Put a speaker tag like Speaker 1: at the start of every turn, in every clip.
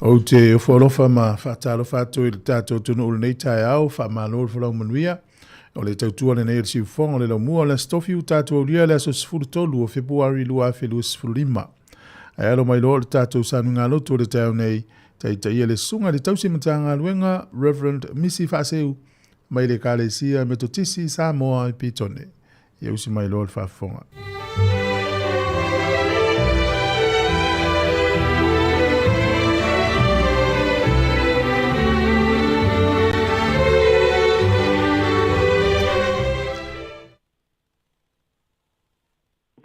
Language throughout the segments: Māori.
Speaker 1: O te wholofa ma whataro whato I le tātou tunu ule nei tai au, wha malo le whalau manuia, o le tautua le nei le siufonga le lau mua le stofi u tātou lia le aso sifuru tolu o Februari lua fe lua sifuru lima. Ai alo mai lo le tātou sanu ngā loto le tau nei, tai le sunga le tausi matanga luenga, Reverend Missy Faseu, mai le kālesia metotisi Sāmoa I pitone. Ia usi mai lo le whafonga.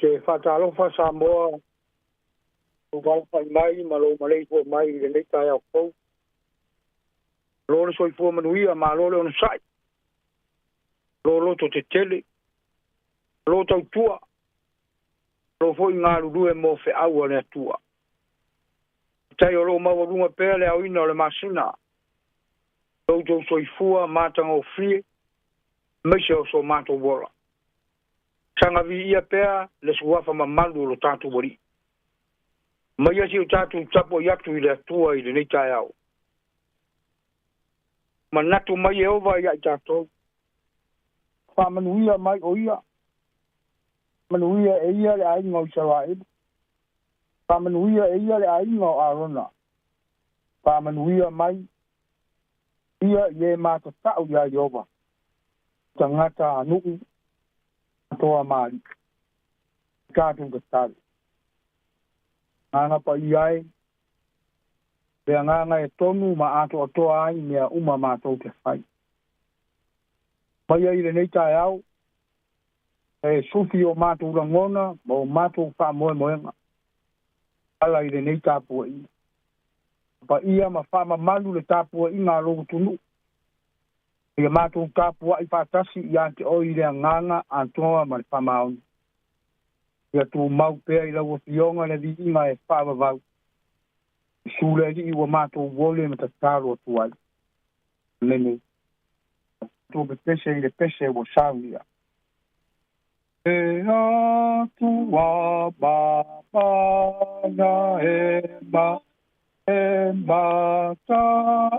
Speaker 2: Ke whatalofa Sāmoa, o walapai mai, malo malei fua mai, le nei tai au kou. Lore soi fua manuia, ma lore ono sai. Lolo to te tele. Lo tau tua. Lo foi ngā rurue mo fe aua le tua. Tai o lo maua runga pēr le au ina o le masina. Lo tau soi fua, mātanga o frie, meise o so mātou wala. Sanga vi ia pea le suafa mamalu lo tātou wari. Mai asi o tātou tapo iatu I le atua I le nei tai au. Manatu mai e ova ia I tātou. Whamanuia mai o ia. Manuia e ia le ainga o Saraib. Whamanuia e ia le ainga o Arona. Whamanuia mai. Ia ie māta tau ia Iova. Tangata anuku. Toa mali. Kātou katari. Nganga pa iai. Pea nganga e tonu ma ato atoa ai mea uma mātou te whai. Mai ai le nei tai au. E sufi o mātou rangona, o mātou wha moe moenga. Ala I le nei tāpua I. Pa ia ma wha ma malu le tāpua I ngā rogu tunu. Ia mātou tāpua I whātasi I ante o I rea nganga antoa ma le whamaoni. Ia tū mau pēr I lau o fionga le vi inga e whāwawau. Sūle li I wa mātou wole me ta tāro tuai. Nene. Tū pese I le pese o sāunia. E atua babana e ma ta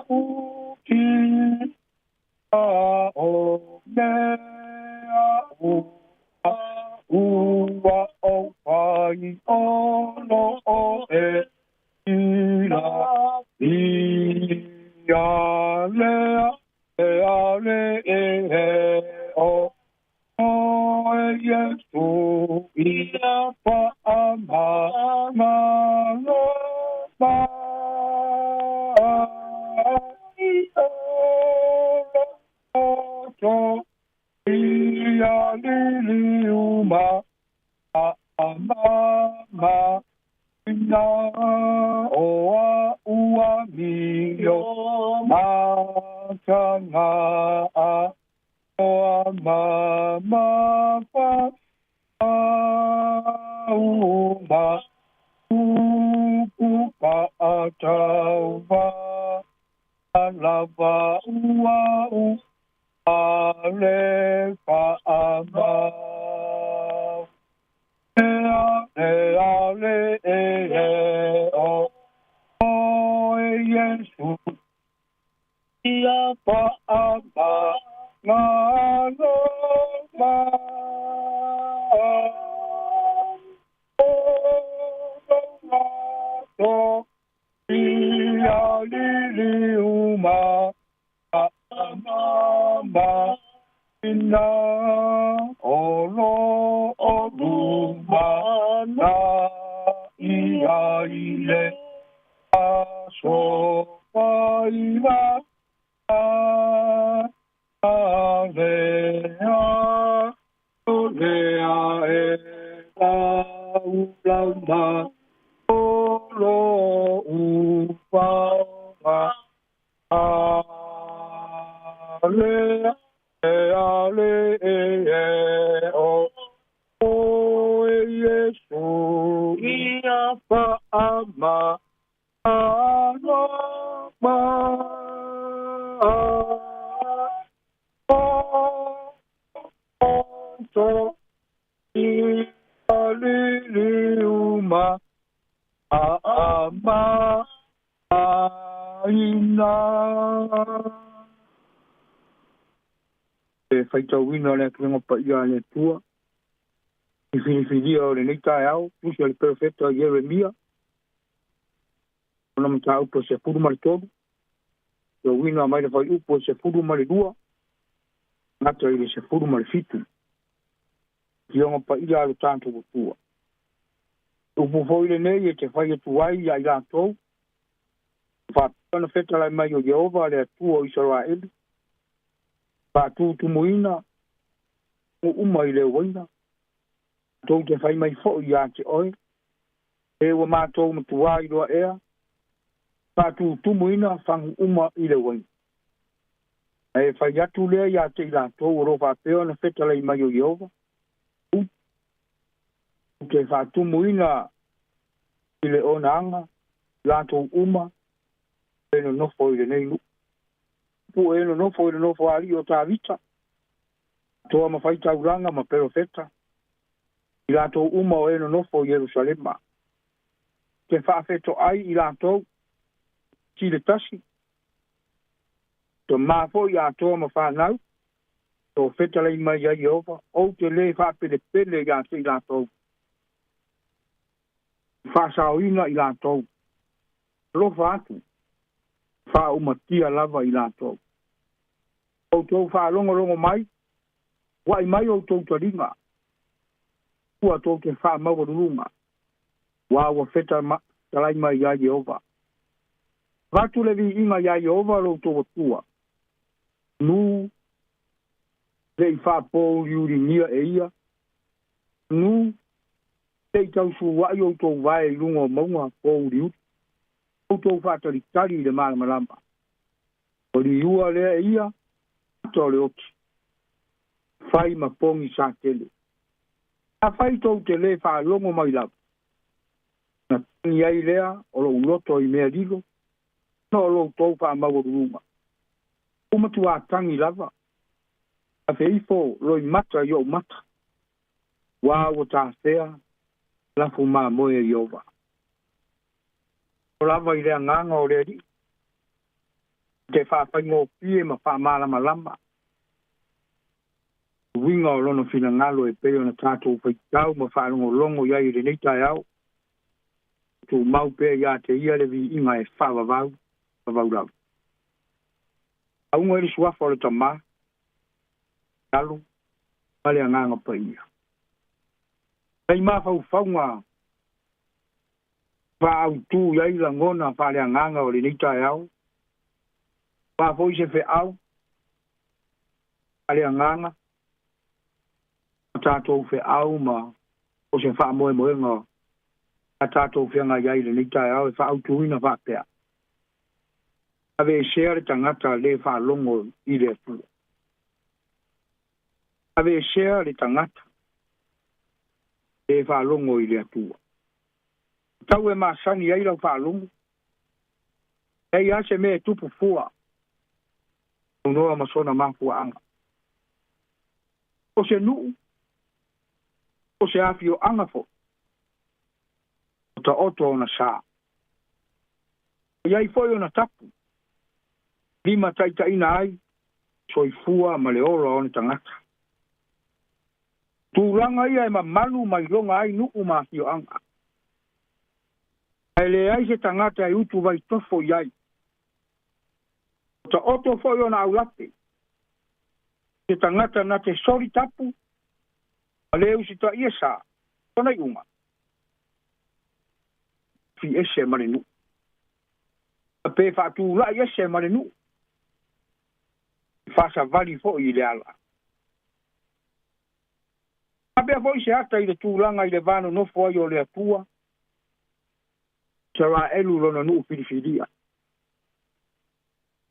Speaker 2: uki. O mea ua o pai ono o e ila ia lea e ale e o e Yesu ia pa ama lo pa ia lili uma ama ina oa ua mio matanga oa mama pa uma upu pa atauva lava ua ale pa ama ale o Yesu ia pa ama ngalo ma o ia lili uma Mama ina olo oluma na ia ile aso paila alea olea e laulama olo upa ale o Yesu ia pa ama ano ma so I aliliuma ama e faitau wina le kwenga pa ia le tua. I whiriwhiria o le neitai au, tusi le perfecta Jeremia. Ona mta upo se furu mali tobu. Yo wina mai le fai upo se furu mali dua. Ngata ile se furu mali fitu. Kionga pa ia alu tanto kutua. Upo foi le nei e te fai atu wai ya ila tou. Whātana wheta lai mai o Jehova le atua o Israeli. Whātu tumuina o uma i le waina. Tau te whai mai fo i ate oe. E wa mātou matua i roa ea. Whātu tumuina whangu uma i le waina. E whai atu lea i ate i la tau o roa pēo na wheta lai mai o Jehova. Te whātu muina i le onaanga. La tau uma. Eno nofo i le nei lu. Pu eno nofo i le nofo ali o tā vita. Toa ma whai tauranga ma perofeta. I lato uma o eno nofo i Jerusalema. Te whaafeto ai i lato si le tasi. To mafo i atoa ma whanau. To feta lei mai a Jehova. O te le whaapele pele i ate i lato. Whaasauina i lato. Lofa atu. Wha umatia lava i lato. O tau wha longo mai. Wai mai o tau taringa. Ua tau te wha maua runga. Wa feta talai mai ia Jehova. Vatu levi inga ia Jehova lo tau tua. Nu. Lei wha pō liuri nia e ia. Nu. Lei tau su wai o tau vai lunga maunga pō liuri. O tau whātari tari le malama. O li ua lea ia, ato le oti. Whai ma pongi sa tele. A whai tau te le whaalongo mai lau. Na tangi ai lea, o lo uloto i mea lilo, no lo tau whaamawarunga. Umatu a tangi lava. A whiifo roi mata i o mata. Wā o tā whea, lafu mā moe i ova. O lava i rea nganga o rea di. Te whaapaingo pie ma whaamalama lama. Winga o lono whina ngalo e peo na tātou whaitau ma whaalongo longo iai re neitai au. Tu mau pēr ia te ia levi inga e whaavavau, whavau rau. Aunga eri suafa o le tamā. Talo, male a nganga pa ia. Hei mā whaunga. Wha tu iai la ngona whale a nganga o le neitai au. Wha foi se whe au. Whale a nganga. Tātou whe au ma o se wha moe moe ngā. A tātou whe ngā iai le neitai au e wha au tuina wha pēr. Ave e share tangata le wha longo i le atua. Ave e share le tangata le wha longo i le atua. Tau e maasani ai lau whaalungu. Ei ase me tupu fua. Unoa masona mafua anga. O se nuu. O se afi o anga fo. O ta oto o na saa. Iai foi o na tapu. Lima taita ina ai. Soifua ma le ora o na tangata. Tūranga ia e ma manu mai longa ai nuu mafi o anga. Ele ai se tangata e utu vai tofo iai. Ta oto foi ona aulate. Se tangata na te sori tapu. Ale usi ta iesa. Tona iunga. Fi ese marinu. A pe fatu la ese marinu. Fasa vali fo i le ala. Abe foi se ata i le tūlanga i le vano no foi o le atua. Sara elu lona nuu whiriwhiria.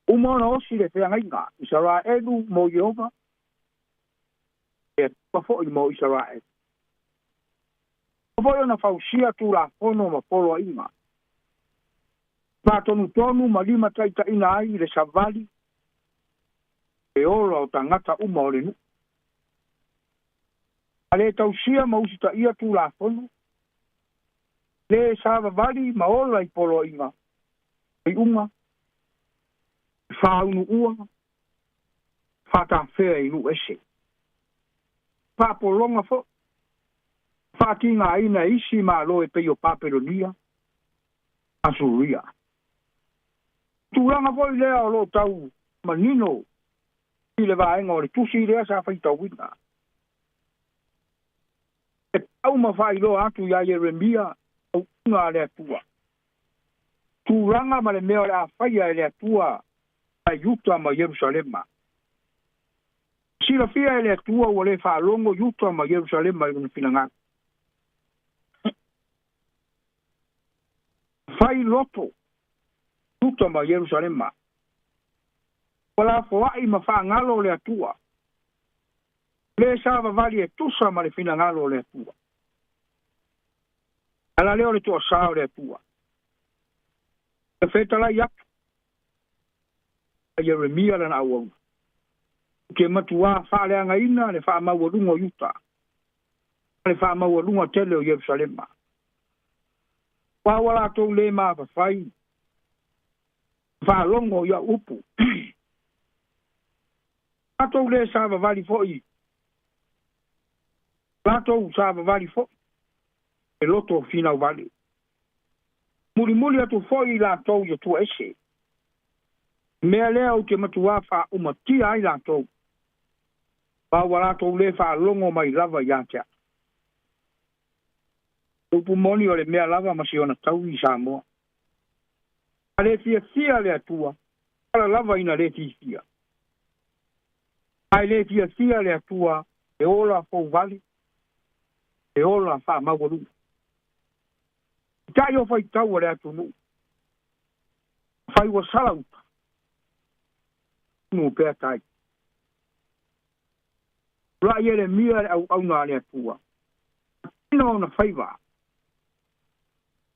Speaker 2: Umona osi le whea ngainga. Sara elu mo Jehova. E pafo i mo Sara elu. Pafo i ona whausia tu la fono ma polo inga. Pātonu tonu ma lima taita ina ai le savali. E ora o tangata uma o le nu. Ale tausia ma usita ia tu la fono. Le sava vali ma ola I polo inga. I unga. Whaunu ua. Whata whea i nu ese. Whapolonga fo. Whatinga ina isi ma loe peo paperonia. Asuria. Tūranga fo i lea o lo tau manino. I le vaenga o le tusi lea sa whaitau wina. E tau ma whai lo atu ia Jeremia. Au unga lea tua. Tūranga ma le mea le a whaia lea tua. A Yuta ma Jerusalema. Sila fia ele tua o le whaalongo Yuta ma Jerusalema i whina Whai loto Yuta ma Jerusalema. Wala foai ma whaangalo le atua. Le sāwa vali e tusa ma le whina ngalo le atua. Ala leo le tua sāo le atua. Le whetala yak. Jeremia lana awau. Ke matua whaaleanga ina le whaamauarunga Yuta. Le whaamauarunga tele o Jerusalema. Wawala tau le maa whai. Whaalongo ia upu. Latou le sāwa vali foi. Latou sāwa vali foi. E loto finau vali. Muri atu foi latou ia tua ese. Mea lea o te matua wha umatia ai latou. Wawala tau le whaalongo mai lava iatea. Upu moni o le mea lava masi ona tau i Sāmoa. A le fia le atua. Ala lava ina le fia. Ai le fia le atua. E ola fau vali. E ola wha mawaru. Tai o fai tau le atu nu. Fai wa salauta. No pea tai. Ra ele mia au na le atua. Ino na faiva.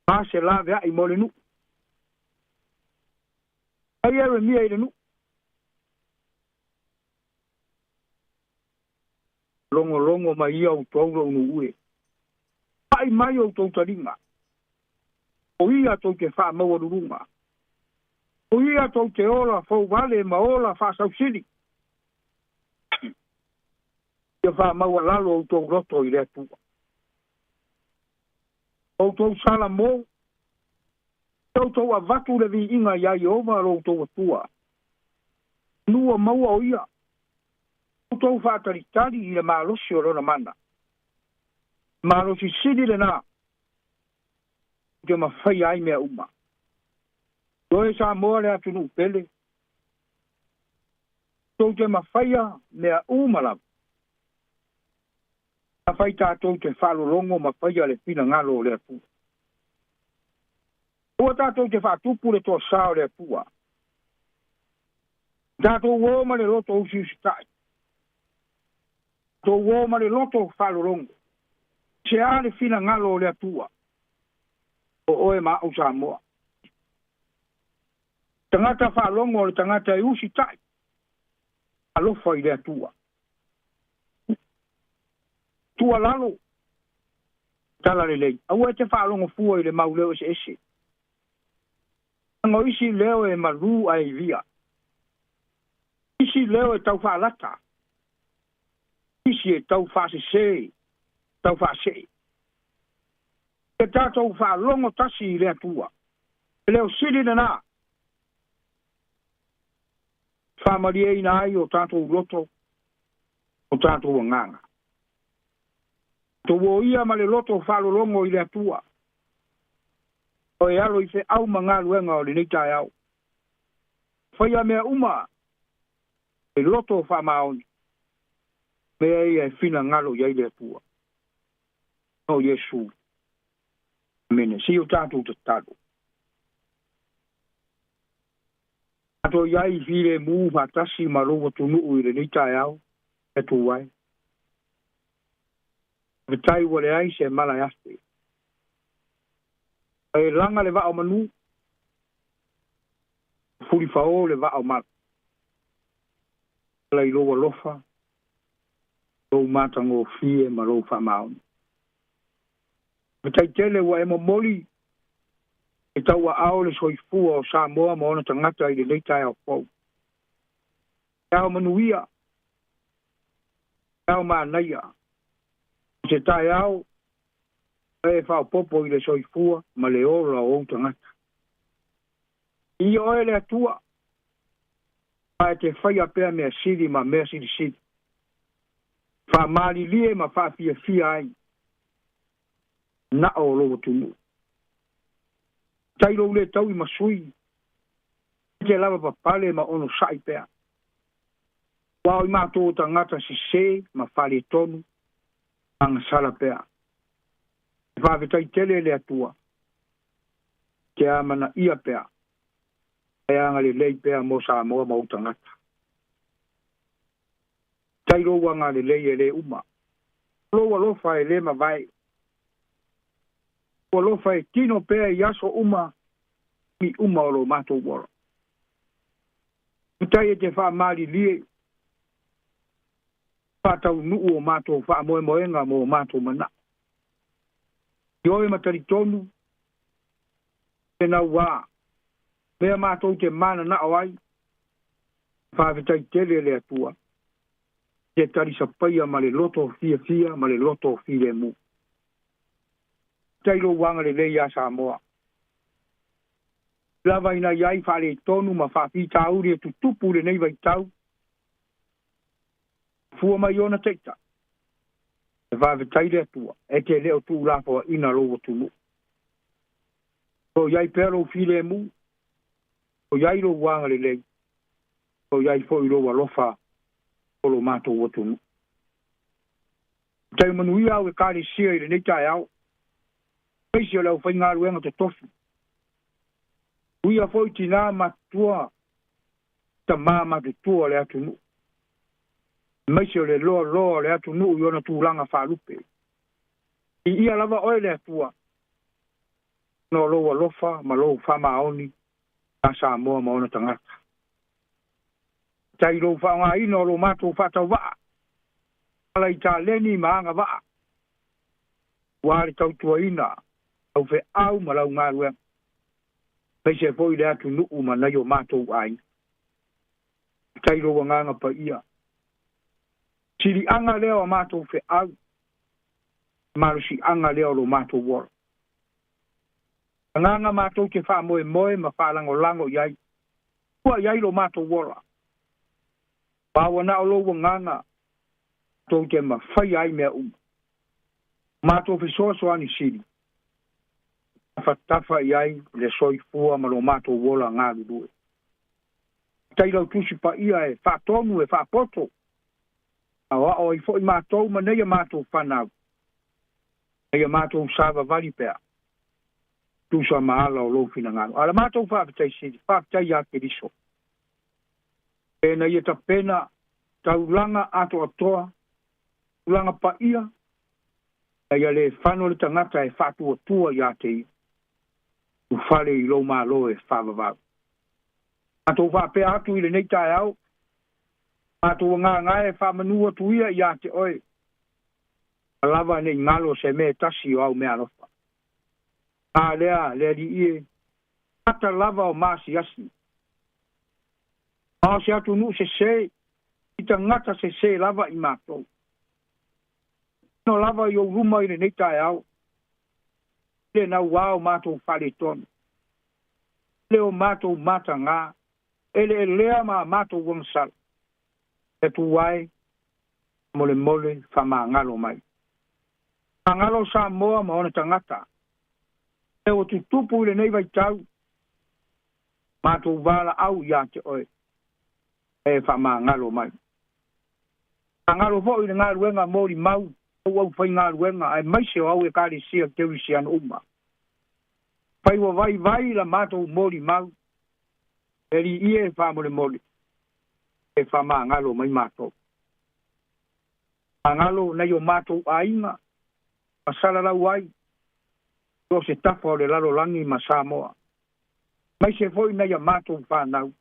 Speaker 2: Pase la vea i mole nu. Ai ele mia i nu. Longo mai au taulo nu ue. Ai mai au tau taringa. O ia tau te wha mawarurunga. O ia tau te ola fau vale ma ola wha sausiri. Ia wha maua lalo au tau roto i rea tua. Au tau sala mō. Au tau a vatu le vi inga ia i ova au tau atua. Nua maua o ia. Au tau wha taritari i le maalosi o rona mana. Maalosi siri le nā. Te mawhai ai mea uma. Doe Sāmoa le atu nu pele. Tau te mawhaia mea uma lau. A whai tātou te whalolongo mawhaia le pina ngalo le atua. Ua tātou te whatupu le toa sāo le atua. Tātou wōma le loto usi usitai. Tātou wōma le loto whalolongo. Se a le pina ngalo le atua. O oe maa o Sāmoa. Tangata whalongo le tangata e usi tai. Alofa i lea tua. Tua lalo. Tala le lei. Aua te whalongo fua i le mauleo ese ese. Ango isi leo e maru a e via. Isi leo e tau whalata. Isi e tau whase se. Tau whase. Te tātou whalongo tasi i lea tua. Leo siri na nā. Whamarie ina ai o tātou loto. O tātou nganga. Tō o ia ma le loto whalolongo i lea tua. O e alo i se au manga luenga o le neitai au. Whaia mea uma. E loto whamaoni. Mea ia e whina ngalo i lea tua. O Yesu. Mene, si o tātou te taro. Ato iai vire mū matasi marowa tunu ui le neitai au. E tu wai. Vitai wale ai se malai aste. E langa le vao manu. Furi fao le vao mal. Lai loa lofa. Lou matango fie ma lou whamaoni. Vitai tele wa emo moli. E taua ao le soifua o Sāmoa ma ona tangata i le leitai au pou. Au manuia. Au manaia. Se tai au. E whao popo i le soifua, ma le ora o tangata. I oe le atua. Ai te whaia pēr mea siri ma mea siri siri. Wha maari lie ma wha fia fia ai. Na o logo tunu. Tairo le tau i masui. Te lava pa pale ma ono sai pēr. Wao i mātou tangata si se ma whale tonu. Anga sala pēr. Whawetai tele le atua. Te amana ia pēr. E anga le lei pēr mo Sāmoa ma utangata. Tairo wanga le lei e le uma. Loa lofa e le ma vai. Loa lofa e tino pēr i aso uma. Mi uma o lo mātou wara. Utai e te wha maari lie. Whātau nuu o mātou wha moe moenga mo mātou mana. Ioe matari tonu. Tena wā. Mea mātou te mana na awai. Whāwetai tele le atua. Te tari sa paia ma le loto fia fia ma le loto file mu. Tairo wanga le leia Sāmoa. Lava ina iai whale tonu ma whaafi tauri e tutupu le nei vai tau. Fua mai ona teita. E whawetai le atua. E te leo tu ulapoa ina logo tunu. O iai pero file mu. O iai lo wanga le lei. O iai fo i loa lofa. O lo mātou o tunu. Tai manui au e kāre sia i le nei tai au. Peisi o leo whai ngā ruenga te tofu. Uia foi tina matua. Ta mama te tua le atunu. Meisi o le loa le atunu i ona tūlanga whalupe. I ia lava oe le atua. No loa lofa ma loa whamaoni. A Sāmoa ma ona tangata. Tai lo whaonga ino lo mātou whatau waa. Ala i tā leni maanga waa. Wāre tau tua ina. Au whe au ma lau ngā ruenga. Peise foi le atu nuu ma na yo mātou ai. Tairo wa nganga pa ia. Siri anga leo a mātou whe au. Marusi anga leo lo mātou wara. Nganga mātou te wha moe moe ma wha lango lango iai. Kua iai lo mātou wara. Pāua na o lo wa nganga. Tau te ma whai ai mea Mātou whi soa soani siri. Tafa iai le soifua ma lo mātou wola ngā rurue. Tailau tusi pa ia e whaatonu e whaapoto. Awa o i fo i mātou ma neia mātou whanau. Neia mātou sāwa vali pēr. Tusa maala o lofina ngāro. Ala mātou whaapetai siri, whaapetai ia ke riso. Pena ia ta pena taulanga ato atoa. Ulanga pa ia. Ia le whano le tangata e whaatua tua ia te ia. Ufale i lo malo e whaavavau. Ato whaape atu i le nei tae au. Ato ngā ngai e whaamanua tuia i a te oe. Lava nei ngalo se me tasi o au mea rofa. A lea di ie. Ata lava o maasi asi. Ao se atu nu se se. Ita ngata se se lava i mātou. No lava i o ruma i le nei tae au. Le na wao mātou whare tonu. Le o mātou mata ngā. Ele lea ma mātou wangsal. E tu wai. Mole mole whama ngalo mai. Ngalo Sāmoa ma ona tangata. E o tu tupu i le nei vai tau. Mātou wala au ia te oe. E whama ngalo mai. Ngalo fo i le ngā ruenga mori mau. Au whai ngā ruenga, ai maise o au e kāre sia teuri si an uma. Whai wa vai la mātou mori mau. Eri ie e whamore mori. E whama ngalo mai mātou. Ngalo nei o mātou ainga. Masala lau ai. O se tafa o le lalo langi ma Sāmoa. Maise foi nei a mātou whanau.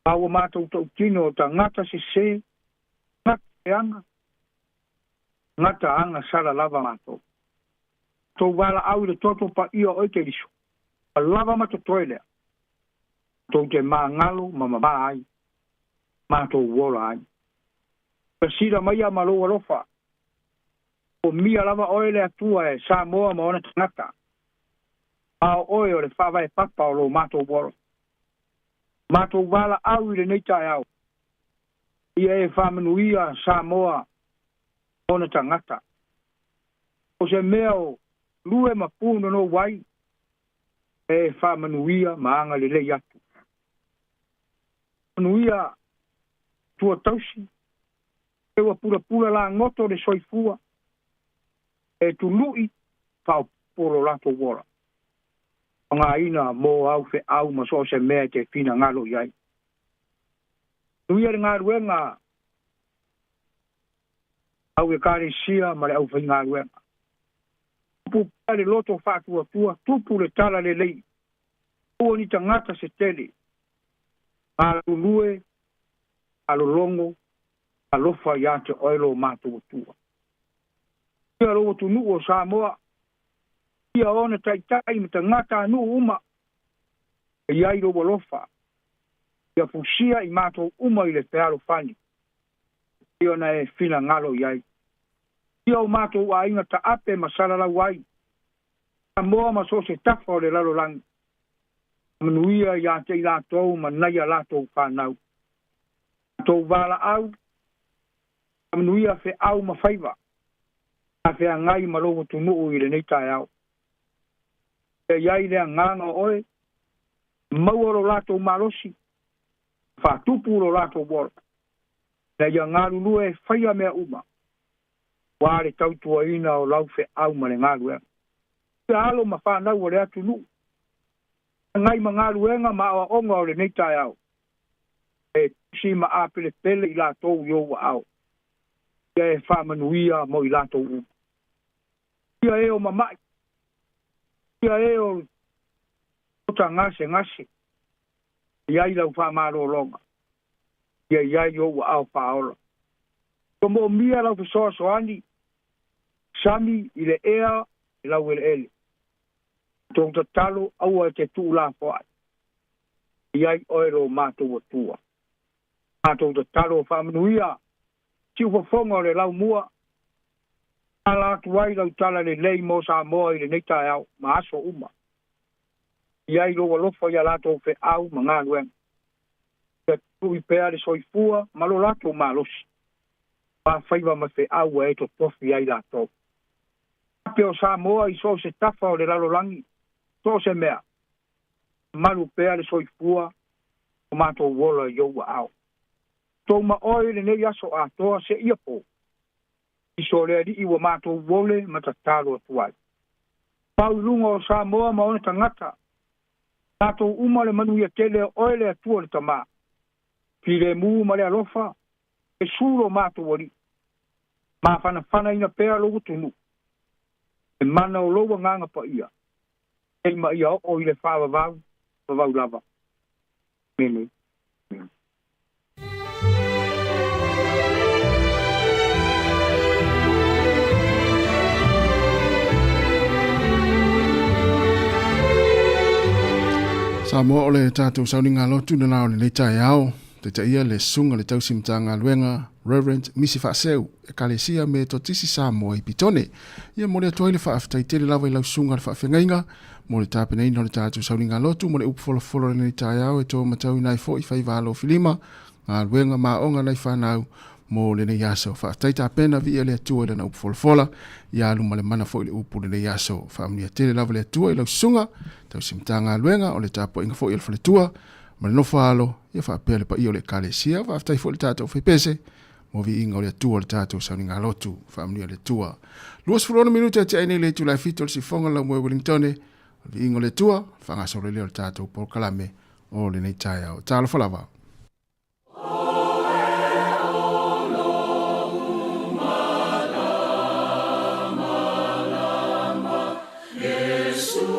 Speaker 2: Pau o mātou tau tino o ta ngata se se. Ngata e anga. Ngata anga sala lava mātou. Tau wala au le toto pa ia oi te riso. A lava mato toilea. Tau te mā ngalo ma ai. mātou wola ai. Pasira mai a maloa lofa. O mia lava oe le atua e Sāmoa ma ona tangata. A oe o le whawai papa o lo mātou wola. Mātou wala au i le neitai au. Ia e whamanuia Sāmoa ona tangata. O se mea o lue ma pūno no wai. E whamanuia maanga le lei atu. Manuia tua tausi. Ewa pura la ngoto le soifua. E tu lui pao polo lato wola. Ngā ina mō au fe au ma so se mea te fina ngalo iai. Nuia le ngā ruenga au e kare sia ma le au fai ngā ruenga. Tupu pale loto whātua tua, tupu le tala le lei. Ua ni tangata se tele. Alu lue, alu longo, alofa ia te oilo mātua tua. Ia roa tu nuu o Sāmoa. Ia ona taitai me tangata nuu uma. Ia i roa lofa. Ia fusia i mātua uma i le pealo whani. Ia na e fina ngalo iai. Ia o mātua a inga ta ape masala lau ai. Sāmoa ma so se tafa o le lalo langi. Manuia ia te i lātou ma naia lātou whanau. Tau wala au. Manuia fe au ma whaiva. A fe ngai ma longo tu nuu i le neitai au. E iai lea nganga oe. Mauaro lātou malosi. Whātupu lo lātou wora. Na ia ngāru lue whaia mea uma. Wāre tautua ina o lau fe au ma le ngāru ea. Ia alo ma whanau o le atu nuu. Ngai ma ngāru enga ma awa onga o le neitai au. E si ma apele pele i lātou iowa au. Ia e whamanuia mo i lātou uma. Ia e o mamai. Ia e o ota ngase. Ia i lau whamaro longa. Ia i o au whaola. Ko mo mia lau fisoa soani. Sami i le ea i lau ele. Tōng ta talo aua te tū la whaai. Ia i oero mātou atua. Mātou ta talo whamanuia. Tiu whafonga le lau mua. Ala tuai lau tala le lei mo Sāmoa i le neitai au, ma aso uma. Ia i loa lofa ia lato fe au, ma ngā luenga. Ia tui pēa le soifua, ma lo lato ma losi. Pa whaiva ma fe au e to tofi ai lato. Peo Sāmoa i so se tafa o le lalo langi, so se mea. Malu pēa le soifua, o mātou wola i oua au. Tō ma oi le nei aso a toa se ia po. Iso le di iwa mātou wole matatalo atuai. Pau lunga o Sāmoa ma one tangata. Tātou uma le manuia tele oile atua le tamā. Pile mū ma le alofa. E sūro mātou wari. Mā whana ina pēa logo tunu. E mana o loa nganga pa ia. E ma ia o ile whawa vau lava. Mene.
Speaker 1: Sāmoa o le tātou sauninga lotu na nao le leitai au. Te ta ia le sunga le tausimtanga luenga Reverend Misi Whaaseu e kalesia me to tisi Sāmoa i pitone. Ia mo le atuai le whaaftai tele lawa i lau sunga le whaafengainga. Mo le tāpena ina le tātou sauninga lotu mo le upfolofolo le leitai au e tō matau nai fo i whaivalo filima. Ngā luenga maonga nei whanau mo le nei aso. Whaaftai tāpena vi le atua le na upfolofola. Ia aluma le mana fo i le upu le nei aso. Whaamnia tele lawa le atua i lau sunga. Tausimtanga luenga o le tāpo inga fo i le tua. Ma le nofa alo, ia whaapele pa i o le kalesia, whaaftai fo le tātou whaipese, mo vi inga o le atua le tātou sauninga lotu, whaamnia le tua. Luas furona minuta te aine le tulai fito le sifonga la mwe Wellingtone, vi inga o le tua, whangaso le leo le tātou por kalame, o le nei tai au. Tālo whalawa.
Speaker 3: Yeah.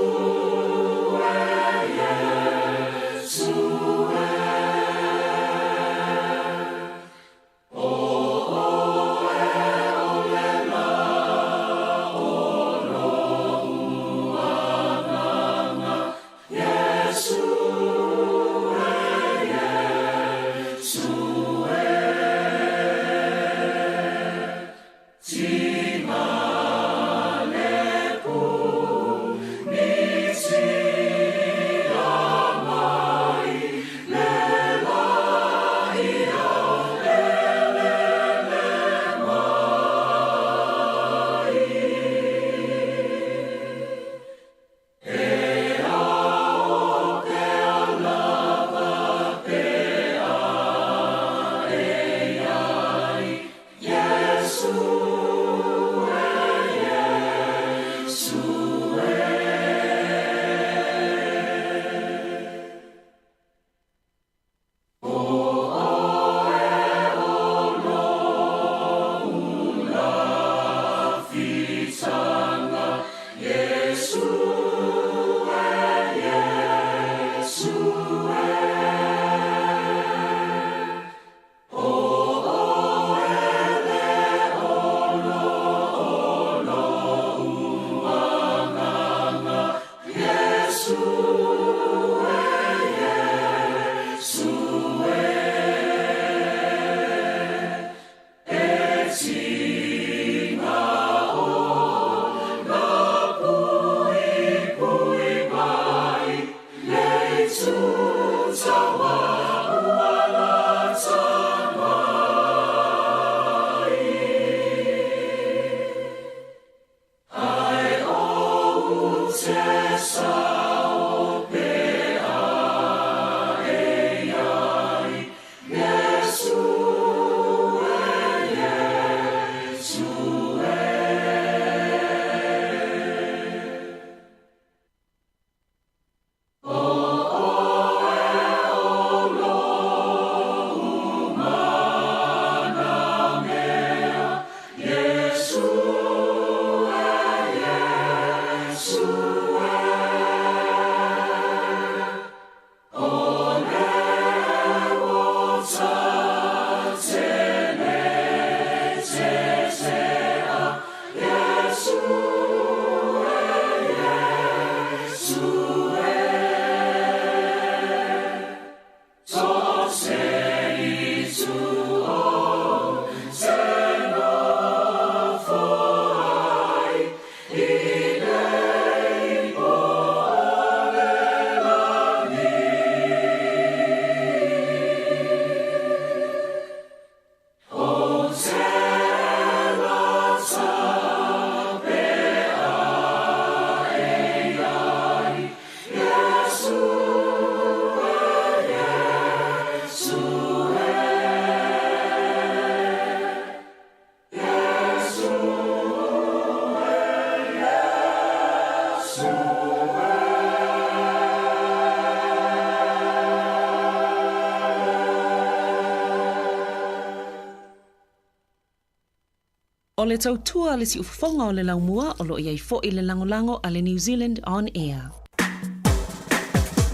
Speaker 3: O le tautua le si ufonga o le laumua o lo iai fo i le langolango a le New Zealand On Air.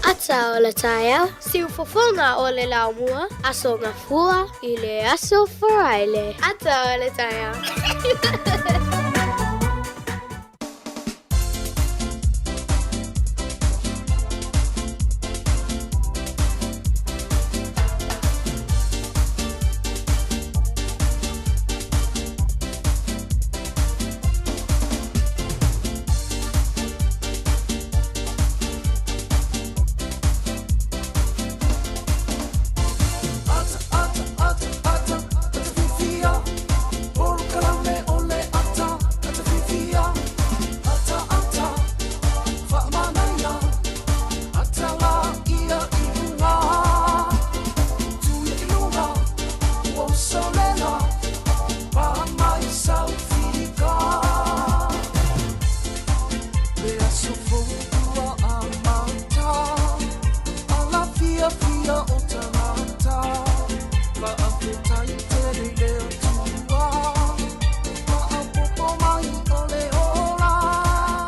Speaker 4: Ata o le taia, si ufofonga o le laumua, aso ngafua i le aso foraile. Ata o le taia.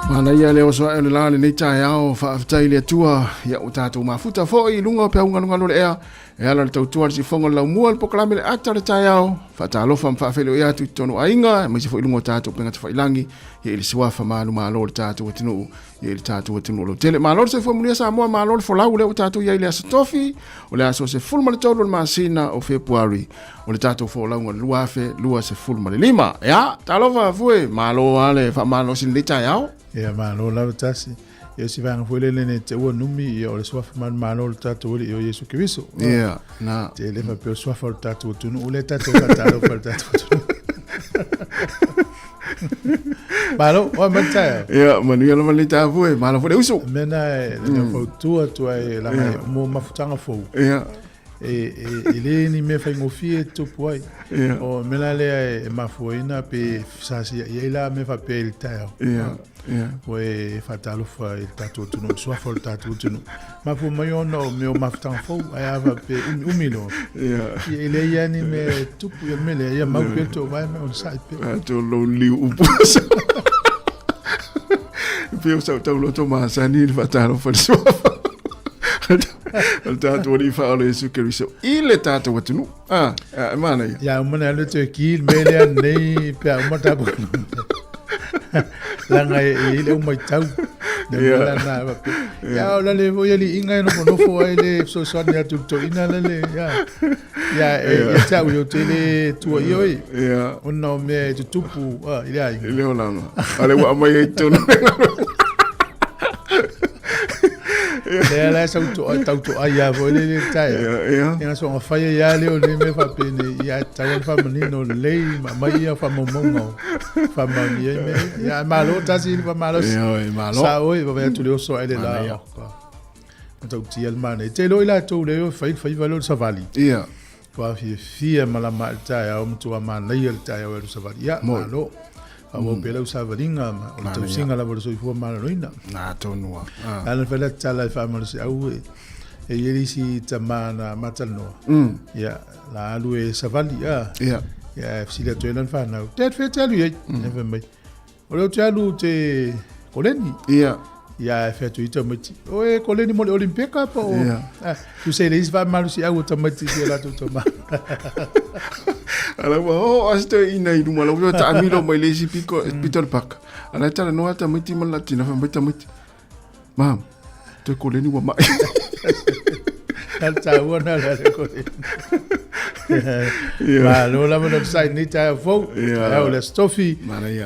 Speaker 5: Mana ia leo soa ele lale nei tai ao whaafitai le tua ia o tātou mafuta fo i lunga pe unga lunga lore ea e ala le tautua si fonga lau mua le pokalame le ata le tai ao whaatalofa mwhaafele o ea tu tono ainga mai se fo i lunga tātou penga te whailangi ia ili siwafa maalu maalo le tātou atinu ia ili tātou atinu lo tele maalo se fo mulia Sāmoa maalo le folau le o tātou ia ili asatofi o le aso se fulma le taulo le masina o Februari o le tātou fo launga le luafe lua se fulma le lima ia talofa fue maalo ale wha maalo sin le tai ao
Speaker 1: Ia malo la tasi. Ia si vanga foi le te ua numi ia o le swafa man malo le tatu o Yesu Kristo.
Speaker 5: Ia na.
Speaker 1: Te le fa pe swafa le tatu tunu o le tatu tatu le tatu tunu. Malo o mata.
Speaker 5: Ia manu ia la malita foi malo foi uso.
Speaker 1: Mena le fa tua tua la mo mafutanga fo.
Speaker 5: Ia.
Speaker 1: Ele ni me fa ngofie to poi. O mena le mafoina pe sasi ia la me fa pe il tao.
Speaker 5: Ia.
Speaker 1: Foi fatalo fa il tatu tu non sua for tatu tu non ma fu mai no meu maftan fo ava pe umilo ele ia ni me tu pu me le ia ma peto vai me on sai pe
Speaker 5: to lo liu upusa pe o sa tau lo to ma sani fatalo fa sua al tatu ori fa ole su ke riso ile tatu watunu mana
Speaker 1: ya mana le te ki me le nei pe ma ta langa ile o mai tau ya la le voy ali inga no fo ile so so ni atu to ina le ya tau yo tele tu yo
Speaker 5: ya
Speaker 1: uno me tupu ile ai
Speaker 5: ile olanga ale wa mai to
Speaker 1: la sa to ya vo le tai ya so nga fa ya le o le me fa pene ya tau fa menino le mai ya fa momongo fa mani ya malo tasi fa malo sa oi va tu le so ele la to ti el mane te lo ila to le fa valor sa vali
Speaker 5: ya
Speaker 1: fa fi mala ma tai o mtu ma le el tai o sa vali ya malo o pela usa varinga o to singa la vol so fu ma roina
Speaker 5: na to no
Speaker 1: ala fela tala fa ma se au e yeli si tamana matano ya la alu e savali ya si le to elan fa na tet fe telu ye never mai o le telu te koleni ya fe tu ito mati o e koleni mo olimpika po tu sei le va mal si au tamati si la to ma
Speaker 5: ala wa asto ina i duma lo ta amilo mai le si pico hospital park ala tala no ata miti mal latina fa mita miti mam te koleni wa mai
Speaker 1: alta una la koleni ma lo la mo sai ni ta fo ya o le stofi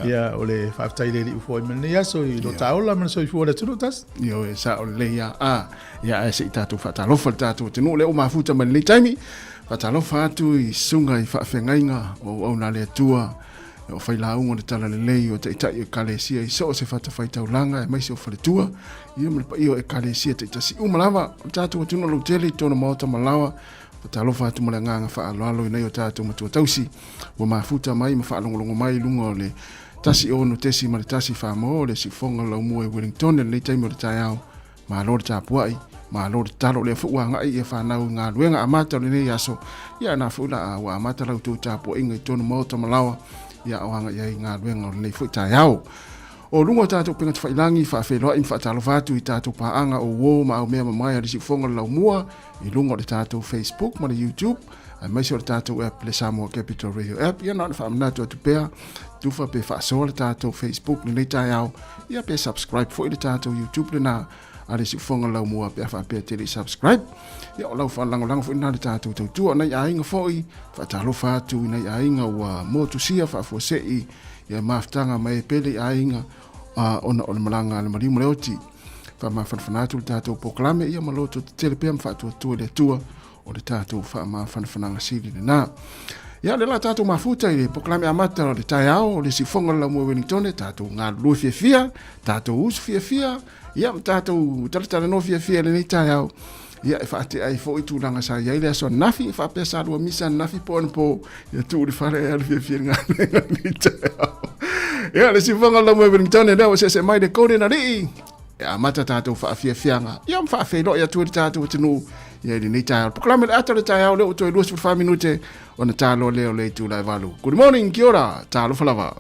Speaker 1: ya o le fa tai le fo men ya so i lo ta o la men so i fo le tu tas
Speaker 5: yo sa o le ya se ta tu fa ta lo fa ta tu no le o mafuta men le taimi Patalo fatu i sunga i whaafengainga o na le tua o whailaunga le tala le lei o te itai e kalesia i so se whata whaitaulanga e maise o whaletua i o mlepa i o e kalesia te itasi umalawa o tātua tuna lo tele tona maota malawa patalo fatu mole nganga whaaloalo i nei o tātua matua tausi o mafuta mai ma whaalongolongo mai lunga o le tasi o no tesi ma le tasi whaamo le si fonga lau mua e Wellington le taimo le tai au ma lo le tapuai ma lo talo le fuwa ngai e fa na nga luenga amata le nei aso ya na fula wa amata la tu tapo inga tono moto malawa ia o anga ia ngā luenga o nei fwoi tai au. O lungo tātou penga te whailangi, whaafeloa i mwhaatalo whātu i tātou paanga o wō ma au mea mamai a risi whonga lau mua, i lungo le tātou Facebook, ma le YouTube, a maisi o le tātou app le Sāmoa Capital Radio app, ia nāna whaamanatu atu pēr, tuwha pe whaasoa le tātou Facebook, ni nei tai au, ia pe subscribe fo i le tātou YouTube le nā, a risi whonga lau mua pe a whaapea tele subscribe, ia o lau whaalango fo i nā le tātou tautua, nei a inga fo i, whaatalo whātu i nei a inga ua motusia whaafuasei, ia maftanga mai pele a inga, ona o le malanga le mariu maleoti fa mawhanawhanatu le tātou poklame ia maloto te telepea mwhaatua le atua o le tātou wha mawhanawhananga siri le nā. Ia le la tātou mafuta i le poklame amata o le tai ao o le sifonga la mua Wellington tātou ngā lua fia, tātou usu fia, ia tātou talatala no fia le nei tai ao. Ia e whaate ai fo i tūranga sa ia ile aso nafi, e whapea sa lua misa nafi po ia tūri whare e alu fia ngā nei tai ao. Ia le sifanga la mo Wellington e leo se mai de kore na ri. Ia mata tātou whaafia fianga. Ia mwhaafeilo ia tuari tātou tinu. Ia ili nei tai ao. Poklame le ata le tai ao leo toi 2 minute o na tālo leo le tu lai valu. Good morning, kia ora, tālo whalawa.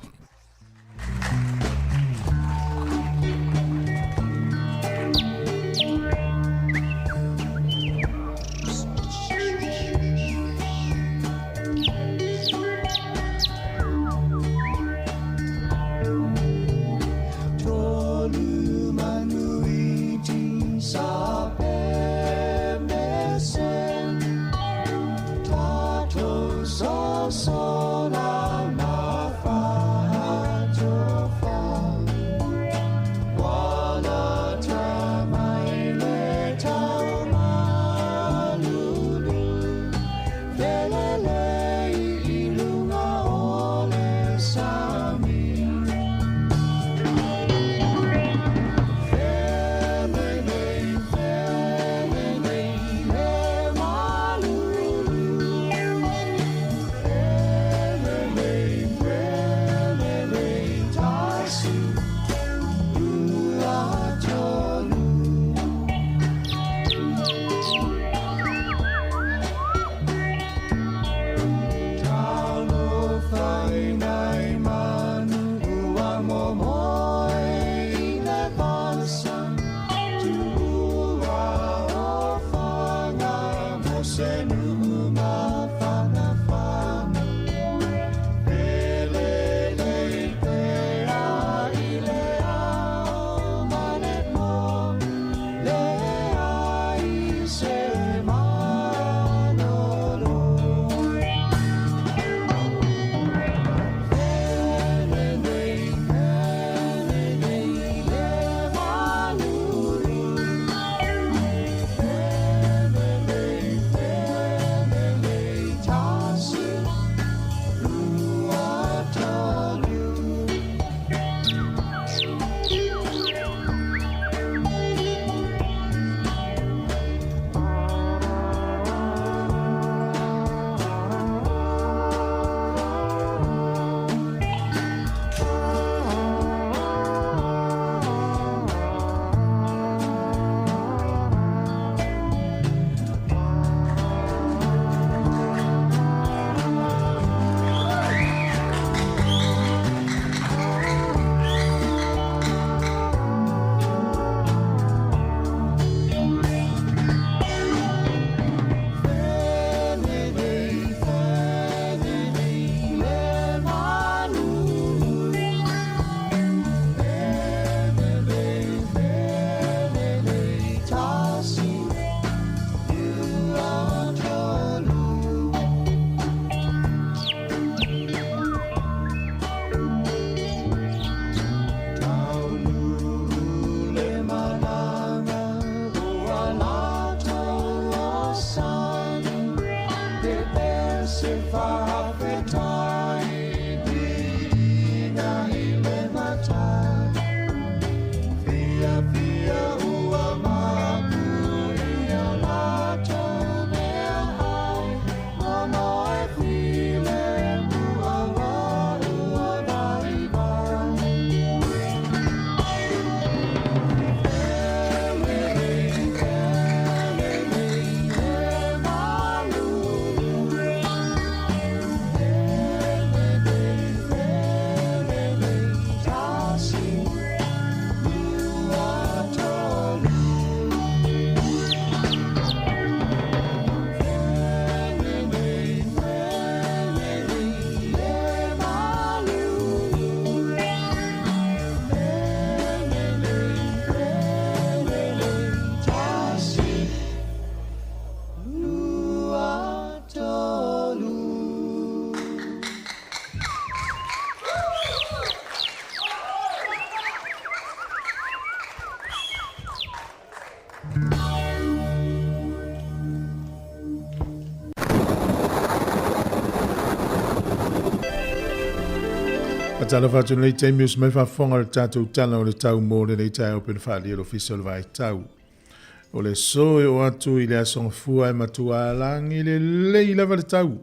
Speaker 1: Whatala whatu nei teimi us mai whafonga le tātou tana o le tau mō le nei tai open whaali el official vai tau. O le soe o atu i le asonga fua e matua langi le lei lava le tau.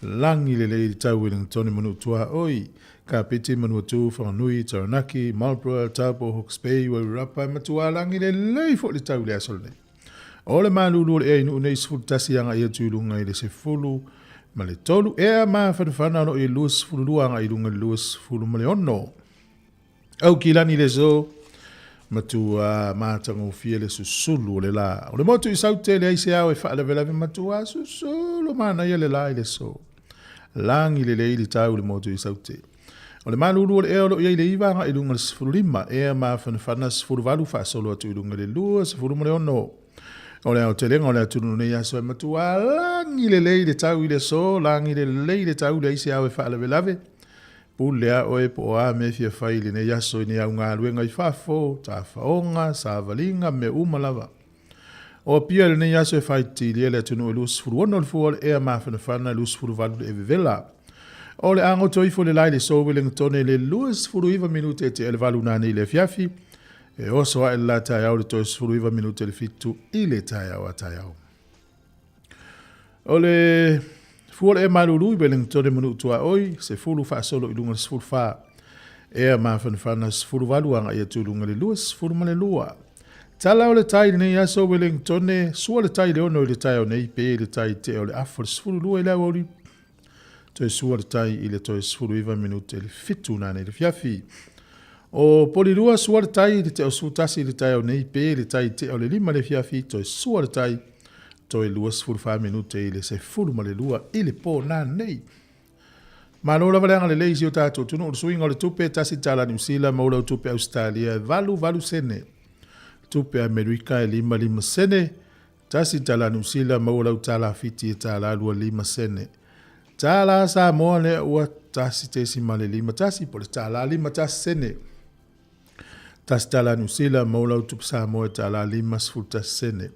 Speaker 1: Langi le lei le tau i le tone manu tua oi. Ka piti manu atu whanganui, Taranaki, Marlborough, Taupo, Hawke's Bay, Wairarapa e matua langi le lei fo le tau le asol nei. O le malulu le einu nei sifuru tasi anga ia tuilunga i le se fulu. Ma le tolu ea maa whanawhana no i luas fululua anga i lunga luas fulu ma le ono. Au ki lani le zo, matua mātango fia le susulu le la. O le motu i saute le aise au e whaalevelave matua susulu mana ia le la i le so. Langi le leili tau le motu i saute. O le malulu le eo lo i le iwa anga i lunga le sifuru lima, ea maa whanawhana sifuru valu wha solo atu i lunga le lua sifuru ma le ono. O le au te lenga o le atunu nei aso e matua langi le lei le tau i le so, langi le lei le tau le isi au e whaalewe lave. Pulea oe po a me fia whai le nei aso i nei au ngā luenga i whafo, ta whaonga, sa valinga me umalava. O pia le nei aso e whai ti le atunu e lus furu ono le fuol ea mawhana whana lus furu valu le evevela. O le ango toifo le lai le so wilenga tone le lus furu iwa minute te ele valu nane i le fiafi. E oso a la tai au le toi suru iwa minute le fitu i le tai au a tai au. O le fuol e maruru i Wellington manu tua oi, se fulu wha solo i lunga sifuru wha. E a mawhanawhana sifuru waluanga i atu lunga le lua sifuru ma le lua. Tala o le tai nei aso Wellington e sua le tai le ono i le tai au nei pe le tai te o le afo le sifuru lua i lau ori. Toi sua le tai i le toi sifuru iwa minute le fitu nane le fiafi. O polirua sua le tai le te o sutasi le tai o nei pe le tai te o le lima le fiafi toi sua le tai toi lua sifuru wha minute i le se furu ma le lua i le po nā nei. Malola valanga le leisi o tātou tunu o le suinga o le tupe tasi tala New Zealand maula o tupe Australia valu sene. Tupe Amerika e lima sene tasi tala New Zealand maula o tala fiti e tala lua lima sene. Tala Sāmoa le ua tasi tesi ma le lima tasi po le tala lima tasi sene. Tas tala New Zealand maula utup Sāmoa tala lima sfuta sene.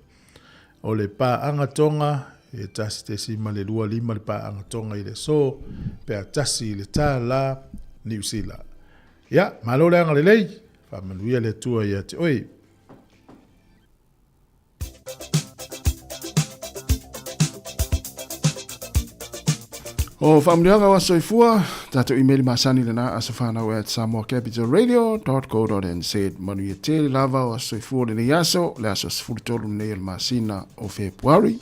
Speaker 1: O le pā angatonga e tasi tesi ma le lua lima le pā angatonga i le so pe a tasi le tala New Zealand. Ya, malo le anga le lei, whamanuia le tua i ate oi.
Speaker 5: O whamrianga wa soifua, tato email masani lana asa whanau at samoacapitalradio.co.nz manu i te lava wa soifua le nei aso, le aso sfurtolu nei el masina o Februari.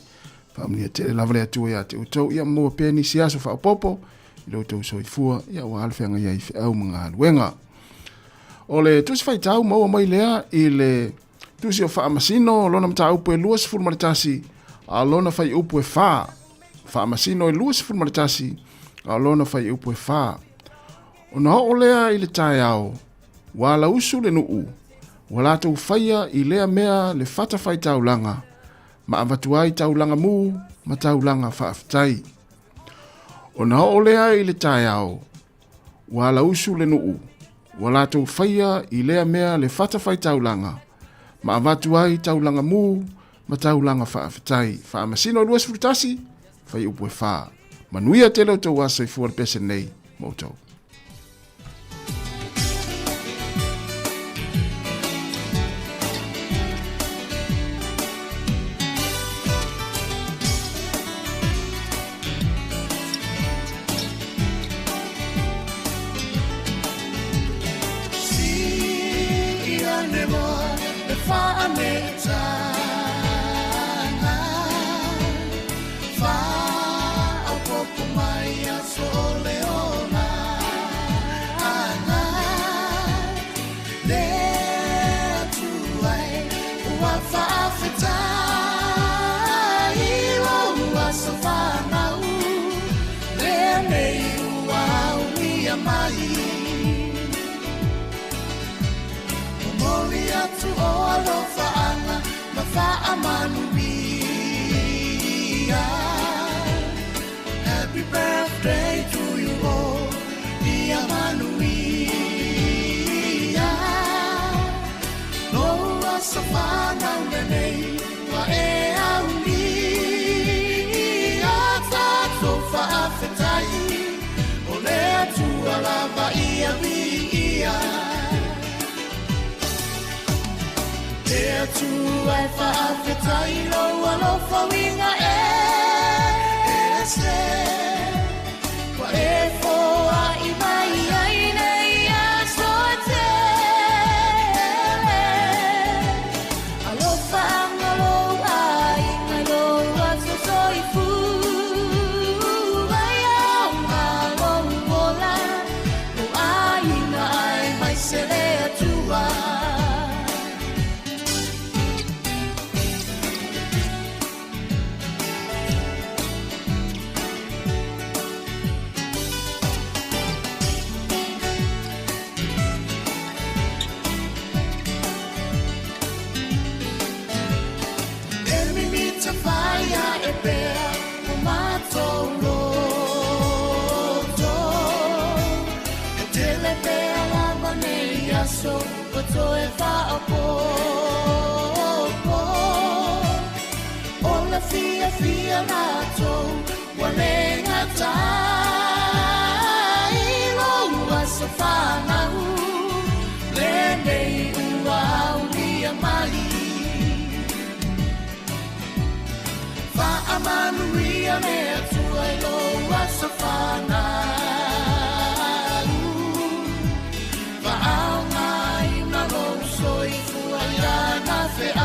Speaker 5: Whamria te lava le atua ia te utau ia mua peni si aso whaopopo, i lo tau soifua ia wa alwhenga ia i whiau mga haluenga. O le tusi whaitau maua mai lea i le tusi o whaamasino, lona mta upu e lua sifuru maritasi, a lona whai upu e whaa. Whaamasino e lua sifuru maritasi, a lona whai upu e whaa. O na ho lea i le tai au, wala usu le nuu, wala tau whaia i lea mea le whata whai taulanga, ma avatuai taulanga mu, ma taulanga whaafitai. O na ho lea i le tai au, wala usu le nuu, wala tau whaia i lea mea le whata whai taulanga, ma avatuai taulanga mu, ma taulanga whaafitai. Whaamasino e lua sifuru tasi, fai upu e whaa. Manuia te lau tau asa i fuar pese nei, mautou.
Speaker 6: Happy birthday to you all, dear Manuia. No wasafana unene wa e auni. Ata tofa afetai, ole tu alava i ia ia Ea tu ai whaafetai loa lo whawinga se Wa e foa i mai ai nei a soa tele Alofa anga lo ai ngai lo a so soi fu Ai au ngā long mola Lo ai ngai mai se lea tua So to e fa po Ola fia na to Wale ngata Ilo ua so fa na hu Lene ua ulia mali Fa amanu ria me atua ilo ua so fa na Fe au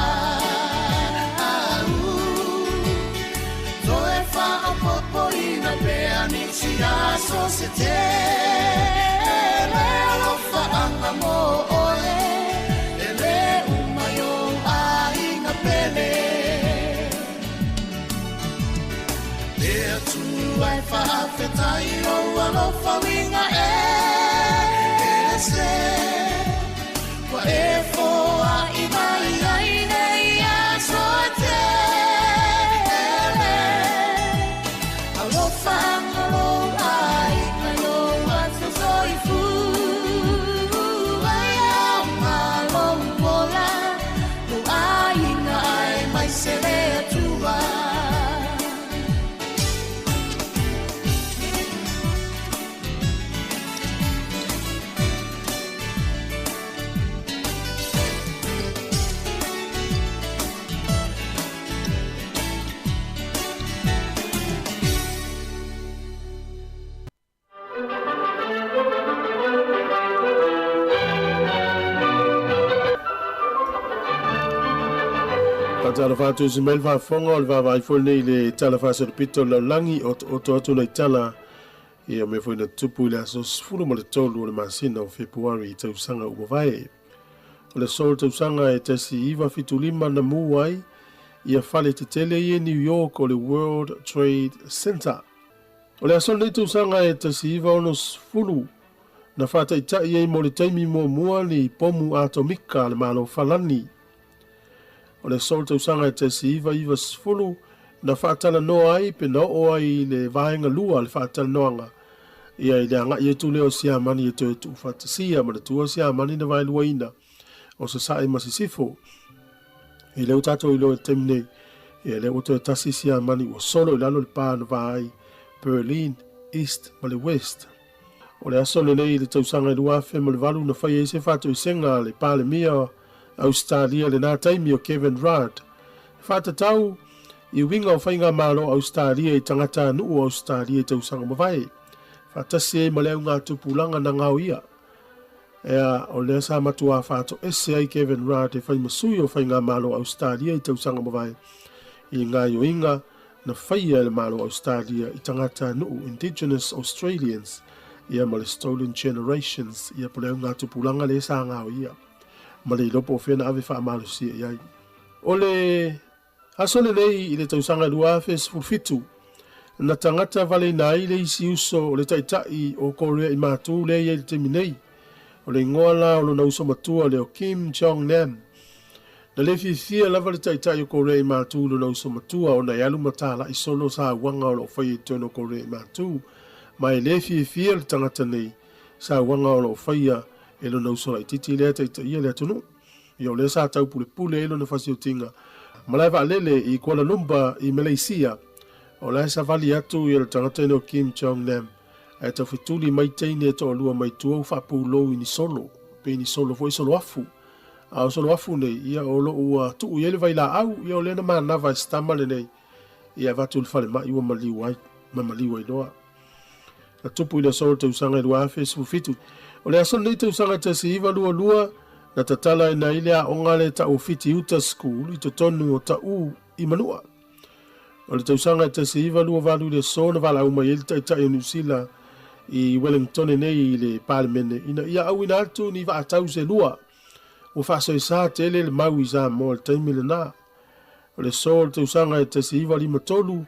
Speaker 6: So e fa o popo ina pea ni si aso se te Le alo fa anga mo ole E le umayo a inga pele Le atu ai fa afetai o alo fa winga se Wa e foa i mai ai nei a soa tele Alofa anga lo ai ngai lo a so soi fu Ai au ngā long mola Lo ai ngai mai se lea tua
Speaker 1: Tala fatu Ismail Vafonga o le vavai foi nei le tala fasa le pito laulangi o atu nei tala ia me foi na tupu le asos fulu mo le tolu o le masina o Februari i tausanga ua vai. O le sol tausanga e tasi iwa fitulima na muai ia fale te tele i New York o le World Trade Center. O le aso nei tausanga e tasi iwa onos fulu na fata i tai ei mo le taimi mua ni pomu atomika le malo falani. O le sol tausanga e tesi iwa sfulu na whaatala noa ai pe na o ai le vahenga lua le whaatala noanga. Ia i le anga i etu leo si amani e tu whaatasia ma le tua si amani na vai luaina o sa sae masisifo. I leo tato i leo e temne ia leo oto e tasi si amani o solo i lalo le pā na vai Berlin, East ma le West. O le aso le nei le tausanga i luafe ma le valu na whai e se whaato i senga le pā le mia Australia le nā taimi o Kevin Rudd. Whātatau i winga o whainga malo Australia i tangata nuu Australia i tausanga mawai. Whātasi e maleu ngā tupulanga na ngau ia. Ea o lea sa matua whāto ese ai Kevin Rudd e whai masui o whainga malo Australia i tausanga mawai. I ngā yoinga na whaia le malo Australia i tangata nuu Indigenous Australians ia ma le Stolen Generations ia poleu ngā tupulanga le sa ngau ia. Ma le lopo fena ave wha amalu si e iai. O le asole nei i le tausanga lua fes fitu. Na tangata vale nai le isi uso o le taitai o Korea i mātū le i le temi nei. O le ngoala o na uso matua le o Kim Jong-nam. Na le fifia lava le taitai o Korea i mātū na uso matua o na yalu matala i solo sa wanga o lo whai e tono Korea i mātū. Mai le fifia le tangata nei sa wanga o lo whaia e lo na usora i titi lea taita ia lea tunu. Ia o lea sa tau pule e lo na whasi o tinga. Malai wa lele i Kuala Lumpur i Malaysia. O lea sa vali atu i le tangata ino Kim Jong-nam. e tau fituli mai teine e toa lua mai tua u whapūlou ni solo, pe ni solo foi solo afu. A solo afu nei, ia o lo ua tuu iele vai la au, ia o lena maa nawa stamale nei, ia vatu ulfale ma iwa maliwai, ma maliwai loa. A tupu ila solo te usanga i lua afe sifu fitu. O le aso nei te usanga te si iwa lua lua, na tatala ina ile a ongale ta ufiti uta school, i to tonu o ta u i manua. O le te usanga te si iwa lua valu le so na vala uma i ta ita i Nusila, i Wellington nei i le palemene. Ina ia au ina atu ni va atau se lua. O faso i sa tele le mau i sa mo le taimile na. O le so le te usanga te si iwa lima tolu,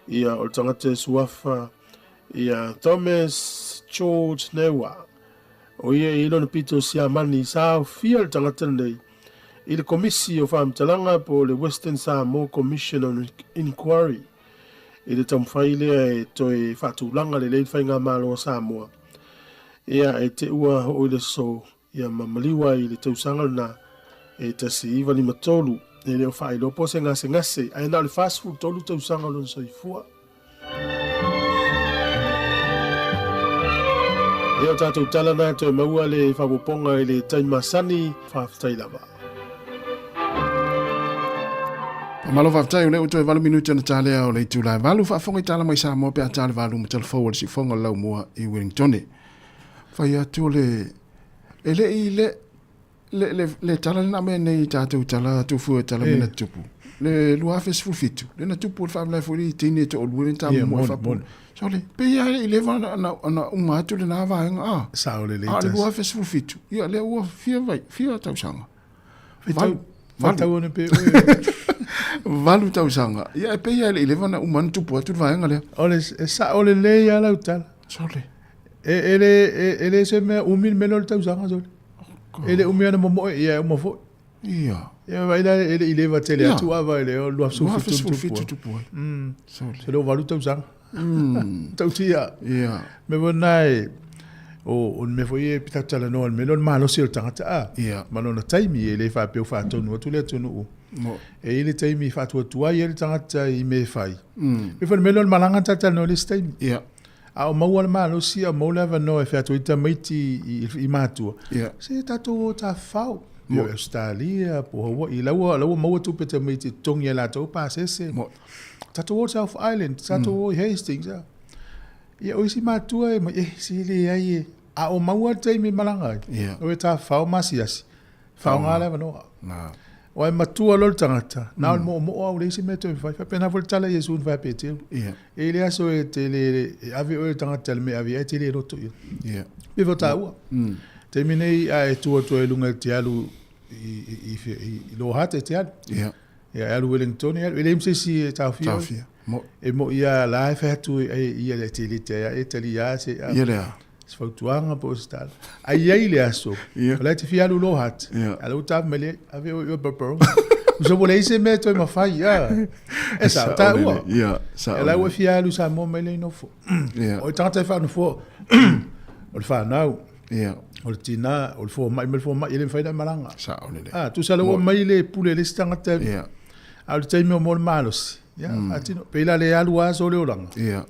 Speaker 1: ia o le tangata suafa, ia Thomas George Newa. O ia i lona pito si amani sa fia le tangata nei. I le komisi o whaamtalanga po le Western Samoa Commission on Inquiry. I le tamwhaile e toi whatulanga le leid whainga malo o Samoa. Ia e te ua o le so, ia mamaliwa i le tausanga na e tasi iwa ni matolu. E leo whailopo se ngase, ai na le fast food tolu tausanga lon so i fua. Eo tātou talana toi maua le whapoponga i le taimasani whaftailava.
Speaker 5: Malo whaftai o leo toi valu minuti ana tālea o le tūlai valu whaafonga i tāla mai Samoa pe a tāle valu ma telefou si fonga lau mua i Wellington. Whai atu le le tala na me nei tātou tala tufu tala mena tupu. Le luafe sifufitu. Le na tupu o whaamlai furi i tine to o luere ta mo whapu. So le, pe ia i le vana na umatu le na vaenga.
Speaker 1: Sao le
Speaker 5: leitas. Le luafe sifufitu. Ia le ua fia tausanga.
Speaker 1: Valu ona pe
Speaker 5: valu tausanga. Ia pe ia le vana umanu tupu atu vaenga le.
Speaker 1: Ole sa ole le ia lau tala.
Speaker 5: So le.
Speaker 1: Ele se me umil melol tausanga so. Ele umiana mo ia mo fo.
Speaker 5: Ia.
Speaker 1: Ia vai lá ele leva tele atu ava ele o lua
Speaker 5: sufitu tupu.
Speaker 1: Se lo valu tausanga. Tautia.
Speaker 5: Ia.
Speaker 1: Me vonai o me foi pita tala no me non malo se tangata.
Speaker 5: Ia.
Speaker 1: Malo na taimi ele fa pe fa tonu tu le tonu.
Speaker 5: Mo.
Speaker 1: E ele taimi fa tu ele tangata i me fai. Me foi me non malanga tata no le taimi.
Speaker 5: Ia.
Speaker 1: A o maua malo si a mo leva no e fa tu ita maiti i matua.
Speaker 5: Ia.
Speaker 1: Se tato ta fau. Mo Australia po i lawa maua tu pete maiti tongi la to pa se. Mo. Tato South Island, tato Hastings. Ia o si matua e si le ai a o maua taimi malanga.
Speaker 5: Ia.
Speaker 1: O ta fau masiasi. Fau nga leva no.
Speaker 5: Na.
Speaker 1: O e matua lol tangata. Na mo o le si meto fa pena voltala Yesu va pete.
Speaker 5: Ia.
Speaker 1: E le aso e tele ave o tangata me ave e tele roto.
Speaker 5: Ia.
Speaker 1: Pe vota ua. Terminei a e tua e lunga te alu i lo hate te alu.
Speaker 5: Ia.
Speaker 1: Ia alu Wellington ia ele msesi e tafia.
Speaker 5: Tafia. Mo.
Speaker 1: E mo ia la fa tu ia le tele te ia e tele ia se.
Speaker 5: Ia le.
Speaker 1: Se fautuanga postal. Ai ai le aso. La te fia alu lo hate. Alu taf mele ave o bapero. Uso vole se meto ma fai ia. Esa ta ua.
Speaker 5: Ia. Sa.
Speaker 1: Ela o fia alu sa mo mele no fo.
Speaker 5: Ia.
Speaker 1: O tanta fa no fo. O fa nau.
Speaker 5: Ia.
Speaker 1: O le tina, o le fo mai ele faida malanga.
Speaker 5: Sa o le.
Speaker 1: Tu sala o mai le pule le stanga te.
Speaker 5: Ia.
Speaker 1: A le taimi o mo malos. Ia, atino pela le alu aso le olanga.
Speaker 5: Ia.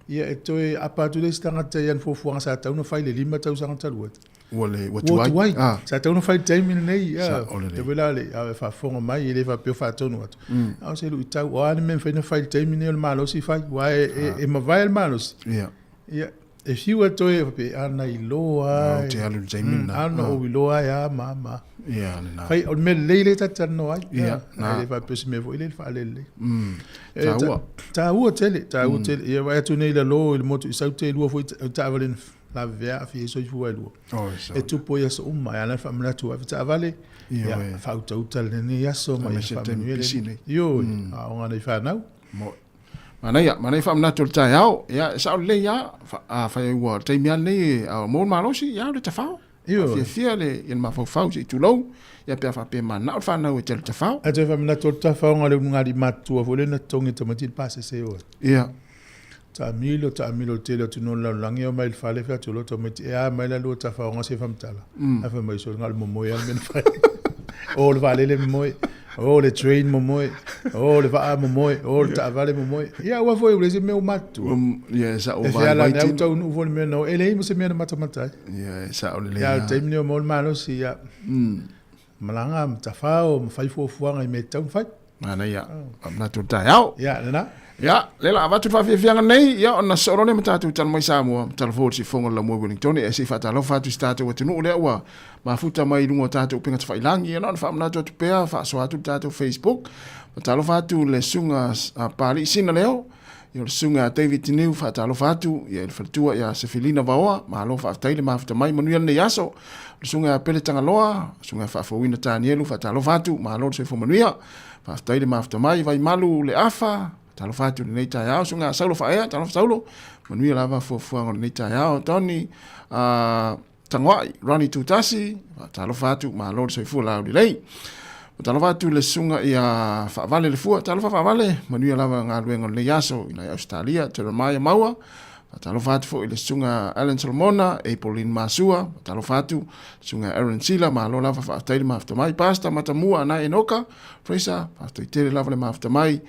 Speaker 1: Ia e toi apa tu le stanga te yan fo fuanga sa tau no fai le lima tau sanga taluat.
Speaker 5: Wale watuai.
Speaker 1: Sa tau no fai taimi nei.
Speaker 5: Sa o le.
Speaker 1: Te vela le a fa fonga mai ele fa pe fa tonu atu. A se lu tau o ane men fai no fai taimi nei o malos i fai. Wa e ma vai el malos.
Speaker 5: Ia.
Speaker 1: Ia. E fiu e toi pe ana i loa.
Speaker 5: Te alu taimi na.
Speaker 1: Ana o i loa ya mama.
Speaker 5: Ia na.
Speaker 1: Fai o me leile ta no ai.
Speaker 5: Ia.
Speaker 1: Na le fa pe me vo ile fa lele.
Speaker 5: Ta ua
Speaker 1: tele. Ia vai tu nei la lo il moto i saute lua foi ta valen la vea fi so fu elu. E tu po ia so uma ana fa mna tu ta vale. Ia fa uta ni ya so mai fa me. Yo, a ona nei fa nau.
Speaker 5: Mo. Mana fa mna tu ta yao. Ya sa le ya fa wa te mia nei mo malosi ya le ta fa. Yo, fia le in ma fa si tu lo. Ya pe fa pe mana fa na o te fa.
Speaker 1: A te fa mna tu ta fa ngale ngari matu vo le na tongi te matil passe se o.
Speaker 5: Ia.
Speaker 1: Ta milo te le tu non la langi o mai fa le fa tu lo to meti e mai la lo ta fa nga se fa mtala. A fa mai so ngal mo ya men fa. O le vale le mo O le train mo moi. O le va mo moi. O le tavale mo moi. Ia ua foi le se meu matu.
Speaker 5: Ia sa o
Speaker 1: E
Speaker 5: vai
Speaker 1: fea la
Speaker 5: vai
Speaker 1: neu
Speaker 5: tin.
Speaker 1: tau nu fo me no. Ele mo se me na matamata.
Speaker 5: Ia sa o le le.
Speaker 1: Ia te mini mo malo si ia. Malanga mtafao mfai fo fuanga I me tau fai.
Speaker 5: Mana ia. Na tu tai au.
Speaker 1: Ia na.
Speaker 5: Ya, lela avatu fa fianga nei, ya ona sorone matatu tan mai Sāmoa, telefon si fonga la mo Wellington e si fata lo fatu statu wa tunu le wa. Mafuta mai lungo tatu pinga fa ilangi ya non fa mna to pea fa so atu tatu Facebook. Talo fatu le sunga pali sina leo. Yo le sunga David New fa talo fatu ya le fatua ya Sefilina Vaoa, ma lo fa taile mafuta mai manuia ne yaso. Le sunga pele tanga loa, sunga fa fowina Tanielu fa talo fatu, ma lo se fo manuia. Fa taile mafuta mai vai malu le afa. Talo fatu nei tai au sunga saulo fa ea talo saulo manuia lava fo fuanga nei tai au toni tangwai Ronnie Tutasi talo fatu ma lord se fu la lei talo fatu le sunga ia fa vale le fu talo fa vale manuia lava nga luenga le yaso ina Australia te Maia Maua talo fatu fo le sunga Alan Solomona e Pauline Masua talo fatu sunga Aaron Sila ma lo lava fa taile ma mai pasta matamua na enoka Fraser fa taile lava le ma mai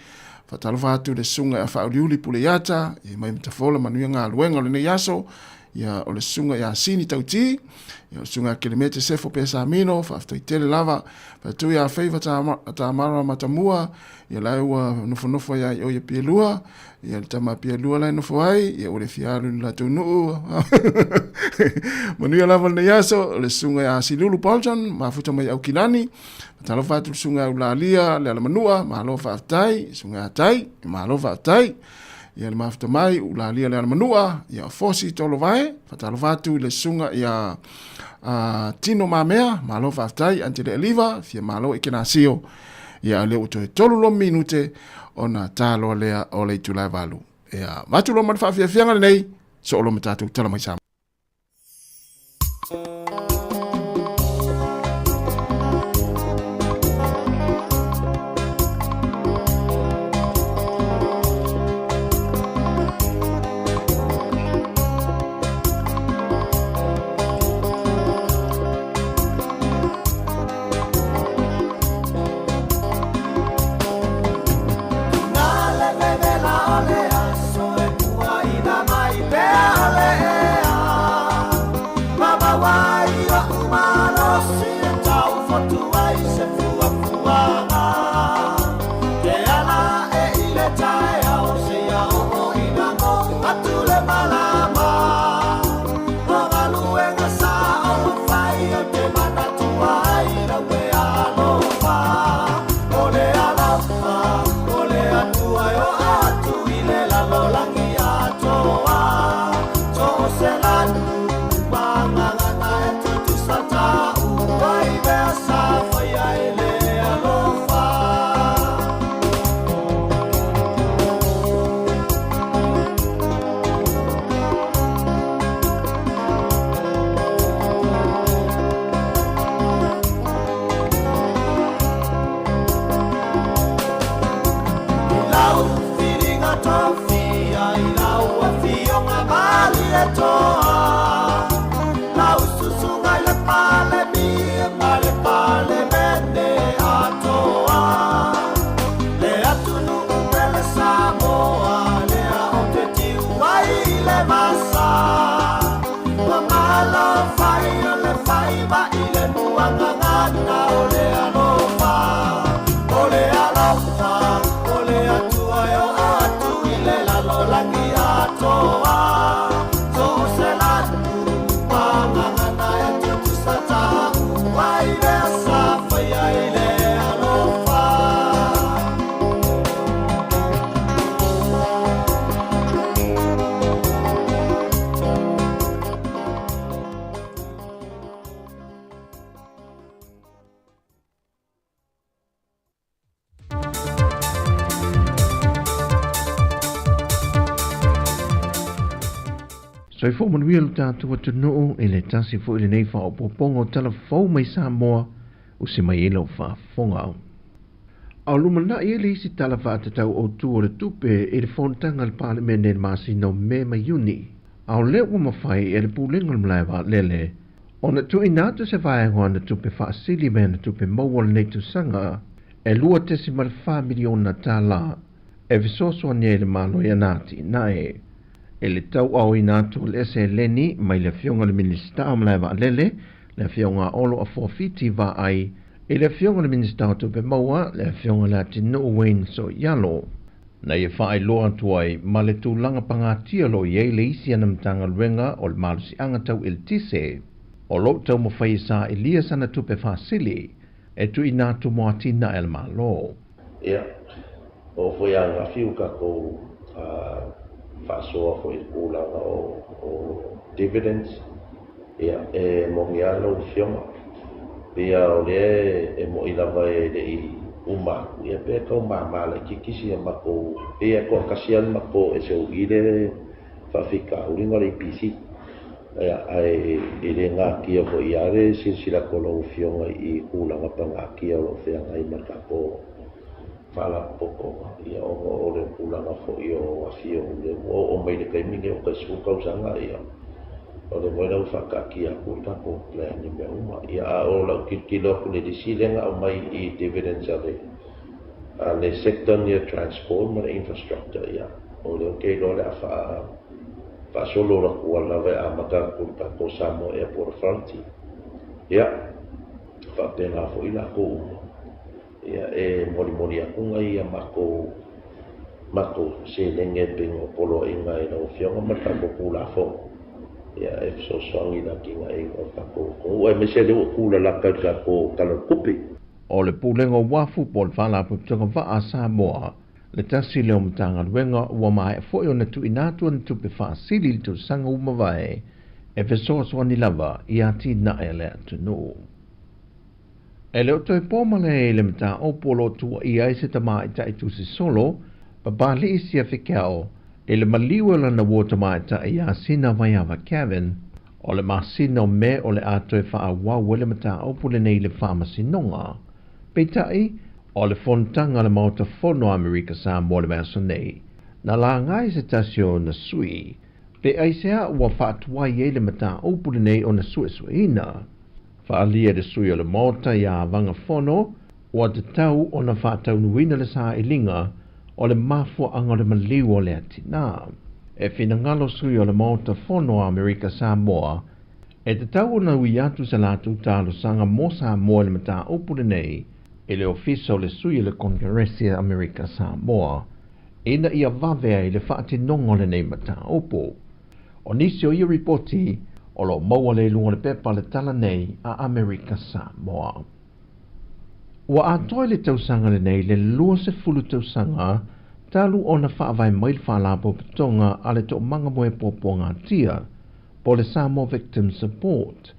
Speaker 5: Fatalo fatu le sunga fa uliuli puleata e mai mtafola manuia nga luenga le yaso ya o le sunga ya sini tauti ya sunga kilometre sefo pesa mino fa tele lava fa tu ya feiva ta mara matamua ya laua nofo ya o ya pielua ya tama pielua la nofo ai ya o le fialu la tunu manuia lava le yaso le sunga ya silulu Paulson mafuta mai au kilani talo fatu sunga ulalia le manua malo fa tai sunga tai malo fa tai ya le mafuta mai ulalia le manua ya fosi tolo vai talo fatu le sunga ya tino mamea malo fa tai ante le liva fia malo ikenasio ya le uto tolo lo minute ona talo le o le tulai valu ya matu lo man fa fia fianga nei so lo matatu tala mai sa
Speaker 7: Soi fo manuia lu tātua tunuu e le tasi fo i le nei wha o popongo telefou mai Sāmoa o se mai ilo wha fonga au. Au lumana i le isi tala wha atatau o tu o le tupe e le fontanga le parlemene le masi no me mai uni. Au le ua mawhai e le pūlenga le mlaiwa lele. O na tu inatu se whae ngoa na tupe wha asili me na tupe maua le nei tu sanga e lua tesi ma le 5 miliona tala e visoso ne le malo ya nati nae e le tau au inatu le se leni mai le fionga le minista o mlaiva lele le fionga olo a forfiti va ai e le fionga le minista o tupe maua le fionga la tino wen so yalo na ye fai loa tuai ma le tūlanga pangatia lo ye le isi anamtanga luenga o le malusi anga tau il tise o lo tau mo fai sa ilia sana tupe fasili e tu inatu mo atina el malo.
Speaker 8: Ia, o foi anga fiu ka ko fasoa foi ulanga o dividends. Ia, e mo ngialo fioma. Ia o le e mo ilava e le i uma. Ia pe ka uma mala kikisi ma ko ia ko kasian ma ko e se ugile fa fika ulinga le PC. Ai ele nga kia ko iare sila ko lo fionga I ulanga panga kia lo fea ngai marka po fala poko ia o le ulanga fo io afio le o mai le kai minge o ka su ka usanga ia o le mo la fa ka kia ko ta ko le ni me uma ia o la ki lo ko le disilenga o mai I dividends ave le sector near transport ma infrastructure ia o le ke lo le fa fa solo la kuala ve a maka kurta ko Sāmoa airport fronti ia fa pena fo ila ko ia e mori akunga ia mako se lenge pingo polo inga ina o fionga mata ko kula fo ia e so songi na kinga e o tako ko e me se le kula la ka ko kala kupi
Speaker 7: o le pulenga wafu pol fala pu tonga va a Sāmoa le tasi leo mtanga luenga ua mai e foi ona tu inatu an tu pe whaasili tu sanga umawai e fesoas wani lava I ati na e le atu no. E leo toi pōmale e le mta o polo tua I aise ta mai ta I tu si solo pa bali isi a whikao e le maliwa lana wota mai ta I a sina vai awa Kevin o le masina o me o le ato e wha a wau le mta o pole nei le whamasinonga peitai o le fontanga le mauta fono Amerika Sāmoa le maso nei, na la ngai se tasio na sui, pe aisea ua whaatuai e le mata opule nei o na suesueina. Whaalia de sui o le mauta ia vanga fono, ua te tau o na whaatau nuina le saa ilinga, o le mafua anga le maliu o le atina. E fina ngalo sui o le mauta fono Amerika Sāmoa, e te tau o na ui atu sa latu talo sanga mo Sāmoa le mata opule nei, e le ofisa o le sui le Kongresi Amerika Sāmoa, ina ia vavea I le whaatinongo le nei mata opo. O nisi o ia ripoti, o lo maua le lunga le pepa le tala nei a Amerika Sāmoa. Ua atoi le tausanga le nei le lua se fulu tausanga, talu o na whaavai mail whaalapo pitonga a le to manga moe poponga tia, po le Samoa Victim Support,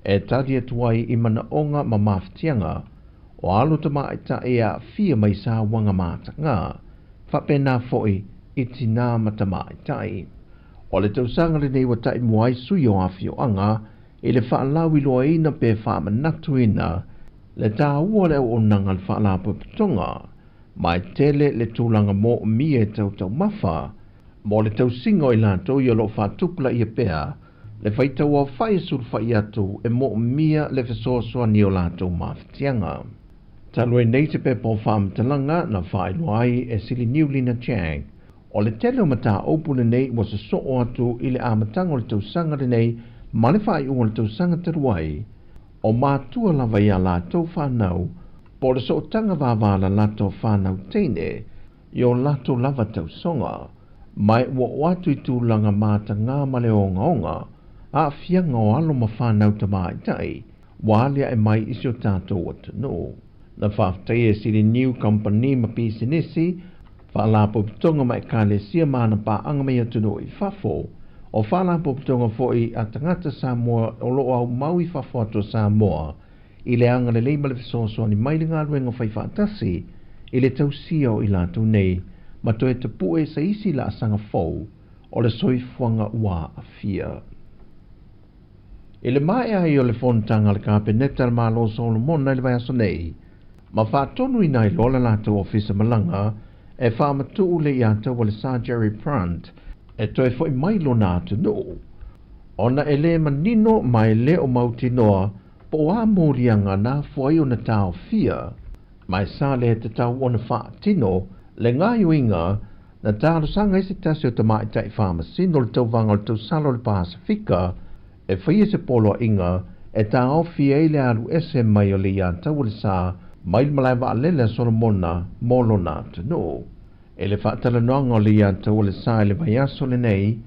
Speaker 7: e tadi atuai I mana onga ma maftianga, o alo ta maita e a fia mai sa wanga mata ngā, whapena foi I tina mata maitai. O le tausanga le nei watai muai sui o awhio anga, e le whaalawi loa ina pe whaamanatu ina, le tā ua leo o nanga le whaalapo pitonga, mai tele le tūlanga mo mi e tau mawha, mo le tausinga I lanto I alo whaatukula I a pea, le whaitau o whai surwhai atu e mo mia le whesoasoa ni o lanto mawhitianga. Talue nei te pepo whaamtalanga na whailuai e sili niulina Chang. O le tele o mata opune nei wa se soo atu I le amatanga o le tausanga le nei ma le whai o le tausanga taruai. O mātua lava ia la tau whanau po le soo tanga wawala lato whanau teine I o lato lava tausonga. Mai ua watu I tūlanga mata ngā male o ngaonga a fianga o alo ma whanau ta maitai wa alia e mai isi o tātou atu no. Na whaftai e siri new company ma pisinisi, whaalapo pitonga mai kālesia mana pā anga mea tuno I whafo, o whaalapo pitonga foi a tangata Sāmoa o loo au maui whafo ato Sāmoa, I le anga le leima le fisoso ni mai ngā ruenga whai whaatasi, I le tausia o I lātou nei, ma toe te pue sa isi la asanga fau, o le soifuanga ua a fia. I le mai ai o le fontanga le kāpeneta le malo Solomon na le vai aso nei, ma whaatonu I nai lola lātou ofisa malanga e whaamatu le I ata wale Sir Jerry Prant e toi foi mai lo nātu no. Ona e le manino mai le o mauti noa po a morianga nā fuai o na tau fia mai sa le te tau ona wha tino, le ngā yuinga, na tāru sanga isi tasi o te mai tai whamasino le tau vanga o le tau salo le Pasifika, e whaia se polo inga, e tā ofi e le alu ese mai o le ia tau le sa, mai le malai wa alele Solomona, molo nā tunu. E le whaatala noanga o le ia tau le sa le vai aso le nei,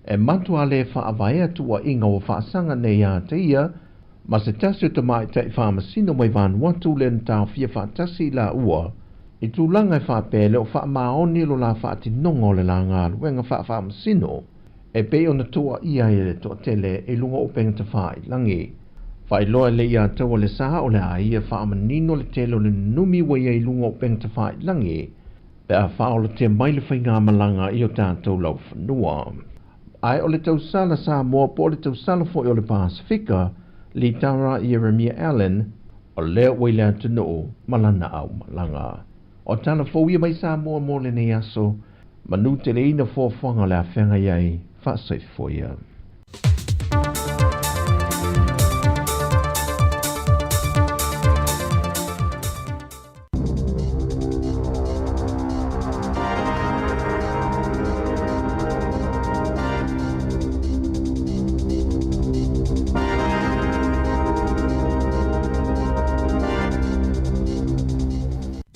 Speaker 7: e matua le whaavai atua inga o whaasanga nei a te ia, ma se tasi o te mai tai whamasino mai Vanuatu le ntau fia whaatasi la ua, i tūlanga e whaapele o whaamaoni lo la whaatinonga o le la ngā luenga whamasino, e pe o na tua ia e le toa tele e lunga o penga te whaai langi. Whai loa le ia taua le saha o le aia whaamanino le tele o le numi wa ia i lunga o penga te whaai langi, pe a wha o le te maile whai ngā malanga i o tātou lau whanua. Ai o le tau sala Sāmoa po le tau sala fo o le Pasifika, li taura i Jeremia Allen, o leo wile atunu malana au malanga. O tana fōia mai Sāmoa mo le nei aso, manu te le ina fōwhanga le a whenga iai, whaasai fōia.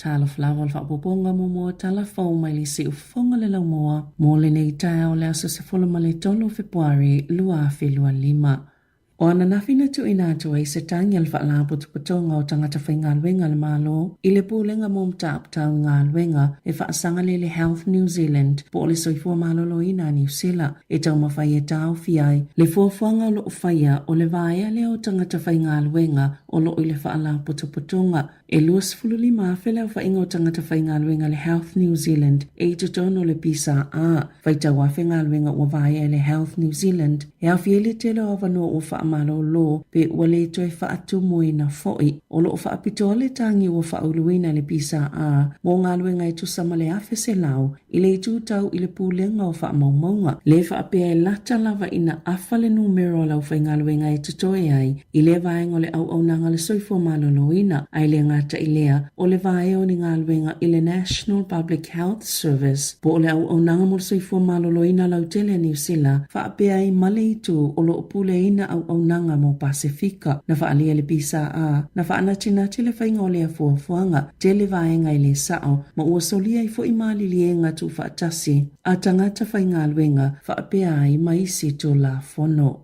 Speaker 3: Tala flawa whapoponga mo mua tala fau mai li si ufonga le lau moa, mo le nei tae o le aso se folo ma le tolo Februari lua afi lua 5. O ana nafina tu ina tu ai se tangi al wha putuputonga o tangata whai ngā luenga le malo, i le pūlenga mo mta aptau ngā luenga e whaasanga le Health New Zealand po le soifua malolo ina New Zealand e tau mawhai e tau fiai, le fuafuanga lo whaia o le vaea le o tangata whai ngā luenga o lo i le whaala putuputonga. E luas fululi mawhele o whainga o tangata whai ngā luenga le Health New Zealand e i tutono le pisa a, whai tau awhi ngā luenga o vaea le Health New Zealand, e au fiele tele o avanua o whaamalo lo, pe ua le toi whaatu moina foi, o lo o whaapitoa le tangi o whauluina le pisa a, mo ngā luenga e tusama le awhi se lau, i le tūtau i le pūlenga o whaamaumaunga, le whaapea e lata lava ina awhale numero lau whai ngā luenga e tutoe ai, i le vaenga o le au nanga le soifo maloloina, ai le ngata i lea o le vae o ni ngā luenga i le National Public Health Service, po o le au nanga mo le soifo maloloina lau tele New Zealand, whaapea i male i tū o lo pule ina au nanga mo Pasifika, na whaalia le pisa a, na whaanatinati le whainga o lea fuafuanga, te le vaenga i le sao, ma ua solia i fo i mali lienga tu whaatasi, a tangata whainga luenga, whaapea i maisi tō la fono.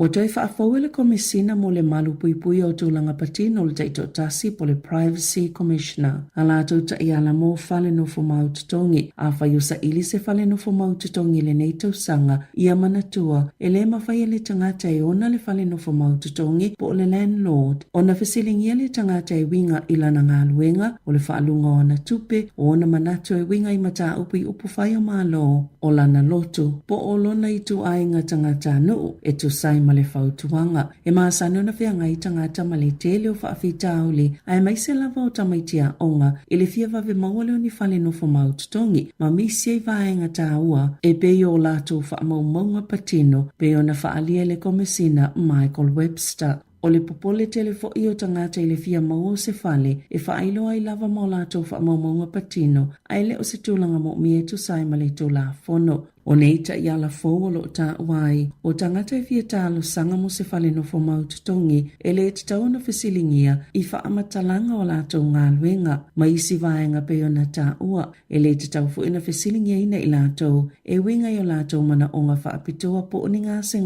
Speaker 3: O toi whaafau le komisina mo le malu puipui o tūlanga patino le teito tasi po le Privacy Commissioner. A la tauta i ala mo whale no fo maututongi, a whaiusa ili se whale no fo maututongi le neito sanga i a manatua, e le mawhai le tangata e ona le whale no fo maututongi po le landlord. Ona fesilingia le tangata e winga ilana ngā luenga, o le whaalunga o na tupe, o ona manatu e winga i mata upi upu whai o malo, o lana lotu, po o lona i tu ainga tangata nuu, e tu sai ma le whautuanga. E maasano na whianga i tangata ma le tele o whaafitauli, ai mai se lava o tamaitia onga, e le fia vave maua leo ni whale no fo maututongi, ma misi e vaenga tāua, e pe o lato whaamaumaunga patino, pe o na whaalia le komisina Michael Webster. O le popole telefo i o tangata i le fia mau se whale, e whaailoa i lava mau lato whaamaumaunga patino, ai le o se tūlanga mo mie tu sai ma le tū la fono. O neita i ala fōolo o tā uai, o tangata e fia tālo sanga mo se whale no fo maututongi, e le te tau na whesilingia i whaamatalanga o lātou ngā luenga, ma isi vaenga pe o na tā ua, e le te tau fu ina whesilingia ina i lātou, e winga i o lātou mana o ngā whaapitoa po o ni ngase,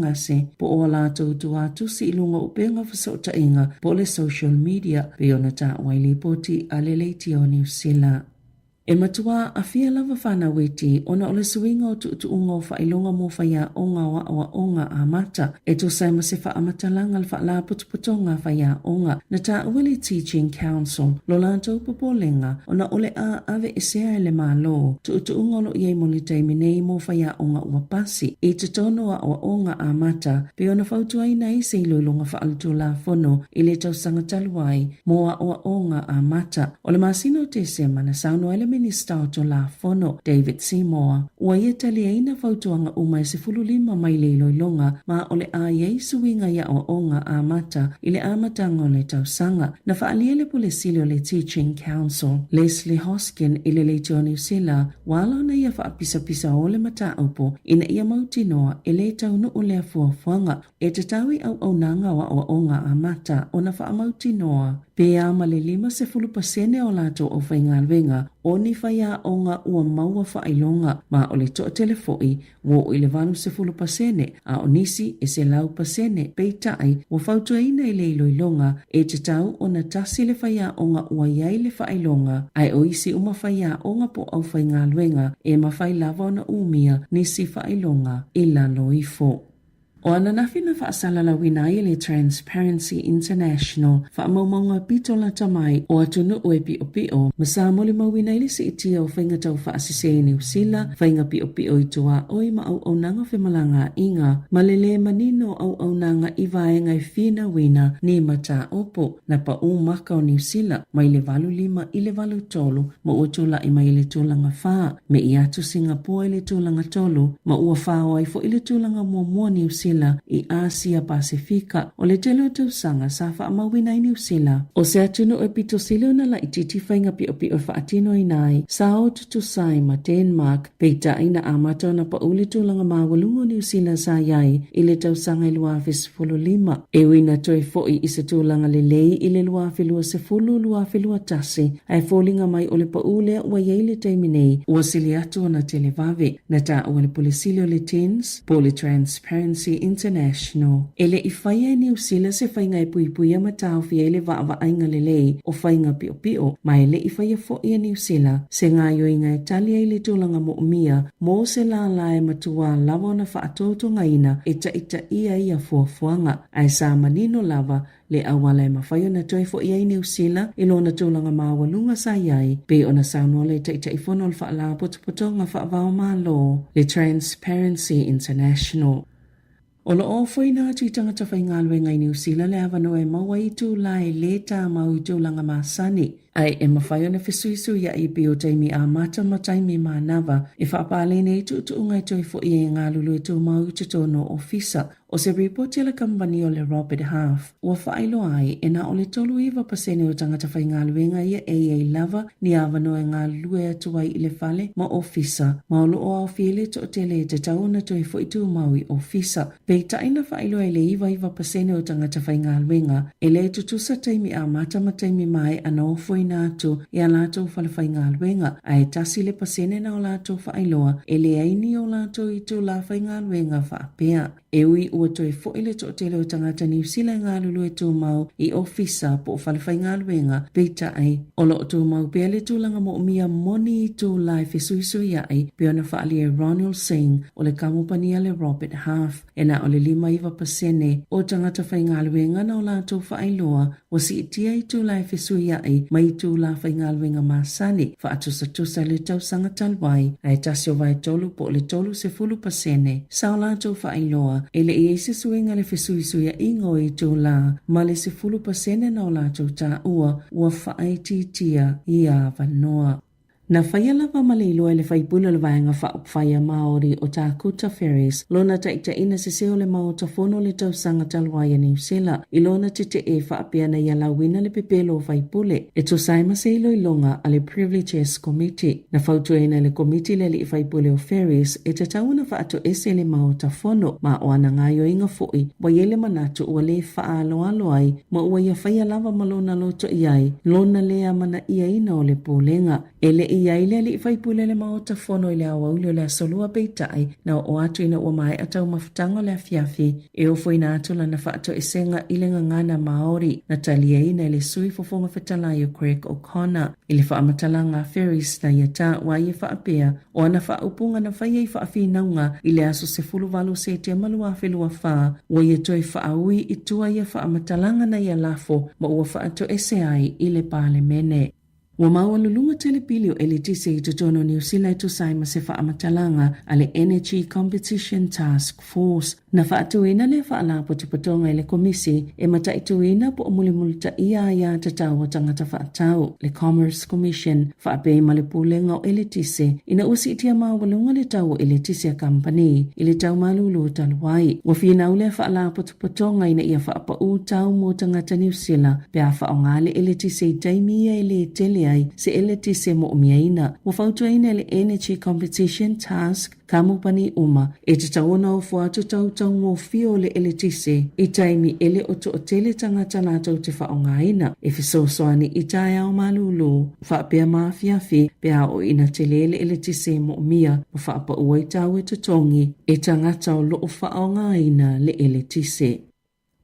Speaker 3: po o lātou tua tusi i lunga upenga whasota inga, po le social media, pe o na tā uai li poti a le leiti o New Zealand. E matua a fia lava whana weti, ona o le suinga o tuutuunga o whailonga mo whaia onga wa onga a mata, e to saima se wha amatalanga al wha putuputonga whaia onga, na tā uwele Teaching Council, lo lantou popolenga, ona ole a ave e sea ele malo, tuutuunga lo iei mo le taiminei mo whaia onga ua pasi, e te tono a onga a mata, pe ona whautua ina i se iloilonga wha alutu la fono, i le tau sangataluai, mo a onga a mata, o le masino te sema na sauno ele Minista o to la fono David Sāmoa. Ua ia tali aina fautuanga umai se fululima mai le loilonga ma ole a iei suinga ia o onga a mata ile amatanga o le tausanga na faalia le pulesili o le Teaching Council. Leslie Hoskin ile le tio New Zealand wala na ia faapisa-pisa o le mata upo ina ia mautinoa ele taunu o le afuafuanga e te tawi au nanga wa o onga a mata o na faamautinoa. Pea ma le 50% o lato o whaingalwenga o ni whaia onga ua maua whailonga ma o le toa telefoi wo i le 50% a o nisi e se lau pasene peitai wa fautua ina i le iloilonga e te tau o na tasi le whaia onga ua iai le whailonga ai o isi uma whaia onga po au whaingalwenga e ma whai lava o na umia nisi whailonga i la loifo. O ana nawhina whaasala la winai le Transparency International whaamaumaunga pito la tamai o atunu o e pio ma Sāmoa le mawinai le si itia o whainga tau whaasise New Zealand whainga pio i tua oi ma au nanga whemalanga inga ma lele manino au nanga i vaenga i whina wina ni mata opo na pa maka o New Zealand mai le 5 i le 3 ma ua tula i mai le tūlanga whaa me i atu Singapore i le tūlanga tolu ma ua whaa ai fo i le tūlanga mua New Zealand i Asia Pasifika o le tele o tausanga sa whaamawina i New Zealand. O se atunu e pito silo na la ititi whainga pio whaatino i nai sa o tutusai ma Denmark peita ina amata na pa uli tūlanga mawalungo New Zealand sa iai i le tausanga i luafis fulu 5. E wina toi foi i se tūlanga le lei i le luafi lua se fulu luafi lua tasi ai fōlinga mai o le pa ule ua iei le taiminei ua sili atu na televave na ta ua le polisilio le tins po le Transparency International. Ele i whaia New Zealand se whainga i pui matau fia ele wa ainga lelei o whainga pio ma ele i whaia fo ia New Zealand se ngā yoinga e talia i le tūlanga mo umia mo se la lae matua lava na whaatoto ngaina e ita ia fuafuanga ai sa manino lava le awala e mawhaio na toi fo ia i New Zealand i lona tūlanga mawalunga sa iai pe ona saunoa le ita ifono le whaala potopoto ngā whaavao malo le Transparency International. O lo o whaina atu i tangata whaingalwe ngai New Zealand le awano e maua i tū lai le tā mau i tūlanga māsani. Ai e mawhaio na whesuisu ia i pio taimi a mata ma taimi ma nawa e whaapale nei tu ungai toi fo i e ngā lulu e tū mau te tono ofisa. O se report la kampani o le Robert Half, ua whailo ai e na o le 3% o tangata whaingaluenga ia e lava ni awano e ngā lue atuai i le whale ma ofisa. Ma o loo au whiele to tele te tauna toi fo i tū mau i ofisa. Pei taina whailo e le 2% o tangata whaingaluenga e le tutusa taimi a mata ma taimi mai ana o nātu e a lātou whalawhai ngā luenga a e tasi le pasene na o lātou whaailoa e le aini o lātou i tū lawhai ngā luenga whaapea. E ui ua toi fo ile to tele o tangata New Zealand ngā lulu e tū mau i ofisa po whalawhai ngā luenga peita ai. O lo tū mau pia le tūlanga mo umia moni i tū lai whesuisui ai pia na whaali e Ronald Singh o le kamupania le Robert Half e na o le 5% o tangata whai ngā luenga na o lātou whaailoa o si itia i tū lai whesui ai mai tū la whai ngā luenga māsani wha atusa le tausanga talwai ai tasio vai tolu po le tolu se 10% sao lātou whaailoa ele i eise suenga le whesuisuia ingo i tō la, ma le se 10% na o lātou tā ua whaititia i a wanoa. Na whaia lava malilo e le whaipula le vaenga whaia Māori o tā Kuta Ferries, lona taita ina se seo le mao ta whono le tausanga talwaya New Zealand, i lona te e whaapia na ia lawina le pepelo whaipule, e to saima se ilo ilonga a le Privileges Committee. Na whautua ina le committee le li whaipule o Ferries, e te tauna whaato ese le mao ta whono, ma o ana ngaio inga fui, wa yele manatu ua le whaalo ai, ma ua ia whaia lava malona loto iai, lona lea mana ia ina o le pōlenga, ele ia ile li whaipule le mao ta whono i le awauli o le asolua peitai na o atu ina ua mai atau mafutanga le afiafi e o fwina atu la na whaato esenga i le ngangana Māori na talia ina le sui fofonga whetalai o Craig O'Connor i le whaamatala Ferries na ia tā wa ia whaapea o ana whaupunga na whaia i whaafinaunga i le aso se fuluwalu se te malua whelua wha wa ia toi whaaui i tua ia whaamatalanga na ia lafo ma ua whaato ese ai i le pale mene. Ua maualulunga telepili o Eletise i totono New Zealand tu sai ma se whaamatalanga ale Energy Competition Task Force. Na whaatuina le whaalapo te patonga i le komisi e mataituina po mulimulita ia tatau o tangata whaatau. Le Commerce Commission whaapei ma le pulenga o Eletise ina usi itia maualunga le tau o Eletise Company i le tau malulu taluai. Ua whina ule whaalapo te patonga ina ia whaapau tau mo tangata New Zealand pea whaonga le Eletise i taimia i le tele ai se Eletise mo umiaina. Ua whautuaina le Energy Competition Task kamupani uma e te tauna o fuatu tau ngō fio le Eletise i taimi ele o to o tele tangata nātou te whaongaina e fisosoani i taia o malulu whaapea mafiafi pea o ina te le Eletise mo umia ma whaapa ua i tau e tutongi e tangata o loo whaongaina le Eletise.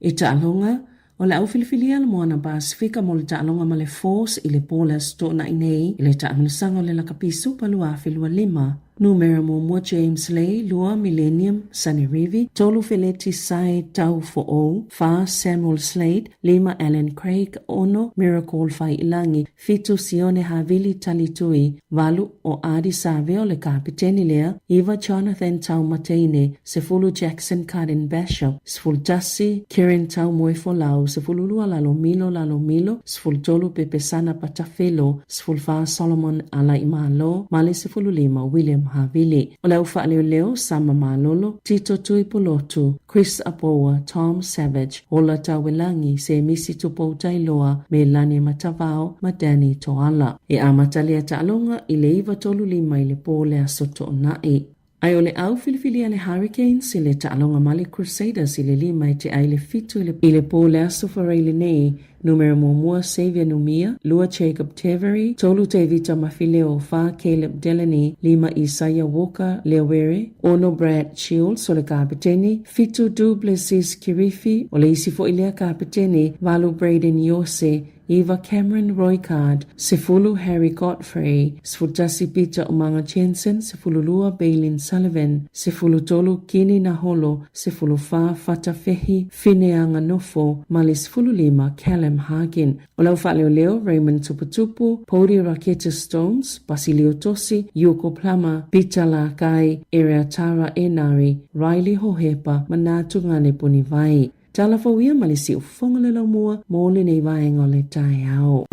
Speaker 3: E ta'alonga o le au filifilia le moana Pasifika mo le ta'alonga ma le force i le polas tōna inei i le ta'amilisanga o le lakapisu palua filua 5. Numero mo James Lay, Lua Millennium, Sunny Rivi, Tolu Feleti Sai Tau Fo'o, Fa Samuel Slade, Lima Allen Craig, Ono, Miracle Fai Ilangi, Fitu Sione Havili Talitui, Valu o Adi Saveo le Kapiteni Lea, Eva Jonathan Tau Mateine, Sefulu Jackson Cardin Bishop, Seful Dassi, Kieran Tau Moefolau, Sefulu Lua Lalo Milo, Seful Tolu Pepesana Patafelo, Seful Fa Solomon Ala Imalo, Male Sefulu Lima, William Havili. O lau whaaleo Sama Malolo, Tito Tui Polotu, Chris Apoa, Tom Savage, Ola Tawelangi, Se Misi Tupo Tailoa, Me Lani Matavao, Madani Toala. E amatalia ta'alonga i le iwa tolu 5 i le pōlea soto o nai. Ai o le au filifilia le Hurricanes i le ta'alonga ma le Crusaders i le 5 i te ai le fitu i le pōlea sofarele nei, numero mua Xavier Numia, Lua Jacob Tevery, Tolu te Vita Mafileo Fa Caleb Delaney, 5 Isaiah Walker Leawere, Ono Brad Shields o le kapiteni, Fitu Duplessis Kirifi o le isi fo ilea kapiteni, Valu Braden Yose, Eva Cameron Roycard, Sefulu Harry Godfrey, Sfutasi Peter Umanga Jensen, Sefulu Lua Bailin Sullivan, Sefulu Tolu Kini Naholo, Sefulu Fa Fatafehi, Fineanga Nofo, Mali Sefulu 5 Callum Hagen, Olau Leo Raymond Tuputupu, Podi Raketa Stones, Basilio Tosi, Yoko Plama, Peter Lakai, Area Tara Enari, Riley Hohepa, Manatu Ngane Punivai. Talafawia malisi ufonga le laumua mo le nei vaenga o le tai au.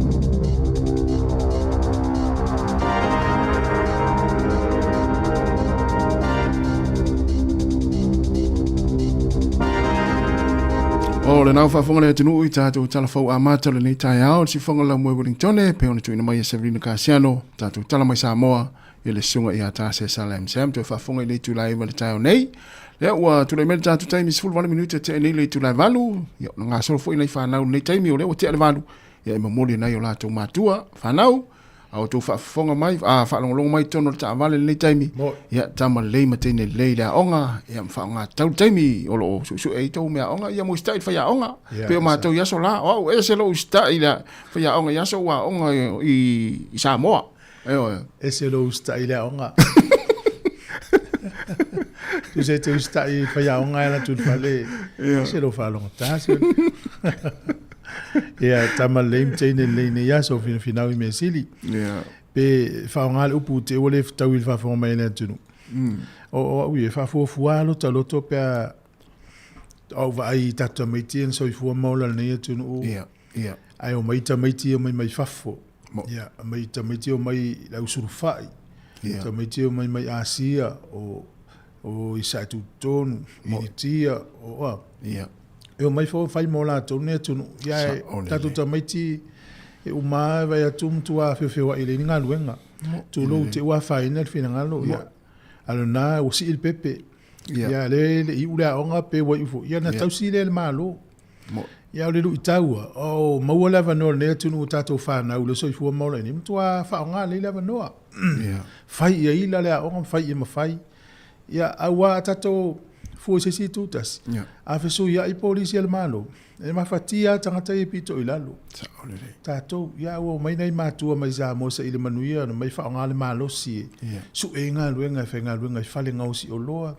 Speaker 5: O le nau whafonga le tunu i tātou talafau a mata le nei tai au, si fonga laumua Wellingtone, pe ona tuina mai e Severina Casiano, tātou tala mai Samoa, i le sunga i atase Salem Sam, tu whafonga i le tulai wa le tai au nei. Lea ua tula mele tātu taimi 10 minuta te nei le tulai valu. Ia ngā solo fo i nei whanau nei taimi o lea o te ale valu. Ia ima mori nei o lātou mātua whanau. Au tō whafonga mai, whalongolongo mai tono le tāwale nei taimi. Ia tama lei matene lei lea onga. Ia mwhaonga tau taimi o lo su e tau mea onga. Ia mo stai whaia onga. Peo mātou yaso la. Au e se lo stai lea whaia onga yaso wa onga i Sāmoa.
Speaker 1: E se lo stai lea onga. Tu sei te ustai whaiaonga e la tu whale. Se lo whalonga tāse. Ia tama leim teine leine yaso finau I me sili. Pe whaonga le upu te ole tau il whawhonga mai nea tunu. O ui e whawhuafualo ta loto pia au vai tata maiti en soi fua maula nea tunu. Ai o maita maiti o mai whafo. Ia maita maiti o mai lau surufai. Ta maiti o mai asia o isa tu tonu I tia o e o mai fai mo la tonu ne tunu ia tatu tamaiti e o mai vai atum tua fefewa ile ninga luenga tu lo te wa final finangalo ia alona o si il pepe ia le I ula onga pe wa ifo ia na tau si le malo ia le lu itaua o mawala vano ne tunu tatu fa na ulo so ifo mo le ni tua fa onga le la vano fai ia ila le onga fai ia mafai ia awa tato fu se si tutas a fesu ia I polisi al malo e mafatia tangata I pito ilalo tato ia o mai nei matua mai za mo se ile manuia no mai fa ngale malo si su e nga luenga fe nga luenga fale nga usi oloa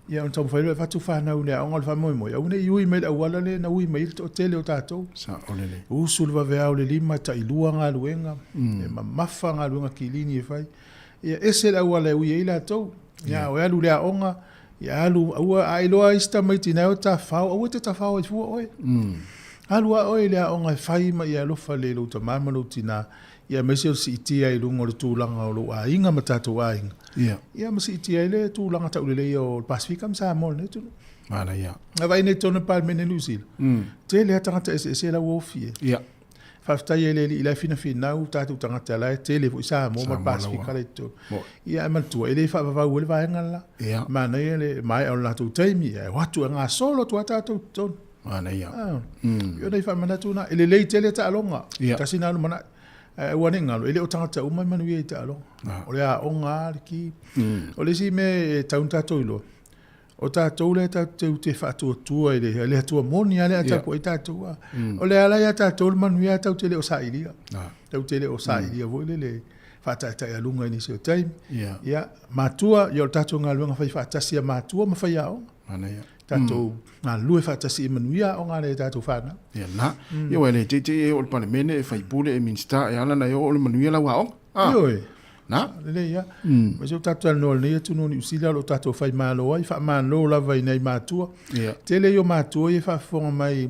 Speaker 1: ia on tamu whaelua fatu whanau nea onga le whamoe moe. Au nei ui mei au wala le na ui mei o tele o tātou.
Speaker 5: Sa olele.
Speaker 1: Usulu wa vea o le lima ta ilua ngā luenga. E mafa ngā luenga ki lini e whai. Ia ese la ua le ui e ila tau. Ia o alu lea onga. Ia alu ua a iloa ista mai tina o ta whao. Au te ta whao e fua oe. Alu a oe lea onga e whai ma ia lofa le lo ta mamalo tina. Ia mese o si itia i lungo le tūlanga o lo a inga ma tātou a inga. Ia ma si itia i le tūlanga ta ulele o Pasifika ma Sāmoa ne tunu.
Speaker 5: Mana ia.
Speaker 1: A vai ne tonu pal mene Lusila. Te le tangata ese la wofie.
Speaker 5: Ia.
Speaker 1: Whaftai e le li ila fina nau tātou tangata lai te le fo Sāmoa ma Pasifika le tonu. Ia e mantua e le whawawau e le vaenga la.
Speaker 5: Ia.
Speaker 1: Mana ia le mai au lātou taimi e watu e ngā solo tua tātou tonu.
Speaker 5: Mana ia.
Speaker 1: Io nei whamanatu na ele lei te le ta alonga. Kasi nā lumana. Wane ngalo ele o tangata umai manu ia i te alo. O le a o ngā ki. O le si me taun tātou ilo. O tātou le tātou te whātua tua i le atua moni ale a tāpua i tātou. O le alai a tātou manu ia tau te le o sairia. Tau te le o sairia vo le whātai alunga i nisi o taimi. Ia mātua i o tātou ngā luenga whai whātasi a mātua ma whai a o.
Speaker 5: Mana ia.
Speaker 1: Tātou ngā lue whātasi i manu ia o ngā le tātou whāna.
Speaker 5: Ia na. Ia wale te e o le palemene e whaipule e minsta e ala na o le manuia la wao.
Speaker 1: Ioi.
Speaker 5: Na?
Speaker 1: Lele ia. Ma se o tātou anō le ia tunu ni usila lo tātou whai mālo ai. Wha mālo lava i nei mātua. Te le i o mātua i whafonga mai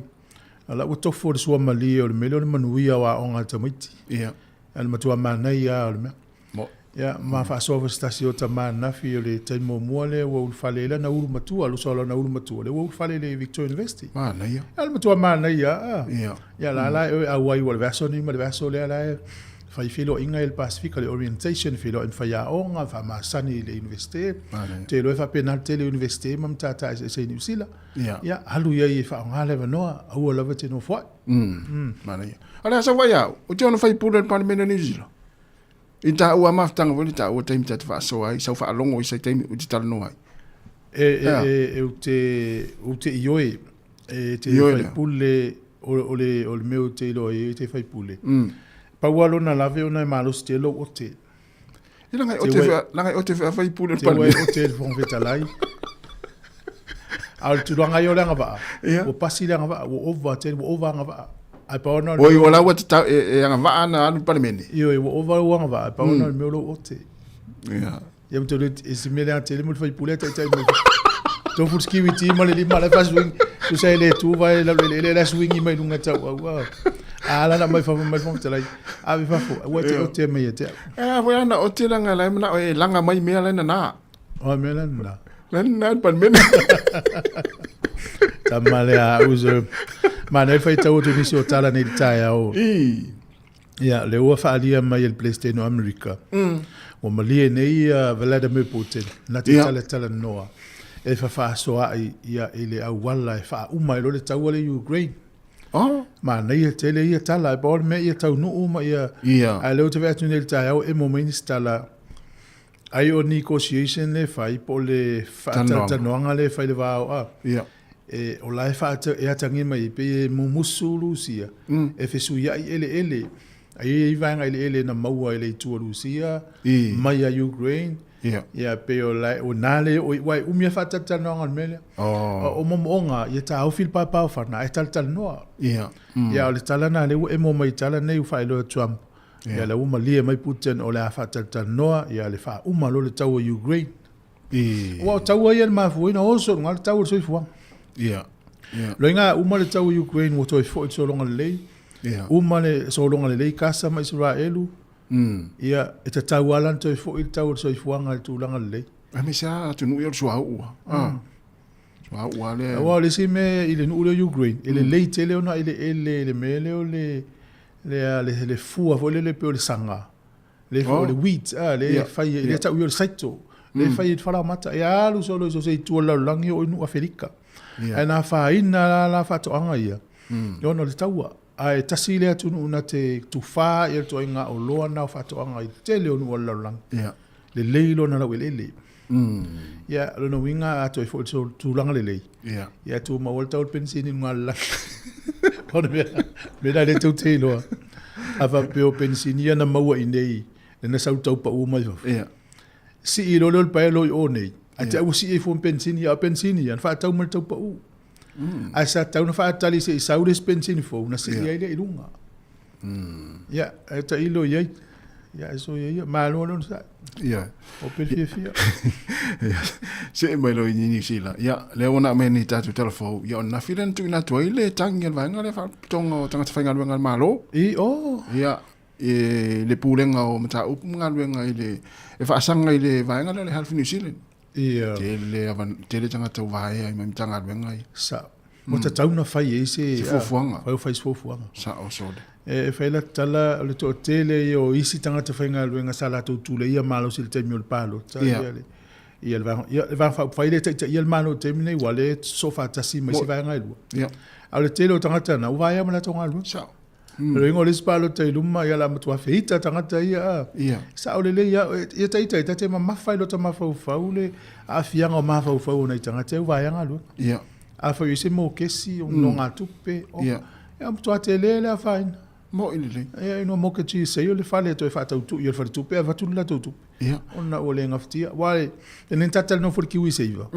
Speaker 1: ala ua tofo le sua mali o le mele o le manuia wa o ngā tamaiti.
Speaker 5: Ia.
Speaker 1: Ala matua mānei ia o le mea.
Speaker 5: Mo.
Speaker 1: Ia, ma whaasova stasi o ta mānafi o le taimo mua le ua ulwhale la na uru matua, alusola na uru matua le ua ulwhale le Victoria University.
Speaker 5: Mana ia.
Speaker 1: Ala matua mānei ia.
Speaker 5: Ia.
Speaker 1: Ia la la e awai wa le vaso ni ma le vaso le ala e whai whilo inga il Pacifica le orientation whilo in whai aonga wha maasani le universite. Te loe wha penal te le universite mam tata e se New Zealand. Ia, halu ia i wha onga lewa noa, aua lava te no whai.
Speaker 5: Mana ia. Ala sa wai au, o te ono whai pūra le palemena New Zealand. I tā ua maftanga wali tā ua taimi tata whaasoa ai, sau whaalongo i sai taimi u te talano ai.
Speaker 1: U te ioe, te whaipule, o le meo te ilo e te whaipule. Paualo na lave o nai malos te lo o te.
Speaker 5: I langai o te whaipule le palemena.
Speaker 1: Te o te whongwhetalai. Au tu ranga i o leanga waa. O pasi leanga waa, o ova te, o ova anga waa.
Speaker 5: Oi wala wa te tau e anga waa na anu palemene.
Speaker 1: Io e wa ova wanga waa, ai paona le meo lo o te. Ia mto le e se mele a tele mo le whaipule tai tai mo. Tō fuski witi ma le lima le swing. Tu sai le tu vai le swing i mai lunga tau. Ala na mai fa te lai. A vi fa fo. Wa te o te mai te.
Speaker 5: Wa ana o te langa lai mana o e langa mai mea lai na.
Speaker 1: O mea lai na.
Speaker 5: Lai na palemene.
Speaker 1: Tamale a uso. Ma nei fai tau tu nisi o tala nei tai au. Ia, le ua whaalia mai el PlayStation o Amerika. O malie nei Vladimir Putin. Na te tala noa. E whaasoa ia ele au wala e wha uma e le tau ale Ukraine. Ma nei e tele ia tala e baole mea ia tau nuu ma ia. A leo te veatu nei tai au e mo mainis tala. Ai o negotiation le whai po le whaatanoanga le whai le wao.
Speaker 5: Ia.
Speaker 1: O lai whaata e atangi mai pe mumusu lusia. E fesu ia i ele. Ai vanga ele na maua ele tua lusia. Mai a Ukraine. Ia pe o lai o nale o wai umia whaata tanonga mele. O momonga ia ta au fil papa whana e tal noa. Ia o le tala na le e mo mai tala nei whai loa Trump. Ia le uma lia mai Putin o le a whaata noa. Ia le wha uma lo le tau a Ukraine. Wa tau a ia le mafuina oso ngal tau soi fuang. Loinga uma le tau Ukraine mo toi fo so longa lei. Uma le so longa lei kasa mai Israelu. Ia e te tau alan toi fo il tau so fuanga le tulanga lei.
Speaker 5: A me sa tu nu yo so ua. So ua le.
Speaker 1: Wa le si me ile nu le Ukraine. Ile lei tele ona ile le mele o le fua fo le pe o le sanga. Le fo le wheat le fai ile tau yo saito. Le fai fala mata ia lu so se tu la langi o nu Afrika. E nā whaina la whatoanga ia. Iono le taua. Ai tasi lea tunu una te tuwha i ato inga o loa nā whatoanga i te leo nu o laulang. Le leilo na lau ele. Ia, lona winga ato i fo so tūlanga le lei. Ia tu ma walta o pensini ngā lang. Ona mea le tau te loa. Awa peo pensini ana maua i nei. Le na sau tau pa umai. Si i lolo le paelo i o nei. A te au si e fo pensini a pensini an fa tau mal tau pa u. A sa tau na fa tali se saures pensini fo na se ia ile ilunga. Ya, e ta ilo ia. Ya, so ia malo no sa.
Speaker 5: Ya.
Speaker 1: O perfia.
Speaker 5: Se mai lo ni sila. Ya, le ona me ni tatu telefo. Ya na filen tu na tu ile tang ya vanga le fa tongo tanga fa ngal ngal malo. Ya, le pulenga o mata up ngal wenga ile e fa sanga ile vanga le half New Zealand.
Speaker 1: Ia.
Speaker 5: Tele tanga tau vai ai mai tanga wenga ai.
Speaker 1: Sa. Mo ta tau na fai e se
Speaker 5: fofuanga.
Speaker 1: Fai fofuanga.
Speaker 5: Sa o sole.
Speaker 1: E fai la tala le to tele o isi tanga te whainga luenga sala tau tule ia malo sil te miol palo. Ia le va fai le te ia le malo te mine wale sofa tasi mai si vai ngai lua.
Speaker 5: Ia.
Speaker 1: Au le tele o tangata na uvai ama la tonga lua.
Speaker 5: Sa.
Speaker 1: Ringo le spalo te iluma ia la matua feita tangata ia.
Speaker 5: Ia.
Speaker 1: Sa o le ia taita te ma mafai lo ta mafau fau le a fianga o mafau fau na i tangata uvai anga lua.
Speaker 5: Ia.
Speaker 1: A fai se mo kesi o nonga tupe.
Speaker 5: Ia.
Speaker 1: Ia matua te le a faina.
Speaker 5: Mo ini le.
Speaker 1: E no mo ke chi se yo le fale to e fa tau tu yo fa tu pe va tu la tu.
Speaker 5: Ia.
Speaker 1: Ona o le ngaftia. Wale en tatal no for ki wi seiva.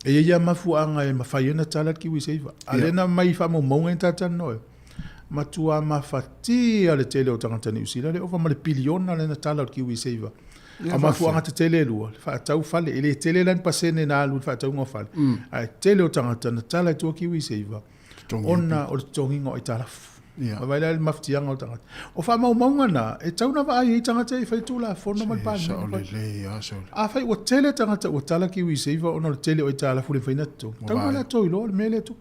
Speaker 1: E ia mafu anga e mafaiena tala ki wi seiva. Alena mai fa mo mo en tatal no. Matua mafati ale tele o tangata ni usila le o fa male piliona le na tala ki wi seiva. A mafu anga te tele lu. Fa tau fale ele tele lan pasene na lu fa tau ngofale. Ai tele o tangata na tala to ki wi seiva. Ona o tongingo i tala.
Speaker 5: Ya.
Speaker 1: Ma vai le maftianga o tangata. O fa mau maunga na, e tau na vai i tangata i fai tula, fono mal pan.
Speaker 5: Sa o le ya so.
Speaker 1: A fai o tele tangata o tala ki wi seiva, ona le tele o i tala fule fai nato. Tau na to i lo, le mele tu.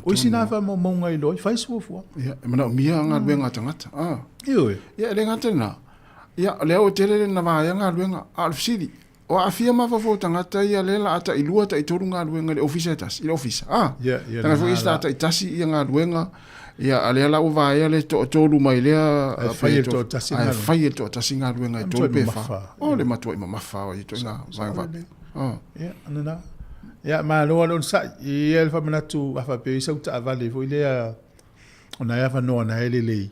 Speaker 1: O isi na fa mau maunga i lo, i fai suofua.
Speaker 5: Ya, mana mia nga luenga tangata.
Speaker 1: Ioi.
Speaker 5: Ya, le ngata na. Ya, le o tele na vai nga luenga alfsidi. O afia ma fa tangata ia lela ata i lua ta i toru nga luenga le office i office.
Speaker 1: Ya, ya.
Speaker 5: Tanga fo ista ata i tasi i nga luenga. Ia ale ala o vai ale to lu mai lea
Speaker 1: fai to tasi nga.
Speaker 5: Fai to tasi nga luenga i to pe fa. O le matua i mafa i to nga vai va.
Speaker 1: Ya, anana. Ya, ma lo alon sa i el fa manatu afa pe sa uta avale fo ile ona ia fa no na ele le.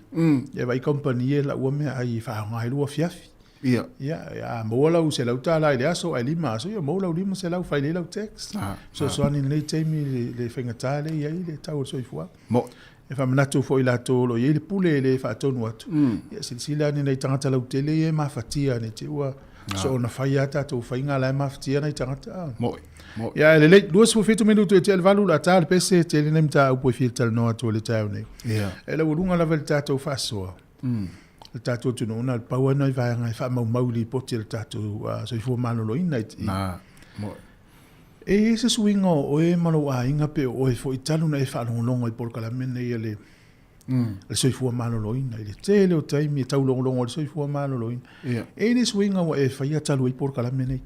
Speaker 1: Ya vai company la o me ai fa nga lu fiafi.
Speaker 5: Ia.
Speaker 1: Ya, mo la se la uta la ile aso ai lima so yo mo la lima se la fa ile la text. So ani nei temi le fenga tale ia ile tau so i fua.
Speaker 5: Mo
Speaker 1: e fa manatu fo ila tolo ye le pule le fa tonu atu ya silsila ni nei tangata la utele ye mafatia ni te ua so na fai ata to fai nga la mafatia nei tangata
Speaker 5: mo
Speaker 1: ya le 2 minuto e te el valu la tal pese te le nemta u po filter no atu le tau nei
Speaker 5: ya
Speaker 1: e la urunga la vel tato fa so le tato tu no na pa wana va nga fa mau li po te tato so i fo mano lo ina
Speaker 5: na mo
Speaker 1: e se swinga o e malo a inga pe o e fo italu na e fa longo i por kala mene ia le le soifua malo loina ile tele o taimi tau longo le soifua malo loina e ni swinga o e fa ia talu i por kala mene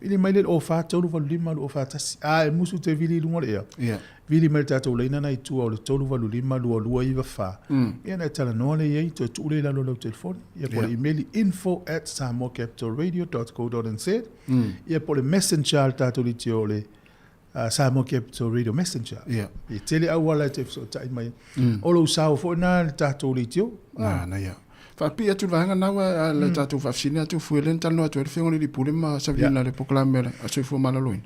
Speaker 1: ile mai le o fa tolu valu lima o fa tasi e musu te vili lungo le ia vili mai tatu leina na i tu o le tolu valu lima lua i va fa ia na tala no le ia to tu le la lo telefoni ia por email info@samoacapitalradio.co.nz ia por messenger tatu li tio le Samoa Capital Radio Messenger i tele au wala te so tai mai o lo sao fo na tatu li tio
Speaker 5: na ia fa pia tu vanga na wa le tatu fa sina tu fu len tal no tu fe ngoli pule ma sa vina le proclamer a so fu malaloin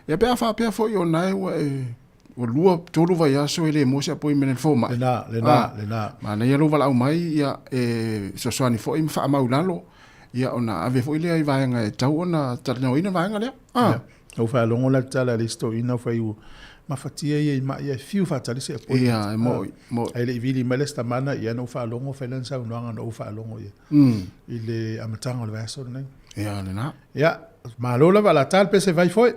Speaker 5: ya pe fa pia fo yo na o lua tolu vai aso ele mo se apoi menen fo ma
Speaker 1: le na
Speaker 5: ma na yelo vala au mai ya so so ani fo im fa maulalo ya ona ave fo ile ai vai nga tau ona tarna ina vai nga le
Speaker 1: o fa longo la tala listo ina fa yu ma fatia ye ma ye fiu fa tali se apoi
Speaker 5: ya mo
Speaker 1: ele vili malesta mana ya no fa longo fa lansa no nga no fa longo ye ile amatanga le vaso nei
Speaker 5: ya le na
Speaker 1: ya ma lola vala tal pe se vai foi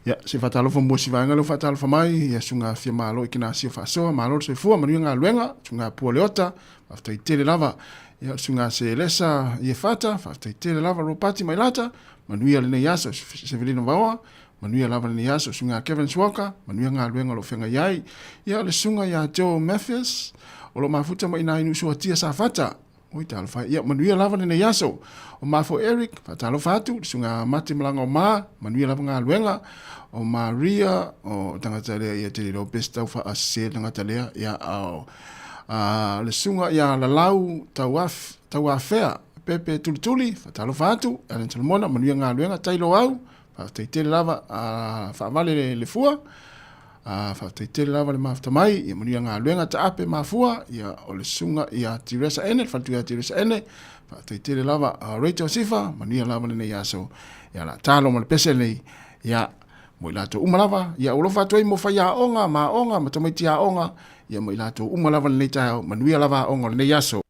Speaker 5: ya se fatalo fo mo si vanga lo fatalo fa mai ya sunga fia malo ikina si fa so malo se fu ma nga luenga sunga puoleota after itele lava ya sunga se lesa ye fata after itele lava ro pati mai lata manuia le nei aso se velino vaoa manuia lava le nei aso sunga Kevin Swaka manuia nga luenga lo fenga yai ya le sunga ya Joe Matthews o lo mafuta mai na inu so tia sa fata oi tal fa ya manuia lava le nei aso o mafo Eric fatalo fatu sunga mati malanga o ma manuia lava nga luenga o Maria o tangata le ia te lo besta fa ase tangata le ya le sunga ya la lau tawafea pepe tuli fatalo fatu ala Salmona manuia ngaluenga tailo au fa teitele lava fa vale le fua fa teitele lava le mafta mai ia manuia ngaluenga taape mafua ia ole sunga ia tiresa ene fatu ia tiresa ene fa teitele lava Rachel Sifa manuia lava le ia so ia la talo mal pesele ia mo ilato umalava ia ulofa toi mo fa ia onga ma tamaiti ia onga ia mo ilato umalava le tao manuia lava onga le ia so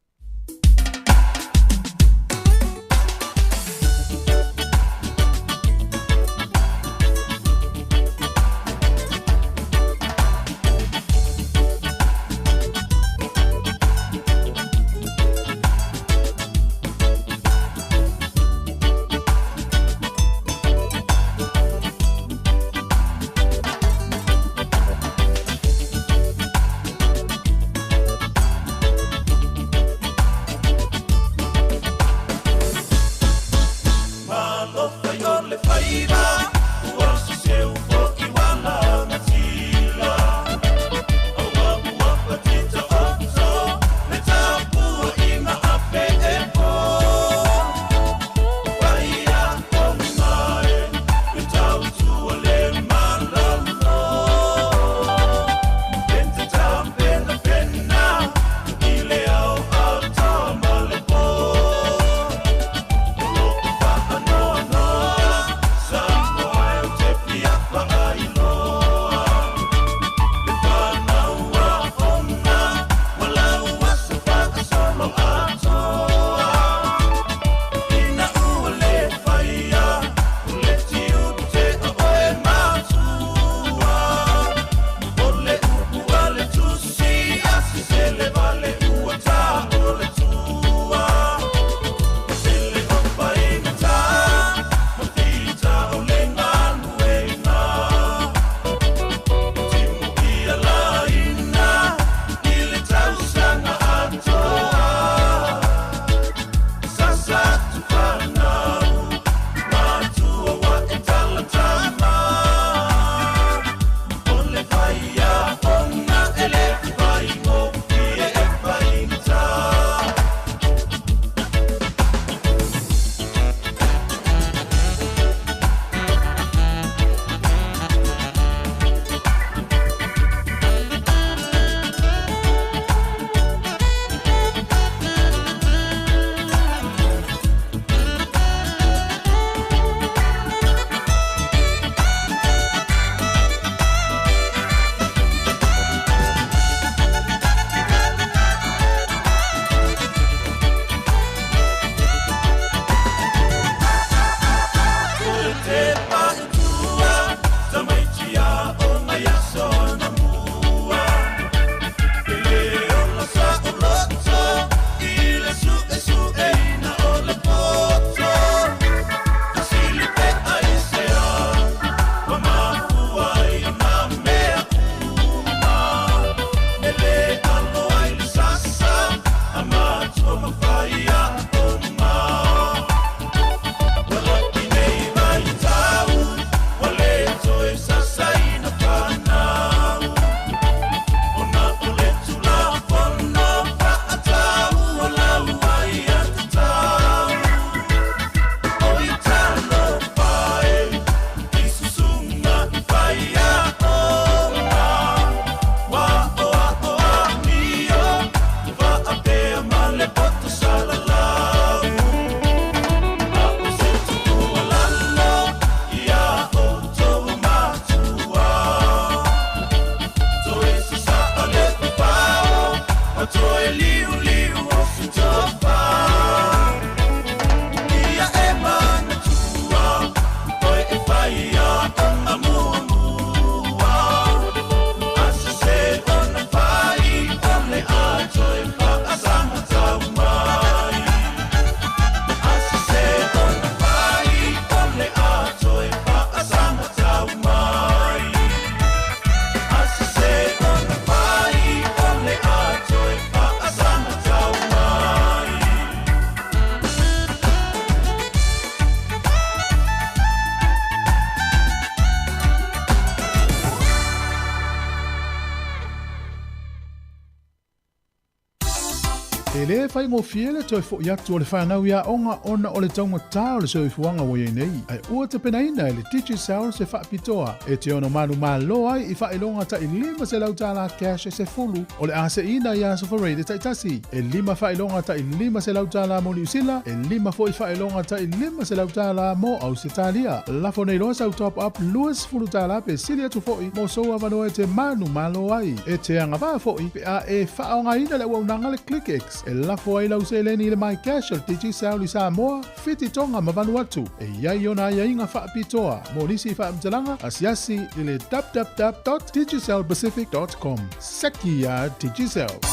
Speaker 1: E le fai ngō fiele toi fo iatu o le whanau ia onga ona o le taunga tā o le soifuanga o nei. Ai ua te penaina e le Teaching Sound se whaapitoa. E te ono manu malo ai I whaelonga ta I lima se lau tāla cash e se fulu. O le ase ina ia so farede ta itasi. E lima whaelonga ta I lima se lau tāla mo New Zealand. E lima fo I whaelonga ta I lima se lau tāla mo Ausitalia. Lafo nei loa sau top up luas fulu tāla pe silia tu fo I mo soa vano e te manu malo ai. E te anga vaa fo I pe a e whaonga ina le waunanga le ClickX. E lafo ai lau se leni le mai cash o Teaching Sound I Sāmoa. Fiti tonga ma Vanuatu. E iai ona ia inga whaapitoa. Mo nisi whaamtalanga asiasi I le www.teachingsoundpacific.com. Seki a Teaching Sound.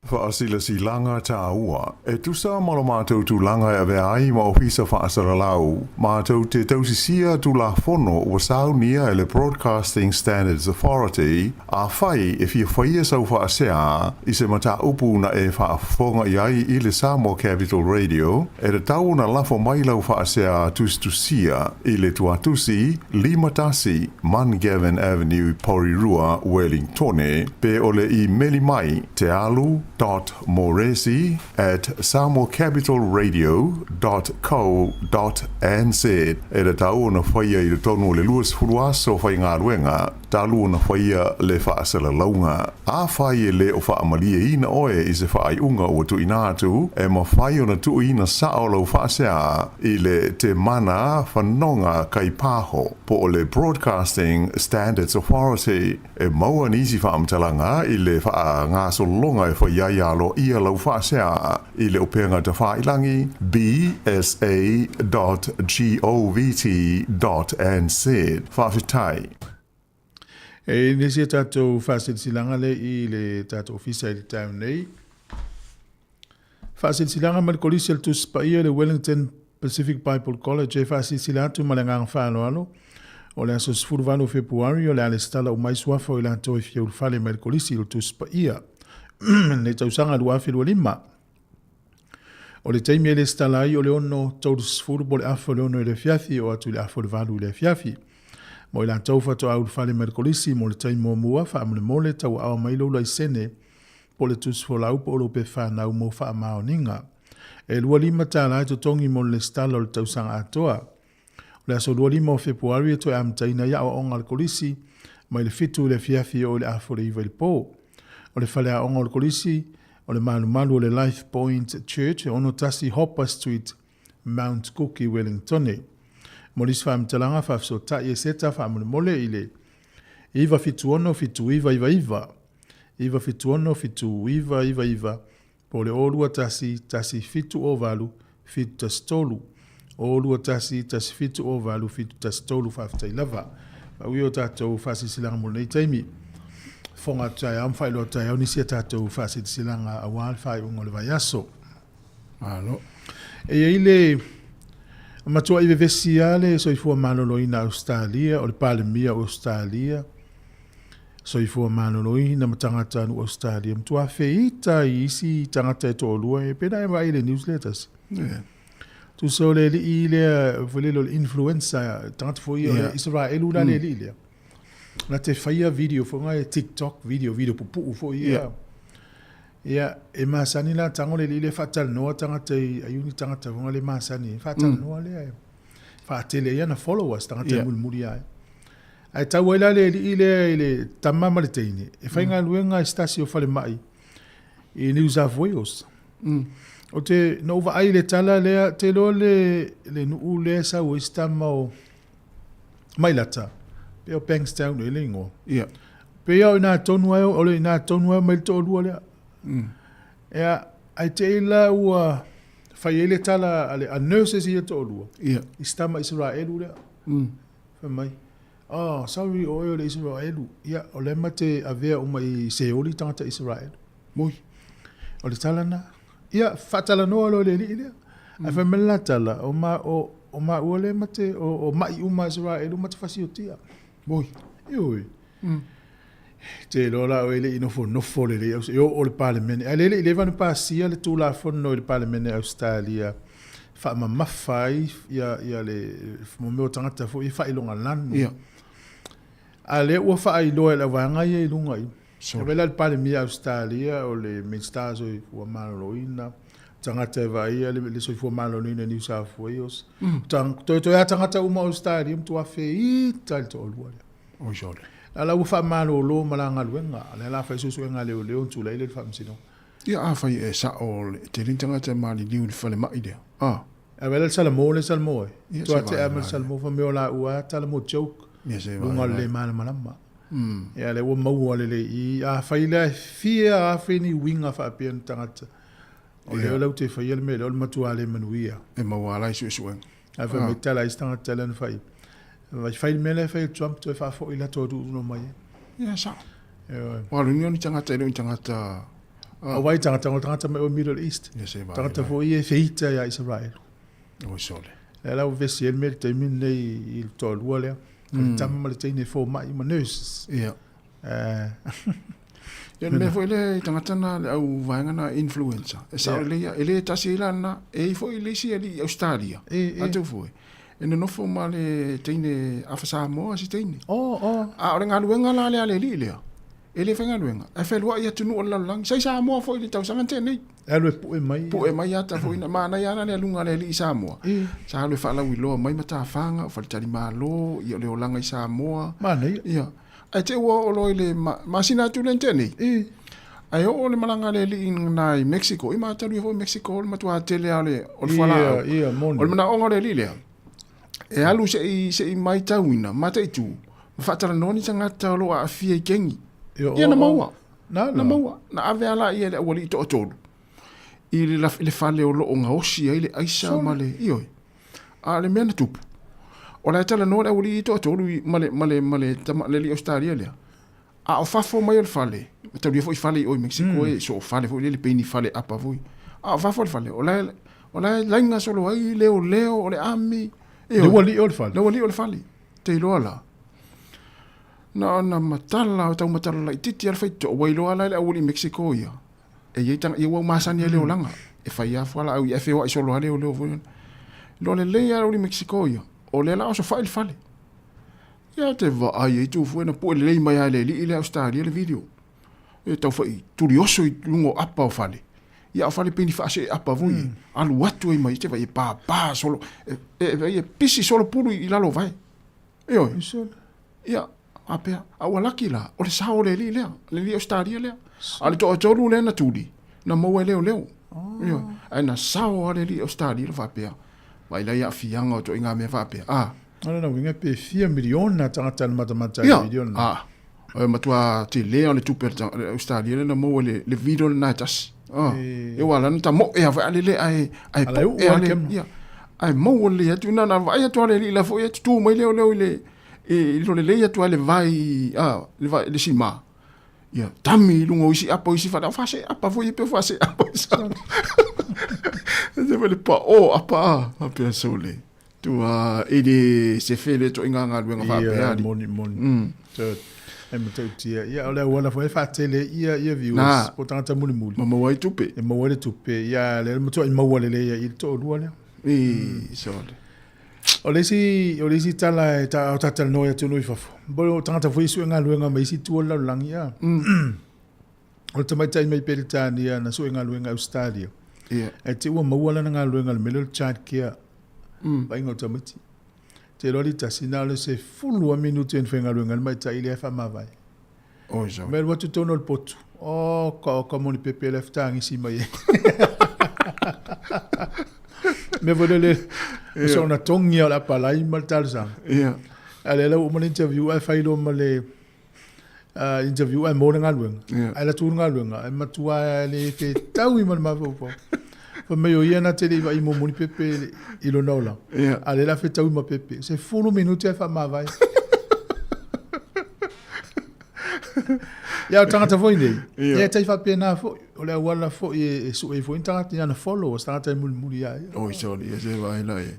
Speaker 9: Whaasila si langa tā ua. E tusa malo mātou tu langa e vea ai ma ofisa whaasara lau. Mātou te tausisia tu la fono ua saunia e le Broadcasting Standards Authority a whai e fia whaia sau whaasea I se mata upu na e whaafonga I ai I le Sāmoa Capital Radio e le tau na lafo mai lau whaasea tustusia I le tuatusi Limatasi Mangavin Avenue Porirua Wellingtone pe ole I meli mai te alu .moresi@samoacapitalradio.co.nz e le tau na whaia I le tonu le luas furuaso whai ngā ruenga talu na whaia le whaasala launga. A whai le o whaamalia ina oe I se whaai unga o tu inatu e ma whai o na tu ina sao lau whaasea I le te mana whanonga kai pāho po o le Broadcasting Standards Authority e maua nisi whaamtalanga I le wha ngā solonga e whai ialo ia lau whaasea I le upenga te whailangi bsa.govt.nz whawhitai.
Speaker 1: E nisi e tātou whasilanga le I le tātou ofisa I le tau nei. Whasilanga ma le kolisi al tuspa ia le Wellington Pacific Bible College e whasilanga tu ma le ngang whaanoano. O le aso sfuruvano Februari o le ale stala o mais wafa o le anto I fia ulfale ma le kolisi al tuspa ia. Ne tausanga lua whilua lima. O le taimi ele stalai o le ono tau sfuru bo le afo le ono le fiafi o atu le afo le valu le fiafi. Mo I tau fato au fale merkolisi mo le taimi mo mua wha amle mole tau awa mailo la isene po le tusfo lau po lo pe whanau mo wha amao ninga. E lua lima tāla to tongi mo le stala o le tausanga atoa. O le aso lua lima o Februari e to e amtaina ia o onga le kolisi mai le fitu le fiafi o le afo le iwa il po. O le whale a onga o le kolisi, o le malu o le Life Point Church, ono tasi Hopper Street, Mount Cook I Wellingtone. Molis whaamtalanga whafso ta I seta whaamune mole I le. Iwa fitu ono fitu iwa. Iwa fitu ono fitu iwa. Po le olua tasi fitu o valu, fitu tastolu. Olua tasi fitu o valu, fitu tastolu whaftai lava. Ui o tātou whasisilanga mole nei taimi. Fonga tai am fai lo tai oni sia tātou whasit silanga a wal fai ungo le vai aso.
Speaker 5: Alo.
Speaker 1: E ile matua I vesiale so I fua maloloina Australia o le palemia Australia. So I fua maloloina matangata no Australia. Mtua feita I isi tangata to olua e pena e vai le newsletters.
Speaker 5: Yeah.
Speaker 1: Tu so le ile volelo influencer tangata fo Israel ula le ile. Na te whaia video fo ngai TikTok video pupu fo ia. Ia e masani la tango le le fatal no tangata ayuni tangata fo le masani fatal no le. Fatele ia na followers tangata mulmuri ai. Ai tau ila le tamama le teine. E whainga luenga stasio fale mai I New South Wales. O te no va ai le tala le te lo le nu le sa o istama o mailata. Peo Bankstown e lingo.
Speaker 5: Yeah.
Speaker 1: Peo ina tonu ai o le ina tonu ai mai to lua le. Ea ai te ila ua fai ele tala ale a nurses ia to lua.
Speaker 5: Yeah.
Speaker 1: Istama Israel le. Fa mai. Oh, sorry o le Israel. Ia o le mate avea o mai se oli tangata Israel. Moi. O le tala na. Ia fatala no lo le ile. A fa mela tala o ma o le mate o mai uma Israel o mate fasiotia. Moi. Ioi. Te lola o ele ino fo le o le parlement. Ale le vanu pasia le tu la fo no le parlement Australia. Fa mafai ia le mo me tangata fo I fa ilonga lan.
Speaker 5: Ia.
Speaker 1: Ale o fa ai lo le vanga ia ilunga I.
Speaker 5: So
Speaker 1: Vela le pale mia Australia o le Minstars o ua maloloina. Tangata e vai le so fu maloloina New South Wales. To ya tangata uma Australia mtu afe I tal to olua.
Speaker 5: o jole.
Speaker 1: Ala u fa malolo malanga luenga. La fa so suenga leo tu la ile fa msino.
Speaker 5: Ia a fai e sa o te rintanga te mali liu le fale mai dea.
Speaker 1: Vela Sāmoa le Sāmoa.
Speaker 5: Ia,
Speaker 1: To
Speaker 5: se
Speaker 1: ate
Speaker 5: vai,
Speaker 1: amal
Speaker 5: vai.
Speaker 1: Sāmoa fa meola ua tala mo joke.
Speaker 5: Ia se
Speaker 1: Lunga
Speaker 5: vai.
Speaker 1: le malama. Ia le ua maua le I a faila fia a fini winga fa pian tangata. O le lau te faia le mele o le matua le manuia.
Speaker 5: E mawala isu sueng.
Speaker 1: A fa me tala I stanga tala na fai. Vai fai mele fai Trump to fa fo ila to no mai.
Speaker 5: Ia sa.
Speaker 1: Ia.
Speaker 5: Walu ni tangata e tangata.
Speaker 1: O wai tangata me o Middle East.
Speaker 5: Ia se vai.
Speaker 1: Tangata fo I feita ya Israel.
Speaker 5: O sole.
Speaker 1: Le lau vesi el mele te min le I to lua le. Tama le teine fo mai ma nurses.
Speaker 5: Ia. Ia me foi le tangata na le au vaenga na influencer. E sa le ia ele tasi ila na e foi le si ali Australia. Atu foi. E no fo ma le teine afasa mo si teine. A ora nga luenga la le ale li le. Ele fenga luenga. E fe lua ia tunu la lang. Sai sa mo foi le tau sanga tene.
Speaker 1: Alo pu e mai.
Speaker 5: Pu e mai ata foi na mana ia na le lunga le li Samoa. Sa le fa la wi lo mai mata fanga fa le tali malo ia le olanga I Samoa.
Speaker 1: Mana
Speaker 5: ia. Ai te ua o loi le masina tu len tene. Ai o le malanga le li nai Mexico. I mataru i Mexico le matua tele ale o le whala.
Speaker 1: Ia, moni.
Speaker 5: O le mana onga le li lea. E alu se I mai tauina, mata I tu. Whatara noni tangata o lo a fia I kengi. Ia na maua. Na maua. Na ave ala ia le awali I to atolu. I le fale o lo o ngaosi ai le aisa ma le ioi. A le mea na tupu. O la tala no le uli to male tama le li Australia le. A o fafo mai o fale. Ta li fo I fale o Mexico e so fale fo le peni fale apa voi. A o fafo fale. O la lainga solo ai leo o le ami.
Speaker 1: Le wali o fale.
Speaker 5: Le wali o fale. Te lo ala. Na matala o tau matala la titi al faito o wailo ala le uli Mexico ia. E ye tang ye wa masani le olanga. E fa ia fala au ia feo solo ale o le vo. Lo le ia uli Mexico ia. O le la o so fale. Ia te va ai e tu fuena po le mai ale li ile Australia le video. E tau fai turioso I lungo apa o fale. Ia o fale peni fa se apa vui. Alu watu e mai te vai pa solo. E pisi solo pulu I lalo vai. Io. Ia apea a wala kila o le sao le li Australia le. Ale to toru le na tuli. Na mo leo. Io. Ai na sao ale li Australia va pea. Vai la ia fianga o to inga me va pea.
Speaker 1: No, winga pe 4 milion na tangata matamata milion.
Speaker 5: Matua te lea le tuper Australia na mo le video na tas. E wala na mo e va ale ai po e ale. Ai mo le atu na vai atu ale le fo e tu mai leo le e le atu ale vai le sima. Ia tami lungo isi apa isi fa se apa foi pe fa se apa. Se vele pa apa sole. Tu ele se fele to inga luenga fa pe
Speaker 1: moni. E mo tau tia. Ia ole wala foi fa tele ia views. Po tangata muli.
Speaker 5: Mama wai tupe.
Speaker 1: E mo wale tupe. Ia le mo to I mo wale le ia to lua le.
Speaker 5: Sole.
Speaker 1: Ole si tala ta tala no ia tunu fafo. Bo tangata foi su nga luenga mai si tu la langia. O te mai tai mai Peritania na su nga luenga Australia.
Speaker 5: Ia.
Speaker 1: E te ua mawala na nga luenga le melel child care. Ba ingo tamati. Te lori ta sinale se fulua minuto en fenga luenga mai tai le fa mavai.
Speaker 5: O jo.
Speaker 1: Mel watu tono el potu. Ka moni pepe le ftangi si mai. Me vodele so na tongi ala palai mal talsa.
Speaker 5: Ia.
Speaker 1: Ale la mo interview ai failo male interview ai mo nga luenga. Ai la tu nga luenga. Ai matua le te tau I mal mavo. Fa me yo ia na tele I mo moni pepe I lo nola. Ale la fe tau ma pepe. Se fulu minuto fa ma vai. Ya tangata foi nei. Ya tai fa pena fo. Ole wala fo e su e fo tangata na follow tangata muli ya.
Speaker 5: O sole e se vai la e.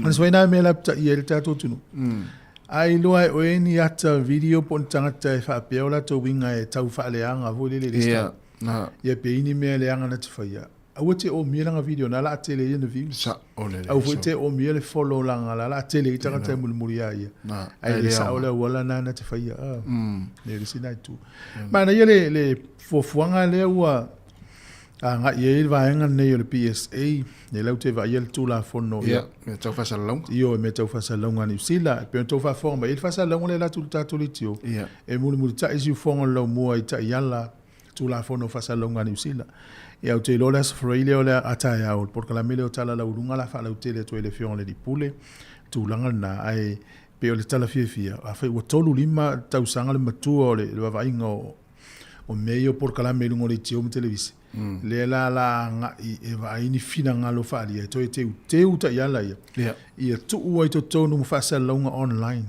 Speaker 1: Mas foi na me la I el tato tunu. Ai lo ai o ni ata video pon tangata fa pe ola to winga e tau fa le anga vo le
Speaker 5: Ia. Na.
Speaker 1: Ia pe ini me le anga na te fa ya. au te o mia langa video na la tele ina view
Speaker 5: sa ole
Speaker 1: au te o mia le follow langa la tele i tanga te muli ai ai le sa ole wala na te faia le sina tu ma na le fofuanga le ua nga ye va nga ne le PSA ne lau te va yel tu la fono
Speaker 5: me tau fa salong
Speaker 1: io me tau fa salong ani sila pe tau fa forma il fa salong le la tu ta tu litio e muli ta isi fonga lo mo i ta yala tu la fono fa salong ani sila e au te lola Australia le ata ya o porque la mele o tala la urunga la fa la tele to le fion le di pule tu langa na ai pe o le tala fia a fa o tolu lima tau sanga le matua le va inga o meio porque la mele ngoli tio mo televisi le la nga e va ini fina nga lo fa ali to te uta yala ia ia tu o to tonu mo fa salonga online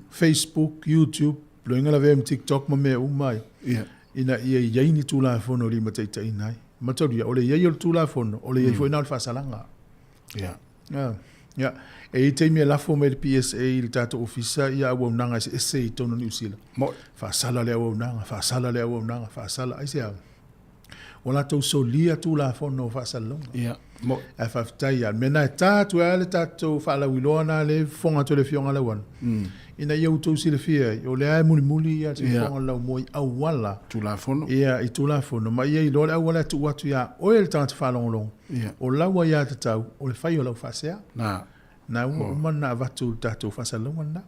Speaker 1: Facebook YouTube lo inga la vem TikTok mo me umai ina ia ni tu la fono li mate tai nai matau ole ia tu la fono ole ia foi na fa salanga e te me la fo me PSA il tato ofisa ia wo nanga se tono ni usila fa sala le wo nanga fa sala ai se wala to solia tu la fono fa salonga mo e fa tai al mena tato ale tato fa la wilona le fonga to le fionga la wan ina ia tu sile fia o le ai muli ia te fonga la mo au wala
Speaker 5: tu la fono
Speaker 1: ia i tu la fono ma ia i lo au wala tu watu ia o el tanto fa long o la wa ia te tau o le fai o la fa sea na o mana vatu tato fa salonga na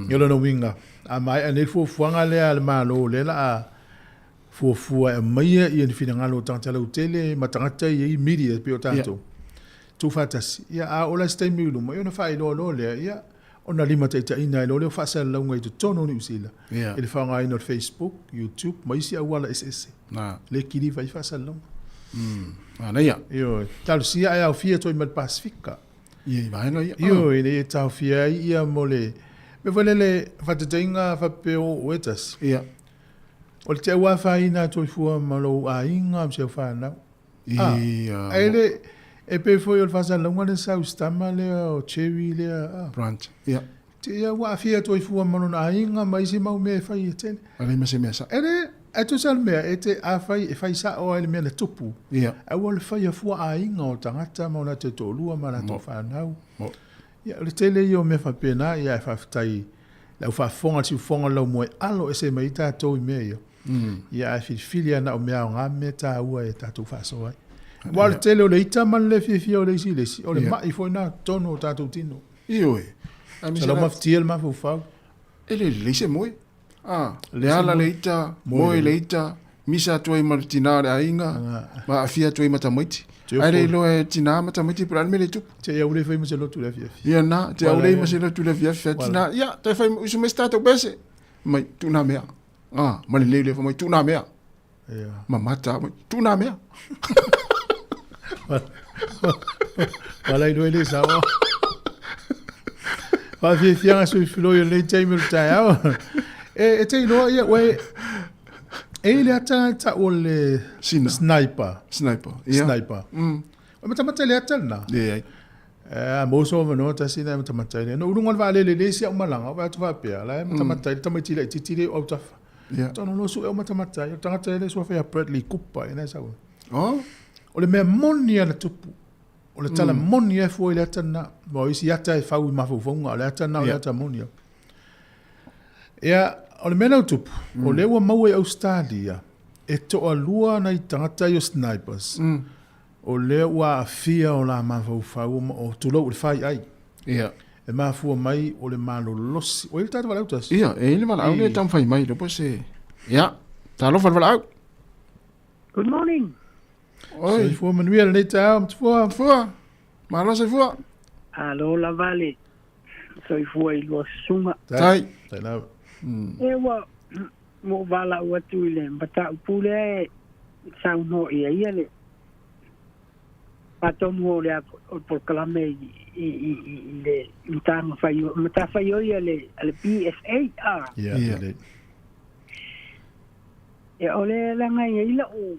Speaker 1: yo lo no winga a mai ane fu fuanga le al malo le la fua e mai i fina ngalo tanta la tele matangata i media pe o tanto tu fatas ia a ola stai milu mo ona fai lo le ia ona lima te ina lo le fa sala ngai to tono ni usila ele fa ngai no Facebook YouTube mai si awala ss le kili vai fa sala
Speaker 5: ana ia
Speaker 1: yo tal si ai au fia to i Pacifica
Speaker 5: ia vai no
Speaker 1: yo ele tau fia ia mole me volele fa te tinga fa pe o wetas o te ua whaina toi fua malo a inga se whana. Ele e pe foi o fasa longa le sau stama le o cherry le
Speaker 5: branch.
Speaker 1: Te ua fia toi fua malo a inga mai se mau me fai tene.
Speaker 5: Ale me se mesa.
Speaker 1: Ele e tu sal me e te a fai e fai sa o ele me le tupu. E ua le fai fua a inga o tangata mo na te tolua ma na to whanau. Ia le tele i o me fa pena ia e whaftai lau whafonga si fonga lau moe alo e se mai tātou i mea ia. Ia e whiwhili ana o mea o ngā mea tā ua e tātou whaso ai. Wale tele o le ita man le whiwhia o le isi lesi. O le mai foi nā tono o tātou tino.
Speaker 5: Ioe.
Speaker 1: Sa lau maftia le mafu whau.
Speaker 5: Ele le se moe. Le ala le ita, moe le ita, misa tuai maritina le ainga, ma a fia tuai matamoiti. Ai lo e tina matamoiti pra me le tupu.
Speaker 1: Te ia ule fai mase lotu le fiafi.
Speaker 5: Ia na, te ule mase lotu le fiafi. Tina, ia, te fai usu me stato bese. Mai, tu na mea. Ma le fa mai tu na mea. Ma mata, tu na mea.
Speaker 1: Wala i doe le sawa. Wa fiafia su filo yo le taimel tai au. E te ilo ia, we... E le ata ta o le sniper. Sniper. O matamata le ata na. Moso no ta sina matamata le. No urungon va le sia o malanga va tu va pea. La matamata le tamati le titire o ta. Tono no su e matamata. Yo tangata le so fa Bradley Cooper ina sa. O le me monia le tupu. O le tala monia fo le ata na. Mo isi ata e fa u mafufonga le ata na le ata monia. Ia o le mena utupu, o le ua mau e Australia, e toa lua na i tangata o snipers. O le ua afia o la mawhau o tulau o le whai ai. E mawhua mai o le malo losi. O ili tata wala utas?
Speaker 5: Ia, e ili wala au le tam whai mai, lepo se. Ia, talo wala au.
Speaker 10: Good morning.
Speaker 1: Oi. Fua manuia le neita au,
Speaker 5: fua. Malo se fua.
Speaker 10: Alo la vale. Soi fua i lua sunga.
Speaker 5: Tai.
Speaker 1: Tai lau.
Speaker 10: Ewa mo vala ua tu ile mbata upule sau no ia le pato mo le por kalame i le mtang fayo mta fayo ia le PSA
Speaker 1: le
Speaker 10: e ole la ngai ila o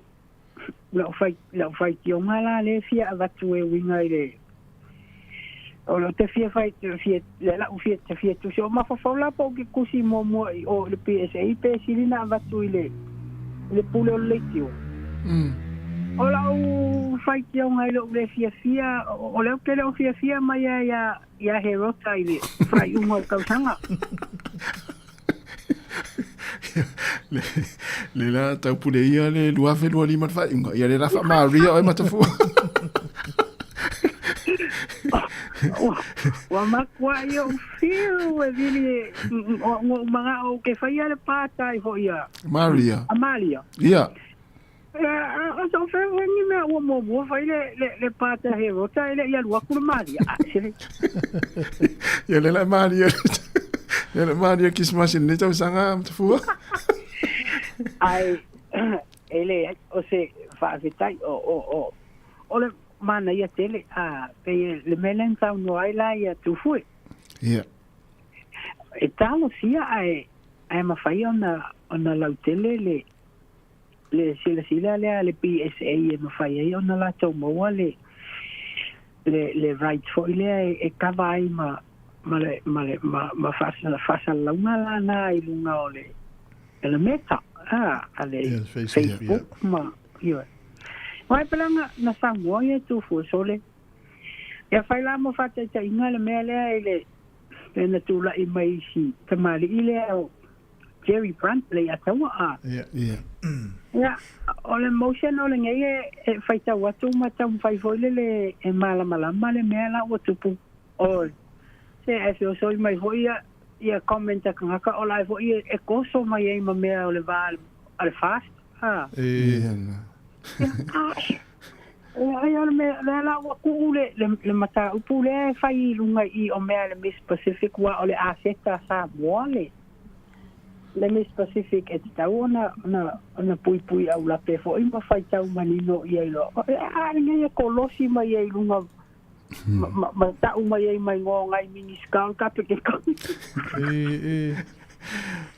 Speaker 10: la fai ki o mala le fia avatu e winga ile o lo te fia fai te fia la u fia te fia tu so ma fa la po ke kusi mo o le PSA pe silina va tu ile le pule o le tio Ola o fai ki o ngai lo le fia o le ke le fia mai ya he rota ile fai un o kausanga.
Speaker 5: Le la tau pule ia le lua fe lua lima fai unga ia le rafa Maria o matafu.
Speaker 10: Wa makwa yo feel we really o mga o ke fai ale pata i fo ia.
Speaker 5: Maria.
Speaker 10: Amalia.
Speaker 5: Ia.
Speaker 10: So fe ni me o mo fai le pata he rota ile ia lua ku Maria.
Speaker 5: Ia le la Maria. Ia le Maria Christmas ni tau sanga matafu.
Speaker 10: Ai ele o se fa vitai o le mana ia tele pe le melen tau no ai la ia tu fui.
Speaker 5: Ia.
Speaker 10: E talo sia ai ma fai ona la tele le sila le PSA e ma fai ai ona la tau mo le right for ile e kava ai ma fasa la una na i lunga ole ele meta ale Facebook ma io mai pelanga na Sāmoa e tu fu sole ya fai la mo fata ta inga le mele ile na tu la i mai si tamali ile o Jerry Brantley atawa ya ole motion ole ngai e fai ta watu ma ta fai foile le e mala le mela o tupu o se e so mai hoia ia commenta kanga ola fo ia e koso mai e ma mea o le val al fast ai ora me la wa ku le mata upu le fai lunga i o mea le Miss Pacific wa o le aseta Sāmoa le Miss Pacific e tau na pui au la pe fo i ma fai tau manino ia ilo ngai ko losi mai e lunga ma tau mai mai ngo ngai mini skal ka pe ke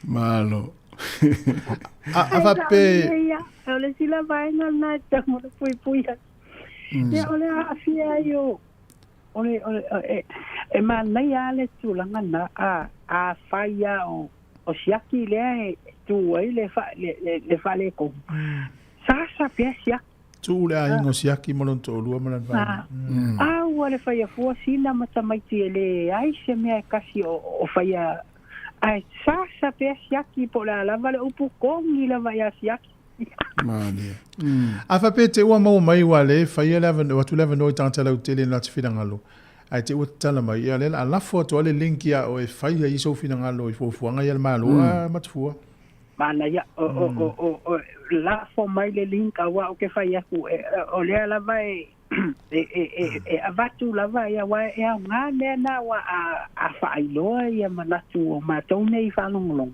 Speaker 5: malo
Speaker 1: va pe
Speaker 10: ole sila vai na ta mo pui ya ole afia yo ole e ma nei ale tu langa na a faia o siaki le tu le fa le ko sa pe siaki
Speaker 1: tu le ai no siaki mo non to lu mo lan fa
Speaker 10: wale faia fu sina mata mai le ai se me kasi o faia ai sa pe siaki po la vale upu kongi la vai siaki
Speaker 5: Mania.
Speaker 1: A fa pe te ua mau mai wale faia leva watu leva no tanta la tele na te fina ngalo. Ai te ua tala mai ia le ala fo to le link ia o e faia i so fina ngalo i fo fuanga ia malo matfua.
Speaker 10: Mana ya o la fo mai le link wa o ke faia ku o le la vai avatu la vai wa e nga ne na wa a fa ilo ia manatu o ma tone i fa long.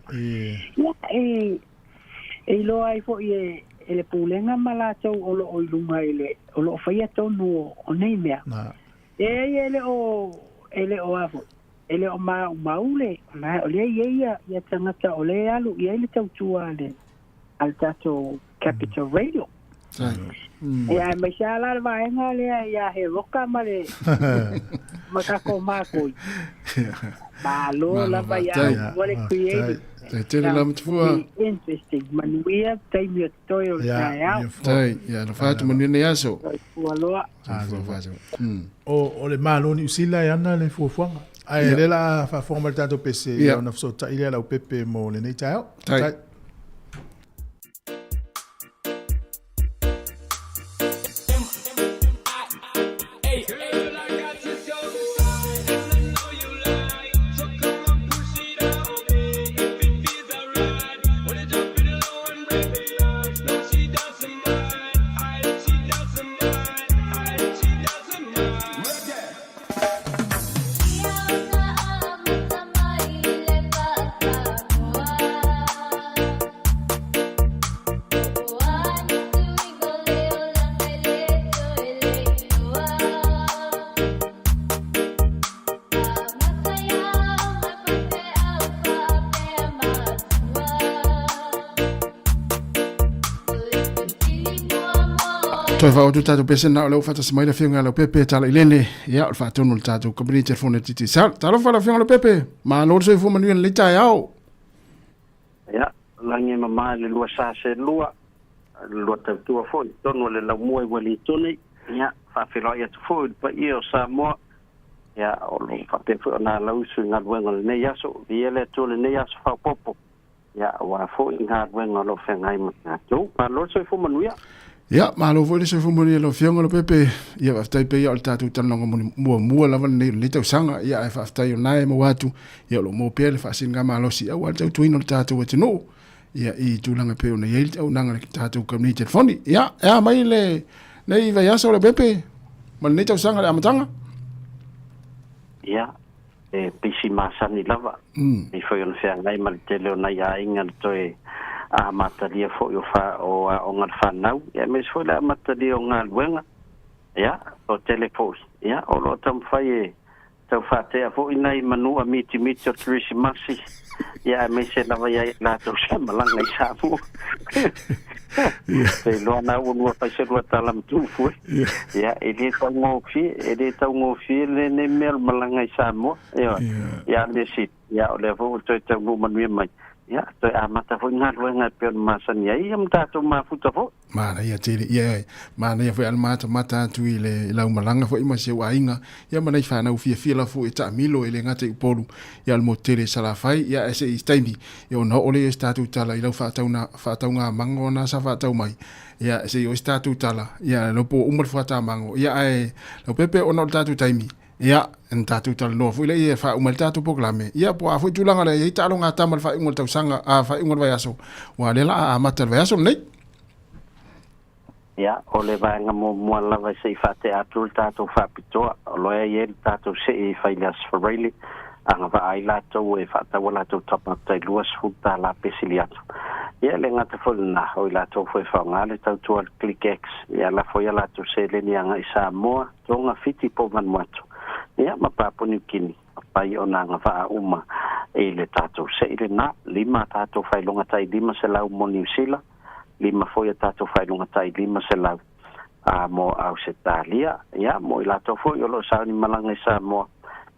Speaker 10: E lo ai fo e le pulenga malato o lo o lunga ile o lo faia tonu o nei mea ele o afo ele o maule na o le ia tangata o le alu ia le tautua le al tato Capital Radio e ai mai sala vai nga le ia he roka male makako mako malo la vai wale create
Speaker 5: Te le lam tfua.
Speaker 10: Interesting. Manuia taimia toyo ya.
Speaker 5: Tai, ya, na fatu manene yaso.
Speaker 10: Waloa.
Speaker 1: O le malo ni usila yana le fuafuanga. Ai le la fa formal tato PC na fsota ile la upepe mo le nei tao. Tai. Toi fa o tu tato pese na o leo fata samaira fiunga leo pepe tala ilene ia o fatonu le tato kabini telefone titi sal talo fa la fiunga leo pepe ma lo so fu manuel le tai au
Speaker 11: ia lange mama le lua sa se lua lo tua foi tono le la mo wali toni ya fa filo ya foi pa io Sāmoa ya o lo fa pe na la usu nga wenga ne ya so viele to le ne ya so fa popo ya wa fo nga wenga lo fe ngai ma to pa lo so fo manuia
Speaker 5: ya ma lo vo le so fo manuia lo fionga lo pepe ya va tai pe ya o tatu tanonga mo la van le tau sanga ya fa tai o nai mo watu ya lo mo pe le fa singa ma lo si wa tau tuino tatu wa tino ya I tulanga pe ona yel au nanga le tatu kamni telefoni ya mai le nei va ya so le pepe ma le tau sanga le amatanga
Speaker 11: ya pisi masani lava I foi on fe ngai mal tele ona ya inga toe a matalia fo yo fa o ngal fa nau ya mes foi la matalia o ngal wenga ya o telefoni ya o lo tam fai tau fa te fo inai manu a miti o Christmas ya me se lava ya la to sa malanga I safu pe lo na un fa se lo talam tu fu ya ele tau ngo fi le ne mer malanga I Sāmoa ya le sit ya o le vo to tau no manu mai ya to amata fo ngal wenga pe masan ya am ta to ma futa fo
Speaker 5: mana ia tele ia mana ia foi almata mata tu ile la malanga foi ma se wainga ia mana fa na ufia la foi ta milo ile ngate polu ia al motele sala fai ia ese istaimi ia no ole statu tala ila fa taunga mango na sa fa tau mai ia ese yo statu tala ia no po umar fa ta mango ia ai lo pepe ono tatu taimi ia en tatu tal no foi le ia fa umar tatu proclame ia po a foi tulanga le ia talo nga tamal fa ingol tau sanga a fa ingol vai aso wa le la a matar vai aso nei
Speaker 11: ya o le vanga mo la vai sei fate atul tato fa pitoa o lo ye tato se fai las farili anga va ai la to e fata wala to top up tai luas futa la pesiliato ya le ngata fo na o la to foi fa ngale tau to click x ya la foi la to se le ni anga Sāmoa to nga fiti po van moto ya ma pa poni kini pai ona nga va uma e le tato se le na lima tato fai longa tai lima se la mo New Zealand lima foi tato fai lunga tai lima se lau mo au se talia ya mo ila to foi o lo sa ni malanga Sāmoa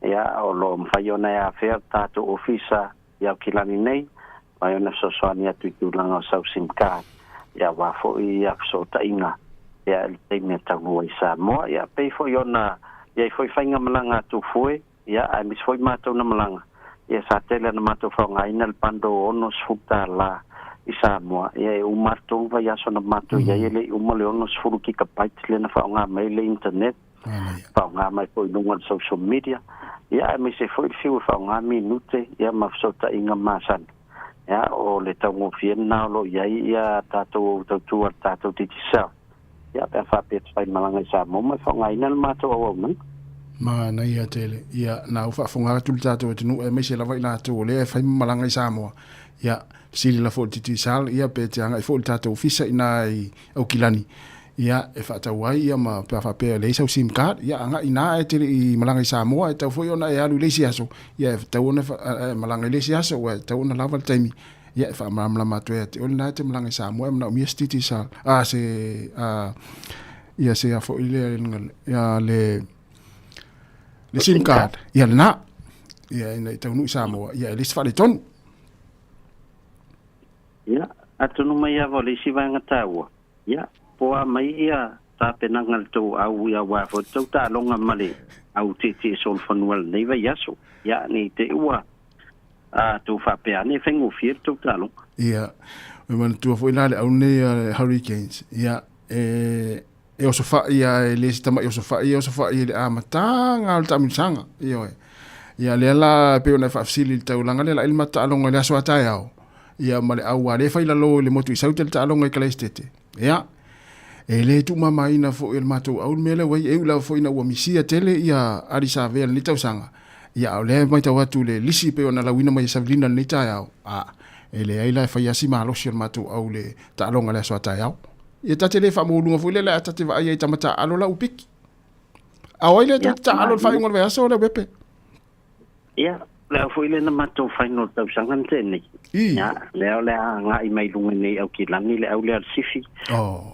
Speaker 11: ya o lo fai ona ya fer tato ofisa ya kilani nei mai ona so so ni atu tulanga sau sim card ya wa foi ya so tainga ya te me ta mo Sāmoa ya pe foi ona ya foi fainga malanga tu foi ya a mis foi mato na malanga ya sa tele na mato fa ngai nal pando ono sfuta la I Sāmoa ia o marto vai aso na mato ia ele o mole ono sfuru ki ka pait le na fa nga mai le internet fa nga mai po no social media ia me se foi fiu fa nga minute ia ma sota inga masan ia o le tau fien na lo ia tato tato titisa ia fa pe fai malanga Sāmoa ma fa nga ina mato o man
Speaker 5: ma na ia tele ia na fa fonga tu tato tinu me se la vai na to le fai malanga Sāmoa ia sili la fo titi sal ia pe te anga fo tato ofisa ina au kilani ia e fa tawai ia ma pa fa pe le sau sim card ia anga ina e te I malanga Sāmoa e tau foi ona e alu le siaso ia e tau ona malanga le siaso e tau ona lava taimi ia e fa mamla matoe te ona te malanga Sāmoa na mi titi sal se ia se a fo ile ia le sim card ia na ia ina tau nu Sāmoa ia le fa le ton
Speaker 11: ya atunu mai ava le si vanga taua ya po mai ia ta penanga to au ia wa fo to ta longa male au titi sol fonwal nei va yaso ya ni te ua a tu fa pe ani fengu fier to ta long
Speaker 5: ia me man tu fo ina le au ne hurricanes ya e o sofa ia le sistema o sofa ia le amatanga al tamisanga ia le la pe ona fa fsili tau langa le la ilma ta longa le aso atao ia male au le fai la lo le motu sau tel talonga I kala estete ia e le tu mama ina fo el mato au mele wai e la fo ina wa misia tele ia ari sa vel ni tausanga ia le mai ta watu le lisi pe ona la wina mai sablina ni ta au ele ai la fai asi malo sir mato au le talonga le so ta au ia ta tele fa mo lunga fo le la ta te va ia tamata alo la upiki au ile ta alo fa ngol va so le bepe
Speaker 11: ia le foi le na mato final tau sangante ni ya le nga I mai lunga ni au ki langi le au le sifi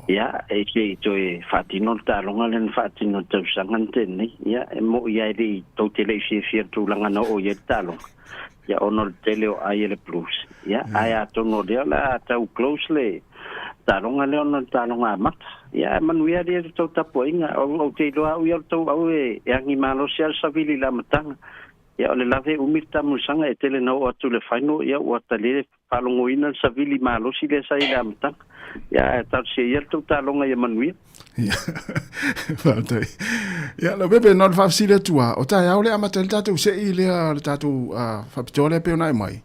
Speaker 11: ya e ke to e fatino ta longa le fatino tau sangante ni ya mo ya ri to tele sifi tu langa no o ye talo ya onor tele o ai le plus ya aya to no de la tau closely talonga le ona talonga mat ia manuia dia tau tapo inga o te loa u ia tau au e angi malo sia savili la matanga ia ole lave umita musanga e tele no atu le faino ia o tale palongo ina savili malo si le sai la matanga ia tau se ia tau talonga ia manuia
Speaker 5: ia fatai ia lo bebe non fa sile tua o tai au le amatel tatu se i le tatu fa pitole pe ona mai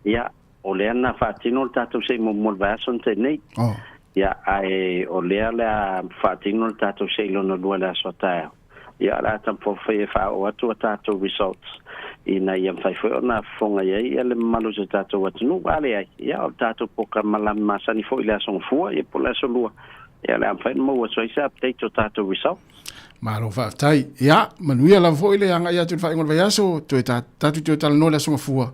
Speaker 11: ia o le ana fatino tatu se mo vason te nei ia ai o le ala fatino tatu se lo no dua la sota ia la tampo fe fa o atu tatu results ina ia fai fo na fonga ia le malu se tatu watu no vale ai ia o tatu poka malam masani fo ile son fu ia po la solua ia la fai mo so isa update o tatu results
Speaker 5: malo fa tai ia manuia la fo ile anga ia tu fai ngol vayaso tu tatu tu tal no la son fu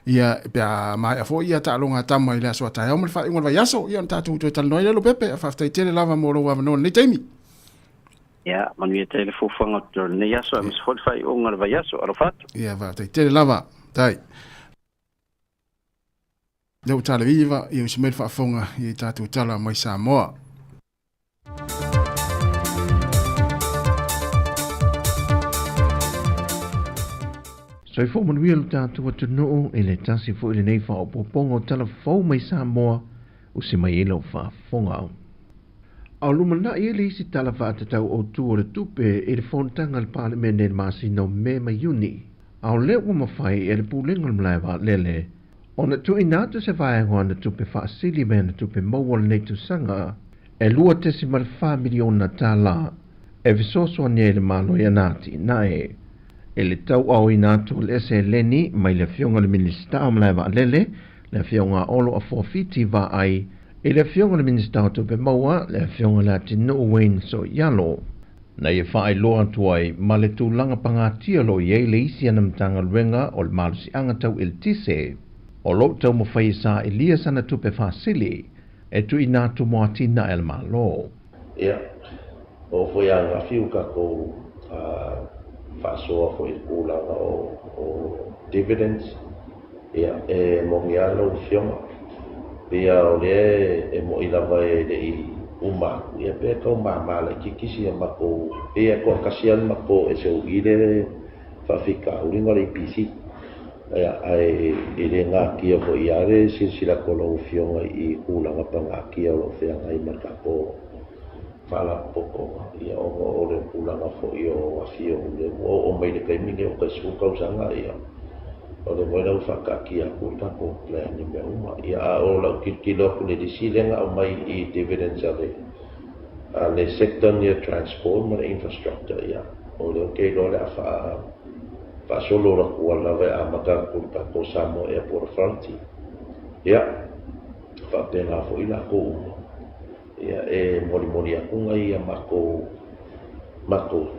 Speaker 5: ia pia mai fo ia ta longa tama ile so ta o fai ngol vayaso ia tatu tu tal no ile lo pepe fa tai tele lava mo lo wa no ni taimi
Speaker 11: ia manuia tele fo fanga tu ne ia so am fo fai o ngol vayaso arafat
Speaker 5: ia va tai tele lava tai Leu tala viva i usimel fa fonga i tatu tala mai Sāmoa.
Speaker 7: Soi fo manuia lu tātua tu noo e le tasi fo i le nei wha o popongo tala fau mai Sāmoa o se mai elo wha fonga au. Au lumana i le isi tala wha atatau o tu o le tupe e le fontanga le parlemene le masi no me mai uni. Au le ua mawhai e le pūlengo le mlaiwa lele. Ona tu inatu se vaengoa na tupe wha asili me na tupe maua le nei tu sanga e lua tesi mal 5 miliona tala e visoso ane le malo i anati na e le tau au inatu le ese leni mai le fionga le minister mlaiwa lele le fionga olo a forfiti va ai e le fionga le minister tupe maua le fionga le atinu uwein so yalo. Na ia whae loa tuai ma le tūlanga pangatia lo iei le isi anamtanga luenga o le malusi angatau il tise. O lo tau mo whai sa ilia sana tupe whasili e tu inatu mo atina el malo.
Speaker 8: Ia, o fwoi anga fiu ka ko whasoa fwoi kūlanga o dividends. Ia, e mongi alo fionga. Ia o le e mo ilawa e le i umaku. Ia pe kau mamala kikisi e mako. Ia ko kasian mako e se uile whawhika uringa le PC. Ai ile ngā kia ko i are silsila ko lau fionga i kūlanga pa ngā kia lau whianga i mata ko whala poko ia o le kūlanga fo i o wafio o mai le kaiminge o kai sukau sanga ia o le moina u whaka kia kūta ko plea ni mea uma ia o lau kilo ku le disilenga o mai i dividends a le sector near transport ma le infrastructure ia o le kei lo le a fa solo la kuala ve a maka kulta ko Sāmoa Airport Authority. Ia, fa pena fo ila ko ia e mori akunga ia mako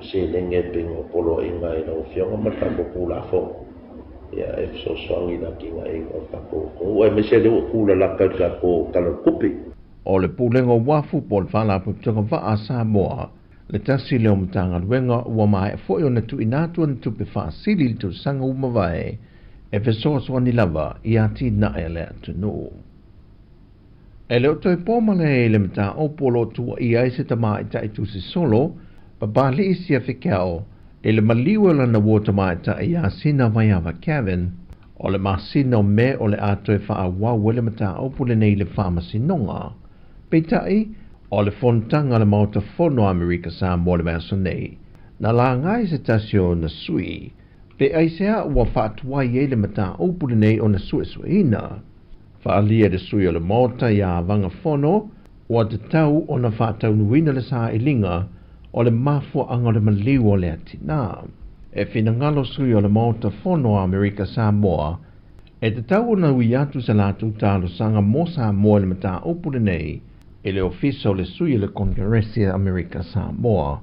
Speaker 8: se lenge pingo polo inga ina o fionga mata ko kula fo. Ia e so swangi na kinga e o tako ko e me se le kula la ka ko kala kupi.
Speaker 7: O le pulengo wa football fala pu tonga va a Sāmoa. Le tasi leo mtanga luenga ua mai e foi ona tu inatu an tupe whaasili tu sanga umawai e fesoas wani lava i ati na e le atu no. E leo toi pōmale e le mta o polo tua i aise tama i ta i tu si solo pa bali isi a whikao e le maliwa lana wota mai ta i a sina vai awa Kevin o le masina o me o le ato e wha a wau le mta o pole nei le whamasi nonga. Peitai o le fontanga le mauta fono Amerika Sāmoa le maso nei, na la ngai se tasio na sui, pe aisea ua whaatuai e le mata opule nei o na suesueina. Whaalia de sui o le mauta i a vanga fono, ua te tau o na whaatau nuina le saa ilinga, o le mafua anga le maliu o le atina. E whina ngalo sui o le mauta fono Amerika Sāmoa, e te tau o na ui atu sa latu talo sanga mo Sāmoa le mata opule nei, e le ofiso le sui le Congressia Amerika Sāmoa,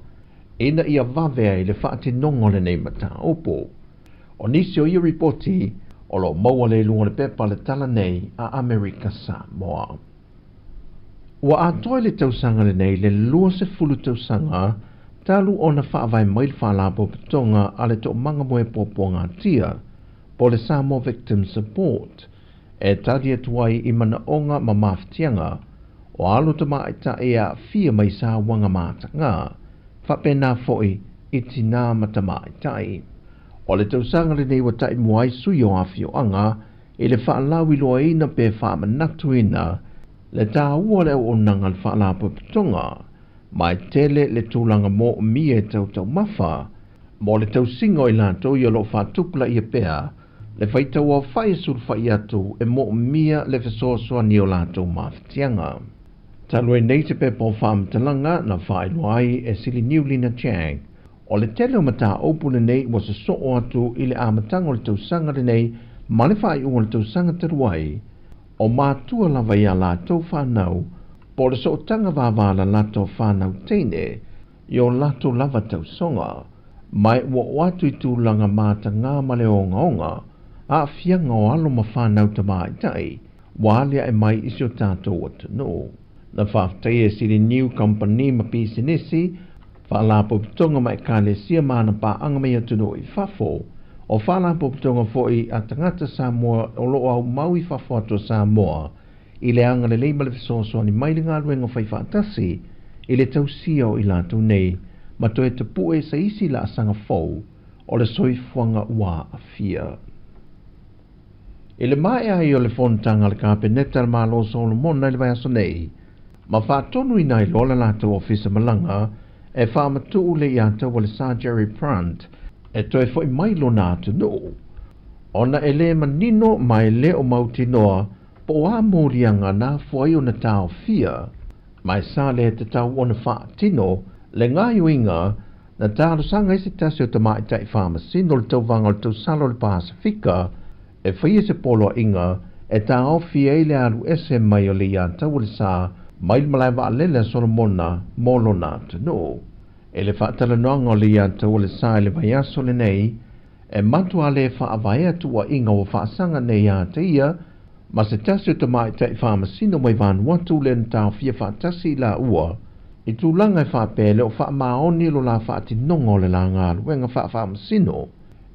Speaker 7: ina ia vavea i le whaatinongo le nei mata opo. O nisi o ia ripoti, o lo maua le lunga le pepa le tala nei a Amerika Sāmoa. Ua atoi le tausanga le nei le lua se fulu tausanga, talu o na whaavai mail whaalapo pitonga a le to manga moe poponga tia, po le Samoa Victim Support, e tadi atuai I mana onga ma maftianga o alo tama ita ea fia mai sa wanga mata ngā whapena foi I tina matama itai. O le tausanga le nei wa tai muai sui o awhio anga I le whaalawi loa ina pe whaamanatu ina le tā ua le o nanga le whaalapo pitonga mai tele le tūlanga mo mie tau tau mafa mo le tau singo I lanto I alo whaatupula I pea le whaitau o whai surwhai atu e mo mia le whesosua ni o lanto mawhitianga. Talue nei te pe po whaamtalanga na whailuai e sili niulina chang. O le tele o mata opune nei mo se soo atu I le amatanga o le tausanga le nei ma le whai unga le tausanga taruai o mātua lava ia lātou whanau po le sootanga wāwāla lātou whanau teine I o lātou lava tausonga mai ua watu I tūlanga māta ngā male onga a fianga o alo ma whanau ta maitai wālea e mai isi o tātou atano. Na whaftai e siri new company ma pisinesi whaalapo pitonga mai kālesia mana pā anga mea tuno I whafo o whaalapo pitonga foi a tangata Sāmoa o loo au maui whafo ato Sāmoa I le anga le leima le fisoso ni mai le ngā luenga whai whaatasi I le tausia o I lātou nei ma toe te pue sa isi la asanga fau o le soifuanga ua a fia. I le mai ai o le fontanga le kāpeneta le malo Solomon na le vai aso nei ma whaatonu I nai lola lātou ofisa malanga e whaamatu le I ata o le Sir Jerry Prant e toi foi mai lo nā tunu. Ona e le manino mai le o mautinoa po a mōrianga nā fuai o na tāo fia mai sā le te tau o na whaatino le ngā yuinga na tālo sanga isi tasi o tamai tai whaamasino le tauvanga o le tausalo le Pasifika e whaia se polo inga e tāo fia I le alu ese mai o le ianta o le sā mai malai wa alele Solomona molo nā tunu. E le whaatala noanga o le ianta o le sā le vai aso le nei e matua le whaavai atua inga o whaasanga nei ianta ia ma se tasi o tamai tai whaamasino mai Vanuatu le ntao fia whaatasi la ua I tūlanga e whaapele o whaamaoni lo la whaatinonga o le la ngā luenga whaamasino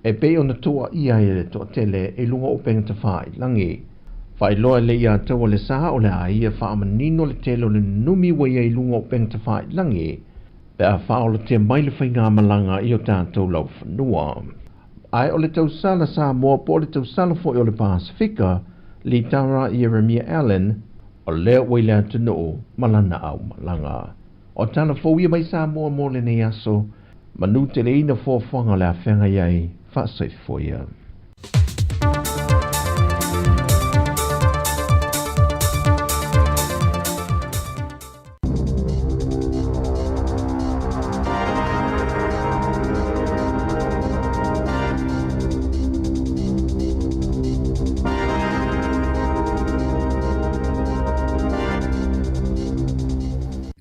Speaker 7: e pe o na tua ia e le toa tele e lunga o penga ta whaai langi. Whai loa le ia tau le saha o le aia whaamanino le tele o le numi wa ia I lunga o penga ta whaai langi pe a whao le te mai le whainga malanga I o tātou lau whanua. Ai o le tausala Sāmoa po le tausala fo I o le Pasifika li taura Jeremiah Allen o leo waile atu malana au malanga. O tana fōia mai Sāmoa mo le nei aso, manu te le ina fōwhanga le a whenga iai, whaasai fōia.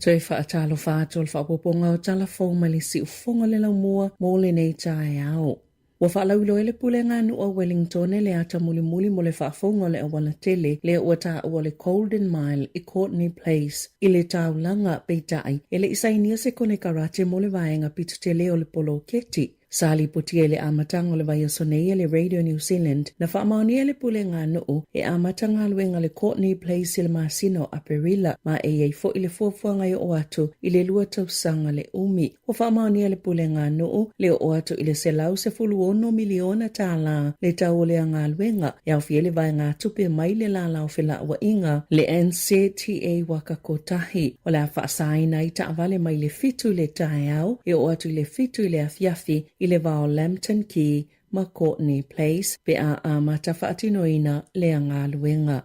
Speaker 3: Toi whaatalo whātol whapoponga o talafong malisi ufonga le lau mua mo le nei tae au. Wa whaalauilo ele pule ngā nua Wellington le ata muli mo le whaafonga le awala tele le ua tā ua le Golden Mile I Courtney Place I le taulanga peitai ele isainia se kone karate mo le vaenga pitu te leo le polo keti. Sali putia le amatanga le vai sonei le Radio New Zealand na whaamaonia le pule ngā nuu e amatanga luenga le Courtney Place le masino a Perila ma e ei fo I le fuafuanga I o atu I le lua tausanga le umi. O whaamaonia le pule ngā nuu le o atu I le selau se fuluono miliona tāla le tau le ngā luenga e au fie le vai ngā tupe mai le la lau whila ua inga le NCTA waka kotahi o le a whaasaina I taavale mai le fitu le tae au e o atu I le fitu I le afiafi I le vao Lambton Key ma Courtney Place pe a mata whaatinoina le a ngā luenga.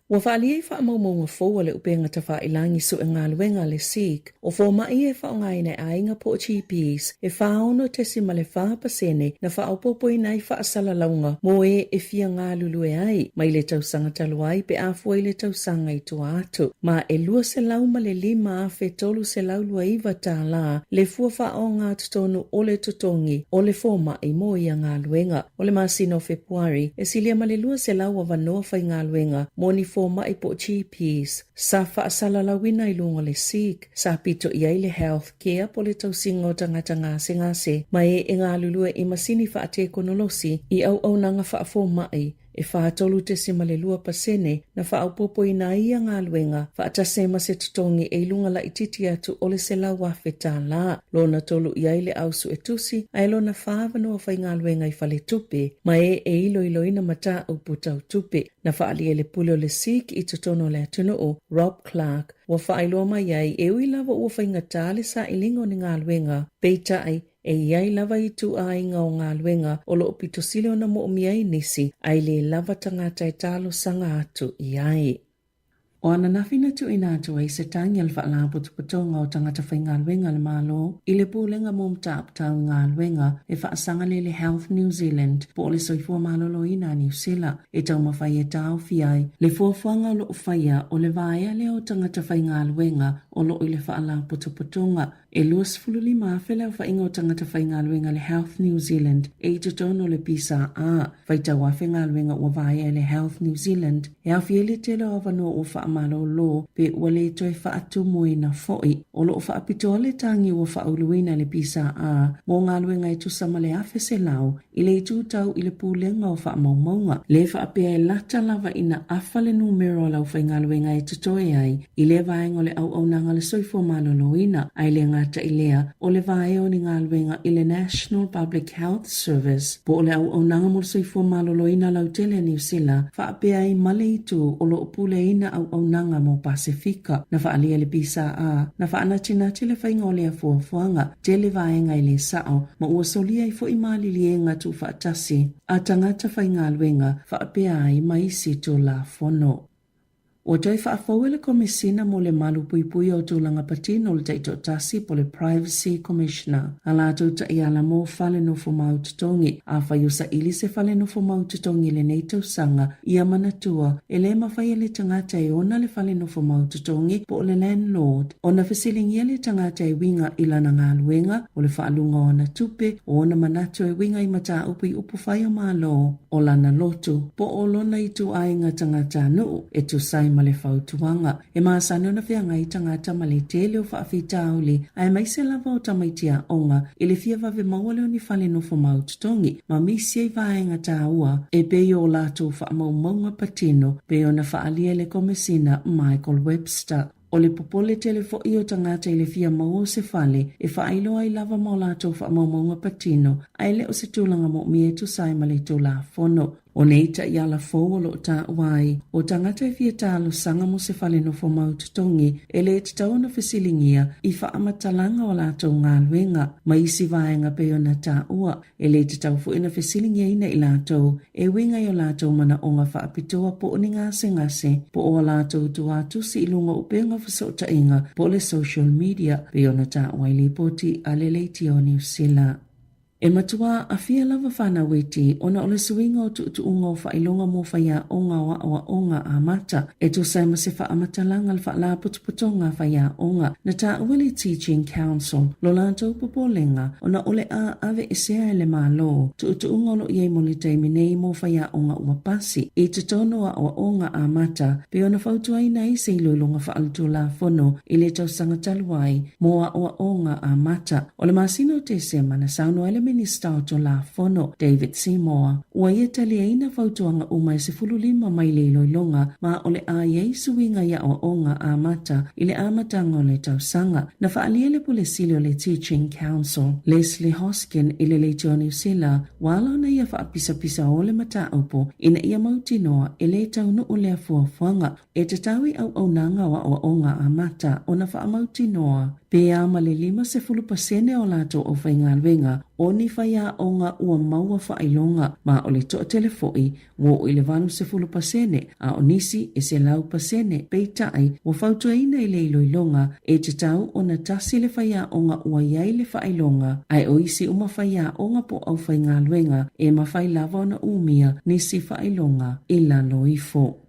Speaker 3: Wa whaaliei whaamaumaunga fōa le upenga ta whaailangi su e ngā luenga le Sikh o fō mai e whaongaina e ainga po GPs e whaono te sima le whaapasene na whaopopoi nei whaasala mo e fia ngā lulu e ai mai le tausanga taluai pe a fuai le tausanga I tua atu ma e lua se lau ma le lima a whetolu se lau lua iwa tā la le fua whao ngā tutonu o le tutongi o le fōma I mo I a ngā luenga o le masino Februari e silia ma le lua se lau a wanoa whai ngā luenga mo ni fōma I po GPs sa whaasala lawina I lunga le Sikh sa pito I ai le health care po le tausingo tangata ngase mai e ngā lulua I masini whaate konolosi I au nanga whaafo mai e whaatolu te simale lua pasene na whaaupopo ina ia ngā luenga whaatase ma se tutongi e lunga la ititi atu ole se lau wawheta la. Lona tolu iaile ausu e tusi, ai lona whaavano whai ngā luenga i whale tupe, ma e ilo ina mata upu tau tupe. Na whaali ele pule o le sik i tutono le atunu o Rob Clark, wa whaailoa mai ai e ui lava ua whai ngatale sa ilingo ni ngā luenga, peitai e iai lava i tu ainga o ngā luenga o lo pito sile o na mo miai nisi, ai le lava tangata e talo sanga atu iai. O ana nafina tu ina atu ai se tangi al whaala putuputonga o tangata whai ngā luenga le malo, i le pūlenga mōmta aptau ngā luenga e whaasanga le Health New Zealand po le soifua malolo ina New Zealand e tau mawhai e tau fiai le fuafuanga o lo whaia o le vaea le o tangata whai ngā luenga o lo i le whaala putuputonga e luas fululi mawhele o whainga o tangata whai ngā luenga le Health New Zealand e i tutono le pisa a whai tau awhi ngā luenga o vaea le Health New Zealand e au fiele tele o wano o wha malo lo pe wale toi whaatu moe na foi o lo whaapitoa le tangi o whauluina le pisa a mo ngā luenga i tusama le awhi se lau i le tūtau i le pūlenga o whaamaumaunga le whaapea e lata lava ina awhale numero lau whai ngā luenga i tutoe ai i le vaenga le au nanga le soifua maloloina ai le ngata i lea o le vaeo ni ngā luenga i le National Public Health Service po le au nanga mo le soifua maloloina lau tele New Zealand whaapea i male i tu o lo puleina au nanga mo Pasifika na whaalia le pisa a na whaanatinati le whainga o lea fuafuanga te le vaenga i le sao ma ua solia i fo i mali lienga tu whaatasi a tangata whainga luenga whaapea ai maisi tu la fono. O tai whaafau le komisina mo le malu puipui o tūlanga patino le taito tasi po le Privacy Commissioner. A lātou ta i ala mō whale no fo maututongi, a whaiusa ili se whale no fo maututongi le neitau sanga i a manatua, e le mawhai le tangata e ona le whale no fo maututongi po le landlord. O na whasilingia le tangata e winga ilana ngā luenga, o le whaalunga o na tupe, o ona manatu e winga i mata upi upu whai o malo, o lana lotu, po o lona i tu ainga tangata nuu, e tu sai ma le whautuanga. E maasane ona whianga i tangata ma le tele o whaafita auli, ai mai se lava o tamaitia onga, e le fia vave maua leo ni whale no fo maututongi, ma misi ei vaenga tāua, e pei o lato whaamaumaunga patino, pei ona whaalia le komisina Michael Webster. O le popole telefo i o tangata i le fia mau se whale, e whailo ai lava mau lato whaamaumaunga patino, ai le o se tūlanga mo mie tu sai ma le tūla fono. O neita i ala fōu o lo ta wai, o tangata i fia tālo sanga mo se whale no fo maututongi, e le te tau na whasilingia i whaamatalanga o lato ngā luenga, ma isi vaenga pe o na tā ua, e le te tau fo ina whasilingia ina i lato, e winga i o lato mana o ngā whaapitoa po o ni ngase, po o lato tu atu si ilunga upenga whasota inga, po le social media, pe o na tā wai le poti a le leiti o New Zealand. E matua a fia lava whana weti, ona o le suinga o tuutuunga o whailonga mo whaia onga wa onga a mata, e tu saima se wha amatalanga le wha putuputonga whaia onga, na ta uwele Teaching Council, lo lantou popolenga, ona ole a ave e sea ele malo, tuutuunga o lo iei mo le taiminei mo whaia onga ua pasi, e te tono a onga a mata, pe ona whautua ina i se iloilonga wha alutu la fono, i le tau sangataluai, mo a onga a mata, o le masino te sema na sauno ele Minister o to la fono, David Sāmoa, ua ia tali aina whautuanga umai se fululima mai le iloilonga, ma ole a iei suinga ia o onga a mata, i le amatanga o le tausanga, na whaalia le pule sili o le Teaching Council. Leslie Hoskin i le leiti o New Zealand, wala na ia whaapisa-pisa o le mata upo, ina ia mautinoa e le tau no o lea fuafuanga, e te taui au nanga wa o onga a mata, o na whaamautinoa. Pe ama le 5% o lato o whainga luenga, o ni whaia onga ua maua whailonga, ma o le toa telefoi, wo i le 20%, a o nisi e se lau pasene, peitai, wa whautuaina i le iloilonga, e te tau o na tasi le whaia onga ua iai le whailonga, ai o isi uma whaia onga po au whainga luenga, e ma whai lava o na umia, nisi whailonga, i la loifo.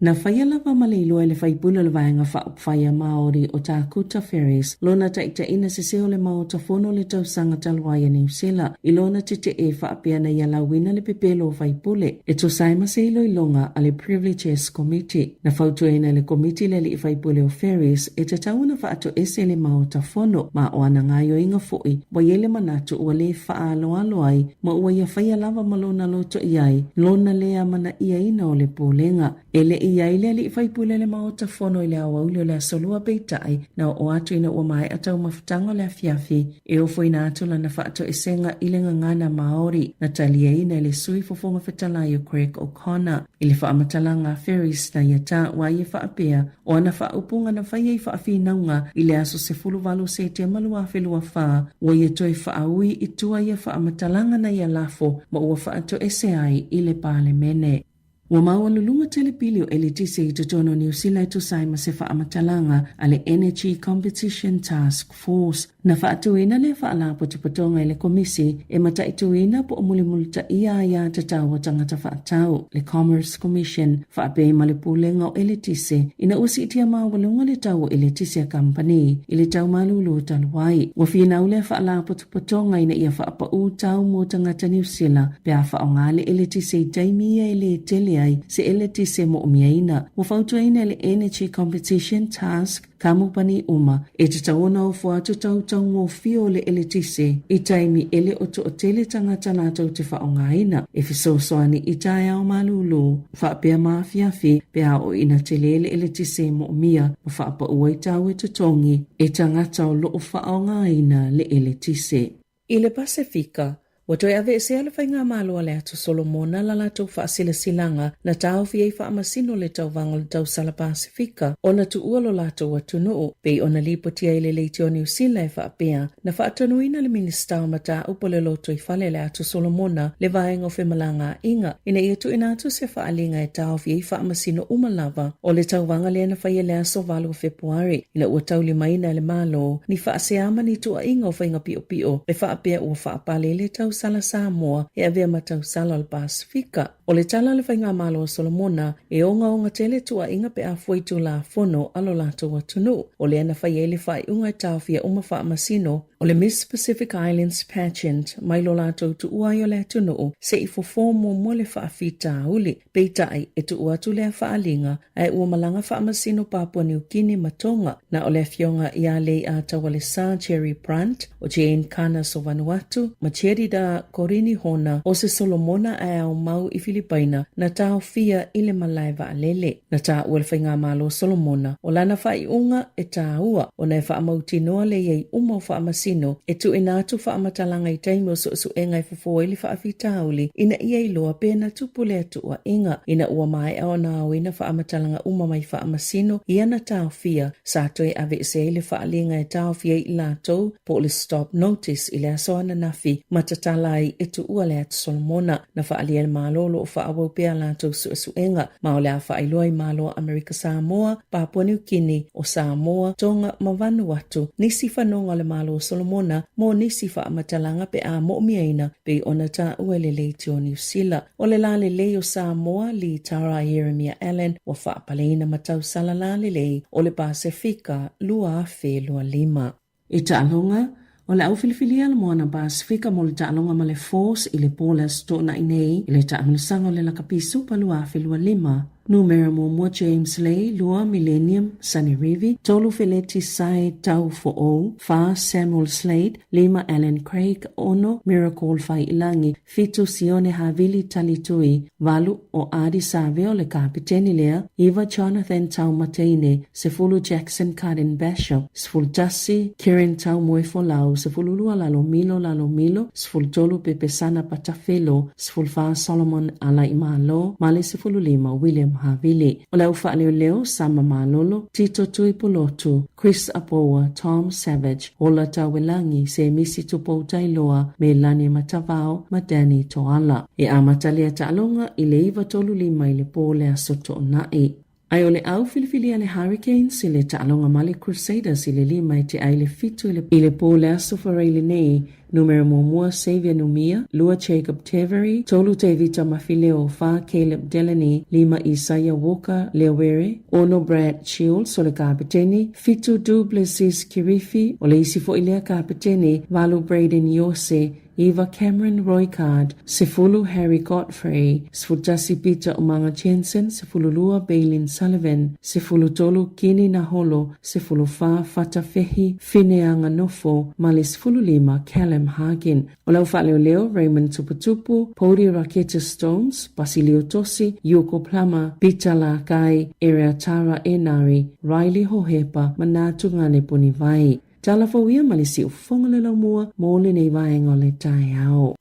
Speaker 3: Na whaia lava malilo le whaipula le vaenga whaia Māori o Tākuta Ferries, lona taita ina se seo le mao tafono le tausanga talwaia New Zealand, i lona tete e whaapea na yala wina le pepelo whaipule, e to saima se ilo ilonga a le Privileges Committee. Na whautuena le committee le li whaipule o Ferries, e te tauna whaato ese le mao tafono, ma o ana ngayo inga fui, wa yele manatu ua le whaaloalo ai, ma ua ia whaia lava malona loto iai, lona lea mana ia ina o le pōlenga, ele ia ile li whaipule le mao tafono i le awauli o le asolua beitai, na o atu ina ua mai atau mafutanga le afiafi, e ofo ina atu lana whaato esenga ile ngangana Māori, na talia ina le sui fofonga whetalai o Craig O'Connor, ile whaamatala Ferries na iata wa ia whaapea, o ana whaupunga na whaia i whaafinanga ile aso se fulu walu se te malua whelua wha, wa ia toi whaaui i tua ia whaamatalanga na ia lafo, ma ua whaato ese ai ile pāle mene. Wa maua lulunga telepili o elitise i totono New Zealand to saima se whaamatalanga ale Energy Competition Task Force. Na whaatuina le whaalapo te patonga le komisi e mataituina po mulimulita ia tatau tangata whaatau. Le Commerce Commission whaape ma le pulenga o elitise ina usi itia mawalunga le tau o elitise company ili tau malulu talwai. Wa whina ule whaalapo te patonga ina ia whaapa u tau mo tangata New Zealand pia whaongale elitise i taimia ele tele se elitise mo umiaina. Wa whautuina le Energy Competition Task kamupani uma e te taona o fuatu tau ngō fio le elitise i taimi ele o to o tele tangata nātou te whaongaina e fisosoani i tae au malulu whaapea maafiafi pea o ina tele ele elitise mo umia o whaapa ua i tau e tutongi e tangata o loo whaongaina le elitise. I le Pasifika, watoi ave se ala whainga malua le atu Solomona la latou whaasila silanga na tau fiei whaamasino le tau vango le tau sala Pasifika o na tu ualo latou atu nuu pei o na lipotia ile leiti o New Zealand e whaapea na whaatanuina le minister mata upo le loto i whale le atu Solomona le vaenga o whemalanga inga ina ia tu ina atu se whaalinga e tau fiei whaamasino umalava o le tau vanga le na whaia le aso valu o Februari ina ua tau li maina le malo ni whaaseama ni tua inga o whainga pio pio le whaapea ua whaapale le tau sala Sāmoa e avea matau sala al Pasifika. O le tala le whainga malo o Solomona e onga tele tua inga pe a fuitu la fono alo lato watunu. O le ana whai ele whai unga e tawhia uma wha masino o le Miss Pacific Islands pageant mai lo lato tu uai o le atunu se i fofomo mo le wha fita uli. Peitai e tu uatu le whaalinga ai ua malanga wha masino Papua New Guinea matonga na o le fionga ia le a tawale Sir Jerry Brandt o Jane Canas o Vanuatu ma Cherida Korini Hona o se Solomona ai au mau i Filipaina na tau fia ile malaiva alele. Na ta ua le whainga malo Solomona o lana whai unga e ta ua o na wha mauti noa le iei uma o wha masino e tu inatu wha matalanga i taimi o su enga i fufo ili wha awhitauli ina iei loa pena tupule atu ua inga ina ua mai au na au ina wha matalanga uma mai wha masino i ana tau fia sa toi ave se ile wha alinga e tau fia i lato po le stop notice ile asoana nafi matatalai e tu ua le atu Solomona na wha alia le malolo o wha awopea lato su enga ma o le a wha ailoi malo Amerika Sāmoa, Papua New Guinea o Sāmoa, Tonga ma Vanuatu nisi whanonga le malo o Solomona mo nisi wha amatalanga pe a mo miaina pe ona ta ua le leiti o New Zealand. O le la le lei o Sāmoa li Tara Jeremiah Allen wa wha apaleina matau sala la le lei o le Pasifika lua fe lua lima. I talonga o le au filifilia le moana Pasifika mo le taalonga ma le force i le polas tōna inei i le taamilisanga o le lakapisu pa lua fe lua lima. Numero mo James Lay, Lua Millennium, Sunny Rivi, Tolu Feleti Sai Tau Fo'o, Fa Samuel Slade, Lima Allen Craig, Ono, Miracle Fai Ilangi, Fitu Sione Havili Talitui, Valu o Adi Saveo le Kapiteni Lea, Eva Jonathan Tau Mateine, Sefulu Jackson Cardin Bishop, Seful Dasi, Kieran Tau Moefo Lau, Sefulu Lua Lalo Milo, Seful Tolu Pepesana Patafelo, Seful Fa Solomon Ala Imalo, Male Sefulu Lima, William Havili. O lau wha leo Sama Malolo, Tito Tui Polotu, Chris Apoa, Tom Savage, Ola Tawelangi, se misi tupo tailoa, me Lani Matavao, Madani Toala. E amatalia talonga, ile iwa tolu lima ile pole asoto nai. Ai o le au filifili le Hurricanes i le taalonga male Crusaders i le 5 i te ai le fitu i le pō le aso whareile nei, numero mua Xavier Numia, Lua Jacob Tevery, tolu te vita mafileo fa Caleb Delaney, 5 Isaiah Walker Leawere, ono Brad Shields o le kapiteni, fitu Duplessis Kirifi o le isi fo i lea kapiteni, valu Braden Yose, Eva Cameron Roycard, Sefulu Harry Godfrey, Sfutasi Peter Umanga Jensen, Sefulu Lua Bailin Sullivan, Sefulu Tolu Kini Naholo, Sefulu Fa Fatafehi, Fineanga Nofo, Mali Sefulu Lima Callum Hagen, Olau Leo Raymond Tuputupu, Podi Raketa Stones, Basilio Tosi, Yoko Plama, Peter Lakai, Area Tara Enari, Riley Hohepa, Manatu Ngane Punivai. Tala fawia malisi ufonga le mua mo le nei vaenga le tai ao.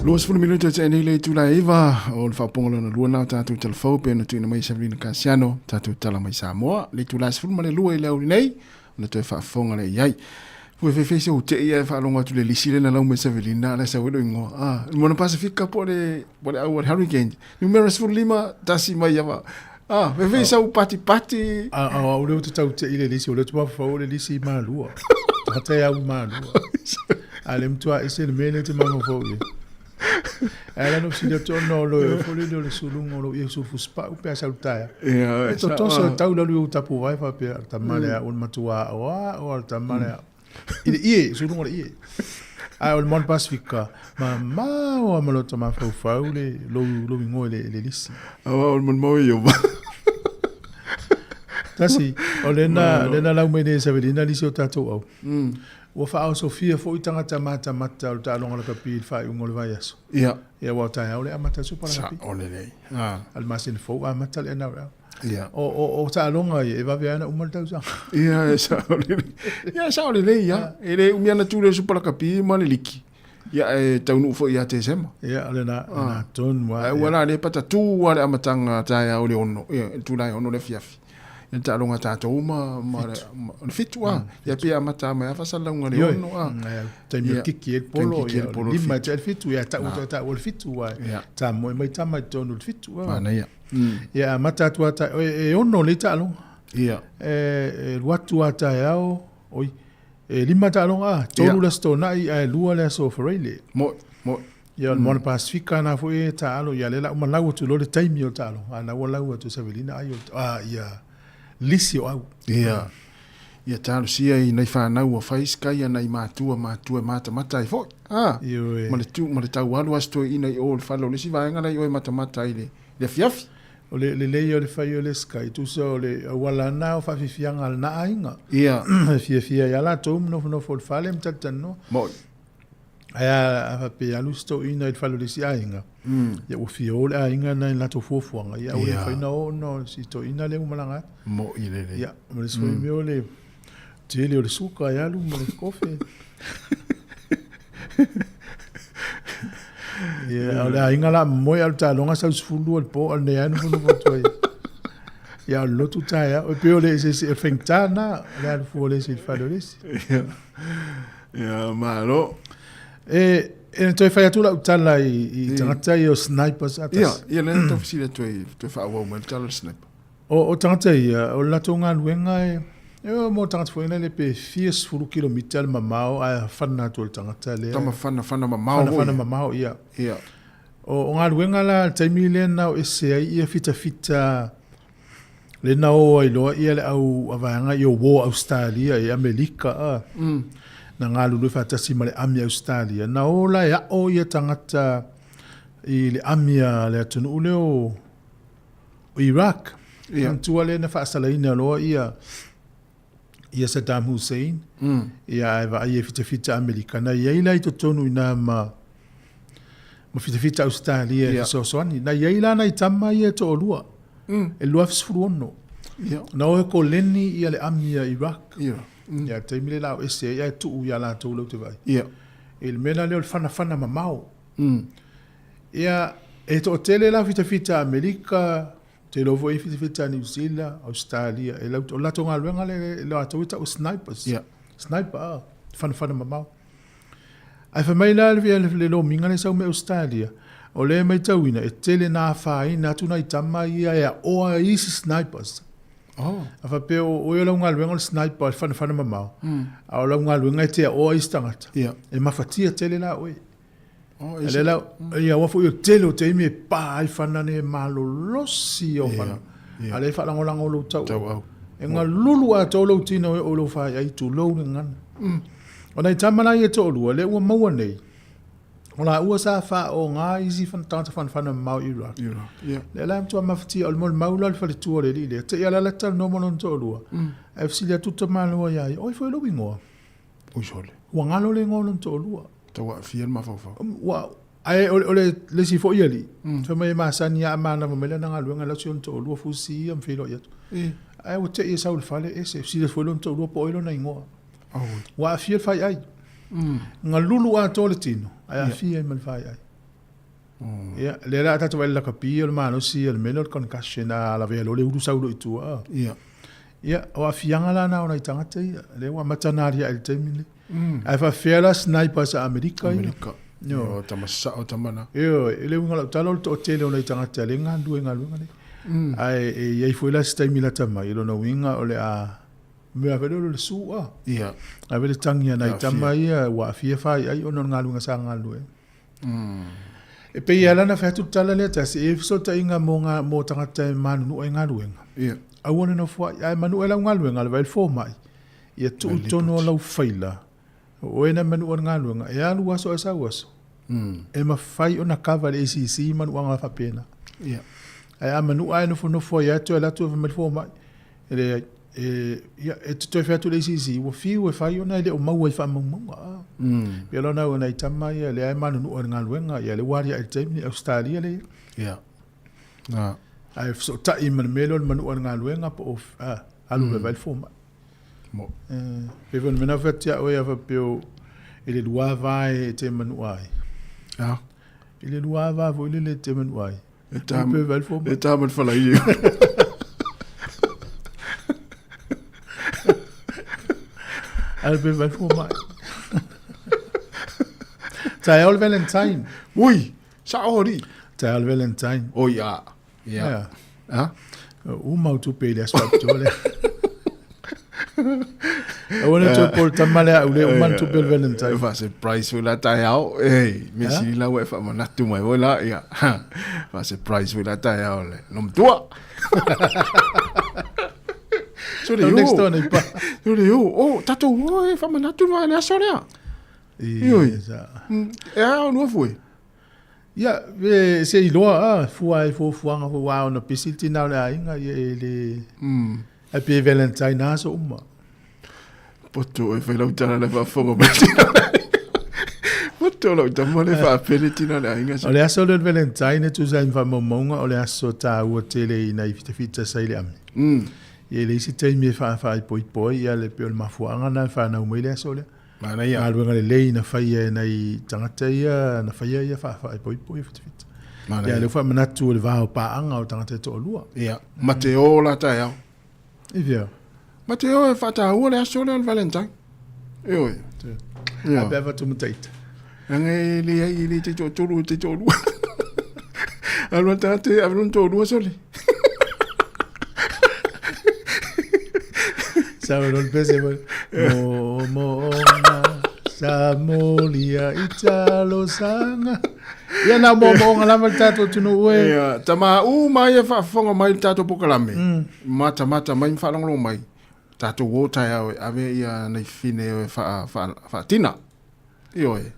Speaker 5: Luas 10 minuto te nei le tula eva o le whaponga na lua nao tātou telefau pe na tuina mai Sabrina Casiano tātou tala mai Sāmoa le tula 10 male lua i leo nei na toi whafonga le iai. Fue fese o te ia fa longa tu le lisile na lau me Sevelina la sa welo ingo mona Pacifica pole au Hurricane numerous for lima tasi mai ava fese o pati
Speaker 1: o le tau te ile lisi o le tu fa o le lisi malua tata ya malua ale mtua ese le mele te mango fo ye ala no si to no lo fo le sulungo lo yesu fu spa o pe salutaya to so tau lo u tapu vai fa pe tamale un matua o tamale ie sulungo ie o le mon Pacifica ma o malota ma fa le lo ngo le lisi
Speaker 5: o mon mo yo
Speaker 1: tasi o le na la me de Sevelina lisi o tato au o fa o Sofia fo itanga mata o talonga le kapi fa un le vai aso ia wa ta o le amata super kapi
Speaker 5: o le
Speaker 1: al masin fo amata le na
Speaker 5: ia
Speaker 1: o talonga e va viana un malta usa
Speaker 5: ia sa o le ia ele umiana tu le super kapi ma le liki ia taunu fo ia te sema
Speaker 1: ia le na ton wa
Speaker 5: wala le pata tu wa le amatanga ta o le ono tu la ono le fiafi ta longa ta uma ma fitu ya pia mata ma fa sala un le ono
Speaker 1: ta mi kiki el polo lima ta fitu ya ta o fitu wa ta mo mai ta mai tonu fitu wa
Speaker 5: na
Speaker 1: ya mata tu ta ono le ta lo
Speaker 5: ia
Speaker 1: watu ata yao oi lima ta lo tonu la stona i lua le so forele
Speaker 5: mo
Speaker 1: ya mon Pacifica na fo ta lo ya le la uma lawo tu lo le time yo ta lo ana wo lawo tu Sevelina ayo ya lisi o au
Speaker 5: ia talo sia i nei whanau a whaiska ia nei mātua mata i fo ma le tau alu asto i nei o le whalo lisi vaenga nei o e mata i le fiafi
Speaker 1: o le lei o le whai o le sky tu so o le wala na o whafifianga al na ainga fia ia la tō no fo le whale mtatano
Speaker 5: moi
Speaker 1: Aia a pe alusto ina il fallo lisi ainga. Ya o fiole ainga na la to fofuanga. Ya o le faina o no si to ina le umalanga.
Speaker 5: Mo ile le.
Speaker 1: Ya, mo le soi me o le tele o le suka ya lu mo le kofe. Ya, o le ainga la mo ya ta longa sa sfulu al po al ne anu no to. Ya lo tu ta ya o pe o le se fengtana la fu le si fallo lisi.
Speaker 5: Ya, malo.
Speaker 1: Toi fai atu lau tala i tangata i o snipers atas.
Speaker 5: Ia le to fisile toi whaua mo tala sniper.
Speaker 1: O tangata i o lato ngā luenga o mo tangata fuena le pe 40 kilomita le mamao a whana atu o tangata le.
Speaker 5: Tama whana mamao.
Speaker 1: Whana mamao ia.
Speaker 5: Ia.
Speaker 1: O ngā luenga la taimi le na o ese ai ia fita le na o ai loa ia le au avanga i o wo Australia i Amerika na ngā lulu whatasi ma le ami Australia. Na o la ea o ia tangata i le amia le atunu ule o Iraq. Antua le na whaasalaina loa ia Saddam Hussein. Ia eva ai e fita Amerika. Na ia ila i to tonu ina ma fita Australia e soani. Na ia ila na i tama ia to o lua. E lua fisfuru ono. Na o e ko leni ia le amia Iraq. Ya te mile la ese ya tu ya la tu lo te vai.
Speaker 5: Ia.
Speaker 1: Il mena le fana mamao. Ya e to tele la fita Amerika te lo foi fita New Zealand, Australia, e lau la tonga luenga le lo atoita o snipers.
Speaker 5: Yeah.
Speaker 1: Sniper, fan mamau. Ai fa mai la le lo minga le sau me Australia. O le mai tauina e tele na fai na tuna i tama ia e o a isi snipers.
Speaker 5: Oh.
Speaker 1: A fa pe o yo la unga luenga sniper fan mamau. A o la unga luenga te o a istangata.
Speaker 5: Yeah.
Speaker 1: E mafatia tele la oi.
Speaker 5: Oh,
Speaker 1: E le la ia wa fu yo tele o te me pa ai fana ne malolosi o fana. A le fa lango lo tau. E ngā lulu a tō lau tino e o lau whai ai tū lau ni ngana. O nei tamana i e tō lua, le ua maua nei. O la ua sa wha o ngā isi whanatangata whanawhana mau i rā. Le la mtua mawhati o le mol maula le whale tua le li le. Te ia la leta no mono tō lua. E fsi lea tuta mālua iai. Oi fwoi lau ingoa.
Speaker 5: Uisole.
Speaker 1: Ua ngalo le ngolo tō lua.
Speaker 5: Tawa fiel mawhawhau.
Speaker 1: Ua. Ai o le si fo ia li. Fai mai maasani a amana mamele na ngā luenga lau sion tō lua fusi am whilo iatu. Ai o te ia saul fale ese si le foi lon tau lo po ilo na ingoa. Wa fiel fai ai. Nga lulu a tole tino. Ai a fiel mal fai ai. Ya, le la tatu la kapia le mano si el menor con cashena la velo le uru saulo itu a. Ya, o a fianga la na ona itangata ia. Le wa matanaria el temile. Ai fa fiela snipers a Amerika.
Speaker 5: Yo, tamasa o tamana.
Speaker 1: Yo, ele unga talo to tele ona itangata le ngandu ngalunga. Ai e foi la stai mila tama i lona winga o le a me a velo le sua.
Speaker 5: Ia.
Speaker 1: A vele tangia na tama ia wa fie fai ai ona ngalunga sa ngalu e. E pe ia lana fa tu tala le tasi e so ta inga mo tangata manu no ngalu e.
Speaker 5: Ia.
Speaker 1: A wona no foi ai manu ela ngalu ngal vai fo mai. Ia tu tono lau faila. O ena manu ngalu nga ia lu waso esa waso. E ma fai ona kava le si manu nga fa pena.
Speaker 5: Ia.
Speaker 1: Ai amanu ai no fo ia to la to me fo mai ele e to fa to le si wo fi wo fa yo na le o mau fa mau pe lo na ona itama ia le ai manu no nga luenga ia le wari ai time Australia le
Speaker 5: ia na
Speaker 1: ai so ta i man melo manu nga luenga po alu le vai fo mai
Speaker 5: mo
Speaker 1: pe von mena fatia o ia fa pe ele lua vai te manu ai ele lua va vo le te manu ai
Speaker 5: Eta man fala i.
Speaker 1: Albe vel fo mai. Tai al Valentine.
Speaker 5: Ui, sa ori.
Speaker 1: Tai al Valentine.
Speaker 5: O ja. Ja.
Speaker 1: Ha? Mau tu pe le swap tole. I want to put tamale ule man tu pe Valentine.
Speaker 5: Fa se price wala tai au. Ei, me si la we fa mana tu mai wala ya. Fa se price wala tai au le. Nom tua. So le
Speaker 1: next one pa.
Speaker 5: So le oh, tato oi fa mana tu vai le soria.
Speaker 1: Ia.
Speaker 5: Ja, no foi.
Speaker 1: Ja, we se iloa fuai fo fuanga fo wa no pisiti na le inga ele. A pe Valentine na so uma.
Speaker 5: Poto e fai lau tana le fa fongo beti. Poto lau tamo le fa peliti na le inga.
Speaker 1: O le aso le Valentine tu sa infa momonga o le aso ta o tele ina fita sai le ami. Ye le si te me fa poi ya le pe ma fuanga na fa na mo le aso le.
Speaker 5: Mana ia.
Speaker 1: Alwe ngale le ina fa ia na I tangata ia na fa ia fa poi fita. Ya le fa manatu le va pa anga o tangata to lua.
Speaker 5: Ia. Mateo la ta ia.
Speaker 1: Ivia.
Speaker 5: Mateo e fata ua le aso le Valentine. Io.
Speaker 1: Ja. Beva tu mutate.
Speaker 5: Ange li te tolu. Alwa tate avron tolu sole.
Speaker 1: Sabe non pese mo Samoa italo sanga. Ia na mo ngala maltato tunu we.
Speaker 5: Ia, tama mai fa fonga mai tato pokalame. Mata mai fa long mai. Tato wo tai ave ia nei fine fa tina. Io e.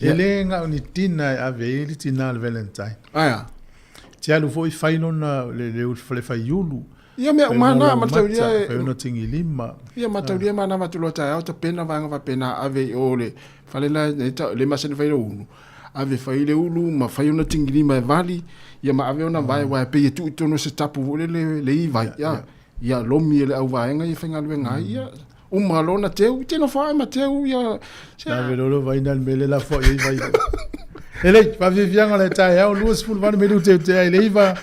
Speaker 1: Ele nga ni tina ave ili tina Valentine.
Speaker 5: Aya.
Speaker 1: Tia lu foi faino na le fa yulu.
Speaker 5: Ia me mana matauria
Speaker 1: e no tingi lima.
Speaker 5: Ia matauria mana matulota au ta pena vanga va pena ave ole. Fale la le masene fa ulu. Ave fa ile ulu ma fa no tingi lima vali. Ia ma ave ona vai wa pe tu no se tapu le vai. Ia. Ia lomi le au vaenga I whenga luenga ia. Malona teu, tino whae ma teu ia.
Speaker 1: Na verolo vai na mele la fo I vai. Ele, pa vivianga le tai au luas ful van melu te ai leiva.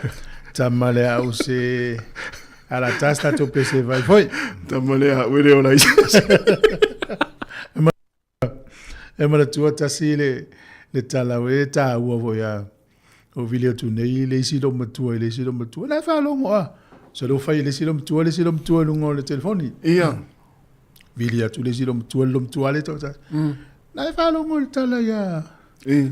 Speaker 1: Tamale au se ala tasta to pese vai foi.
Speaker 5: Tamale a wele o lai.
Speaker 1: E mara tua tasi le talawe ta ua voia. O vilio tu nei le sido matua le sido matua. Na fa longo a. So lo fai le sido matua lungo le telefoni.
Speaker 5: Ia.
Speaker 1: Vilia tu le sido matua le tota. Na fa longo le tala ya.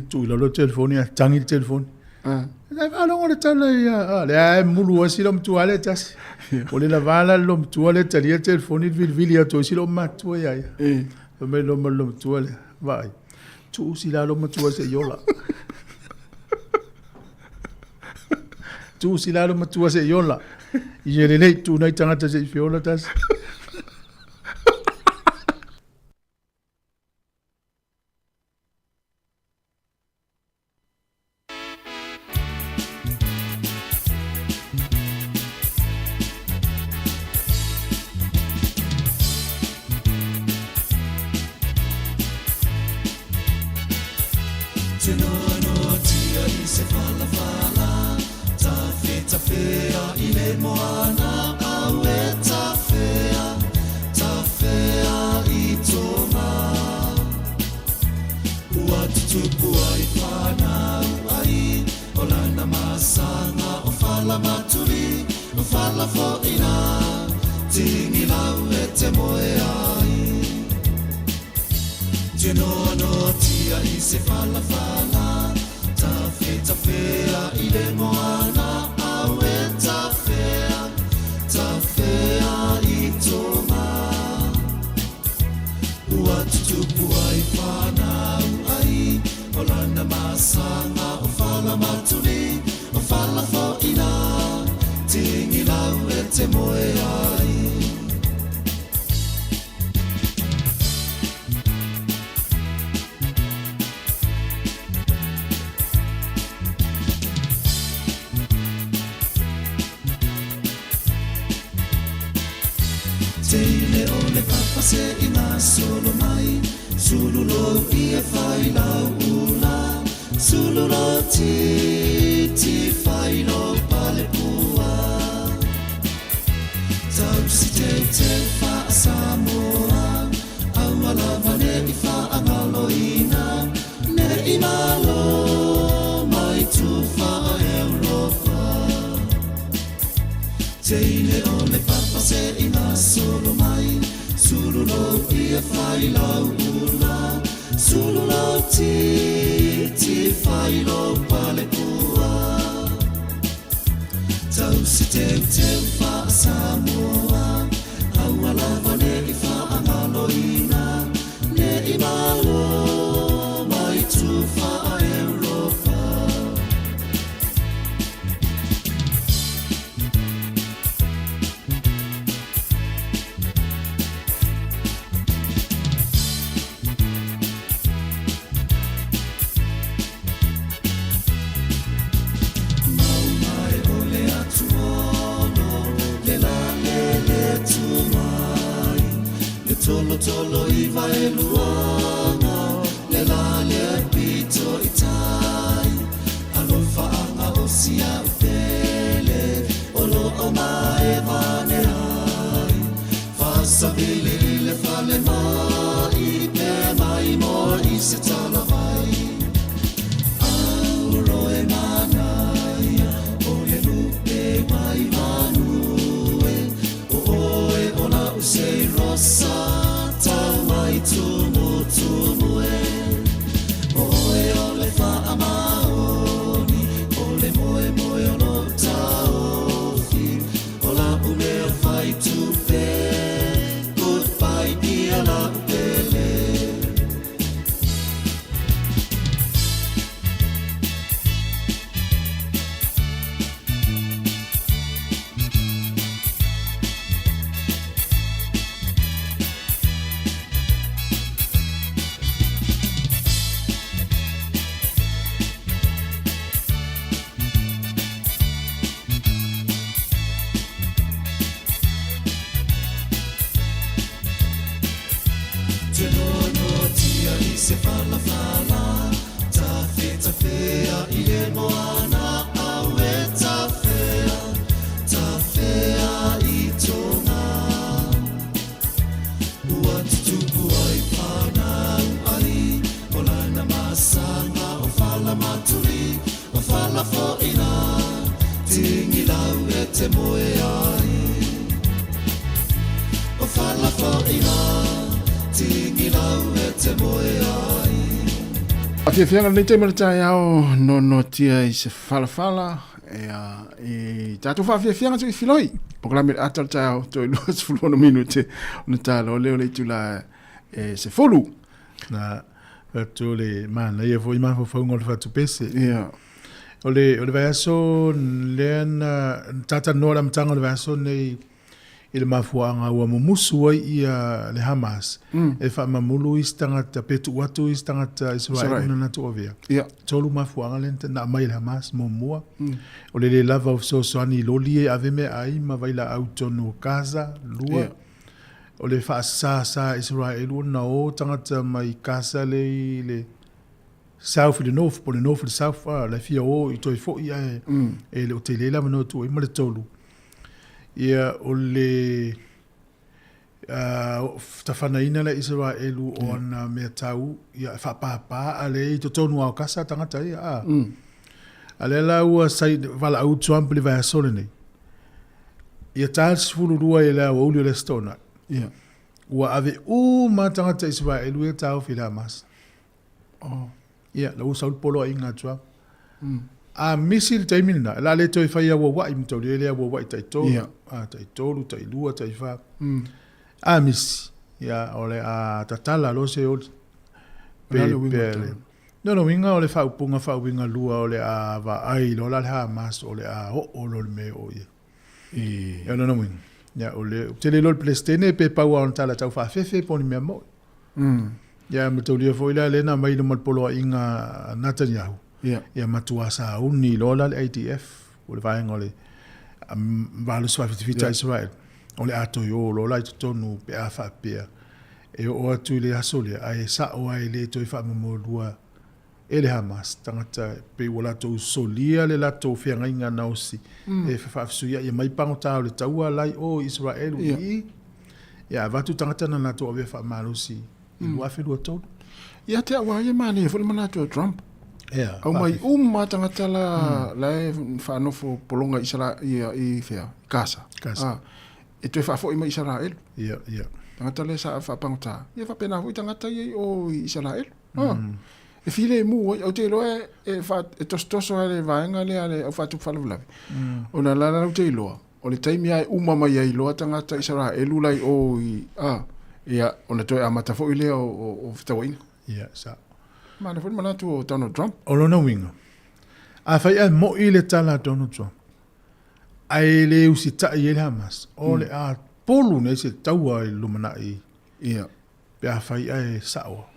Speaker 1: Tu lo telefoni a tangi telefoni. Na fa longo le tala ya. Le mulu a sido matua le tas. O le lavala lo matua le tali telefoni vilia tu sido matua ya. Me lo matua le. Vai. Tu sila lo matua se yola. Tu sila lo matua se yola. I le tu nai tangata se fiola tas.
Speaker 6: Tafea ile moana awe tafea te moe ai o whala fo ina tingi lau e te moe ai
Speaker 5: A whiawhianga nei te maratai au no tia I se whala e tātou whiawhianga tu I whiloi Pokalame atal tau to I lua sefuluono minute ona tālo leo le tula se folu
Speaker 1: na tu le mana ia foi ma fo ngol fa tu pese
Speaker 5: ia
Speaker 1: ole vai so len tata nora mtanga le vai so nei il mafuanga wa musu ia le Hamas e fa mamulu istanga ta petu watu istanga ta Israel na tu ovia
Speaker 5: ia
Speaker 1: tolu mafuanga len na mai le Hamas mo ole le lava of so ani lolie ave me ai ma vai la auto no casa lua o le fa sa Israel na o tangata mai casa le south the north po le north the south la fia o I toi fo ia e le hotel la no tu I ma le tolu ia o le tafana ina le Israel o na me tau ia fa pa ale to tonu au casa tangata ia ale la ua sai vala au Trump le va solene ia tals fulu rua ia o le stona
Speaker 5: ia
Speaker 1: ua ave ma tangata Israel ia tau fi Hamas ia la usa polo inga tua a misil taimina la le toi fai wa wa im to le wa tai to tai to lu tai lua tai fa a mis ia ole a tatala lo se o pe no winga ole fa winga lua ole a va ai lo la Hamas ole a o lo me o ia no winga ya ole tele lo plestene pe pa wa tala tau fa fefe poni me mo ya me to le foi la lena mai no mal polo inga Netanyahu ya matua sa uni lo la ATF ole va ngole va lo swa fita Israel ole ato yo lo la to no pe a fa pe e o tu le asole ai sa o ai le to fa mo lua ele Hamas tangata pe wala to solia le la to fianga inga nausi e fa suia ia mai pangota le taua lai o Israel ia va tu tangata na to ave fa malusi lua fe lua to
Speaker 5: ia te wa ia mani fo mana to Trump
Speaker 1: ia
Speaker 5: au mai tangata la fa no fo polonga Israel ia I fea casa e to fa fo I Israel
Speaker 1: ia
Speaker 5: tangata le sa fa pangota ia fa pena fu tangata ia o Israel e file mu o te loe e fa e tostoso ale vaenga le ale o fa tu falu lavi ona la te loa o le taimi ai mai ai loa tangata Israel ulai o ia ona to amata fo ile o fitawina
Speaker 1: ia sa
Speaker 5: mana fo mana tu Donald Trump
Speaker 1: o lona winga a fa ia mo ile tala Donald Trump ai le usita I le Hamas o le a polu ne se taua I lumana
Speaker 5: ia
Speaker 1: pe a fa ia sawa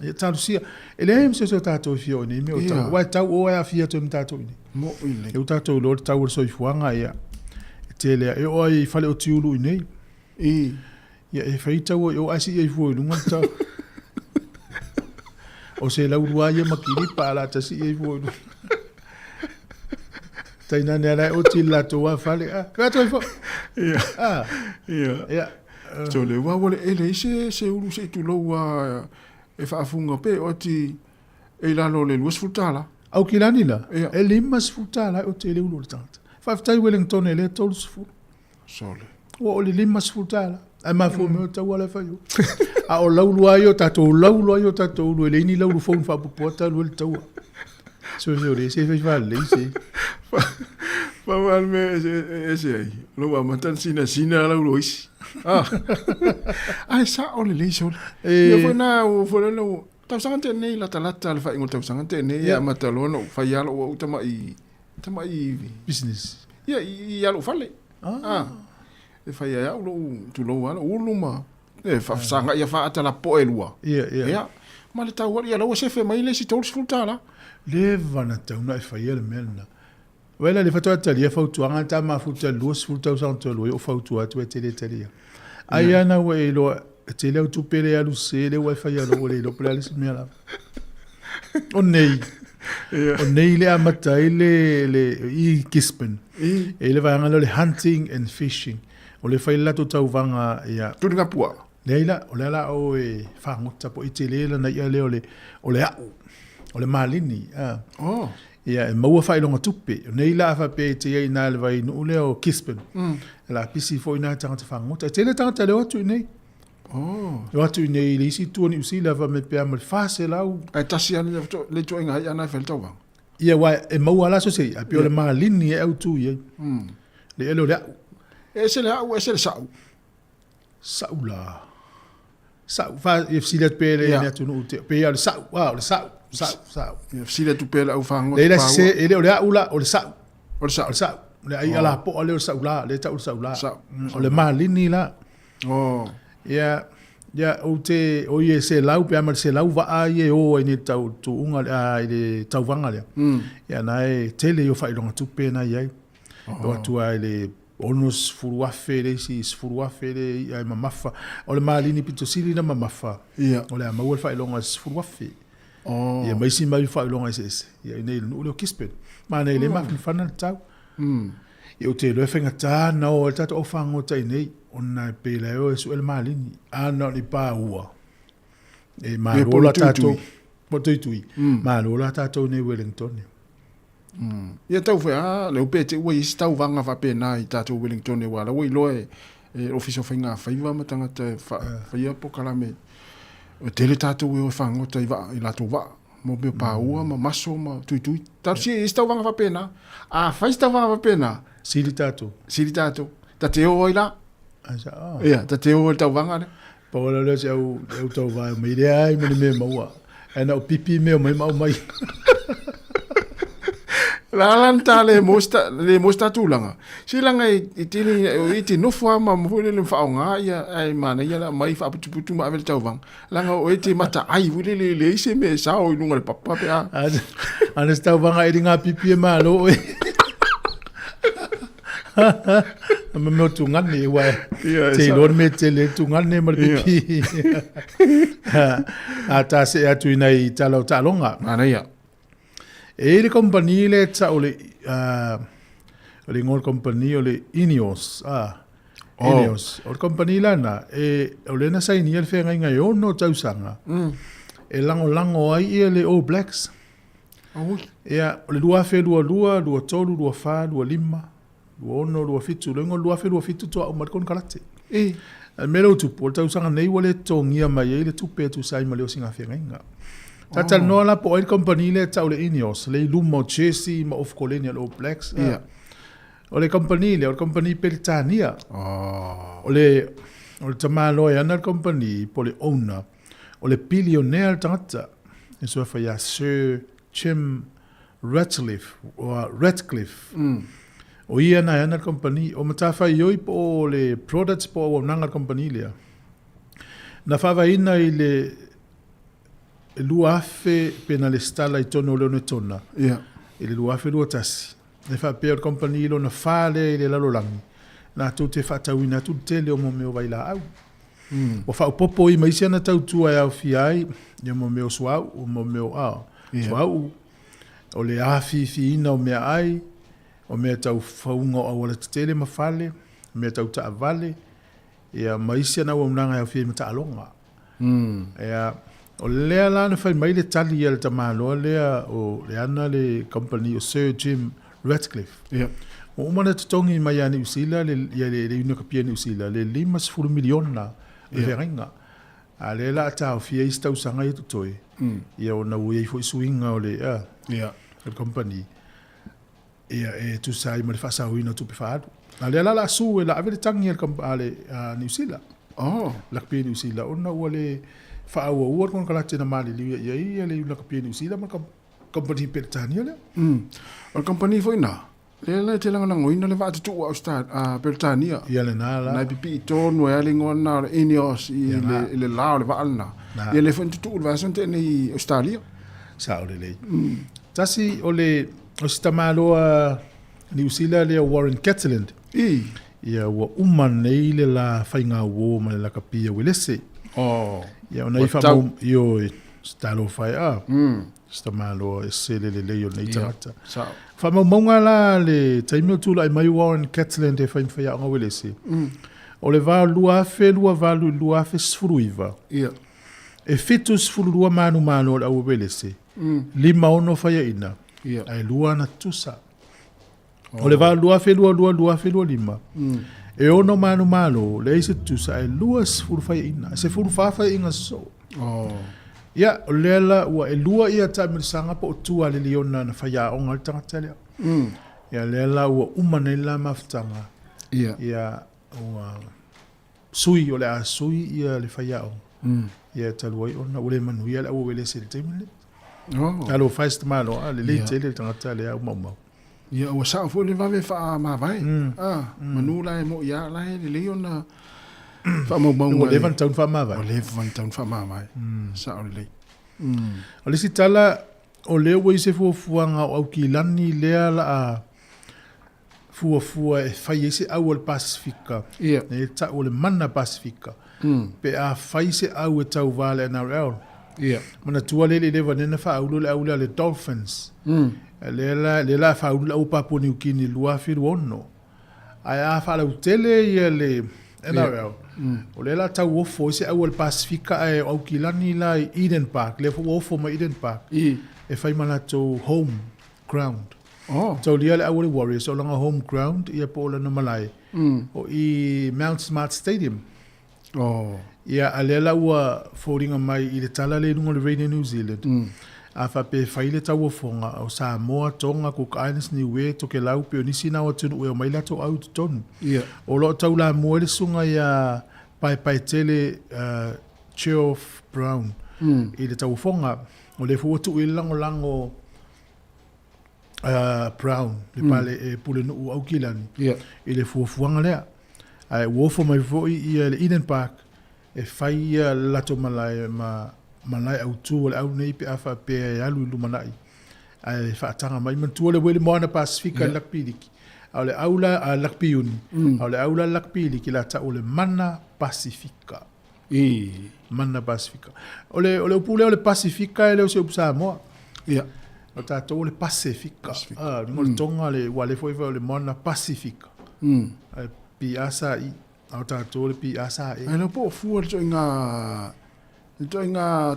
Speaker 1: ia talusia ele hem se tato fio ni me o ta wa tau o a fia to tato ni
Speaker 5: mo ile
Speaker 1: e tato lo tau so fuanga ia tele e o I fale o tiulu ni ia e fai tau o asi e fu lunga ta o se la urua ia makiri pa la ta si e fu taina ne ala o tila to wa fale ka to fo ia
Speaker 5: so le wa wole ele se ulu se tu lo wa e fa funga pe o ti e la lo le luas futala
Speaker 1: au kilani la e limas futala o te le ulu tanta fa tai Wellington ele tolu fu
Speaker 5: sole
Speaker 1: o le limas futala ai ma fu me ta wala fa yo a o laulu ayo tato lu le ni laulu fo fa pota lu le taua so le se fa le se
Speaker 5: fa mal me ese ai lo va matan sina laulu is ai sa o le so e fo na o fo lo tau sangante nei la talata le fa ingol tau sangante nei ya matalono fa ya lo o tama I
Speaker 1: business
Speaker 5: ya lo fale e fa ya lo tu lo ala uluma e fa sanga ya fa ata la po elua
Speaker 1: ia
Speaker 5: ma le tau ya lo se fe mai le si tol sfutala
Speaker 1: le vana tau na fa ya le melna wela le fatua tali fa tu anga ta ma futa lo sfuta santo lo o fa tu atu tele tele aya na we lo tele tu pele alu se le wa fa ya lo le pele le smela o nei le amata le I kispen e le va ngalo le hunting and fishing o le fa la tu tau vanga ia
Speaker 5: tu nga pua
Speaker 1: leila o la o e fa ngota po itele la na ia le o le malini Ia e maua whailonga tupe. Nei la fa pe te iei nā le vai nu ule o Kispen. La pisi fo ina tangata whangota. Tele tangata leo atu i nei. Leo atu i nei le isi tuani usi la va me pea ma le whase lau.
Speaker 5: Ai tasi ana le to inga hai ana wheltau wang.
Speaker 1: Ia wai e maua la so sei. A pio le maa lini e au tu iei. Le elo le au.
Speaker 5: E se le au, e se le sau.
Speaker 1: Sau la. Sau. Fa e fsile pele e atu nu ute. Pea le sau. Wow, le sau. Sau.
Speaker 5: E fsile tu pele au whango.
Speaker 1: Le se e le au la o le sau.
Speaker 5: O le sau.
Speaker 1: O le sau. Le ai ala po o le sau la. Le tau le sau la. O le maa lini la. Ia. Ia o te o ye se lau pe amal se lau va ai o ni tau tu unga ai le tau vanga le. Ia nai tele yo fai longa tu pe na ia. O tu ai le onus furuafe le si furuafe le ai mamafa. O le malini pito sili na mamafa. Ia o le amau fai longa furuafe. Ia mai si mai fai longa ese. Ia nei no le Kispen. Ma nei le ma fana tau. Ia o te lo fenga ta na o tata o fango tai nei. Ona pe la o su el malini ana ni pa ua e marola tato potoi marola tato ne Wellington
Speaker 5: ia tau fe le pe te we stau vanga fa pe na i tato Wellington ne wala we lo e office finga fa iwa matanga te fa ia po kala me o tele tato we o fango tai va i la to va mo be pa ua ma maso ma tui tato si stau vanga fa pe na a fa stau vanga fa pe na
Speaker 1: sili tato
Speaker 5: tate o ila ia, ta te o tau vanga ne.
Speaker 1: Paola leo se au tau vai mai rea ai mani me maua. E na o pipi me o mai mau mai.
Speaker 5: La lanta le mosta tūlanga. Si langa i tini, i te nofua ma mwhule le whaonga ia ai mana ia la mai whaaputuputu ma avele tau vanga. Langa o e te mata ai wile le ise me sao i nunga le papa pea.
Speaker 1: Anes tau vanga e ringa pipi e maa lo e. Me me tu ngani wa te lor me te le tu ngani mal pipi ata se atu nei talo talonga
Speaker 5: ana ia
Speaker 1: e le compagnie le tsa ole le ngol compagnie ole Ineos Ineos o compagnie lana e ole na sai ni el fenga ngai ono tausanga e lango ai le All Blacks ia ole lua fe lua tolu lua fa lua lima ono lua fitu lengo lua fitu to o markon kalate melo tu porta usanga nei wale tongia mai le tu pe tu sai maleo singa fenga tata no la po el compagnie le tau le Ineos le lumo Chelsea ma of colonial All Blacks o le compagnie Peltania o le tamalo ya na compagnie po le owner o le billionaire tata eso fa ya Sir Jim Ratcliffe o ia na ana company o matafa ioi po le products po o nanga company lea na fava ina i le luafe pena le stala i tono leo ne tona i le luafe lua tasi ne fa pe o company lo na fale i le lalolangi na tu te fatawina tu te leo mo meo vaila au o fa popo i maisi ana tau tua e au fiai i mo meo suau o mo meo au suau o le afi fi ina o mea ai o mea tau whaunga o wala tele mawhale, mea tau ta vale, ia maisia na waunanga au fie mata alonga. Ia, o lea lana whai mai le tali ia le tamaloa lea o le ana le company o Sir Jim Ratcliffe. O umana tutongi mai a New Zealand, le unakapia New Zealand, le 5 miliona e verenga. A le la ta o fie istau sanga i tutoi. Ia o na ui fo isuinga o le company. Ia e tu sai ma le fasa huina tu pe faadu. Ale la su e la ave tangi ale New Zealand. La pe New Zealand ona wale fa o kon kala tena mali li ia le la pe New Zealand ma company Peltania le.
Speaker 5: O company foi na. Le te langa ngoina le va tu o sta Peltania.
Speaker 1: Ia le na la.
Speaker 5: Na pipi to no e le ngona Ineos i le la le va alna. Ia le fonte tu va sonte ni Australia.
Speaker 1: Sa o le. Tasi o le o stamaloa New Zealand le Warren Gatland. Ia wa uman nei le la whainga wo ma le la kapia wilese. Ia ona i whamau io stalo whai stamaloa e se le leo nei tangata. Whamau maunga la le taimio tula i mai Warren Gatland e whain anga wilese. O le vā luafe sfuruiva. E fitu sfurua manu le au wilese. 5 ono whaia ina.
Speaker 5: Ia.
Speaker 1: Ai lua na tusa. O le va lua felua lima. E ono manu malo, le ise tusa ai lua sefulu fai ina. Se fulu fai inga so. Ia, o lela ua e lua ia ta mirisanga po o tua le liona na fai a onga le tangata lea. Ia lela ua umane la maftanga. Ia ua sui o le a sui ia le fai a onga. Ia taluai ona ule manuia le ua wele se le teimile. Alo faist malo, le le tele tangata lea umau.
Speaker 5: Ia ua sa fu le vave fa ma vai. Manu la mo ia la le leona fa mo mo
Speaker 1: le van town fa ma vai.
Speaker 5: O le van town fa ma vai. Sa o le.
Speaker 1: O le sitala o le ua se fuafuanga o au ki lani lea la a fuafua e fai ese au al Pasifika. E ta o le mana Pasifika. Pe a fai se au e tau vale na real. Mana tua le vanena fa au le au le Dolphins. Lela fa au au Papua New Guinea lua firu ono. Ai a fa la utele ia le NRL. O lela tau ofo se au al Pasifika e au ki lani la Eden Park. Le fo ofo ma Eden Park. E fai mana to home ground. So lia le au le Warriors o langa home ground ia po la na malai. O I Mount Smart Stadium. Ia alela ua fōringa mai I le tala le nunga le Radio New Zealand. A fa pe faile tau fonga o Sāmoa Tonga Cook Islands Niue toke lau pe onisi na o tunu e mai lato au tonu. O lo tau la mo le sunga ia pai tele Geoff Brown. I le tau fonga o le fuatu I lango Brown le pale e pule no au kilani. I le fuafuanga lea. Ai wofo mai foi I le Eden Park e fai lato malai au tu le au nei pe afa pe alu lumanai. Ai fa tanga mai man tu le wele moana Pasifika lakpiliki. Au le aula lakpiuni. Au le aula lakpiliki la ta o le mana Pasifika. Mana Pasifika. O le upule o le Pasifika e le o se Sāmoa. O tato o le Pasifika. Ngol tonga le wale foi o le moana Pasifika. Pi asa I au tato le pi asa e.
Speaker 5: Ai no po fu jo inga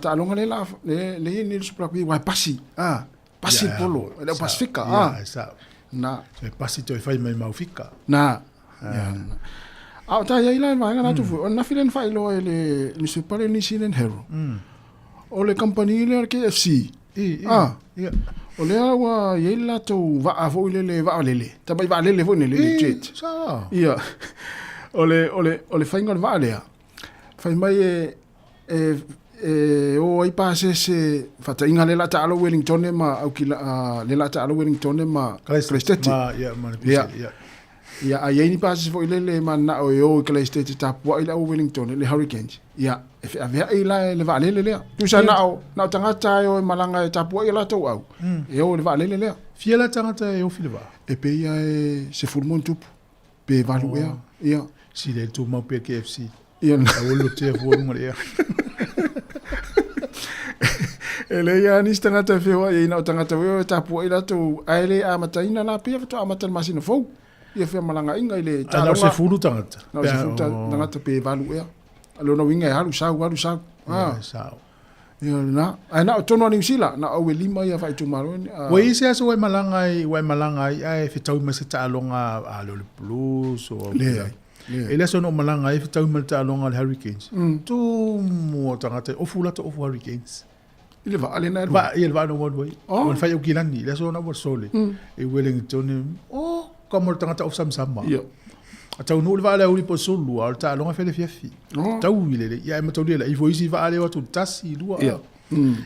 Speaker 5: ta longa le la le ni supra pi wa pasi. Pasi polo, le Pasifika. Na,
Speaker 1: se pasi to fai mai maufika.
Speaker 5: Na. Au ta ia ila vai na tu fu. Na filen fai lo le ni supra ni sinen hero. O le company le KFC. O le awa yeila to va avo le va lele. Ta bai va lele vo ne le jet. Ia. O le fainga va le. Fai mai o ai pase se fata inga le la ta alo Wellington ma au ki le la ta alo Wellington ma Christchurch. Ia ai ni pase fo le mana o Christchurch ta po ila Wellington le Hurricanes. Ia e ave ila le va lele le. Tu sa na tangata o malanga ta po ila to au. E o le va lele le.
Speaker 1: Fia la tangata e o filva.
Speaker 5: E pe ia se fulmon tupu. Pe valu ia.
Speaker 1: Si le tu mau pe KFC.
Speaker 5: Ia
Speaker 1: na o lo te fo ngol ia.
Speaker 5: Ele ia ni tangata fewa ia na tangata we ta po ila to aile amata ina na pe to amata masina fo. Ia fe malanga inga ile
Speaker 1: ta no se fulu tangata.
Speaker 5: No se fulu tangata pe valu ia. Alo no winga halu sa.
Speaker 1: Sa.
Speaker 5: Ia na ana tono ni sila na o lima ia fai tu maro.
Speaker 1: We se aso we malanga ai fe tau mase ta longa alo le blues o le. Ele so no malanga ai fe tau mal ta longa le Hurricanes. Tu mo tangata o fula to of Hurricanes.
Speaker 5: Ile va ale na
Speaker 1: il va no one way. On fai o kilani, le so na wo sole. E Wellington como tangata of Samsama.
Speaker 5: Ia.
Speaker 1: Tau no le va ale uli po sulu, al ta longa fele fiafi. Tau ile ia ma tau le i vo isi va ale o tu tasi lua.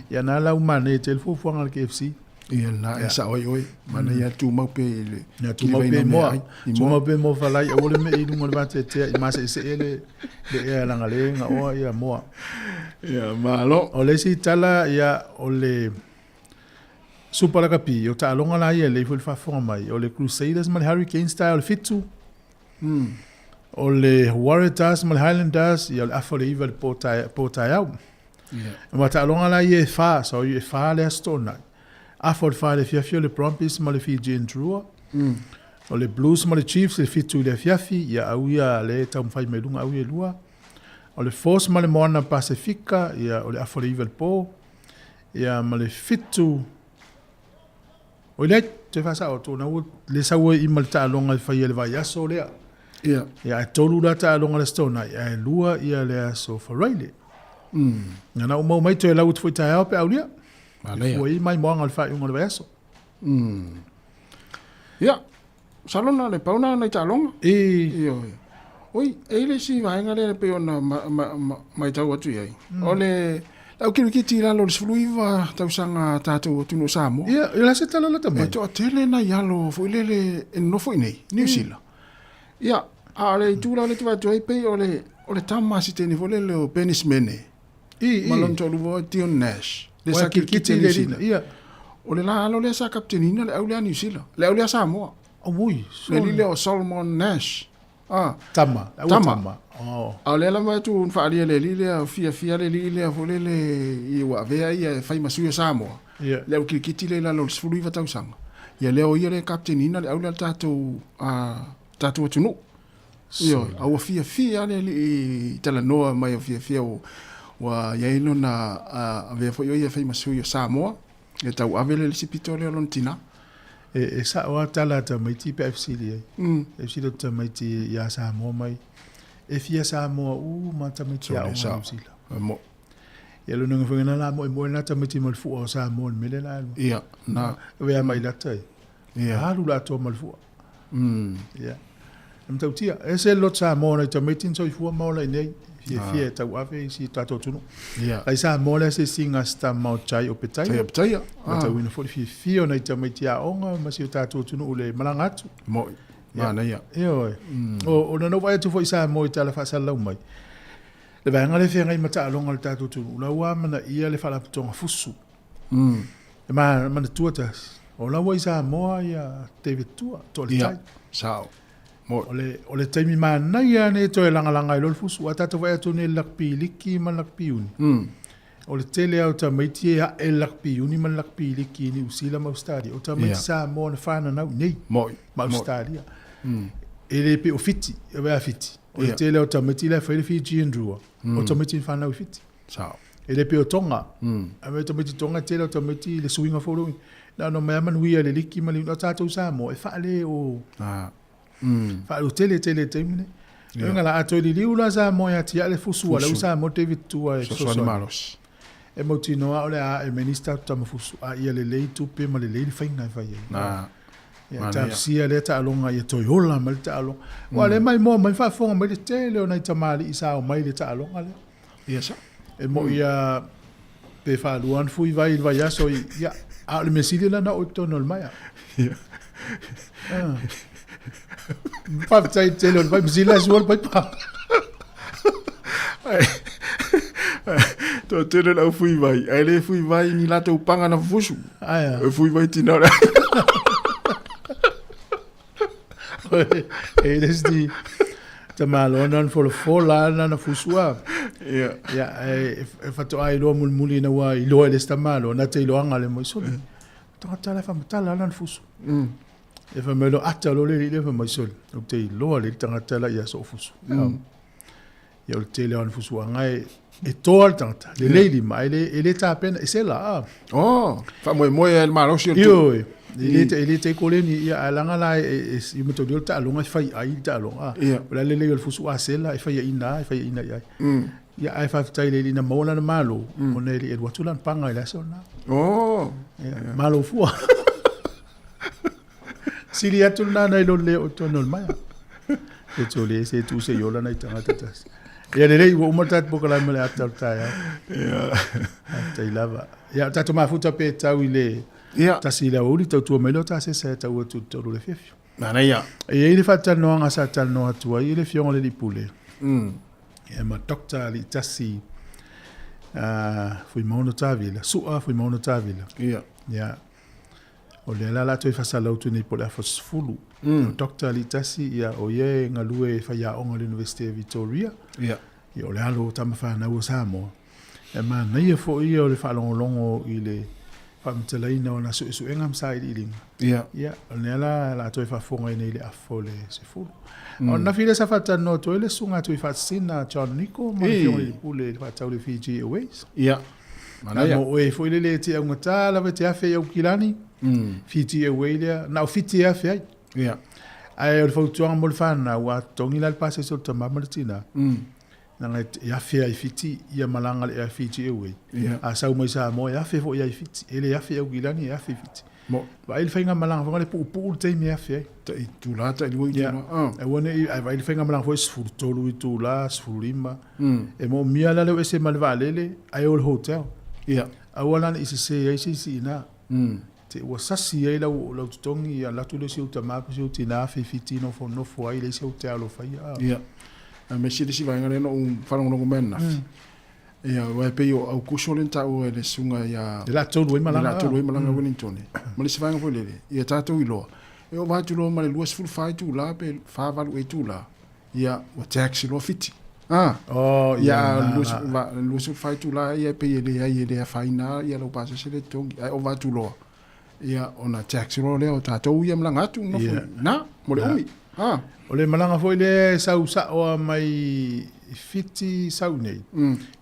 Speaker 1: Ia na la umane tel fo fo ngal KFC.
Speaker 5: Ia na sa oi mana ia tu mau pe ile.
Speaker 1: Ia tu mau pe mo fa lai o le me i ngol va te ma se ele le la ngalenga o ia mo.
Speaker 5: Ia malo
Speaker 1: o le si tala ia o le super la capi o ta longa la ia le fo fa fo mai o le Crusaders mal Hurricane style fitu. O le Waratahs mal Highlanders ia le afole iva le pota au. Ma ta longa la ia fa so ia fa le stona. Afol fa le fiafio le Brumbies mal le Fiji Drua. O le Blues mal le Chiefs le fitu le fiafi ia au ia le tam fai me lunga au ia lua. O le Force ma le moana Pasifika, ia o le afore iwa le po, ia ma le fitu O le te fa sa o to na le sa wo I mal ta longa fa ye le vai aso le.
Speaker 5: Ia.
Speaker 1: Ia tolu la ta longa le stona ia lua ia le aso fa raile. Na o mau mai te la ut foi ta au pe au lia.
Speaker 5: Vale.
Speaker 1: Foi mai mo ngal fa un le vai aso.
Speaker 5: Ia. Salona le pauna na ta longa. Ia. Oi, ele si vai ngale pe ona mai tau atu ai. Ole au ki tira lo sfluiva tau sanga tatu tuno Sāmoa.
Speaker 1: Ia, la se tala la tamai.
Speaker 5: To tele na yalo fo lele no fo nei, New Zealand. Ia, ale tula le tua toi pe ole tama si teni fo lele o penismene. Malon to lu Tion Nash. Le sa ki le
Speaker 1: ia.
Speaker 5: Ole la lo le sa kaptenina le au le New Zealand. Le au le Sāmoa.
Speaker 1: Oi,
Speaker 5: le lile o Solomon Nash.
Speaker 1: Tama.
Speaker 5: Ale la mai tu fa ali le lile fia le lile fo lele I wa vea ia fai masu Sāmoa. Le au ki le la lo sfulu va tau sanga. Ia le o ia le kaptenina le au le tatu tunu. Ia au fia le li tala noa mai o fia o wa ia no na vea fo ia fai masu Sāmoa. E tau ave le sipito le lontina.
Speaker 1: E sa o tala ta mai ti PFC le. FC do ta mai ti ya Sāmoa mai. E fia Sāmoa ma ta mai ti a o
Speaker 5: mo.
Speaker 1: Ia lo nunga whangana la mo na ta mai ti mal fu o Sāmoa me le la.
Speaker 5: Ia, na.
Speaker 1: Vea mai la tai. Ia. Halu la to mal fu. Ia. Am tau tia. E se lot Sāmoa na ta mai tin so I fu ma la nei. Fia tau ave si tato tunu.
Speaker 5: Ia.
Speaker 1: Ai Sāmoa le se singa sta mau chai o petai.
Speaker 5: Petai.
Speaker 1: Ta wina fo fia na ta mai ti a onga ma si tato tunu le malangatu.
Speaker 5: Mo. Mana ia.
Speaker 1: Ia. O na no vai tu foi Sāmoa ta la fa sa lau mai. Le vai ngale fia ngai mata longa le tato tunu. La wa mana ia le fala tonga fusu. Ma tuata. O la wa Sāmoa ia David tua to le tai.
Speaker 5: Sao.
Speaker 1: Ole taimi mana ia ne to langa I lo fusu ata to vai to ne lakpi liki man lakpi uni. Ole tele au ta mai tia e lakpi uni man lakpi liki ni usila ma stadi. O ta mai Sāmoa na fana na nei.
Speaker 5: Moi.
Speaker 1: Ma stadi. Ele pe o fiti, e vai fiti. Ole tele au ta mai tia fa Fiji ndrua. O ta mai tia fana o fiti.
Speaker 5: Sao.
Speaker 1: Ele pe o tonga. A mai ta mai tonga tele au ta mai tia le swinga following. Na no mai man wi le liki man no ta to Sāmoa e fa le o. Fa o tele temine. Nga la ato li liula Sāmoa ya tia le fusu ala Sāmoa David tua e
Speaker 5: so malos.
Speaker 1: E mo tino a ole a e minister ta mo fusu a ia le lei tu pe ma le lei fainga fa ia. Ya ta sia le ta longa ia toyola mal ta longa. Wa le mai mo mai fa fonga mai le tele ona ta mali isa o mai le ta longa le.
Speaker 5: Ia sa.
Speaker 1: E mo ia pe fa luan fui vai aso ia a le mesile la na o tono mai.
Speaker 5: Ia.
Speaker 1: Pa tai tele vai mesile suol pai pa.
Speaker 5: To tele la fui vai. Ai le fui vai ni la te upanga na fusu.
Speaker 1: Ai.
Speaker 5: E fui vai tina.
Speaker 1: E desdi te malo non for la na fusua. Ya e fato ai lo muli na wa ilo ele sta malo na te lo anga le mo so. Ta la fam ta la na fusu. E fa melo ata lo le fa mo so. O te lo le ta la ya so fusu. Ya o te le on fusu anga e tol tanta. Le lady mai le ta pena e se la.
Speaker 5: Oh, fa mo el malo si
Speaker 1: yo. Ele te koleni ia alanga la e mo to ta longa fai ai ta longa. La le fusu asela e fai ina ia. Ia ai fa tai le na mola na malo. Mo ne le watulan panga ila sona.
Speaker 5: Oh,
Speaker 1: malo fu. Sili atul na lo le o tono mai. E to le se tu se yola na tanga tatas. Ia le wo matat bokala mele atal ta ya.
Speaker 5: Ia.
Speaker 1: Tai lava. Ia ta to mafuta pe tau ile.
Speaker 5: Ia.
Speaker 1: Ta sila uli ta tu melo ta se ta tu to le fefio.
Speaker 5: Mana ia.
Speaker 1: E ile fa tal no nga sa tal no tua ile fion le pule. E ma doctor li tasi fui mono tavila. Sua fui mono tavila.
Speaker 5: Ia.
Speaker 1: Ia. O le la tu fa sala tu ni pole fos fulu. Doctor li tasi ia o ye ngalue fa ya on l'université Victoria.
Speaker 5: Ia.
Speaker 1: Ia o le alo ta fa na o Sāmoa. E ma na ia fo ia o le fa longo ile famtelaina ona su engam side iling.
Speaker 5: Ia.
Speaker 1: Ia, ona la toi fa fonga nei le afole se fulu. Ona file sa fata no toi le sunga toi fa sina John Nico ma fiong le pule fa tau le Fiji Airways.
Speaker 5: Ia. Mana ia.
Speaker 1: Mo e foi le te au ngata la te afe au kilani. Fiti e weile na fiti afe ai.
Speaker 5: Ia.
Speaker 1: Ai o fautuanga mo le fana wa tongi la pase so tama martina. Nanga ia afe ai fiti ia malanga le fiti e wei. A sau mai sa mo ia afe fo ia fiti. Ele afe au kilani ia afe fiti.
Speaker 5: Mo
Speaker 1: vai ele fenga malanga fo le pu te me afe.
Speaker 5: Te tu la te lui tu
Speaker 1: na. E wona vai ele fenga malanga fo sfuru tolu tu la sfuru lima. E mo mia la le ese malvalele ai o hotel.
Speaker 5: Ia.
Speaker 1: Awalan isi se isi na. Te wa sasi ai la tutongi ya la tu le si utama ko si utina fiti no fo ai le si hotel lo fai.
Speaker 5: Ia. A me si vai ngare no falang no mena. Ia wa pe yo au kusolen ta o le sunga ya.
Speaker 1: La tolu i malanga.
Speaker 5: La tolu i malanga Wellington. Ma le si vai ngafo le. Ia tatou i lo. E o va tu lo ma le luas full fight tu la pe fa valu e tu la. Ia o taxi lo fiti.
Speaker 1: Oh,
Speaker 5: ia luas fight tu la ia pe le faina ia lo pasa se le tongi. O va tu lo. Ia ona taxi lo le o tatou ia malanga tu no na mo le umi.
Speaker 1: O le malanga foi le sau o mai fiti sau nei.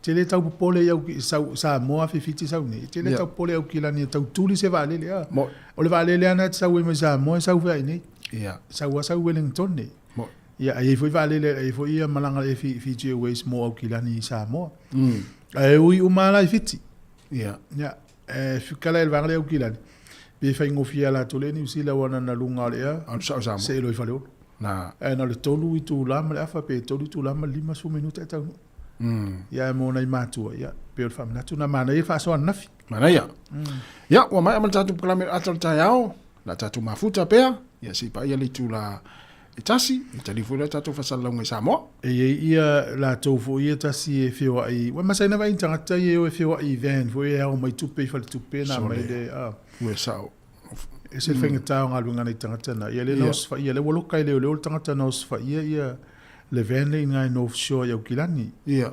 Speaker 1: Te le tau pole iau sau Sāmoa fiti sau nei. Te le tau pole au kilani tau tuli se vale le. O le vale le ana sau e mai Sāmoa sau vai nei. Sau Wellington nei. Ia ai foi vale le ai foi ia malanga e fiti ways mo au kilani Sāmoa. Ai ui umala fiti.
Speaker 5: Ia.
Speaker 1: Ia fikala el vale au kilani. Be fai ngofia la tole ni usila wana na lunga le a.
Speaker 5: Sāmoa.
Speaker 1: Se lo fale.
Speaker 5: Na
Speaker 1: na le tolu i tu lama le afa pe tolu tu lama 5 minuta e tau. Ia mo na i matua ia pe o fam na tu na mana i fa so nafi.
Speaker 5: Mana ia. Ia wa mai amal tatu proklame atal taiao la tatu mafuta pea ia si pa ia le tu la itasi telefona tatu fa sala ngai Sāmoa.
Speaker 1: E ia la tofu ia tasi e fio ai. Wa masai na vai tangata ia e fio ai van fo ia o mai tupe fa tupe na mai de
Speaker 5: we sao.
Speaker 1: E se fenga tau ngā lunga nei tangata na. Ia le nos fa ia le walokai le tangata nos fa ia le vene ngai no offshore iau kilani.
Speaker 5: Ia.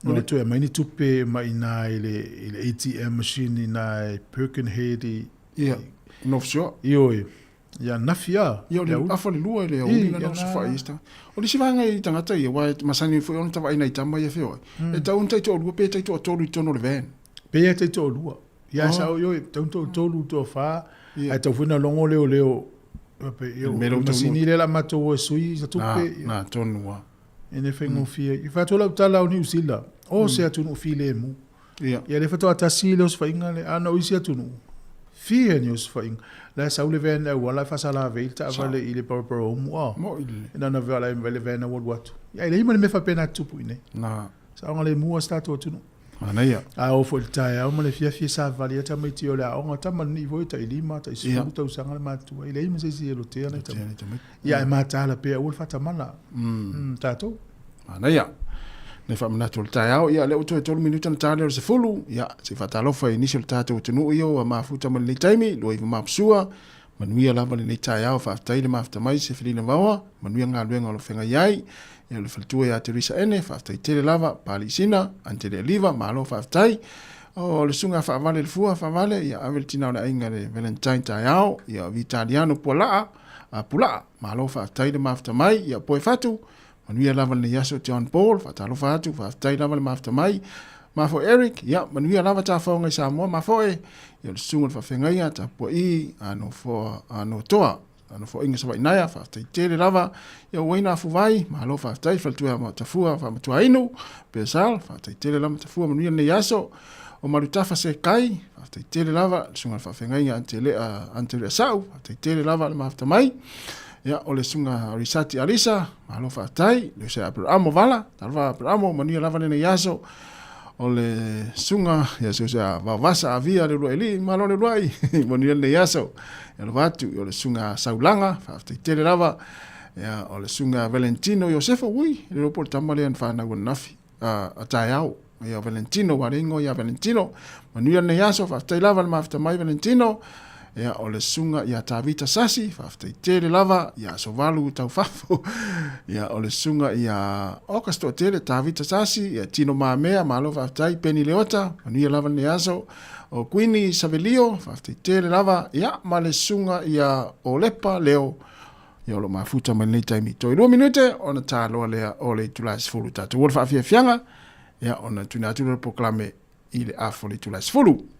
Speaker 1: No le tue mai ni tupe mai na ile ATM machine na Birkenhead.
Speaker 5: Ia. No offshore.
Speaker 1: Ioi. Ia nafia.
Speaker 5: Ia le afa le lua le uli na nos fa ista. O le siva ngai tangata ia wa masani fo on tava ina itama ia feo. E tau untai to lua pe tai to tolu tono le van.
Speaker 1: Pe tai to lua. Ia sa yo tau tolu to fa. Ai tau funa longo leo pe yo masini le la mato o sui sa tupe
Speaker 5: na tonua
Speaker 1: ene fengo fia i fa tola tala o New Zealand o se atu no file mu ia le fato atasi le os fa inga le ana o isi atu no fia ni os fa inga la sa ule ven wala fa sala velta vale ile por mu
Speaker 5: mo ile
Speaker 1: na na vale ven na what ia le ima me fa pena tupu ine
Speaker 5: na
Speaker 1: sa ngale mu sta to tu no
Speaker 5: ana ia
Speaker 1: o fo tai o male fia sa vale ta mai tio la o ta man ni vo ta ilima ta isu ta usanga ma tu ile ima se si lo te ana ta ia ma ta la pe o fa ta mana ta to
Speaker 5: ana ia ne fa mana tu tai o ia le o to minuta na tale o se fulu ia se fa ta lo fa initial ta to tunu io ma futa man le taimi lo i ma psua manuia la man le tai o fa tai le ma fa mai se filina vawa manuia nga luenga lo fenga yai ia le faltua ia Teresa ene fa tai tele lava palisina ante le liva malo fa tai o le sunga fa vale le fua fa vale ia aveltina na inga le Valentine taiao ia vitaliano pula malo fa tai le mafta mai ia poi fatu manuia lava le yaso John Paul fa talo fatu fa tai lava le mafta mai mafo Eric ia manuia lava ta fa ngai Sāmoa mafo ia le sunga fa fengaia ta poi ano toa ano fo inga sabai naya fa tai tele lava ia waina fu vai malo fa tai fa tua ma tafua fa tua inu pesal fa tai tele lava tafua manuia ne yaso o maruta fa se kai fa tai tele lava sunga fa fengaia ante sau fa tai tele lava le mafta mai ia o le sunga risati alisa malo fa tai le se amo vala talva amo manuia lava ne yaso o le sunga ia se vavasa avia le roeli malo le roi manuia ne yaso ia le watu o le sunga saulanga fa tele lava ia o le sunga Valentino Josefo ui le ropo tamale an fa na nafi a taiao ia Valentino waringo ia Valentino manuia ne yaso fa tele lava le mafta mai Valentino ia o le sunga ia Tavita Sasi fa tele lava ia sovalu tau fafo ia o le sunga ia Augusto tele Tavita Sasi ia Tino Mamea malo fa tai Penny Leota manuia lava ne yaso o Queenie Savelio fa tele lava ia ma le sunga ia Olepa leo ia lo mafuta mai nei taimi to 2 minute ona talo le o le tulas fulu tatu wolfa fianga ia ona tunatu le proclame i le afo le tula sfulu.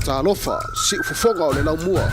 Speaker 12: Talofa, si ufofonga o le lau mua.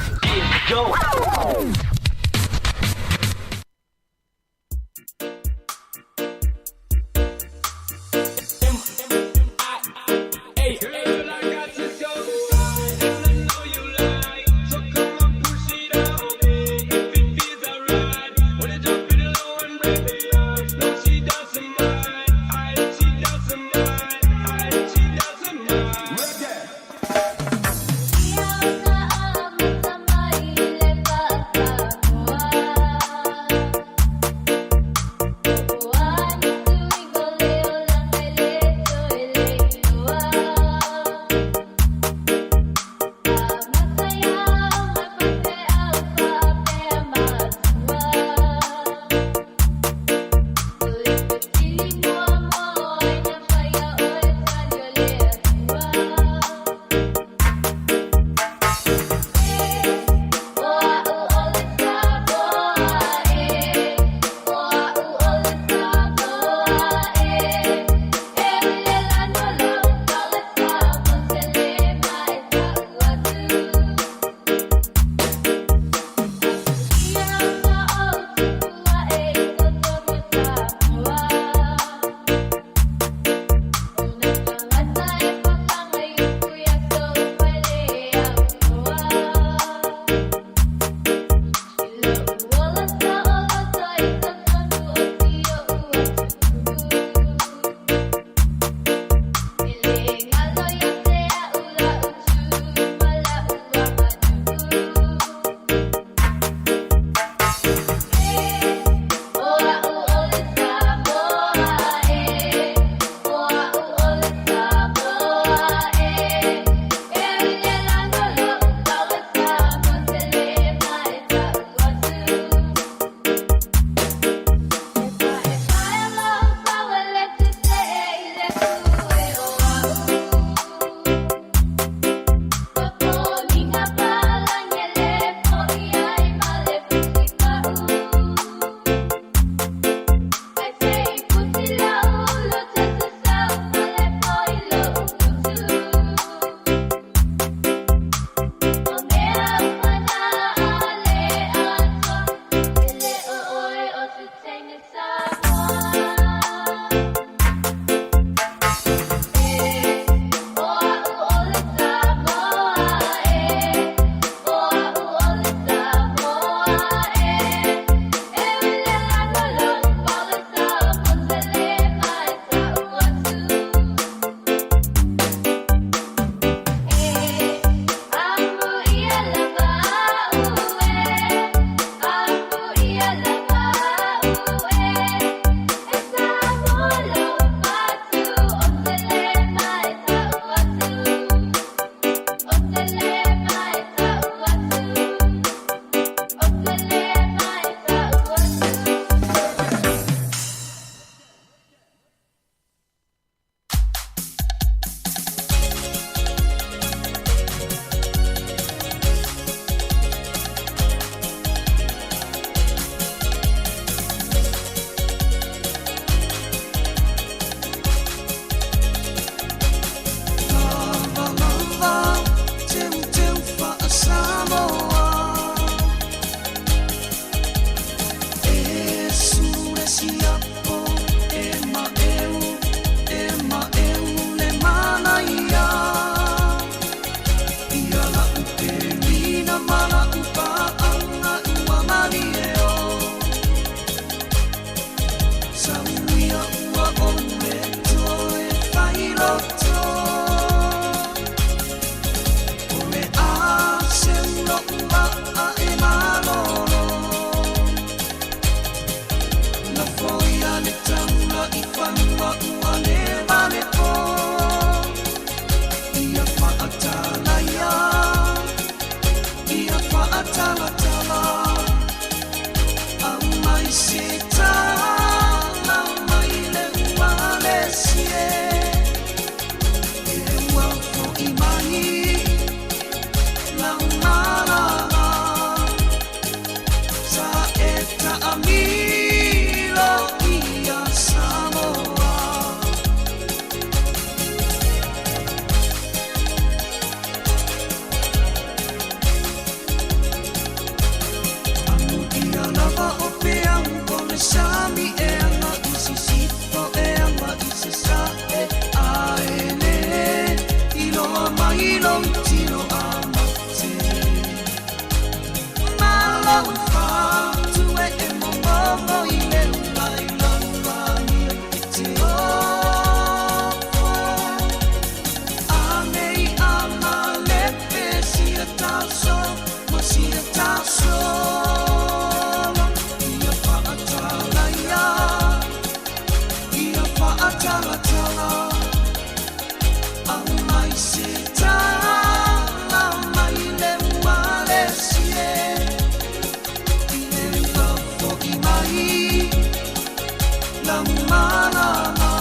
Speaker 6: malama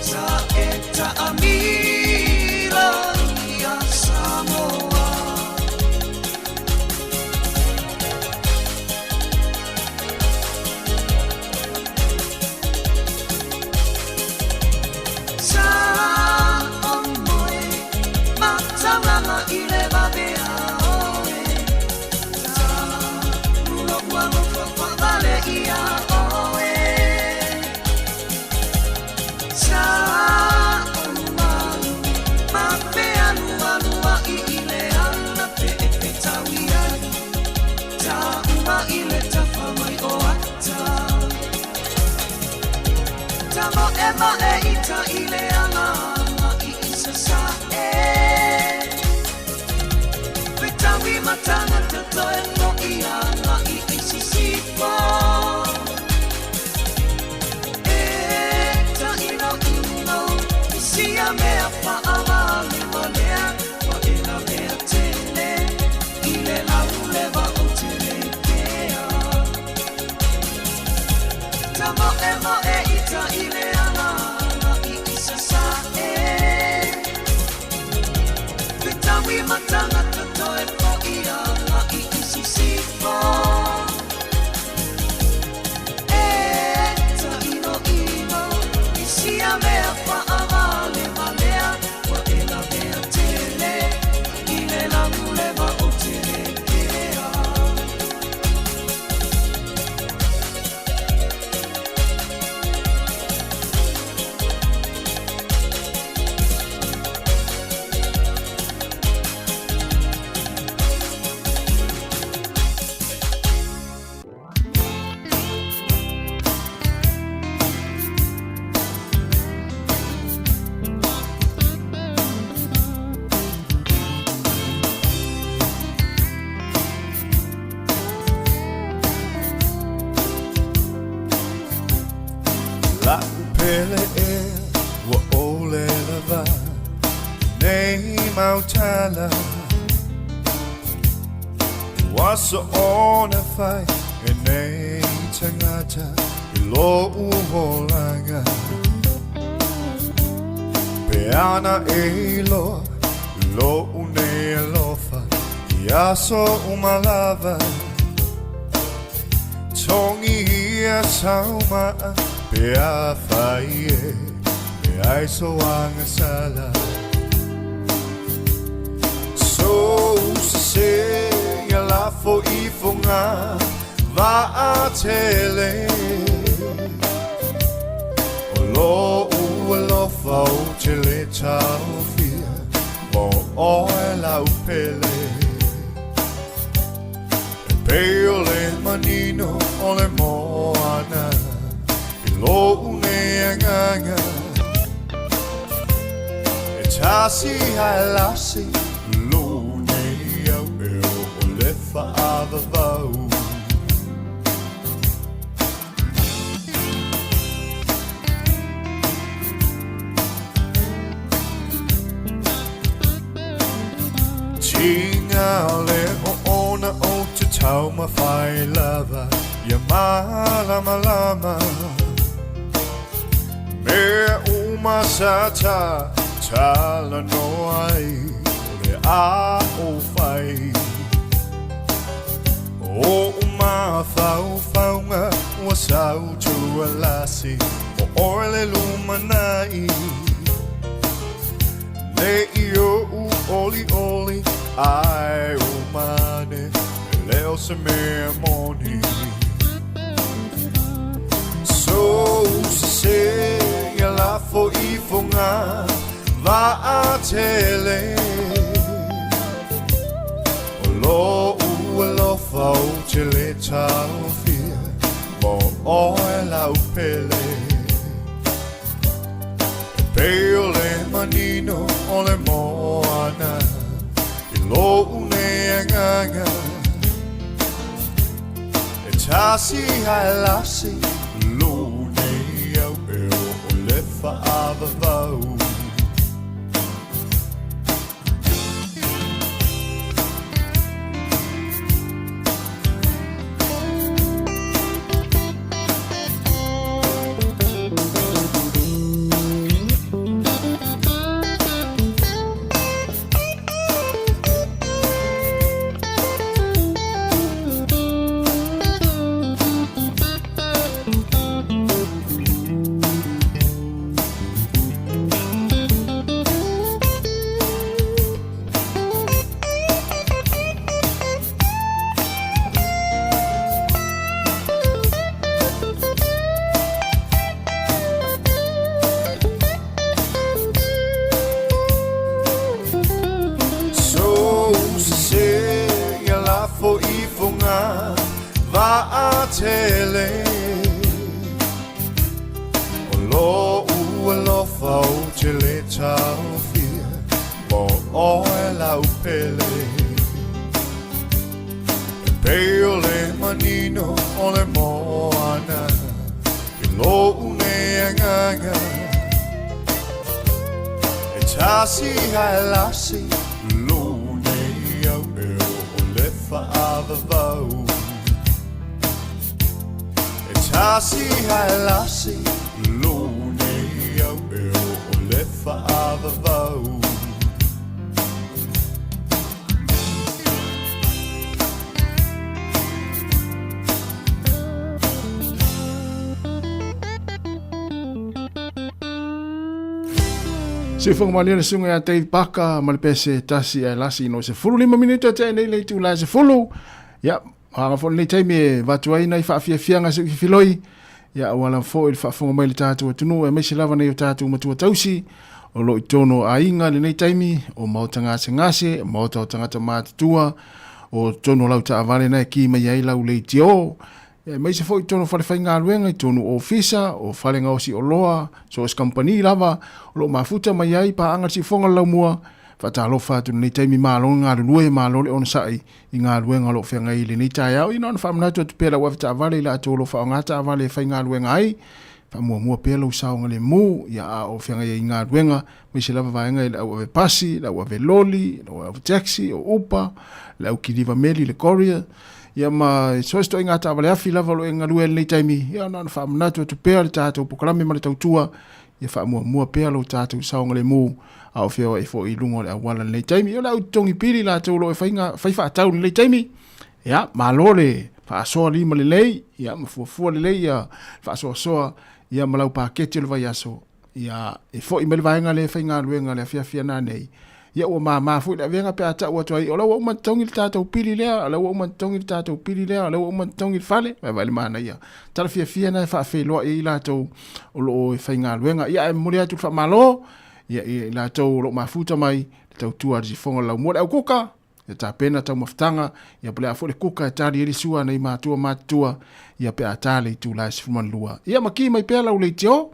Speaker 6: sa eta amira ia Samoa sa omoi matanga ile babea oe sa rulo kwano fafale ia oe sa omalu mapea lua i ile ana pe e petawia ta uma ile tafamai o ata Tamo ema e ita ile ana I isa sa e Petawi matanga tato e no I ana I isi sipo E ta ino Isi a mea pa ama lima lea Wa ina mea tele Ile la uleva o tele kea Tamo ema e ita ile ana I isa sa e Petawi matanga tato e no I ana I isi sipo E ta ino Isi a mea pa ama lima lea Wa ina mea tele Ile la uleva o tele kea
Speaker 13: La upele e wa ole lava nei mautala Waso ona fai e nei tangata lo uholanga Peana e lo une lofa Yaso umalava Tongi ia Sāmoa Pea faie, me ai soanga sala So se ya la fo I fonga Va a tele O lo fa o tele tau fia Mo oe la upele Peo le manino o le moana Lo une anganga E tasi halasi Lo une au eo O le whaava vau Tinga le o ona o te tau ma whai lava Ia malama lama Mea umasata tala no ai Le a o fai O uma fau faunga Ua sau tua lasi O orele lumanai Le io u oli oli Ai umane Leo se mea moni So se ya la fo I fonga Va a tele O lo fa o tele tau fia Mo oe la upele Peo le manino o le moana I lo une anganga E tasi halasi Lo une au eo o le whaava vau tau fia mo oe lau pele Peo le manino o le moana I ngō une anganga E tasi hai lasi Lune au eo o le whaava vau E tasi hai lasi Lune au eo o le whaava vau
Speaker 5: Se fonga malia le sunga ya tei paka ma le pese tasi ai lasi no se fulu 5 minuto te nei le tu la se fulu ya ha fo nei tei me vatuai nei fa fianga se filoi ya wala fo il fa fonga mai le tatu tunu e me se lava nei tatu ma tu tausi o lo itono ainga le nei tei mi o mautanga se ngase mautanga tua o tono lauta avale na ki mai ai lau le tio e mai se foi tono fale fainga luenga I tono ofisa o fale ngausi o loa so es company lava o lo mafuta mai ai pa anga si fonga lau mua fata alofa tu nei taimi malonga lue malole on sai I ngā luenga lo whenga I le nei tai au ino na whamna tu pela wafta avale la to lo fa ngata avale fainga luenga ai fa mua pela usaonga le mu ya o whenga I ngā luenga mai se lava vaenga la ave pasi la ave loli la ave taxi o upa la au kiriva meli le courier ia ma so sto inga ta vale afi lava lo inga lue nei taimi ia na fa na tu pe al tato pokalame ma le tautua ia fa mua pe lo tato saunga le mu au fio e fo I lungo le wala nei taimi ia la utongi pili la to lo fa fa tau nei taimi ia ma lole fa so li ma le lei ia ma fu le lei ia fa so ia ma lau pakete le vai aso ia e fo I me le vaenga le fa inga luenga le fia na nei ia o ma fu le venga pe ata o toi o la o man tongi tato pili le la o man tongi tato pili le la o man tongi fale vai mana ia tala fia na fa fe lo I la to o lo fa inga luenga ia e mole atu fa malo ia la to lo mafuta mai tau tua di fonga la mo au kuka ia ta pena tau maftanga ia pole a fo le kuka tali ele sua nei matua ia pe atale tu la sifuman lua ia maki mai pe la o le tio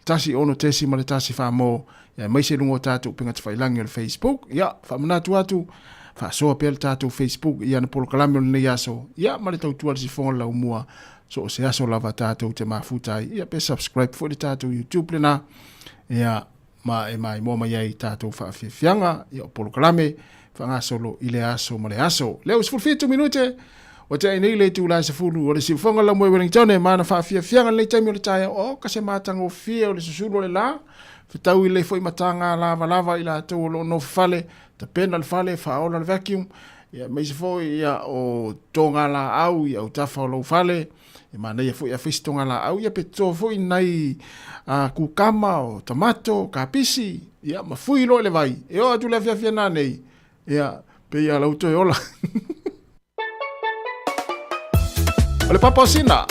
Speaker 5: tasi ono tesi ma le tasi fa mo ya mai se lungo tatu pinga te failangi o Facebook ya fa manatu atu fa so apel tatu Facebook ya na polo kalame ne yaso ya ma le tautua si fon la umua so se aso lava tatu te mafutai ya pe subscribe for the tatu YouTube lena ya ma e mai mo mai ai tatu fa fianga ya polo kalame fa ngasolo ile aso ma le aso leo se fulfitu minute o te nei le tu la se fulu o le si fonga la mo Wellington e mana fa fianga le taimi o le taia o ka se matanga o fia o le susulu le la Fitau I le foi matanga lava I la tau lo no fale ta pena le fale fa ola le vacuum ia mai se foi ia o tonga la au ia o tafa lo fale e mana ia foi a fisi tonga la au ia pe to foi nai kukama o tomato kapisi ia ma fui lo le vai e o tu le fia na nei ia pe ia la uto ola Ole papasina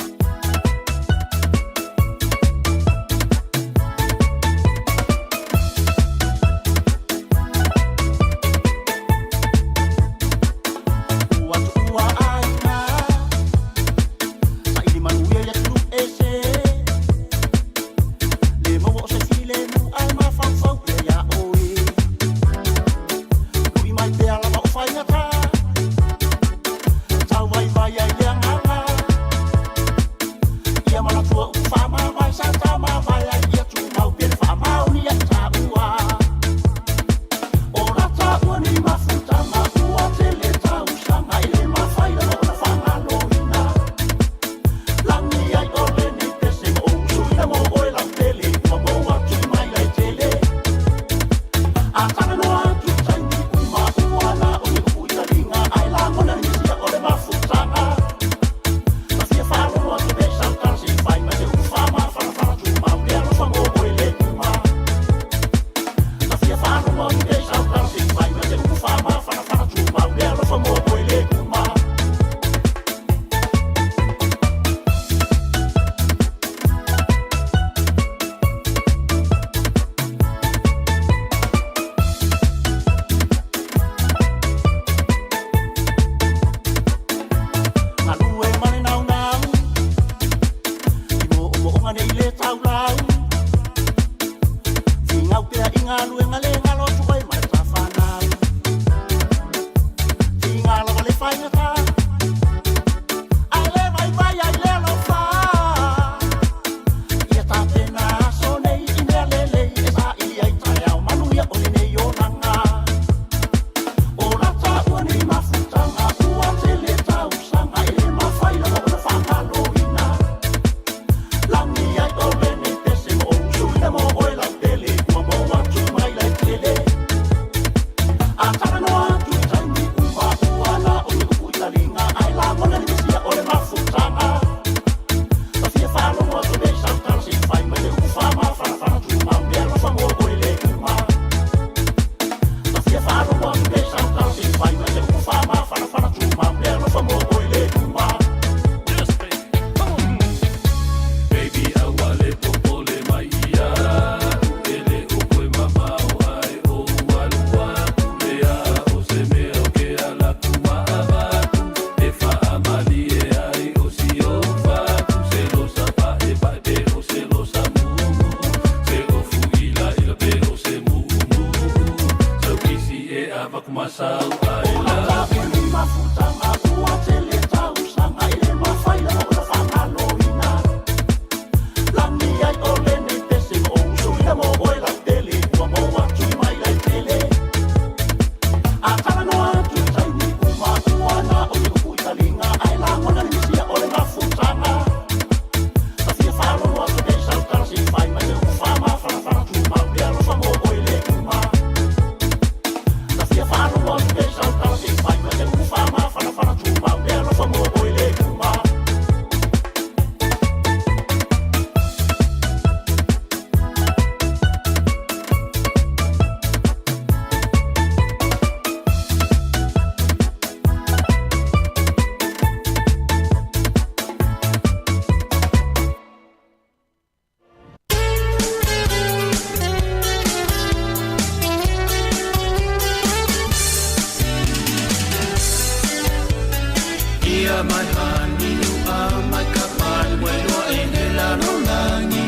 Speaker 6: au pea inga luenga le ngalo tukai mai tafana inga lo le faina ta ai le vai vai ai le lo fa ia ta pena so nei ina le le esa I ai tai au manu ia o nei o nanga o la ta o ni mafutanga ua te le tau sanga I le mafaila o le whakalo ina langi ai o le nei pese mo suina mo o la tele mo mo atu mai la tele a tara no atu taimi uwa uana o ni kuitalinga ai la mona ni sia o le mafutanga a fia falo mo to be saltar si fai mai le ufa ma fa tu ma me lo fa mo o le uma a fia falo mo to be saltar si fai mai le ufa ma fa tu ma me lo fa mo o le uma
Speaker 14: Baby, I want it to pull in my ear. Ele o coi mama ai o walua lea o se me o ke ala tua abatu e fa amali e ai o si o fa tu se lo sapa e pa de o se lo samu se o fuila e pe o se mu so kisi e ava kuma sau ai la
Speaker 6: mafutanga ua te le tau sanga I le mafaila o le whakalo ina langi ai o le nei pese mo suina mo o la tele ua mo atu mai la tele a tala no atu taimi uma uana o ni kuitalinga ai la mona ni sia o le mafutanga a fia falo no atu be saltar si fai mai le ufa ma fa tu ma bea lo fa mo o le uma a fia falo no atu be saltar si fai mai le ufa ma fa tu ma bea lo fa mo o le uma
Speaker 14: Ia mai hani nu a mai kapan welo e ne la no langi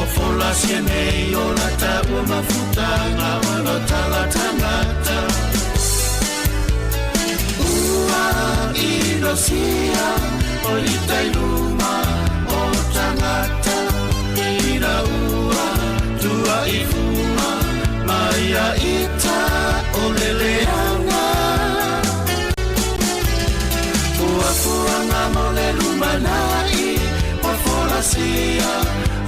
Speaker 14: o fola se nei o la ta o mafutanga o la tala tangata ua ino sia o li tai luma o tangata ina ua tua I fuma mai a ita o leleanga Fuanga mole lumanai o folasia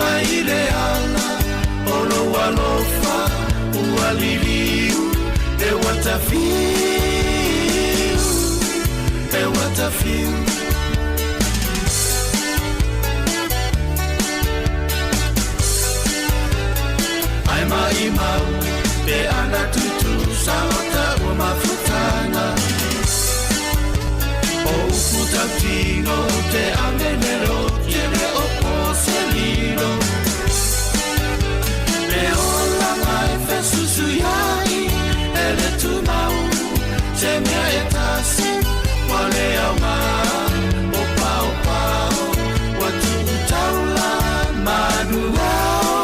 Speaker 14: ai le ala o lo alofa o aliliu e watafiu ai mai mau pe ana tutu sa ota o mafutana o putantino te amenero tiene o porcelino le ola mai fesusu yai ele tu mau te mea etasi wale au ma o pao watu taula manuao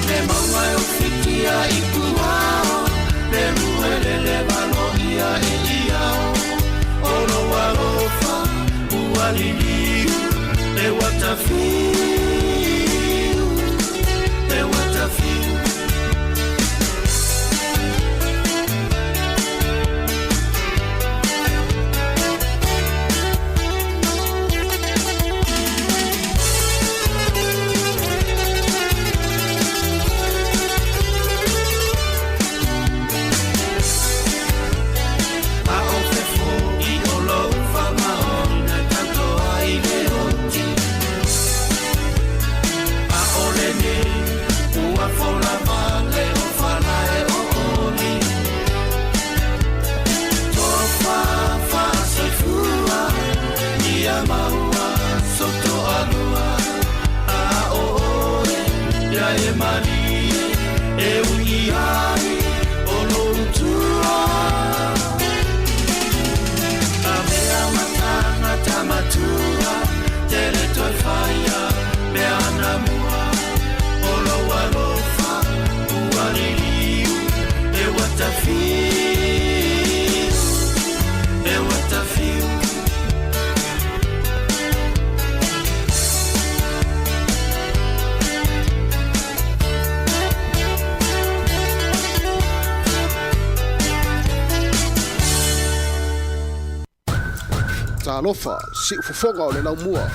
Speaker 14: le maungai o fitia ikuao le muele le valo ia e iao o lo alofa ua liliu e watafiu Tele toi fire, me ana
Speaker 12: talofa si ufofonga o le laumua.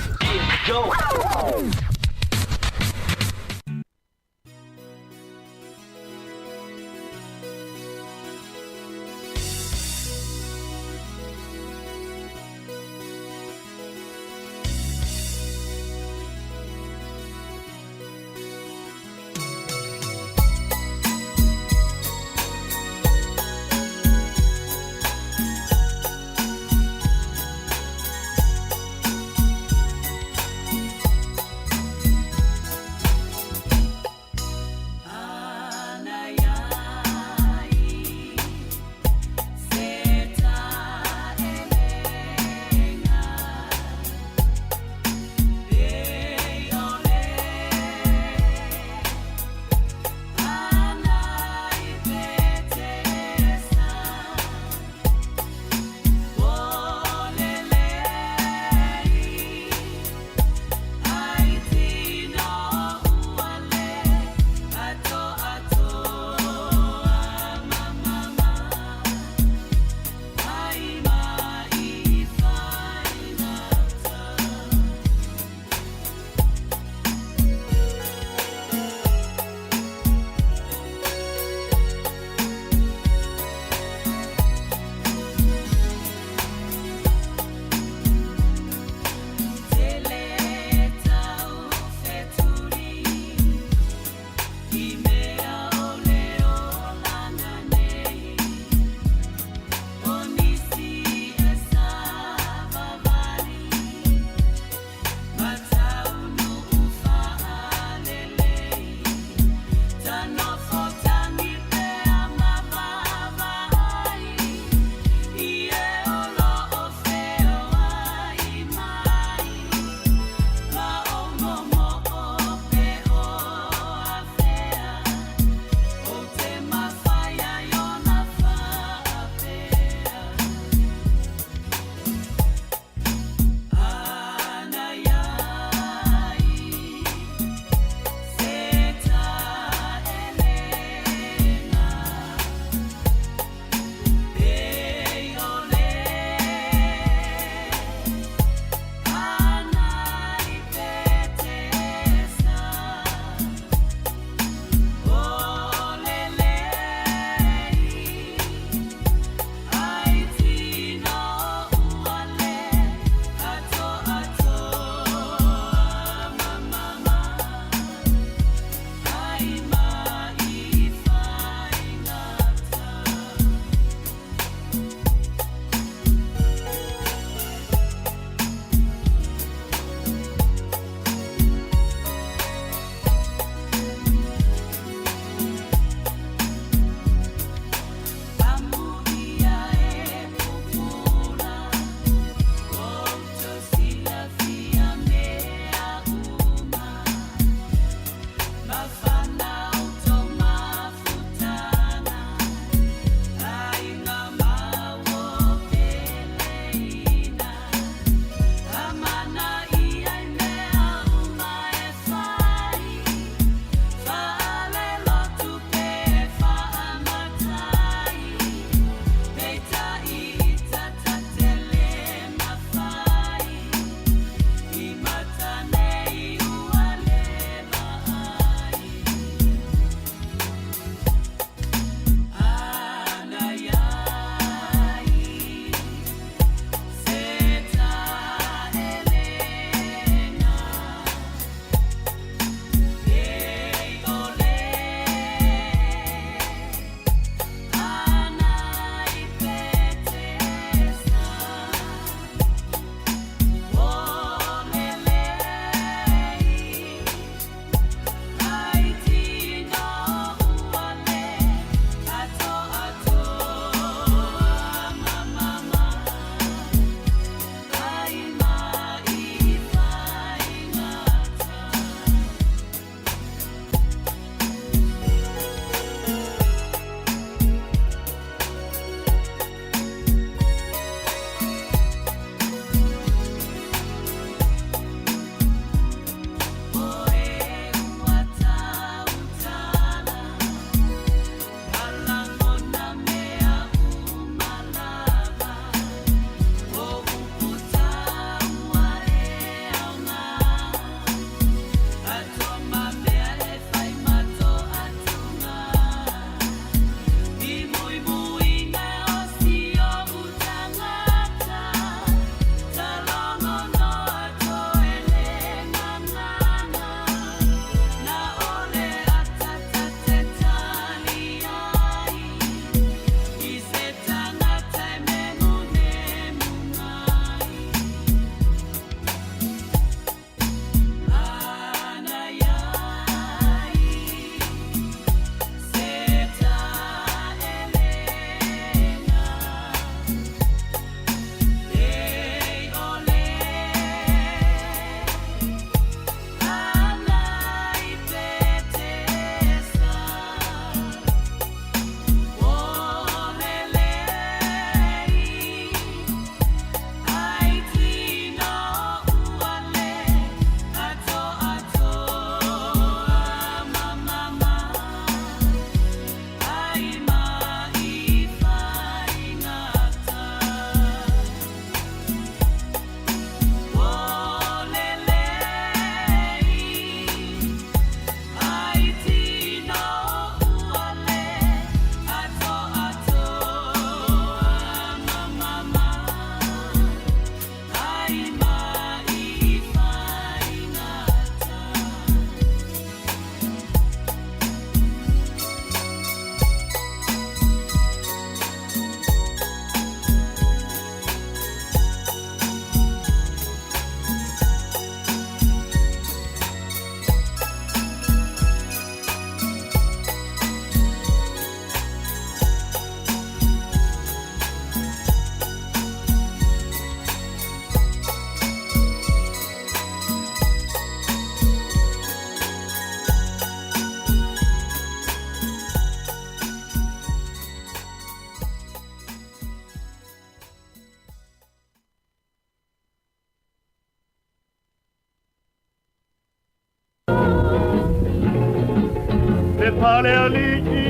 Speaker 14: le pale aliki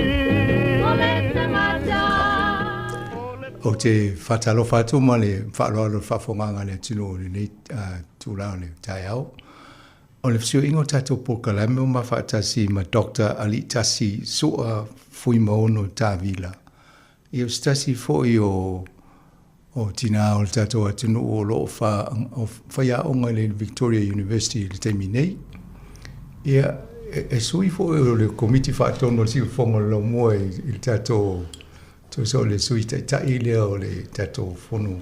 Speaker 14: o le tangata
Speaker 15: o te whatalo whatu ma le whaaloa le whawhonganga le tino le tūrao le tai au. O le fsio ingo tato po kalame o ma whaatasi ma Dr. Ali Tasi soa fui maono tāwila. I o stasi foi o tina o le tato atinu o lo whaia onga le Victoria University le teimi nei. Ia e sui foi o le komiti whaatono si whonga lo mua i le tato to so le sui tai le o le tato whonu.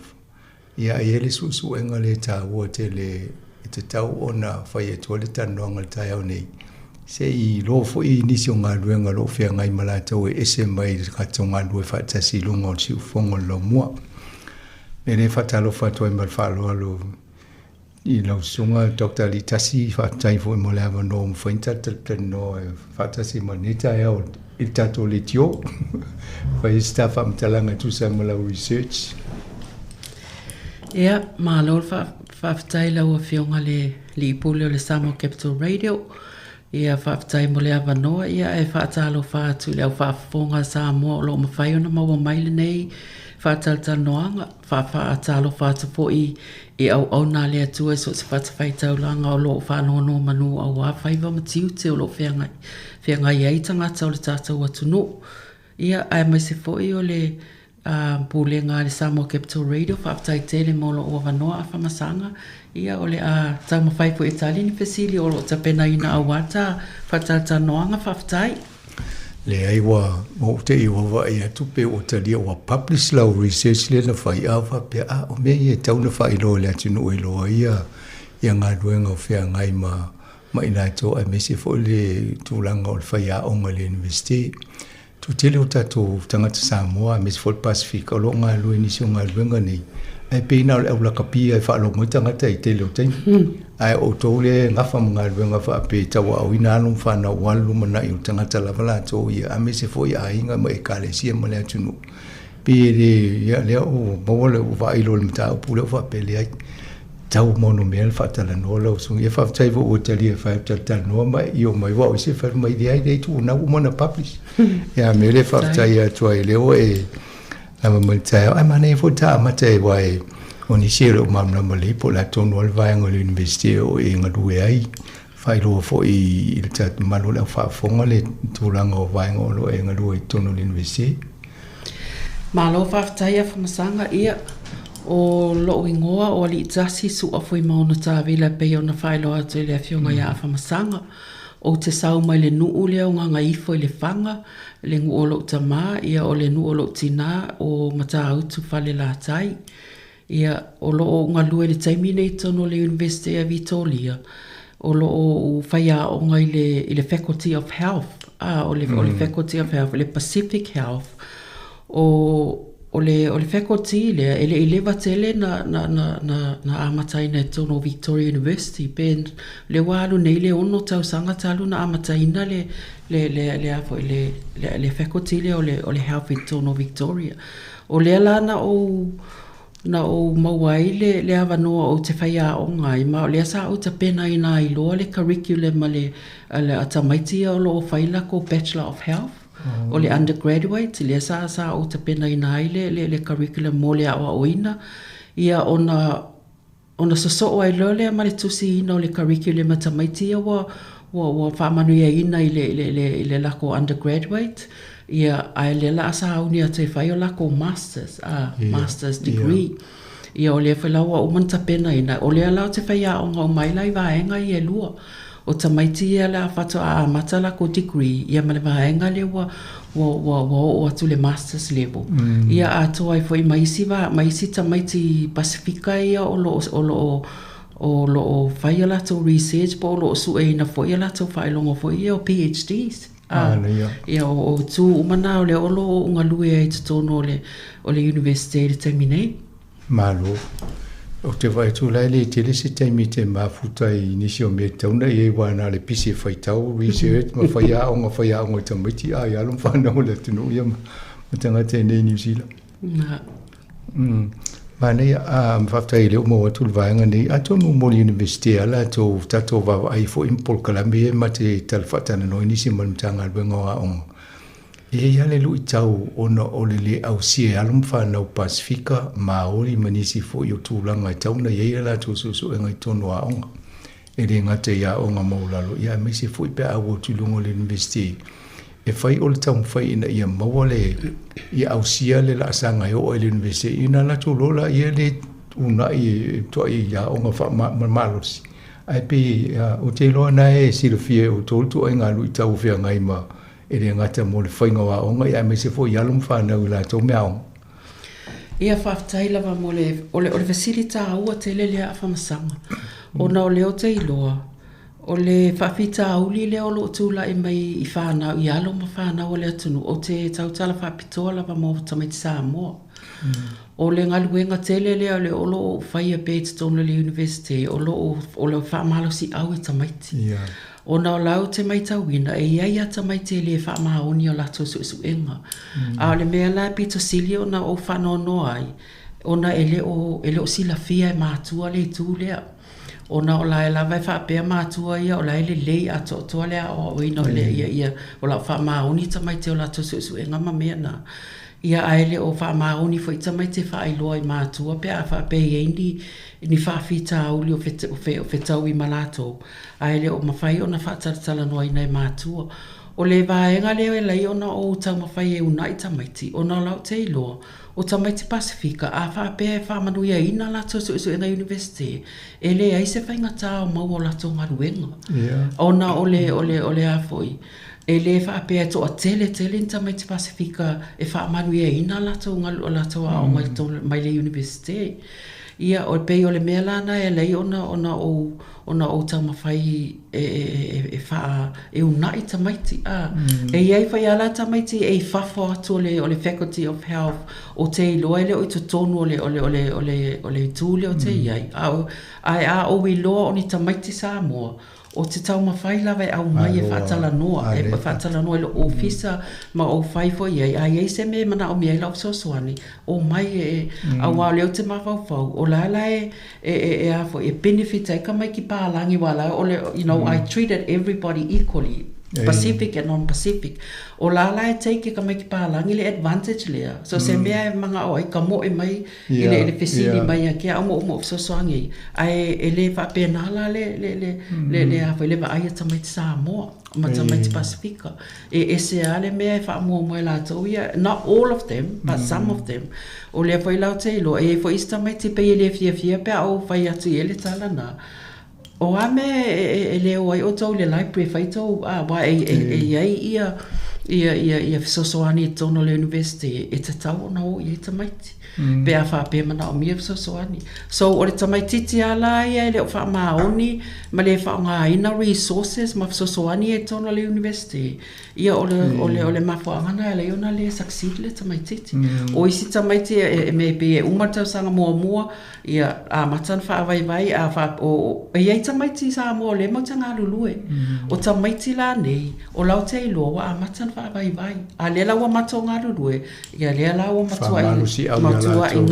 Speaker 15: Ia e le susu enga le tā ua te le te tau ona whai e tua le tanoanga le tai au nei. Se i lo fo i nisi o ngā ruenga lo whia ngai malatou e ese mai kato ngā rue whaatasi lunga o siu whonga lo mua. Nere whatalo whatua i malwhalo alo i lau sunga Dr. Ali Tasi whaatai fo i mo le awa no mwhainta no e whaatasi maneta e au i tato le tio. Whai staff am talanga tu sa malau research.
Speaker 3: Ia, ma lor whaatai lau a whionga le ipule o le Samoa Capital Radio. Ia whaatai mo le awa noa, ia e whaatalo whaatu le au whaafonga Samoa o lo mawhai ona maua maile nei. Whaataltal noanga, whaatalo whaatu po i au nā lea tua so se whaatawhai taulanga o lo whaanono manu au a whaiva matiu te o lo whiangai ei tangata o le tātou atunu. Ia ai mai se fo i o le pule ngā le Samoa Capital Radio, whaatai tele mo lo o wanoa a whamasanga. Ia o le tau mawhai po Itali ni pesili o lo tapena ina au wata, whaataltal noanga whaatai.
Speaker 15: Le aiwa mo te iwa wa ia tupe o tali o publish lau research le na whai au whapea o mea ia tau na whai lo le atinu i loa ia ngā ruenga o whea ngai ma ina to a mesi fo le tūlanga o le whai a onga le university. Tu tele o tato tangata Samoa mesi fo le Pacific o lo ngā lue nisi o ngā ruenga nei. Ai peina o le au lakapia e whaalongo tangata i tele o taimi. Ai o tole ngafa mga ruenga wha pe tawa au ina anu whana walu mana i o tangata lavala to ia ame se fo ia inga ma e kale sia ma lea tunu. Pe ia lea o mawale o wa ilo le mta o pule o wha pe lea tau mono mea wha tala noa lau sunga. Ia wha taiva o tali e wha tala noa mai i o mai wa o se wha mai dea i dei tu na umana publish. Ia me le wha tai atua e leo e lama mai tai ai mana e fo ta mata e wa e o ni sere o mamla mali po la tono al vaenga le universite o e ngadue ai fai lo fo i le tat malo la fa fonga le tulanga o vaenga o lo e ngadue tono le universite
Speaker 3: malo fa tai fa masanga ia o lo ingoa o li tasi su a foi mauna tawila pe ona fai lo atu le afionga ia fa masanga o te sau mai le nuu lea o nganga ifo i le whanga, le ngu o lo tama, ia o le nuu o lo tina o mata autu whale la tai. Ia o lo o ngā lue le taimine tono le University of Vitoria, o lo o whaia o ngai le Faculty of Health, o le Faculty of Health, le Pacific Health, o le faculty le ele vatele na amataina tono Victoria University pen le walu nei le ono tau sanga talu na amataina le faculty le o le health in tono Victoria o le lana o mawai le avanoa o te whaia o ngai ma o le asa o te pena ina i loa le curriculum le atamaiti o lo whaila ko Bachelor of Health o le undergraduate, le sa o te pena ina le curriculum mo le awa oina. Ia ona soso ai lole ma le tusi ina o le curriculum atamaiti wa whamanuia ina i le lako undergraduate. Ia ai le la sa uni a te whai o lako master's degree. Ia o le whalawa o manta pena ina. O le ala o te whai a o ngau mailai vaenga i e lua. O tamaiti ia la whato a matala ko degree, ia male vaenga le wa o atu le master's level. Ia ato ai foi maisi tamaiti Pasifika ia o lo whaia lato research po o lo su e na foi lato whailongo foi ia o PhDs. Ia o tu umana o le olo unga lue ai tutono o le university le terminei.
Speaker 15: Malo. O te vai tu lai le tele se taimi te mafuta i nisi o me tauna i e wana le pisi whai tau research ma whaia o ngā tamaiti a i alum whanau le tunu ia ma tangata nei New Zealand. Mana ia mfaftai leo mo atu vaenga ni ato no mo university ala to tato va ai fo impol kalambi ma te talfatana no inisi man tanga bengo a on. E ia le lui tau ona ole le au sie alum fa no Pasifika ma ori manisi fo yo tu langa tau na ia la to so ngai tono a on. E le ngate ia onga mo lalo ia me se fo pe a wo tu lungo le university. E fai o le tau fai ina ia maua le ia au sia le la sanga o le university ina la tu lola ia le una i to ia o nga fa malos ai pe o te loa na e silofie o tolu ai nga lui tau fia ngai ma e le ngata mo le fai nga o nga ia me se fo ia lum fa na la to meao
Speaker 3: ia fa tai lava mo le o le facilita au te le a fa masanga ona o le o te loa o le whawhita auli le o lo tūla i mai I whānau I alo ma whānau o le atunu o te tautala whapitoa lava mō tamaiti Sāmoa. O le ngaluenga tele le o le olo o whaia pēti tōna le university o lo whaamalosi au I tamaiti. O na o lau te mai tauina e iaia tamaiti le whaamaoni o lato suenga. A le mea la pito sili o na o whanono ai o na ele o sila fia e mātua le tū lea. O na o la e lava e whapea mātua ia o la ele lei a toa lea o ino le ia o la wha maoni tamai te o la tosu e ngama mea na ia a ele o wha maoni fo I tamai te wha iloa I mātua pea a whapea I ni whawhita auli o whetau I malato a ele o mawhai o na whataratala noa ina I mātua o le vaenga leo e lei o na o tau mawhai e una I tamaiti o na lau te iloa o tamaiti Pasifika a whapea e whamanuia ina lato suenga university e le ai se whainga tāo mau o lato ngaruenga o na o le a foi e le whapea to a tele in tamaiti Pasifika e whamanuia ina lato ngaru o lato a o mai le university ia o pe o le mea lana e lei ona o tau mawhai e wha e unai tamaiti e iai whai ala tamaiti e whafo atu o le Faculty of Health o te iloa ele o I tonu o le tūle o te iai a o I loa o ni tamaiti Sāmoa o te tau mawhai lawa e au mai e whaatala noa e whaatala noa le ofisa ma o whai fo iai a iei se me mana o miai lau sosoani o mai e au au leo te mawhau o la e a fo e benefit e ka mai ki pālangi wala o le I treated everybody equally Pacific and non-Pacific. O la e teike ka mai ki pālangi le advantage lea. So se mea e manga o ai ka mo e mai I le whesini mai a kia o so soangi. Ai e le whapenala le a whai le wa aia tamaiti Sāmoa ma tamaiti Pasifika. E se a le mea e wha mua moe la tau ia. Not all of them, but some of them. O le whai lau te ilo. E fo ista mai te pei le fia pea o whai atu I ele tala na. O ame e leo ai o tau le library whai tau wa e iai ia fisosoani tono le university e te tau na o I tamaiti. Pea whape mana o mia fisosoani. So o le tamaititi ala ia e leo wha maoni ma le wha ngā ina resources ma fisosoani e tono le university. Ia o le mafuangana e leo na le succeed le tamaititi. O isi tamaiti e me pe e umatau sanga mua ia a matan wha vai a wha o iai tamaiti Sāmoa le mautanga lulue. O tamaiti la nei o lau te iloa a matan wha vai a le laua mato ngā lulue ia le laua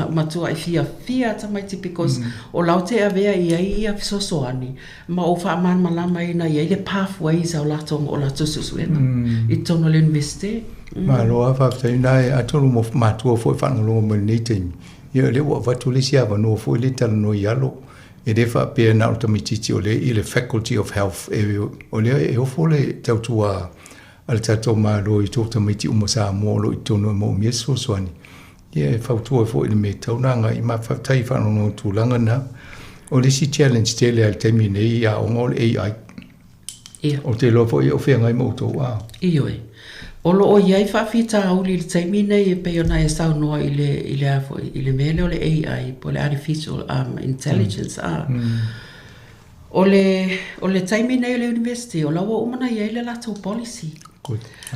Speaker 3: matua I fia tamaiti because o lau te avea ia fisosoani ma o wha man malama ina ia le pathways au latonga o lato susuena I tono le university
Speaker 15: ma loa whaftai nai atonu mo matua fo whangalonga mo nei teimi ia le wa vatulisi ava no fo le tala no ialo e le whapea na o tamititi o le Faculty of Health o le e ofo le tautua al tato malo I tō tamiti uma Sāmoa lo I tono mo mieso soani ia e whautua fo I me taunanga I ma whaftai whanonga tūlanga na o le si challenge te le al teimi nei a o ngol AI o te loa fo I o whea ngai mo tō
Speaker 3: Ioi o lo o iai whawhita auli le taimi nei e peo na e sau noa I le mele o le AI po le artificial intelligence o le taimi nei o le university o lawa umana iai le lato policy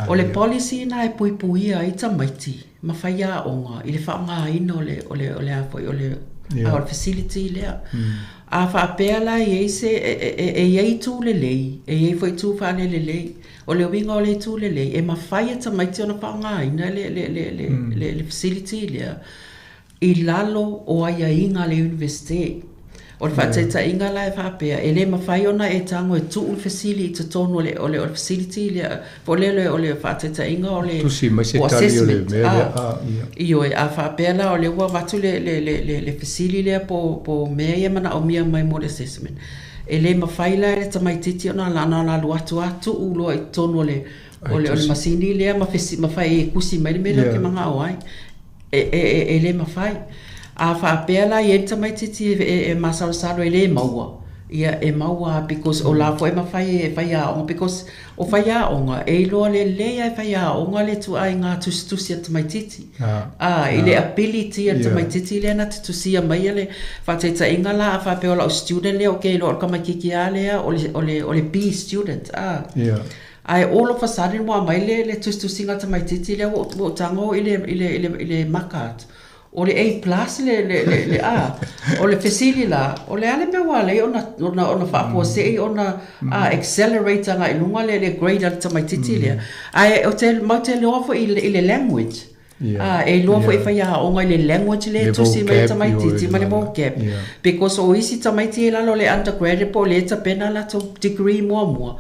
Speaker 3: o le policy na e puipuia I tamaiti ma whaia onga I le whaonga ina o le afoi o le facility lea a whaapea la iei se e iei tū le lei e iei foi tū whaale le lei o le winga o le tū le lei e ma whaia tamaiti o na whaonga ina le facility lea I lalo o aia inga le universite. O le whaateta inga la e whaapea. E le mawhai ona e tango e tuu le facility te tonu o le facility o le whaateta inga o le
Speaker 15: tusi mai se tali o le mea.
Speaker 3: Iyo e a whaapea la o le ua watu le facility le po mea ia mana o mia mai mo le assessment. E le mawhai la e tamaititi ona la luatu atu ulo e tonu o le masini lea mawhai e kusi mai le mea ke manga o ai. E le mawhai. A whaapea la i enta mai titi e masalasalo e le maua. Ia e maua because o la fo e mawhai e whai a onga because o whai a onga e loa le lea e whai a onga le tu ai ngā tusi ata mai titi. I le ability ata mai titi le na tusi a mai le whaateta inga la a whaapea o la o student le o ke loa ka mai kiki a lea o le B student. Ai all of a sudden wa mai le tusi ngata mai titi le o tango ile makat. O le A+ le A o le facility la o le ale me wale ona fa se ona accelerator nga ilunga le grade at mai titi le ai o te lo fo ile language e lo fo fa ya o le language le to si mai mai titi ma le vocab because o isi mai titi la lo le undergraduate po le ta pena la to degree mo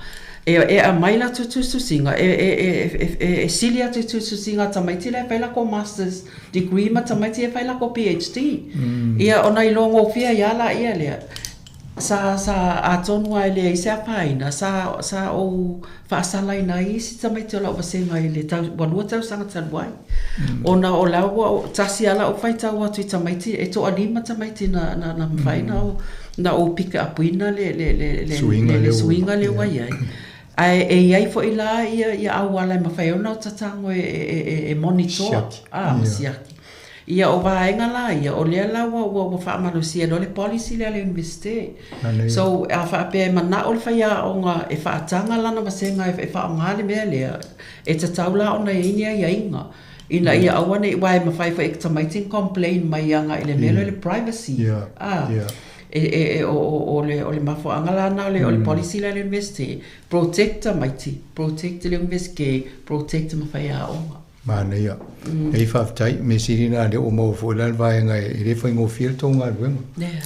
Speaker 3: e a mai la tu singa e silia tu singa tamaiti le faila ko masters degree ma tamaiti e faila ko PhD ia ona i longo fia ia la ia le sa atonu ai le isa paina sa o fa sala ina i si tamaiti la vasenga i le tau wanua tau sanga tanwai ona o la o tasi ala o faita o tu tamaiti e to anima tamaiti na faina na o pika apuina le swinga le wai ai ai fo ila ia awala ma fai ona tatango e monitor masiaki ia o vaenga la ia o le la wa fa malusia no le policy le university so a fa pe mana o le faia onga e fa tanga lana masenga e fa ngale me le e tataula ona ia inga ina ia awane wai ma fai fa examining complain mai anga ile melo le privacy o le mafo angala na o le policy la le university protect le university protect ma fai a onga
Speaker 15: mana ia e fa tai me sirina de o mo fo la vai nga e le foi ngo fiel to nga wen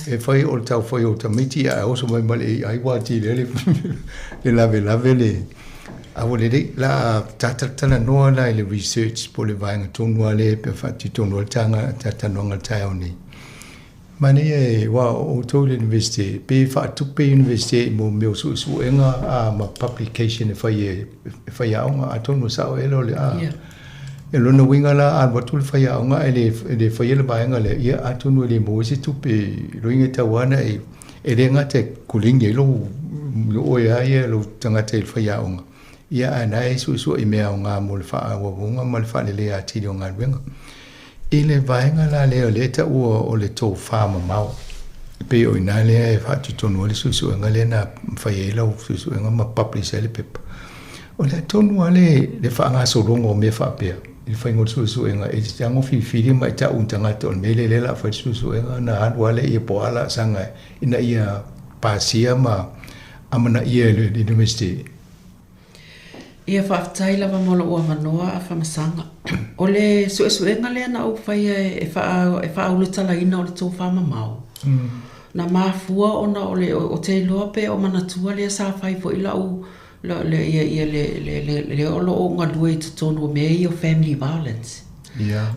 Speaker 15: e foi o tau foi o tamiti a o so mai male ai wa ti le lave le a vole de la tata no la le research po le vai nga to no le pe fa ti to no tanga tata no nga tai oni mane e wa o to le university pe fa tu pe university mo me su enga a ma publication e fa ya onga a to no sa o elo le a e lona winga la a batul fa ya onga ele fa ye le ba nga le ia a to no le mo si tu pe roinga tawana e le nga te kuling ye lo o ya ye lo tanga te fa ya onga ia ana e su e me onga mo le fa wa onga mo le fa le a ti onga wenga ile vaenga la le ta o le to fama mau pe o ina le fa tu tonu le su ngale na fa yela o su nga ma publish le pep o le tonu le fa nga so longo me fa pe il fa ngo su nga e tango fi mai ta un tanga to me le la fa su nga na han wale e po ala sanga ina ia pasia ma amana ia le university
Speaker 3: ia whaafitai lava molo ua manoa a whamasanga. O le suenga lea na au whai e whaaulutala ina o le tō whamamau. Na mafua ona o te loa pe o manatua lea sa whai fo ila u le olo o ngā lua i tutonu o mea i o family violence.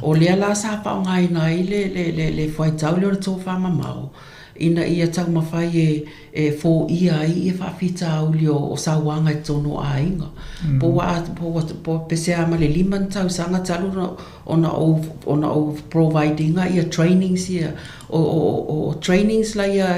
Speaker 3: O lea la sa pa o ngai nai le whaitau leo le tō whamamau. Ina ia tau mawhai e fō ia i e whawhita auli o sauanga e tono a inga. Po pese ama le 5 tau sanga talu ona o providinga ia trainings ia o trainings la ia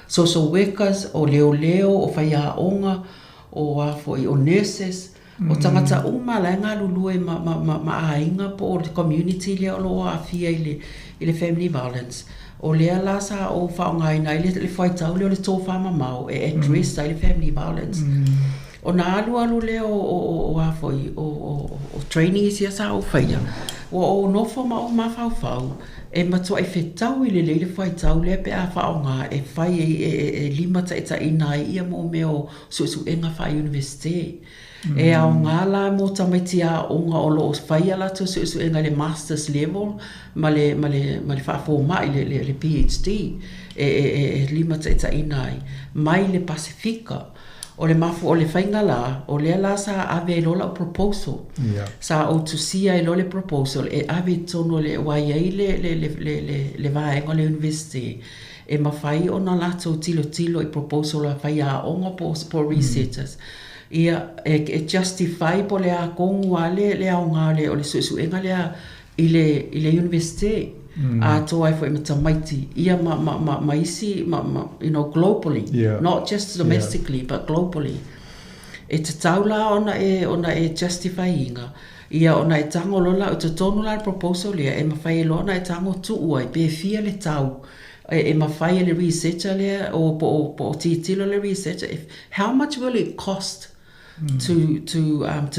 Speaker 3: social workers o leo o whaia onga o afoi o nurses o tangata uma la ngā lulue ma a inga po o community lea o loa a fia i le family violence. O lea la sa o whaongai nai le whaitau leo le tō whamamau e address le family violence. O nā alu leo o awhoi o training isia sa o whaia. O nofo ma o mawhau e matua e whetau i le whaitau lea pe a whaonga e whai e 5 ta ina ia mo meo su enga whai university. E au ngala mo tamaiti a onga o lo fai ala to su enga le master's level ma le fa fo mai le PhD e lima ta inai mai le Pacifica o le mafu o le whainga la, o le ala sa ave lola o proposal. Sa o tusia e lo le proposal, e ave tono le waiei le vaenga le university. E mawhai o na lato tilo i proposal a whai a onga po researchers. Ia e justify po le a kongu a le a onga le o le suenga le a i le university. A toa fo ima tamaiti ia ma isi you know globally not just domestically but globally e te taula ona e justifyinga ia ona e tango lola o te tonu la proposal ia e mawhai lona e tango tuua i pe fia le tau e mawhai le researcher le o po titilo le researcher how much will it cost to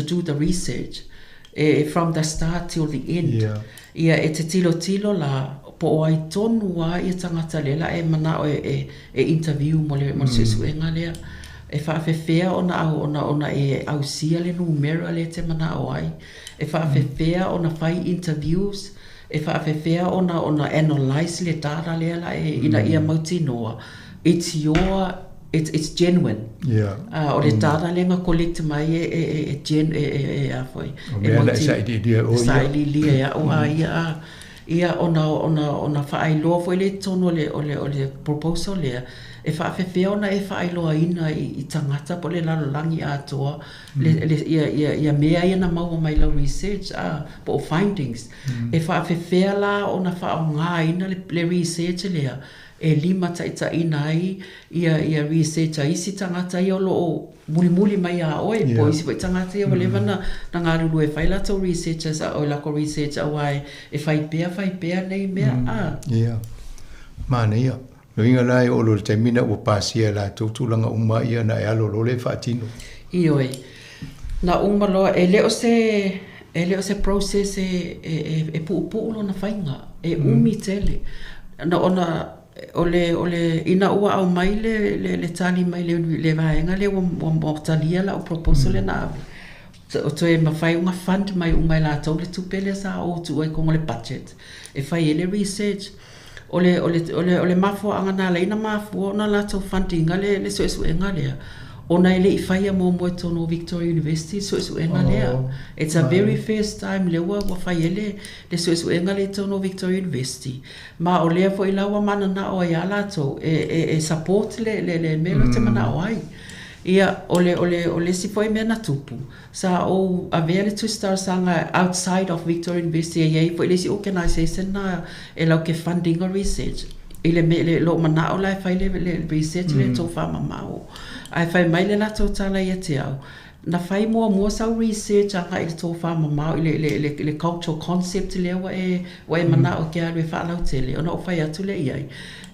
Speaker 3: do the research from the start till the end ia e te tilo la po ai tonu a ia tangata lela e mana o e interview mo le suenga lea e whaafewhea ona e au sia le numero le te mana o ai e whaafewhea ona whai interviews e whaafewhea ona analyse le data lea la e ina ia mauti noa it's genuine. O le data lenga collect mai e a foi.
Speaker 15: E mea sa idea o ia.
Speaker 3: Sa idea o ia ona whaailoa foi le tono o le proposal lea. E whaafewhea ona e whaailoa ina i tangata po le lalolangi atoa. Ia mea ia na maua mai lau research po findings. E whaafewhea la ona whaonga ina le research lea. E lima taita inai ia research isi tangata i olo muli mai a oe po isi po tangata i o lewa na ngarulu e whaila tau researchers o lako research awai e whaipea nei mea
Speaker 15: Mana ia no inga lai olo le taimina ua pasia la tautulanga uma ia na e alo lo le whaatino
Speaker 3: Ioi na uma loa e leo se process e pu lo na whainga e umi tele na ona ole ina ua au mai le tali mai le vaenga le o talia la o proposal le nave o toe mawhai unga fund mai umai la tau le tupele sa o tu ai kongo le budget e whai ele research ole mafo anga na le ina mafo na la tau fundinga le suenga lea ona ele I whaia mo tono Victoria University suenga lea it's a very first time le ua whai ele le suenga le tono Victoria University ma o lea fo I lawa mana na o ia lato e support le melo te mana o ai ia ole si foi mena tupu sa o avea le two-star sanga outside of Victoria University ia fo ele si organization na e lau ke funding or research ile lo mana o lai fai le research le to fa mamao ai fai mai le na totala ia te au na fai mua sa research anga ile to fa mamao le cultural concept le wa e mana o ke alwe fa lau tele ona o fai atu le ia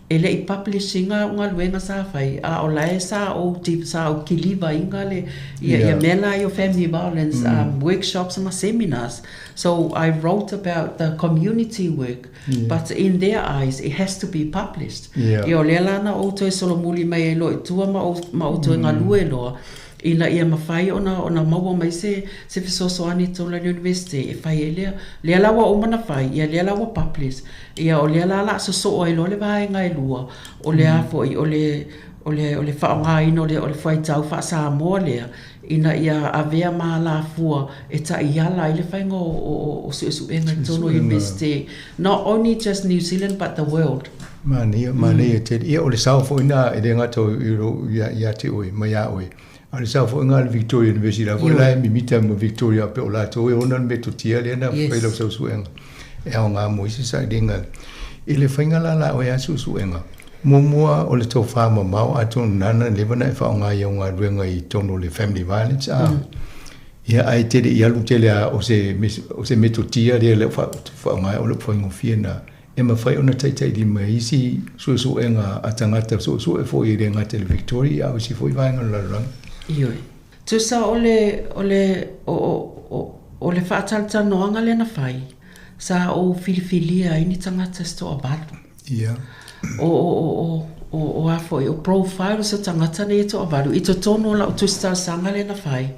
Speaker 3: ele I publishing nga luenga sa fai o lai sa o tip sa o kiliva inga le ia mela your family violence workshops and seminars so I wrote about the community work but in their eyes it has to be published o le lana o to solo muli mai lo tua ma o to nga lue lo ina ia mawhai ona maua mai se fisoso ani tau la university e whai le lawa o mana whai ia le lawa publish ia o le la so o ai lo le vai ngai lua o le afo I o le whaonga ina o le whai tau wha Sāmoa lea ina ia avea maa la fua e ta iala I le whainga o suenga tono university not only just New Zealand but the world
Speaker 15: Mania te ia o le sao fo ina e renga tau ia te oe mai a oe ale sa fo ngal Victoria University la vola mi mita mo Victoria pe ola to e onan me tutia le na pe lo so suenga e nga mo isi sa dinga ile fainga la o ya suenga mo o le to fa ma ato nana le bana fa nga ya nga ruenga I tono le family violence ia ai te ia lu tele o se me tutia le fa nga o le fa ngofina e ma fai ona tai di mai isi suenga atangata so e fo I renga tele Victoria o si fo I vanga la
Speaker 3: Ioi. Tu sa ole whaatalta noanga le na whai. Sa o filifilia ini tangata sto abalu.
Speaker 15: Ia.
Speaker 3: O afoi, o profile sa tangata ne to abalu. I to tono la o tu star sanga le na whai.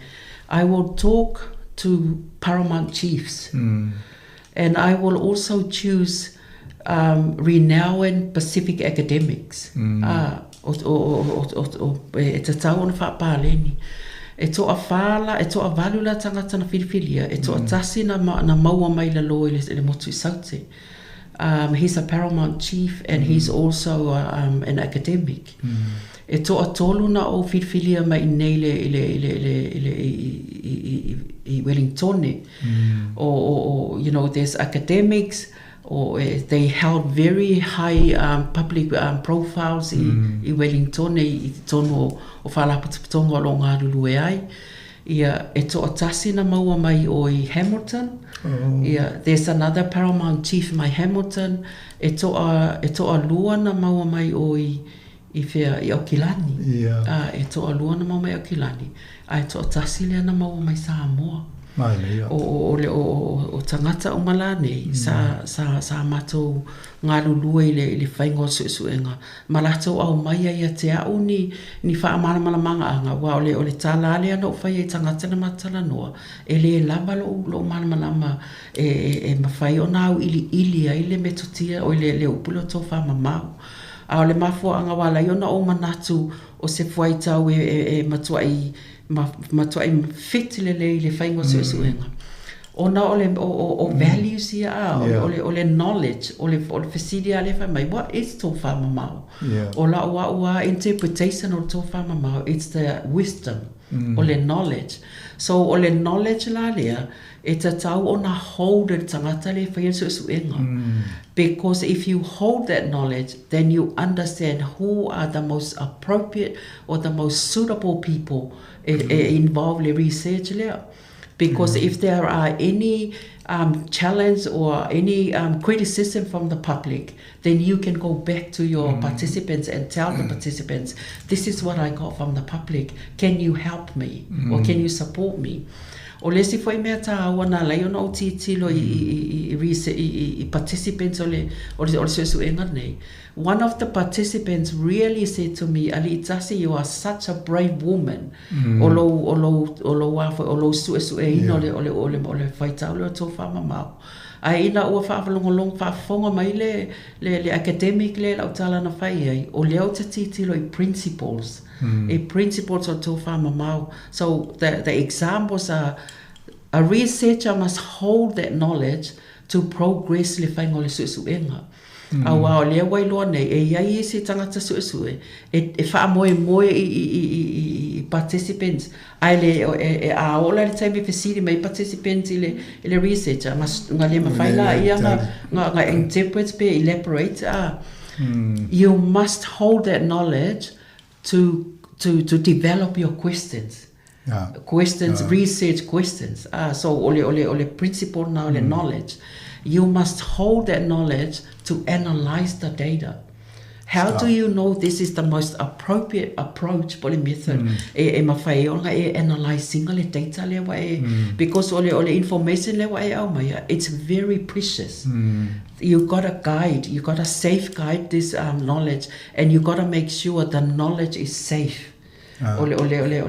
Speaker 3: I will talk to paramount chiefs. And I will also choose renowned Pacific academics. E te tau ona whapāleni. E to a whala, e to a valula tangata na whiriwhiria, e to a tasi na maua mai la loa le motu I saute. He's a paramount chief and he's also an academic. E to a tolu na o whiriwhiria mai nei I Wellington. Or, you know, there's academics, or they held very high public profiles I Wellington, I tono o whalapatonga lo ngā ruru e ai. Ia, e to a tasi na maua mai o I Hamilton. Ia, there's another paramount chief mai Hamilton. E to a lua na maua mai o I Okilani. E to a lua na maua mai Okilani. A e to a tasi lea na maua mai Sāmoa. O tangata o malane sa matou ngā lulua I le whaingo suenga malatou au mai ia te au ni whaamana anga wa o le tala ale ana o whai e tangata na matala noa e le lava lo malama e mawhai o nāu ili ai le metotia o le upulo tō whamamau a o le mafua anga wala I ona o manatu o se fuaitau e matuai fitile le whaingo suenga. Ona o values ia o le knowledge, o le whesidia le whamai. What is tō whamamau? O la ua interpretation o tō whamamau. It's the wisdom, o le knowledge. So o le knowledge la lea, e ta tau ona hold le tangata le whaingo suenga. Because if you hold that knowledge, then you understand who are the most appropriate or the most suitable people involved in research there. Because if there are any challenge or any criticism from the public, then you can go back to your participants and tell the participants, this is what I got from the public. Can you help me? Or can you support me? O lesi foi mea tā wana lai ona o titilo I participants o le suenga nei. One of the participants really said to me, Ali Itasi, you are such a brave woman. O lo sueina o le whaitau leo tō whamamau. Ai ina ua whawalongolong whafonga mai le academic le lau tala na whai ai. O leo te titilo I principles. Principles o tō whamamau. So the examples are, a researcher must hold that knowledge to progress le whaingo le suenga. Awa o lea wailoa nei, e iai se tangata suesue, e whaamoe I participants, ai le a ola le taimi whesiri mai participants I le researcher, ngā le mawhaila ia ngā interprets pe elaborate, you must hold that knowledge to develop your questions. Research questions. So ole principle now, ole knowledge. You must hold that knowledge to analyze the data. How do you know this is the most appropriate approach, poly method? E mawhai o analyzing le data le wa because ole information le wa au mai, it's very precious. You got to guide, you got to safeguard this knowledge, and you got to make sure the knowledge is safe. Ole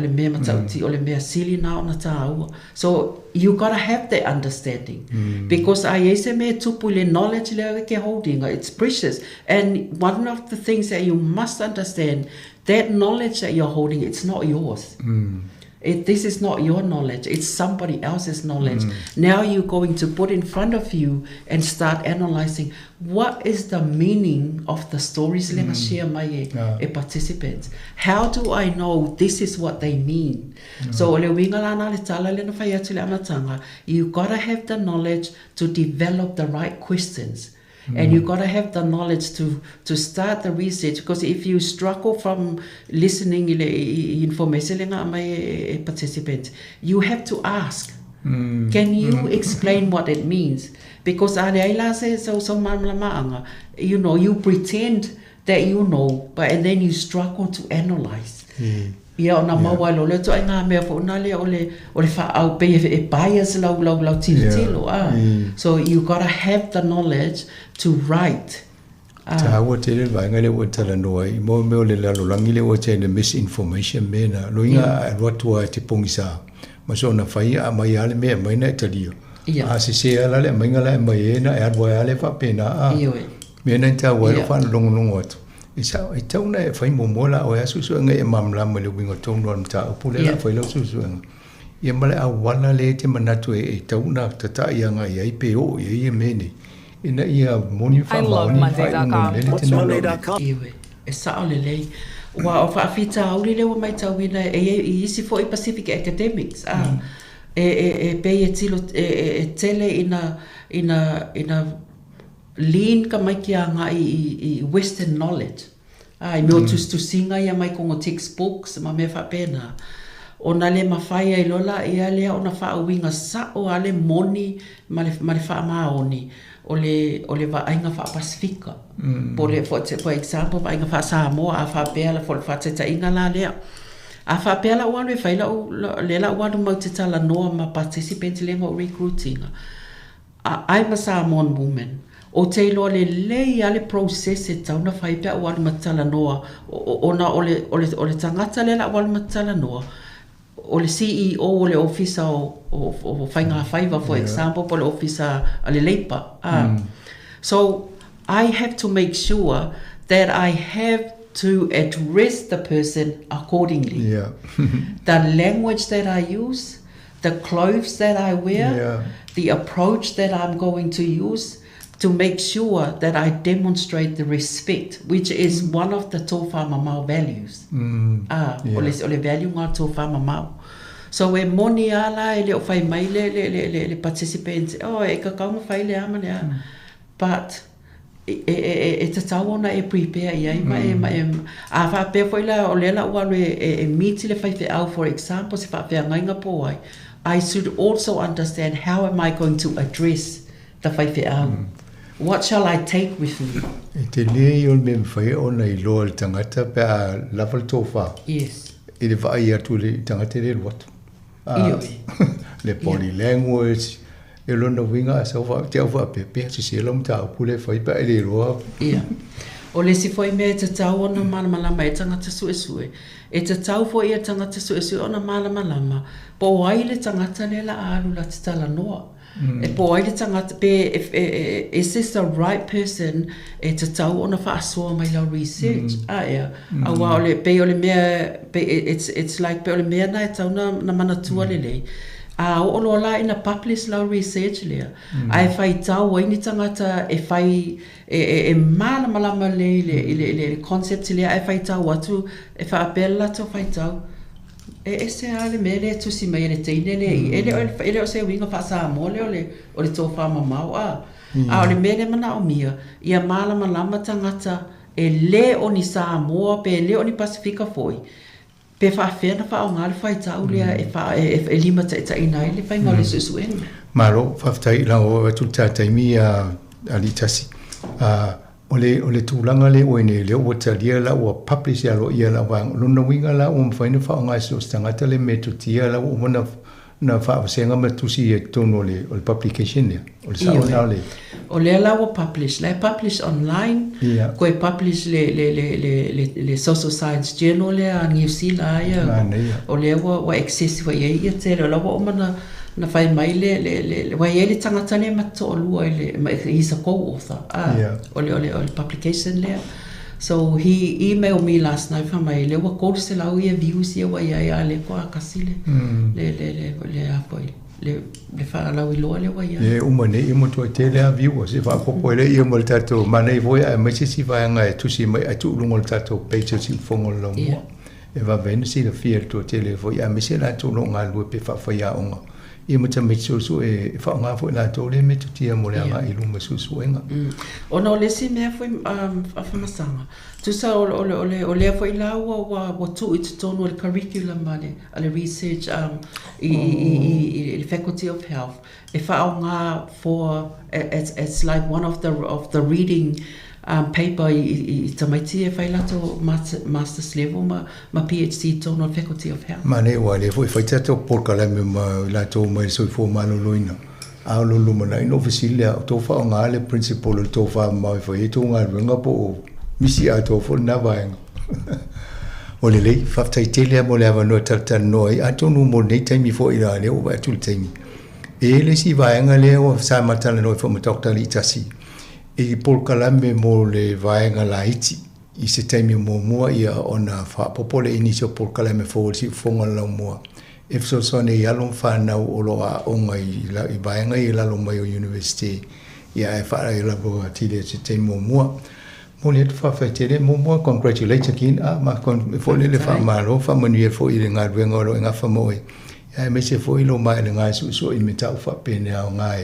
Speaker 3: mea matauti, ole mea sili na ona tāua. So you got to have that understanding. Because ai ese mea tupu le knowledge le ke holding, it's precious. And one of the things that you must understand, that knowledge that you're holding, it's not yours. This is not your knowledge, it's somebody else's knowledge. Now you're going to put in front of you and start analyzing what is the meaning of the stories le share my participants. How do I know this is what they mean? So le winga lana le tala le na whai atu le amatanga, you gotta have the knowledge to develop the right questions. And you got to have the knowledge to start the research, because if you struggle from listening information my participants, you have to ask, can you explain what it means? Because you know, you pretend that you know, but and then you struggle to analyze. Ia ona maua lo le toa ngā mea fo na le ole whaau pe e bias lau tilo. So you got to have the knowledge to write.
Speaker 15: Ta wa te le vai ngale wa tala noa I mo le la lo langi le wa te misinformation me na lo inga what to te pongisa Masona fai a mai ale me mai na Italia.
Speaker 3: Ia.
Speaker 15: A se ala le mai ngala mai na e wa ale fa pena a.
Speaker 3: Ia.
Speaker 15: Me na ta wa fa longo atu. Isa e tau na e fai momola o e susu nga e mamla mo le wingo tau no ta pule la fai lo susu nga. Ia male a wala le te manatu e tau na tata ia nga ia i peo ia meni. Ina ia moni fa maoni
Speaker 16: Monday.com. What's Monday.com?
Speaker 3: Iwe. E sa ole lei. Wa o fa fita auli le wa mai tau ina e isi fo i Pacific Academics. Pe e tilo e tele ina lean ka mai ki anga i Western knowledge. Ai me o tu singa ia mai kongo textbooks ma me fa pena. Ona le mawhai ai lola ia lea ona wha winga sa o ale moni ma le wha maoni o le wa ainga wha Pasifika. For example, wa ainga wha Sāmoa a wha pēla for wha te inga la lea. A wha pēla ua le whaila o lela ua mau te tala noa ma participants lenga o recruiting. I'm a Samoan woman. O te iloa le lei ale process e tauna whaipea o ale matala noa. Ona o le tangata lela o ale matala noa. O le CEO o le officer o whainga whaiva, for example, po le officer a le leipa. So I have to make sure that I have to address the person accordingly.
Speaker 15: Yeah.
Speaker 3: The language that I use, the clothes that I wear, the approach that I'm going to use, to make sure that I demonstrate the respect, which is one of the tofa mamau values. Ole value ngā tofa mamau. So e moni ala e leo whai mai le participants, e ka kaunga whai le ama lea. But e te tau ona e prepare iai a wha pēr whai la o lela ua e miti le whai whi au, for example, se wha whea ngainga po ai, I should also understand how am I going to address the whai whi au. What shall I take with me?
Speaker 15: E te lei o me mwhai ona I loa le tangata pe a level tofa.
Speaker 3: Yes.
Speaker 15: I le whaai atu le tangata le lotu. Le body language. E lona winga a sa te au wha pepe si se lam ta pule whai pa e le roa.
Speaker 3: Ia. O le si foi me te tau ona malamalama e tangata suesue. E te tau foi e tangata suesue ona malamalama. Po ai le tangata le la alu la te tala noa. E po ai le tangata pe is this the right person e te tau ona wha asua mai lau research. Ea. A wa ole pe ole mea it's like pe ole mea na e tau na manatua le lei. A o lo la ina publish lau research lea. Ai whai tau ai ni tangata e whai e malamalama le concept lea e whai tau atu e wha apela to whai tau. E se ale me le tu si mai le teine le ele o se winga fa Sāmoa le o le tofa mamau a o le me le mana o mia ia malamalama tangata e le o ni Sāmoa pe le o ni Pasifika foi pe fa fena fa o ngal fa tau le e lima ta ina le fa ngale susuenga
Speaker 15: malo fa tai la o tu ta taimi a litasi ole tūlanga le oene le o talia la o publish ya lo ia la wang luna winga la o mfaina fa ngai so stangata le metutia la o mona na fa senga metusi e tono le o publication le o sa ona le
Speaker 3: o le la o publish online ko e publish le social science journal le a New Zealand ya o le o access wa ia te la o mana na fai mai le wa ele tangata le mato lua le he's a co-author o publication le so he emailed me last night from my le wa course la o views ia wa ia le ko akasile le apoio le fa la wilo le wa ia
Speaker 15: le umane I mo to te le view se fa popo le I mo tato mane voi a me si va nga tu si mai tu lungo tato page si fongo lo mo e va bene si le fier to te le voi a me se la tu lo nga lu pe fa fa ia onga I mo tame so e fa nga fo la to le me tu tia mo le nga I lu me so enga
Speaker 3: ona le si me foi fa masanga tu sa o le foi la wa tu it to no curriculum male ale research the faculty of health e fa nga for it's like one of the reading paper I tamaiti e whai lato master's level ma PhD to no faculty of health.
Speaker 15: Mane wa le foi tato por kala me ma lato mai so fo mano loina. A lo lumana ino fisilia to fa nga le principal to fa mai foi to nga nga po misi a to fo na va. o le lei faafetaitele mo le avanoa talatala ai atonu mo nei taimi foʻi la lea ua atule taimi e le si vaega lea ua sa matalanoa foʻi ma tautali i tasi i polokalame mo le vaega laiti i se taimi muamua ia ona faapopo leʻini se polokalame fou le siʻufoga laumua e fesoasoane i alo fanau o loo aʻoga i vaega i lalo mai o university ia e faalaʻi lava atile se taimi muamua mo le faafetele muamua congratulate kin ma foʻi le faamalo faamanuia foʻi le galuega o loo e gafa mo e ia me se foʻi lo mai le gasuʻusuʻi me taʻu faapene aoga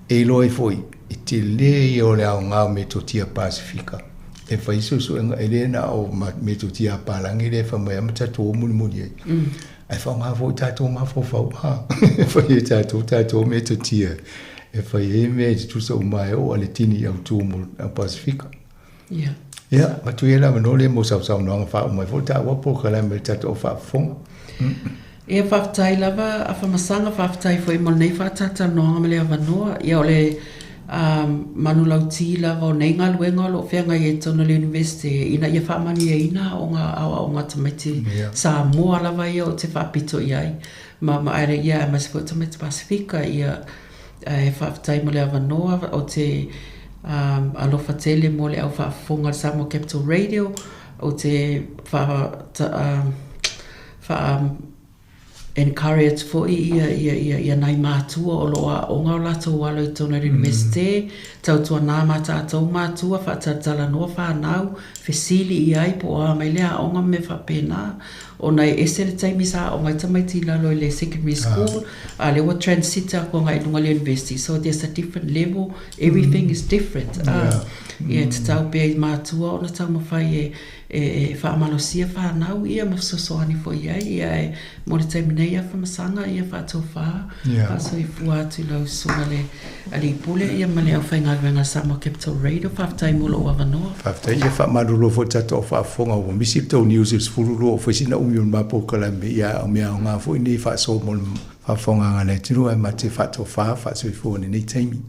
Speaker 15: e iloa ai foʻi e te lē ia o le aoga o me totia pasifika e fai suʻusuʻega e lē na o me totia apalagi le famai ama tatou mulimuli ai ai faaogā foʻi tatou mafaufau fai e tatou me totia e fai e mea i te tusa uma e o a le tini i autū mo pasifika ia matuia la mano le mo sausaunoaga faaumai foʻi taʻua polokalame le tatou o faafofoga
Speaker 3: ia faafetai lava afamasaga faafetai foi mo lenei faatatalanoaga ma le avanoa ia o le manulauti lava o nei galuega o loo feagai e tona le university ina ia faamaniaina aʻoga tamaiti Sāmoa lava ia o te faapito i ai ma aere ia e mase foi tamaiti pasifika ia e faafetai mo le avanoa o te alofa tele mo le au faafofoga le Samoa Capital Radio o te encourage foʻi ia nai matua o loo aʻoga o latou alo i tona university tautuanā ma tatou matua faatalatalanoa fanau fesili i ai po a mai le aʻoga me faapena ona e ese le taimi sa aʻoga i tamaiti lalo i le secondary school a le ua transita koaga i luga le university so there's a different level everything is different ia tatau pea i matua ona taumafai e faamalosia fanau ia ma fesoasoani foʻi ai ia e mo le taimi nei afamasaga ia faatofā faasoifua atu i lau suga le alipule ia ma le aufaigaluega le Samoa Capital Radio faafetai mo loo avanoa
Speaker 15: faafetai ia faamalolo foʻi tatou o faafofoga ua misi le tou news i sefululu o faisina umi o le mapolokalame ia o mea aogā foʻi nei faaso mo le faafofoga agalai tulu ae ma te faatofā faasoifua lenei taimi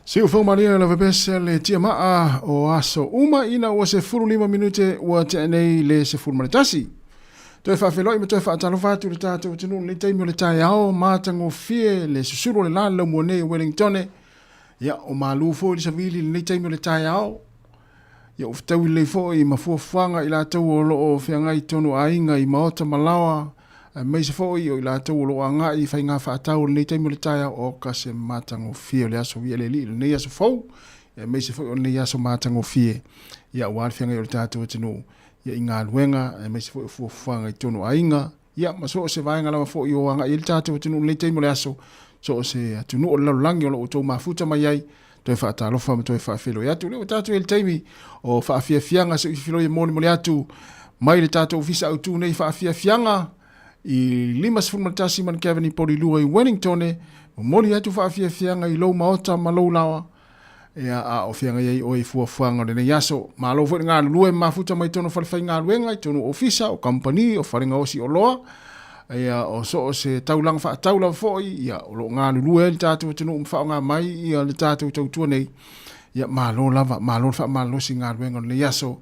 Speaker 5: Si ufo maria la vepese le tia maa o aso uma ina o se furu 5 minute o te nei le se furu maritasi. Toi fa feloi me toi fa talo fatu le tato tinu le taimi le tai ao matango fie le susuru le lala mo nei Wellington ya o malu fo le savili le taimi le tai ao ya o ftau le fo i mafuafanga i la tau o loo whiangai tonu ainga i maota malawa mai se fo i o i la tau o loo anga i whainga whaatau le taimi le tai ao o ka se matango fie le aso via le li le nei aso fau ya mai se fo i o nei aso matango fie ya o al whiangai o le tato tinu ya inga luenga me se fo fanga tonu ainga ya maso se vainga la fo yo anga il tato tunu le temo le aso so se tunu o la langi o to mafuta mai ai to fa ta lo fa to fa filo ya tu le tato il temi o fa fia fianga se filo ye moni mo atu mai le tato visa au tu nei fa fia fianga i lima se fuma tasi man Kevin i pori lua i Wellington moni atu fa fia fianga i lo maota ma lo lawa ya a o fianga ye o i fuanga le yaso ma lo fo nga lue mafuta mai tono fa nga luenga tono ofisa o company o faringa o si o loa ya o so se taulang fa taulang fo ya o lo nga lue le tatu tono fa nga mai ya le tatu tu nei ya ma lo lava ma lo fa ma lo singa luenga le yaso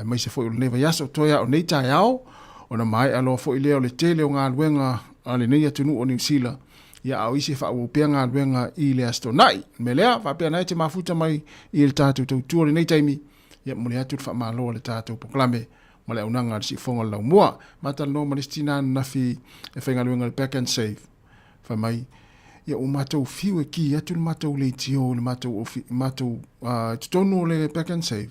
Speaker 5: mai se fo le yaso to ya o nei ta yao ona mai alo fo ile o le tele o nga luenga ale nei tono o New Zealand ya au isi fa o penga luenga i le astonai melea fa pe na te mafuta mai i le tatu tu nei taimi ya mo le atu fa malo le tatu proclame mo le unanga si fonga la mua mata no malestina na fi e fenga luenga le back and save fa mai ya o matou fiu e ki atu matou le tio le matou tonu le back and save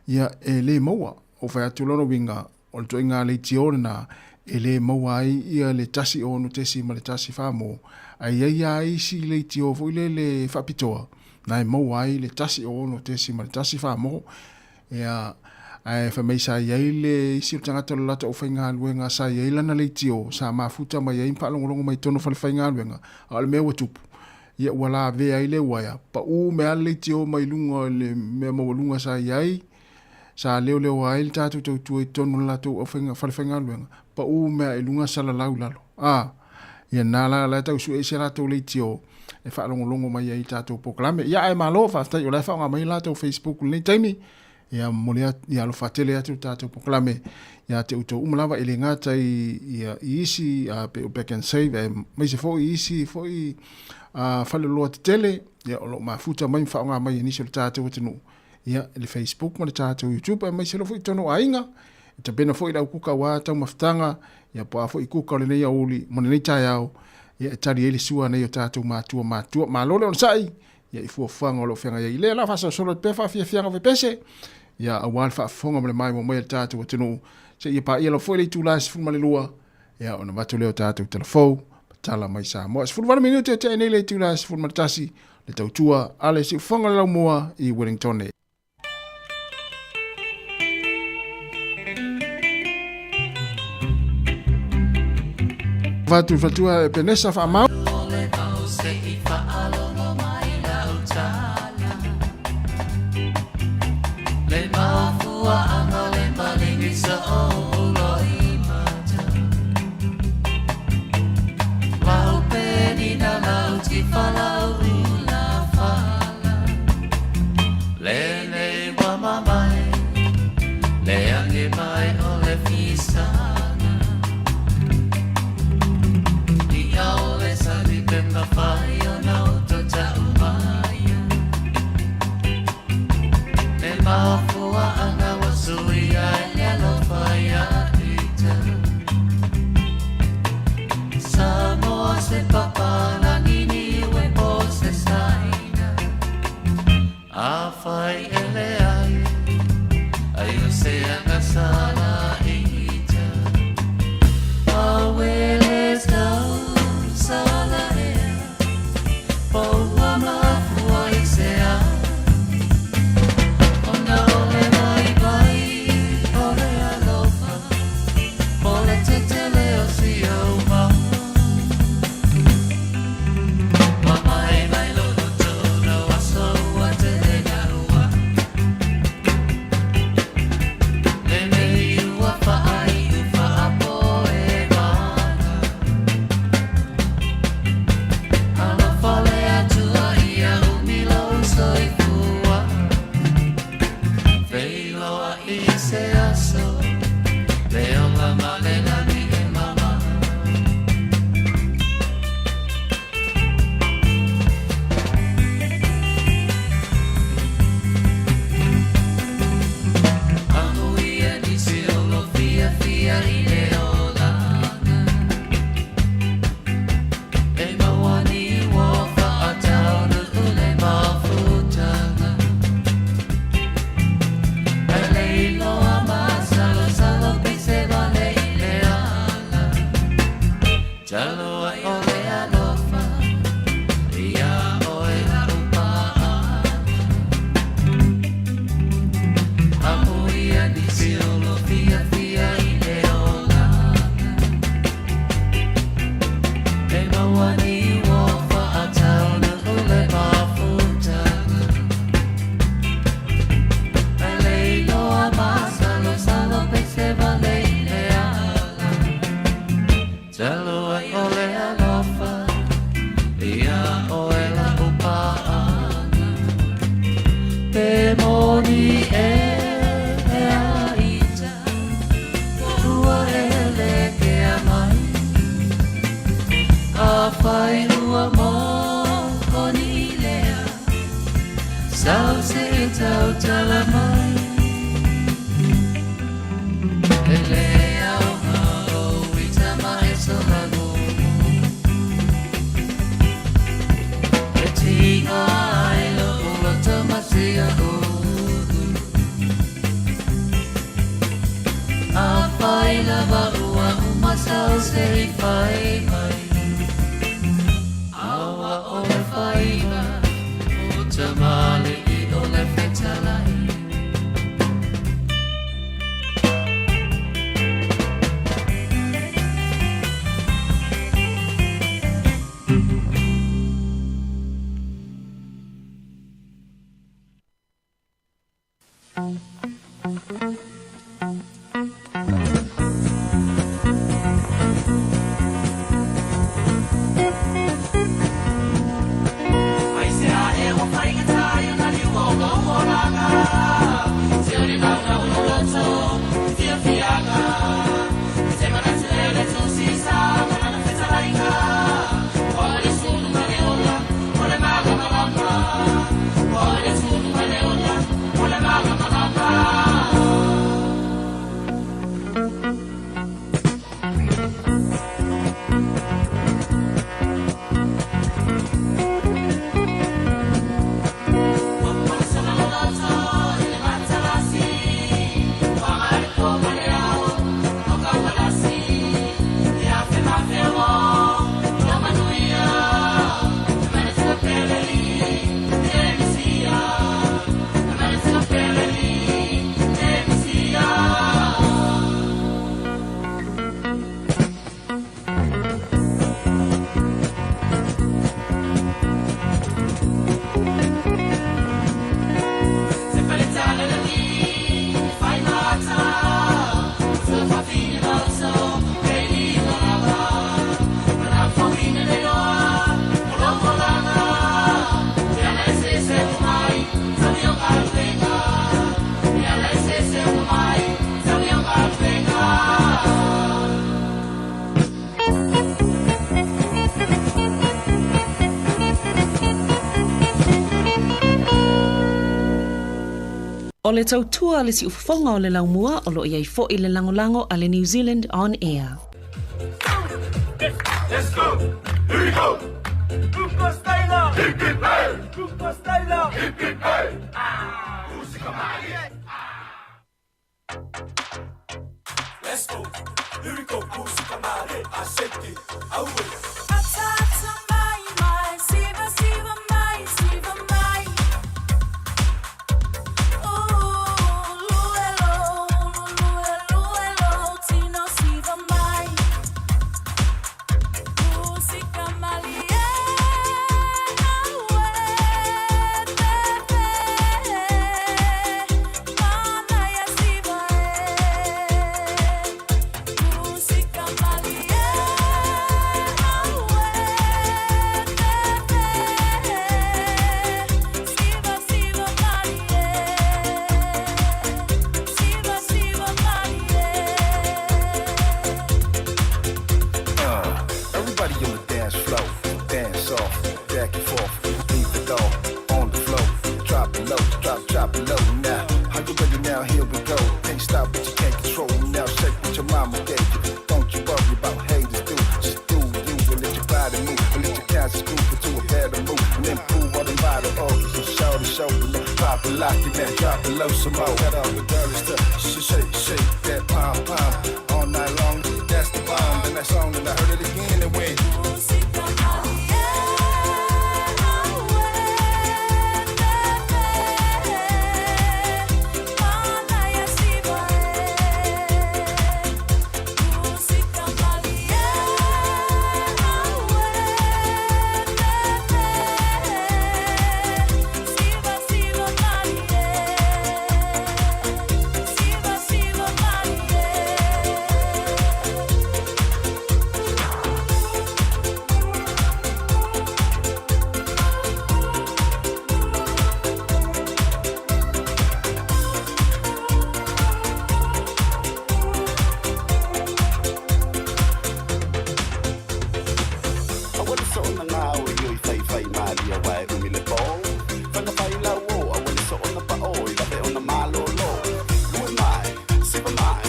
Speaker 5: ya e le moa o fa atu lono winga o to inga le tio na ele mawai ia le tasi o no tesi ma le tasi famo ai ai si le tio fo le fapitoa nai mawai le tasi o no tesi ma le tasi famo ia ai fa mai sa ia le si tanga to la to fainga luenga sa ia lana le tio sa mafuta mai ai pa longo mai tono fa fainga luenga al me watupu ia wala ve ai le waya pa u me al le tio mai lunga le me mo lunga sa ia sa leo ai le tatu tu tono la to fainga fa fainga luenga pa u me e lunga sala laulalo ia nala la tau su e sera to le tio e fa longo mai ai tato proclame ia e malo fa sta yo la fa nga mai la to Facebook le taimi ia molia ia lo fatele atu tato proclame ia te uto umlava ele ngata ia isi pe back and save mai se fo isi fo i fa le lo tele ia lo mafuta mai fa nga mai initial tato tenu ia le Facebook mo le tato YouTube mai se lo fo tono ainga te pena foi la kuka wa tau maftanga ya pa foi kuka le nei uli mo nei tai au ya tari ele sua nei o tatu matua ma lole on sai ya i fuafanga lo fenga ya ile la fa so pe fa fianga ve pese ya awal fa fonga le mai mo mo tatu tenu se ya pa ia lo foi le tu la fu male lua ya ona matu le tatu telefon tala mai sa mo fu 1 minute te nei le tu la fu matasi le tau tua ale si fonga la moa i Wellington Vatu fatua penesa fa mau le mafua anga le malingi sa o lo imata mau peni na mau ti fala ula fala le wa mamai le ange mai o le fisa na fire na to taumaya le mafua anga wasui ya lo fire
Speaker 3: O le tautua le si ufonga o le laumua o lo iai fo i le langolango a le New Zealand On Air.
Speaker 6: Let's go! Here we go! Kuko Styler! Hip hip hey! Kuko Styler! Hip hip hey! Música Maria! Let's go! Here we go! Música Maria! Aceite! Aue! Atata mai mai! Siva siva mai! Siva mai! Lock it down, drop it low some more. Got all the dirty stuff. Shake, shake that pom pom all night long. That's the bomb. Then that song, and I heard it again and went. mau yo I fai mali a wai umi le po Fana fai la wo a wale so ona pa oi la pe ona malo lo Lui mai, siva mai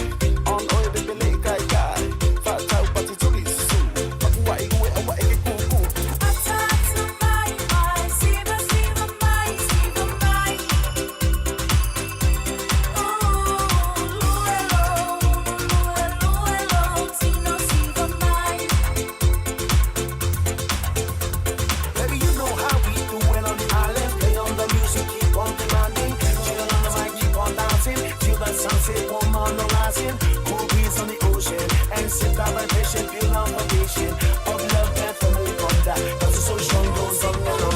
Speaker 6: On oi de bele kai kai Fa tau pati tuli su Papu wai ue a wai ke kuku Sunset, warm on the rising, cool breeze on the ocean, and sit by vibration, feel on foundation of love and family contact. Cause the social goes on and on.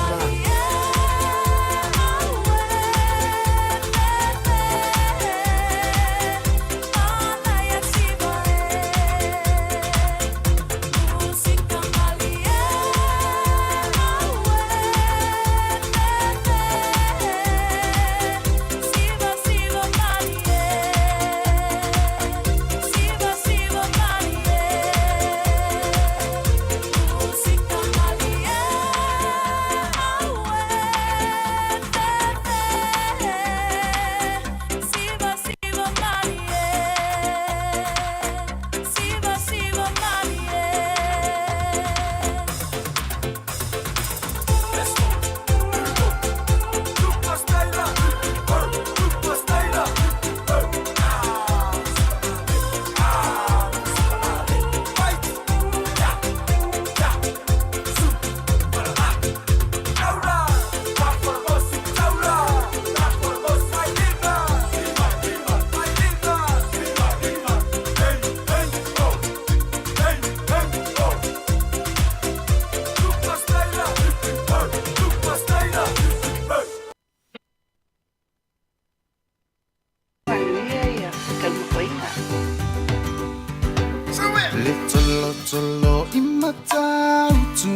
Speaker 6: Tolo imatautu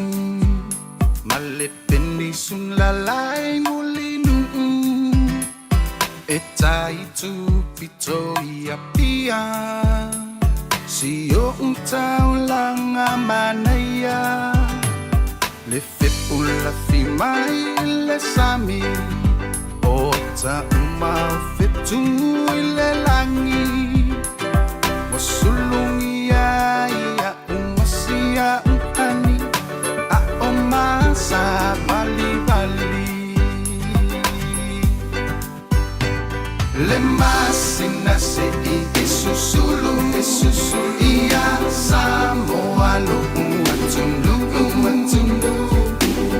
Speaker 6: malepeni sun lalai mulinu etaitu pitoia pia sio untau langa manaya le fepula fimai le sami ota umau fetu le langi masulungi ya umasia unkani a omasa bali bali le masina se isusulu ia Sāmoa lo umatundu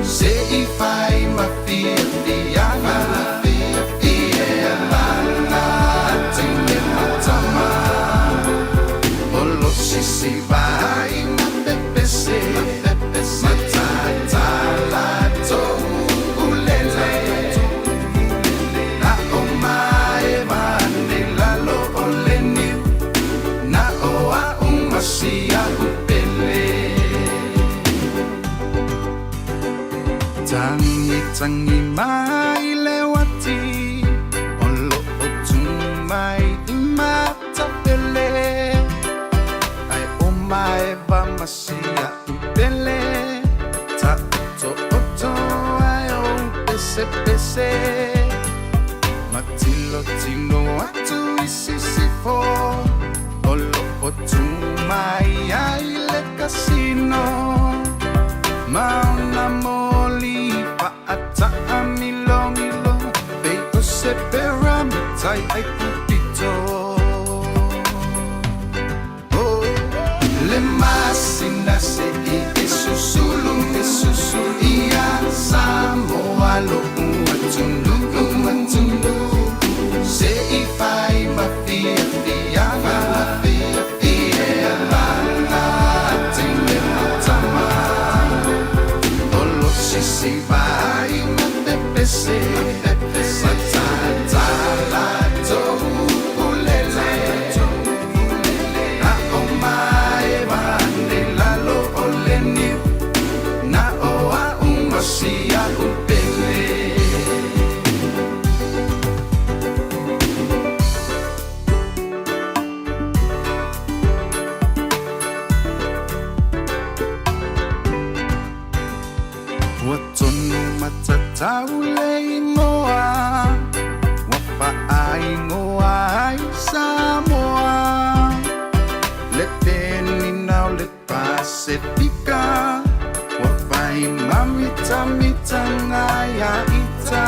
Speaker 6: se ifai mafia fiana ia la tende matama si vai na pepese matata la to ulele na omae mane la lo oleni na oa umasia upele tangi mai lewati olo otumai imata pele Maeva masia upele ta to ayo pese matilo tino atu isisifo olo otumai aile casino mauna moli pa ata amilongilo peito se peramitai ai pupito le masina se isusulu ia Sāmoa lo umatundu se ifai mafia fiana ia la tende matama olo si vai na pepese matata la to ulele na omae mane la lo oleni na oa umasia upele Ua tonu matatau le ingoa Ua paai ingoa ai Samoa Le teni nau le Pasifika Ua whai mamita mita ngai a ita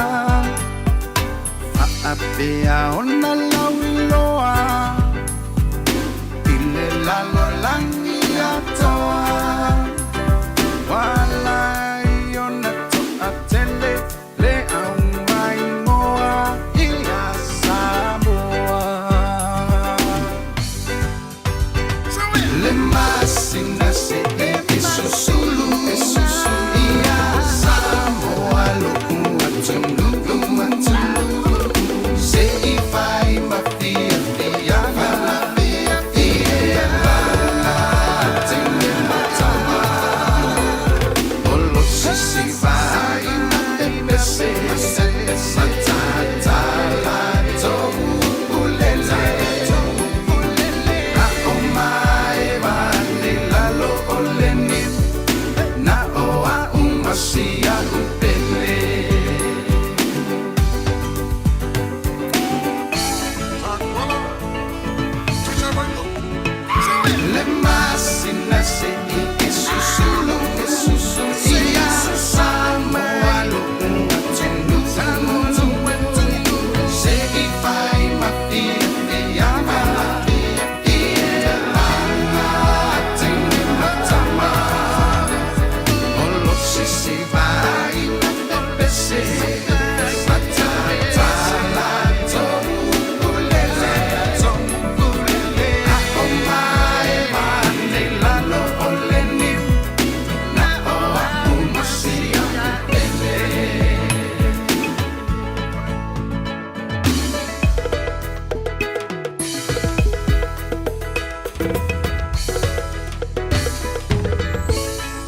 Speaker 6: Apea ona lau iloa Ile lalo langi atoa Walai ona to atele Le au mai ngoa Ia Samoa Le masina se e susulu Ia Samoa lo umatunu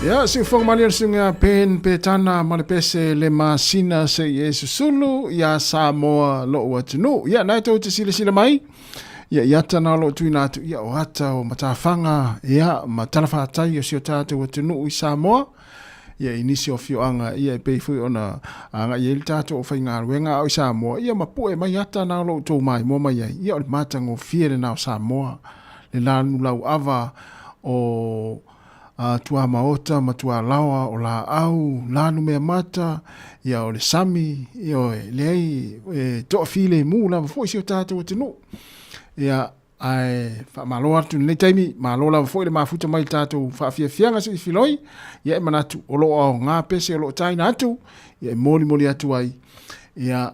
Speaker 5: Ya, si fong malir sunga pen petana male pese le masina se Yesu sulu ya Samoa lo watunu. Ya, naito te sila mai. Ya, yata na lo tuina tu ya wata o matafanga ya matalafatai o siotata watunu i Samoa. Ya, inisi o fio anga ya peifu ona anga ye tato o fainga wenga o Samoa. Ya, mapue mai yata na lo tu mai mo mai ya o matango fiere na o Samoa. Le lanu lau ava o tua maota ma tua lawa o la au lanu mea mata ia o le sami ia o le ai toa file mu la fo si o tatu o tenu ia ai fa malo atu le taimi malo la fo le mafuta mai tatu fa fia fianga si filoi ia manatu o lo o nga pese o lo taina atu ia moli atu ai ia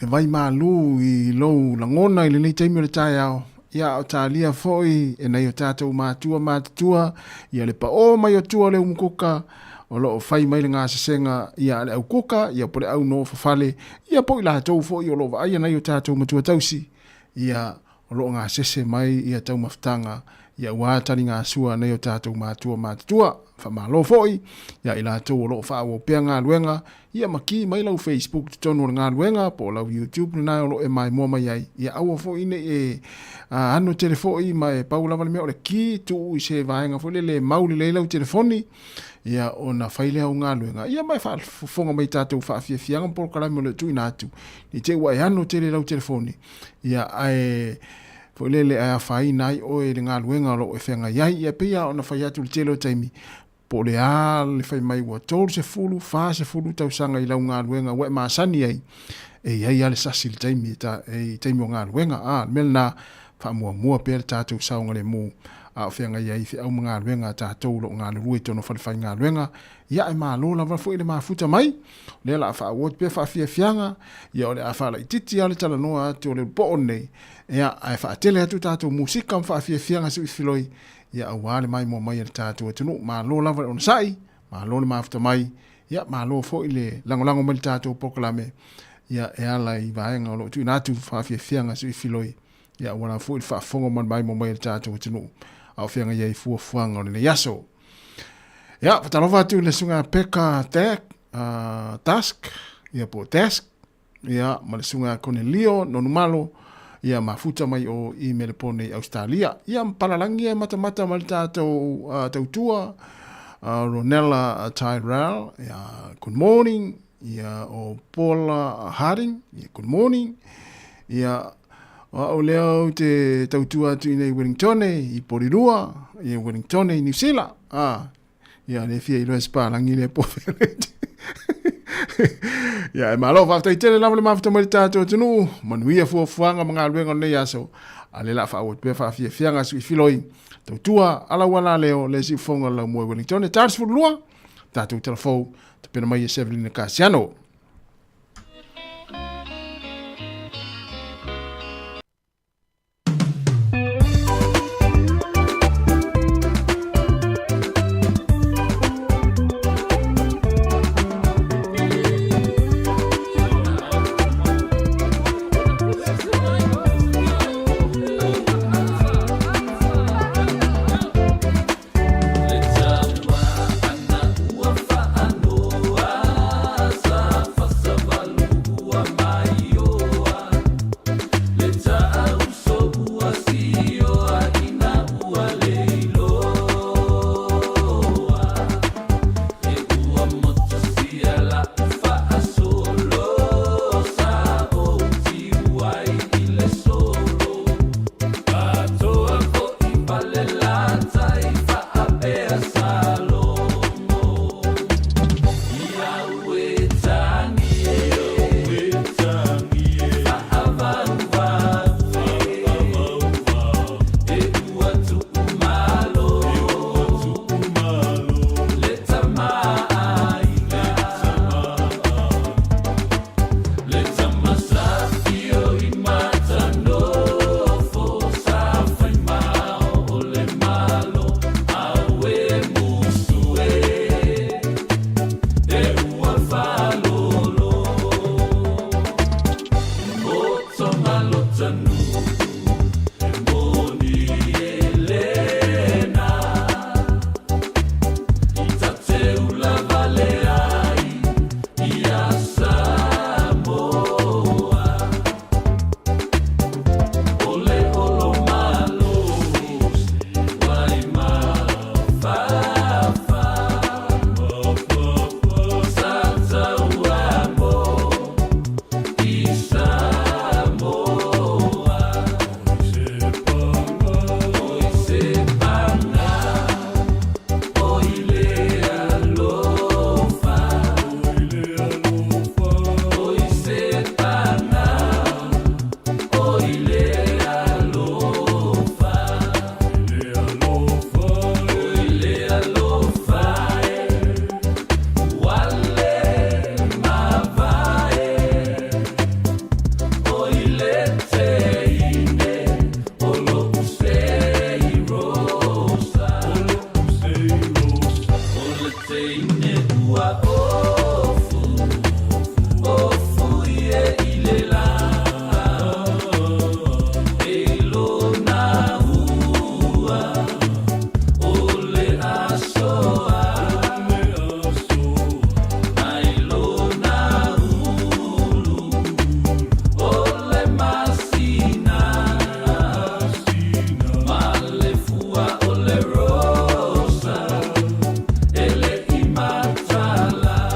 Speaker 5: e vai malu i lo langona i le taimi o le tai au ia o talia foi e nei o tātou mātua, ia le pa o mai o tua le umukoka, o lo o fai mai le ngā sasenga, ia le au koka, ia pore au no fafale, ia po i la tau foi o lo va aia nei o tātou matua tausi, ia o lo ngā sese mai, ia tau maftanga, ia wātari ngā sua nei o tātou mātua, fa malo foi, ia i la tau o lo fa o pea ngā luenga, ia maki mai lau Facebook tonu ngā luenga, po lau YouTube na o lo e mai mua mai ai, ia aua foi ne e ano telefoni mai paula vale me o le ki tu i se vaenga foi le mauli le lau telefoni, ia ona faile au ngā luenga, ia mai fa fonga mai tātou fa fianga por kalami o le tu inatu, ni te wai ano tele lau telefoni, ia ai foi le a fai nai o e ngā luenga lo e whenga iai, ia pia ona fai atu le tele o taimi, po le a le fai mai ua tolu se fulu, fa se fulu tau sanga i lau ngā luenga, ua e maasani ai, e iai ale sasi le taimi, e taimi o ngā luenga, mele na fa mua pe tātou saunga le mu, a o whenga iai fi au ngā luenga tātou lo ngā lurui tono whai ngā luenga, ia e maa lola wala fo i le maa futa mai, le la a wha awot pe wha fia fianga, ia o le a wha la i titi ale tala noa ati o le po nei, ia a wha atele atu tātou musika wha fia fianga si filoi, ia au wale mai mua mai ale tātou atunu, maa lola wala on sai, maa lola maa futa mai, ia maa lola fo i le langolango mai tātou pokalame, ia e ala i vaenga o lo tu inatu wha fia fianga si filoi, ia wana fu il fa fongo man mai mo mai tātou tunu au fianga ia i fuanga o le yaso. Ia, patalova atu le sunga peka task, ia po task, ia ma le sunga Cornelio no numalo, ia mafuta mai o i melepone Australia, ia mpalalangi e mata ma le tātou tautua, Ronella Tyrell, good morning. Ia o Paula Harding, good morning. Ia o leo te tautua atu i Wellington i Porirua, i Wellington i New Zealand. Ia le fia i loa spalangi le poferete. Ia e malo whaftai tele lama le mawhata mai tātou tunu, manuia fuafuanga mga aluenga nei aso, a le la whaawat pe whaafia fianga sui filoi, tautua ala wala leo le si fonga lau mua Wellington, tārs furulua, tātou telefou, te pena mai e Sevelina Kasiano.
Speaker 14: Tala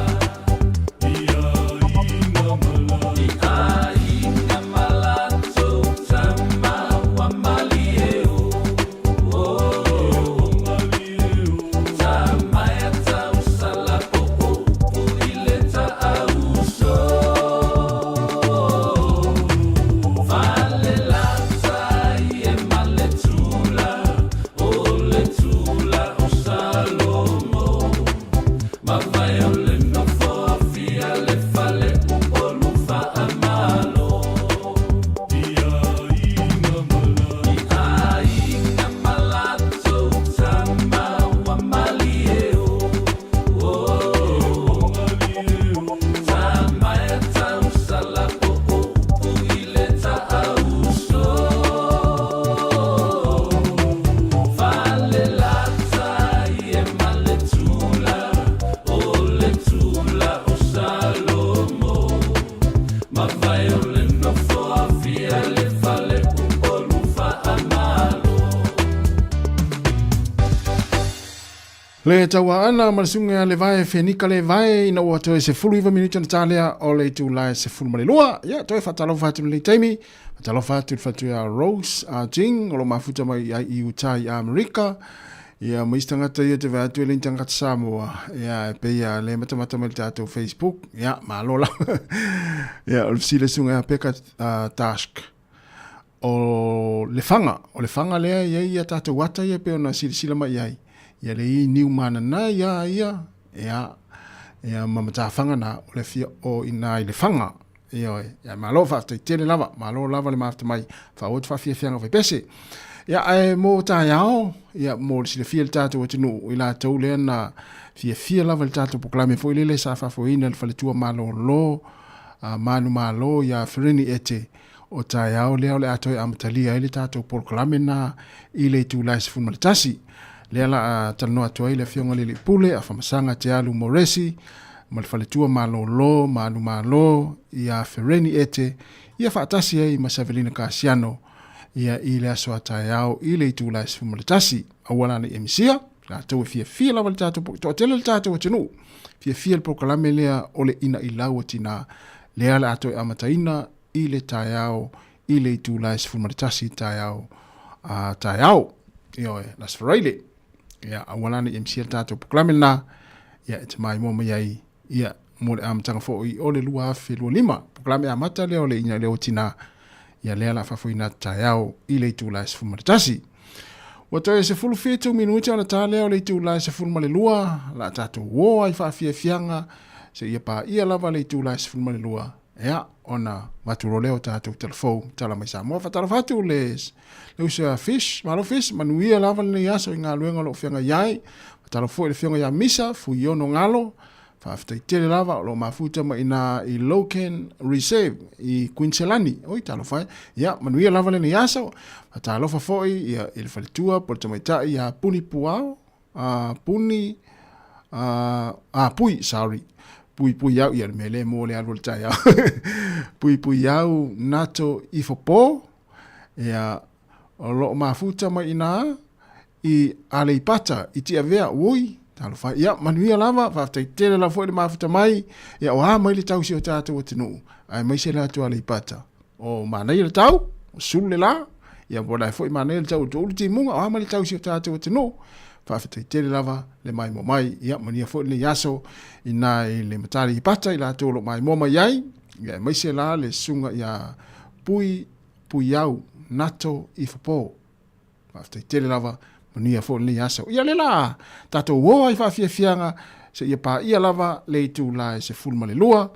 Speaker 5: Le tawa ana malasunga le vai fenika le vai ina ua toe se fulu iwa minuta na talea o le tu lai se fulu male lua. Ia, toe whatalo whatu le taimi. Whatalo whatu whatu a Rose a Jing, o lo mafuta mai i utai a Amerika. Ia, maistangata ia te vatu e lintangata Sāmoa. Ia, pe ia le matamata mai tātou Facebook. Ia, malola. Ia, o le sile sunga peka task. O le fanga lea ia tātou wata ia pe ona sila mai iai. Ia le i niu mana na ia mamata fanga na o le fia o ina i le fanga ia malo fa te tele lava malo lava le mafta mai fa o fa fia fianga fa pese ia ai mo ta yao ia mo le fia tatu o tinu ila tau le na fia lava le tatu proklame fo ile sa fa fo ina le fa le tua malo lo manu malo ia freni ete o ta yao le atoi amtalia ile tatu proklame na ile tu la sifun maltasi le ala talanoa tua i le fionga le pule a whamasanga te alu moresi ma le whaletua malo manu malo ia fereni ete ia whaatasi e i masavelina Kasiano ia i le aso atai au i le itu lai sifu maletasi awala na emisia la tau e fia lawa le tato to atele le tato o tenu fia le prokalame lea o le ina i lau atina le ala ato e amataina i le tai au i le itu lai sifu maletasi tai au ioe las faraile ia awala ni MCL tato proklame na ia e te mai mo mai ia mo le amtanga fo i ole lua afe lua lima proklame amata le ole ina leo tina ia lea la fafoina taiao i le tu lai sifu maritasi wato e se fulu fitu minuti ana ta leo le tu lai sifu male lua la tato wo ai fa fianga se ia pa ia lava le tu lai sifu male lua ia ona maturo leo tato telefon tala mai Sāmoa fatala fatu les le usa fish manuia lava le yaso inga luenga lo fianga yai fatala fo le fianga ya misa fu yono ngalo fa after tele lava lo mafuta ma ina I Loken Reserve I Queensland oi talo fa ya manuia lava le yaso fatala fa fo ia il faltua porto mai ta ia puni puao pui yau ia mele mo le alvo tai pui yau nato ifopo ia o lo mafuta mai ina I ale pata I tia vea ui talo fa ia manuia lava fa tai tele la foi le mafuta mai ia o ha mai le tau si o tatu o tinu ai mai se la tu ale pata o manai le tau sulle la ia bola foi manai le tau tu ti munga o ha mai le tau si o tatu o tinu fa tai tele lava le mai mo mai ia mania foi le yaso ina I le matari pata I la tu lo mai mo mai ai ia mai se la le sunga ia pui yau nato ifopo after tele lava mania fo le yaso ia le la tato wo ai fa fianga se ia pa ia lava le tu la se full male lua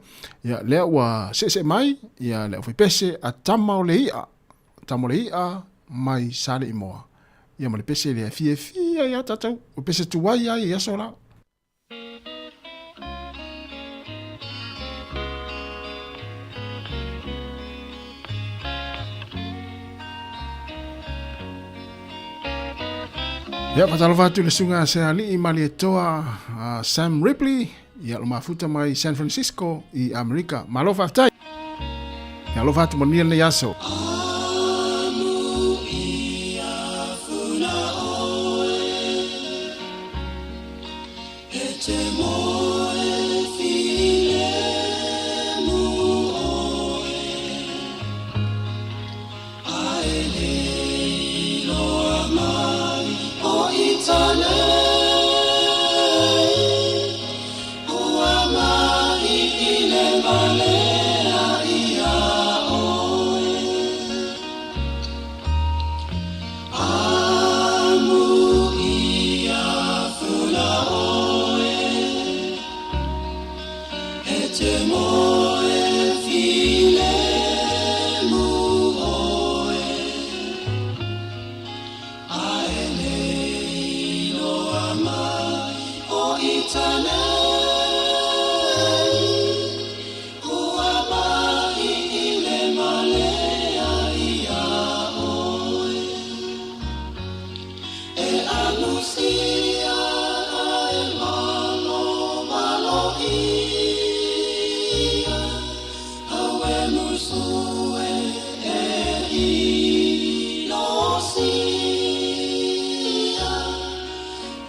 Speaker 5: ia le wa se mai ia le foi pese a tamo le ia mai sale imoa ia male pese le fia ia tato o pese tu wai ia so la ia patalo fatu le sunga se ali I mali toa Sam Ripley ia lo mafuta mai San Francisco I Amerika malo faftai ia lo fatu monia le yaso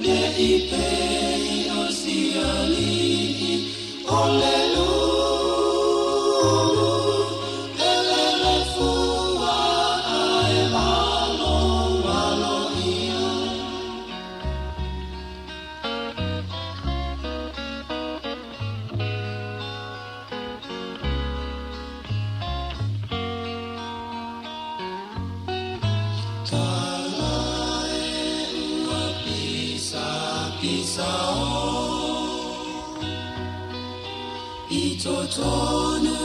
Speaker 6: Let it be.
Speaker 14: totonu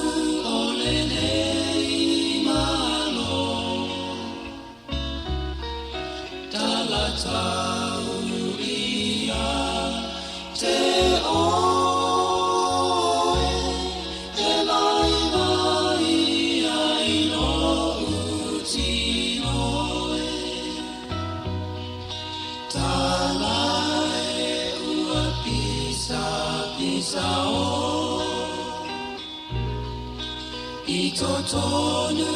Speaker 14: ole nei malo tala tau ia te oe e lai mai ai no utino tala e ua pisa pisa o I totonu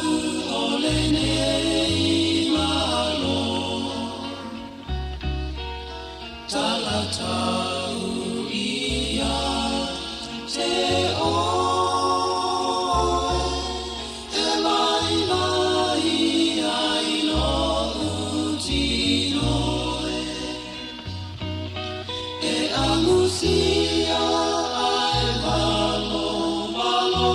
Speaker 14: ole nei malo tala tau ia te oe e mai mai ai no utino e amusia ai malo malo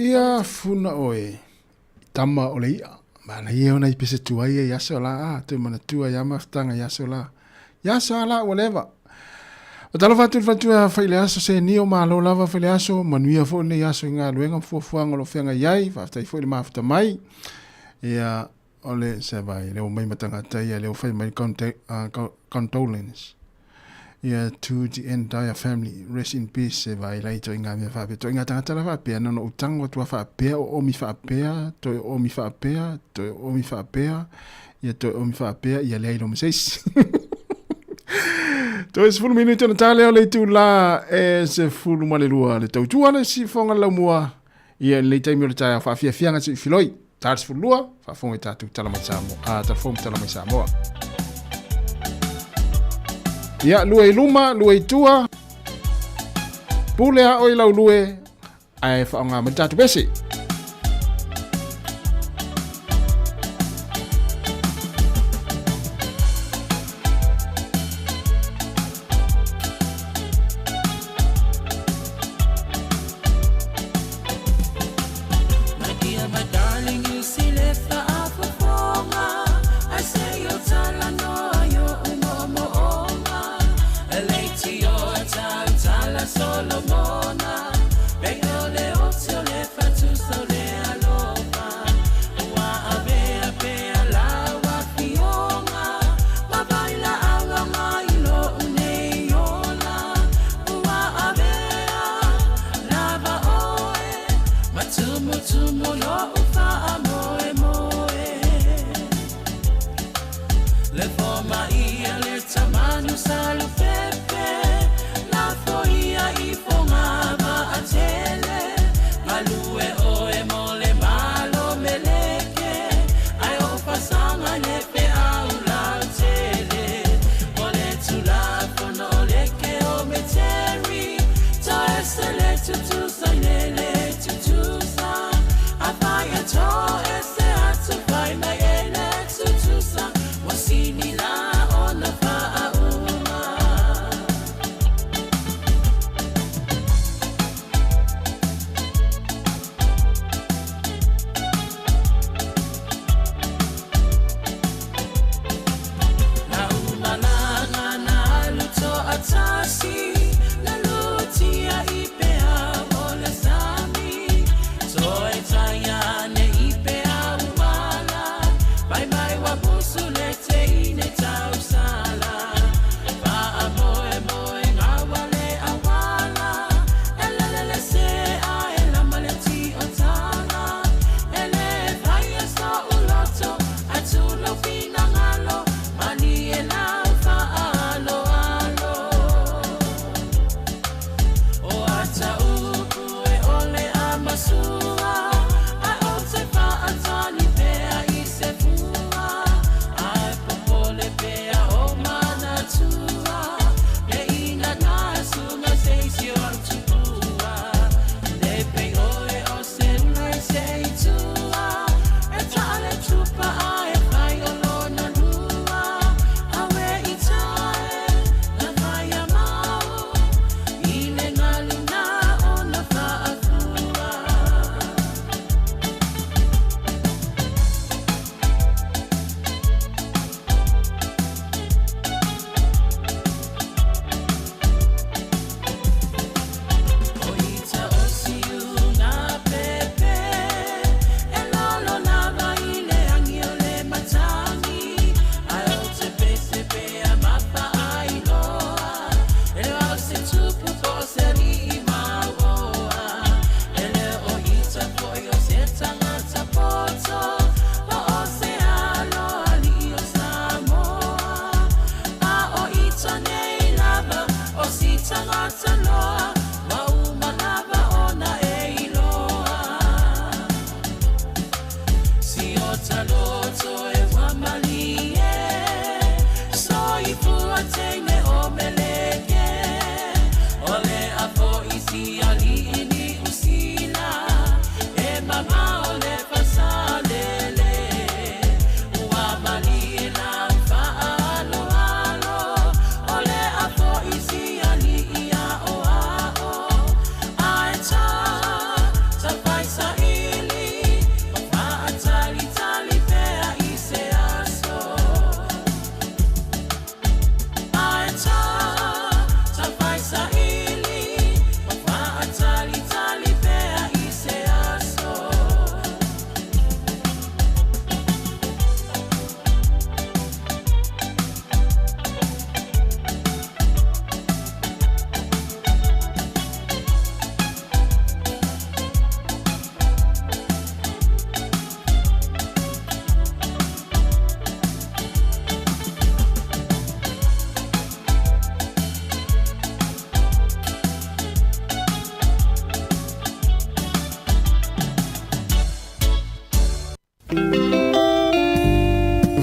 Speaker 5: Ia funa oe tama o le ia mana ia ona I pese tua ia yaso la te mana tua ia maftanga yaso la whatever o talo fatu faile aso se ni o malo lava faile aso manuia fo ne yaso inga luenga fuafuanga lo fenga iai faftai fo le mafta mai ia ole se vai le o mai matanga tai le o fai mai condolence Yeah, to the entire family. Rest in peace. Vai lai to inga me fa to inga tanga tala fa pe no utango to fa pe o mi fa pe to o mi fa pe to o mi fa pe ya to o mi fa pe ya le lo meses. To es full minute na tale le tu la es full malelua le tu ana si fonga la mua ya le tai mi le tai fa fia nga si filoi tars full lua fa fonga tatu tala mai samo ta fonga tala mai samo. Ia lue luma, lue tua. Pule a oi lau lue. Ai whaonga matatu besi.
Speaker 14: Wasini la ona fa auma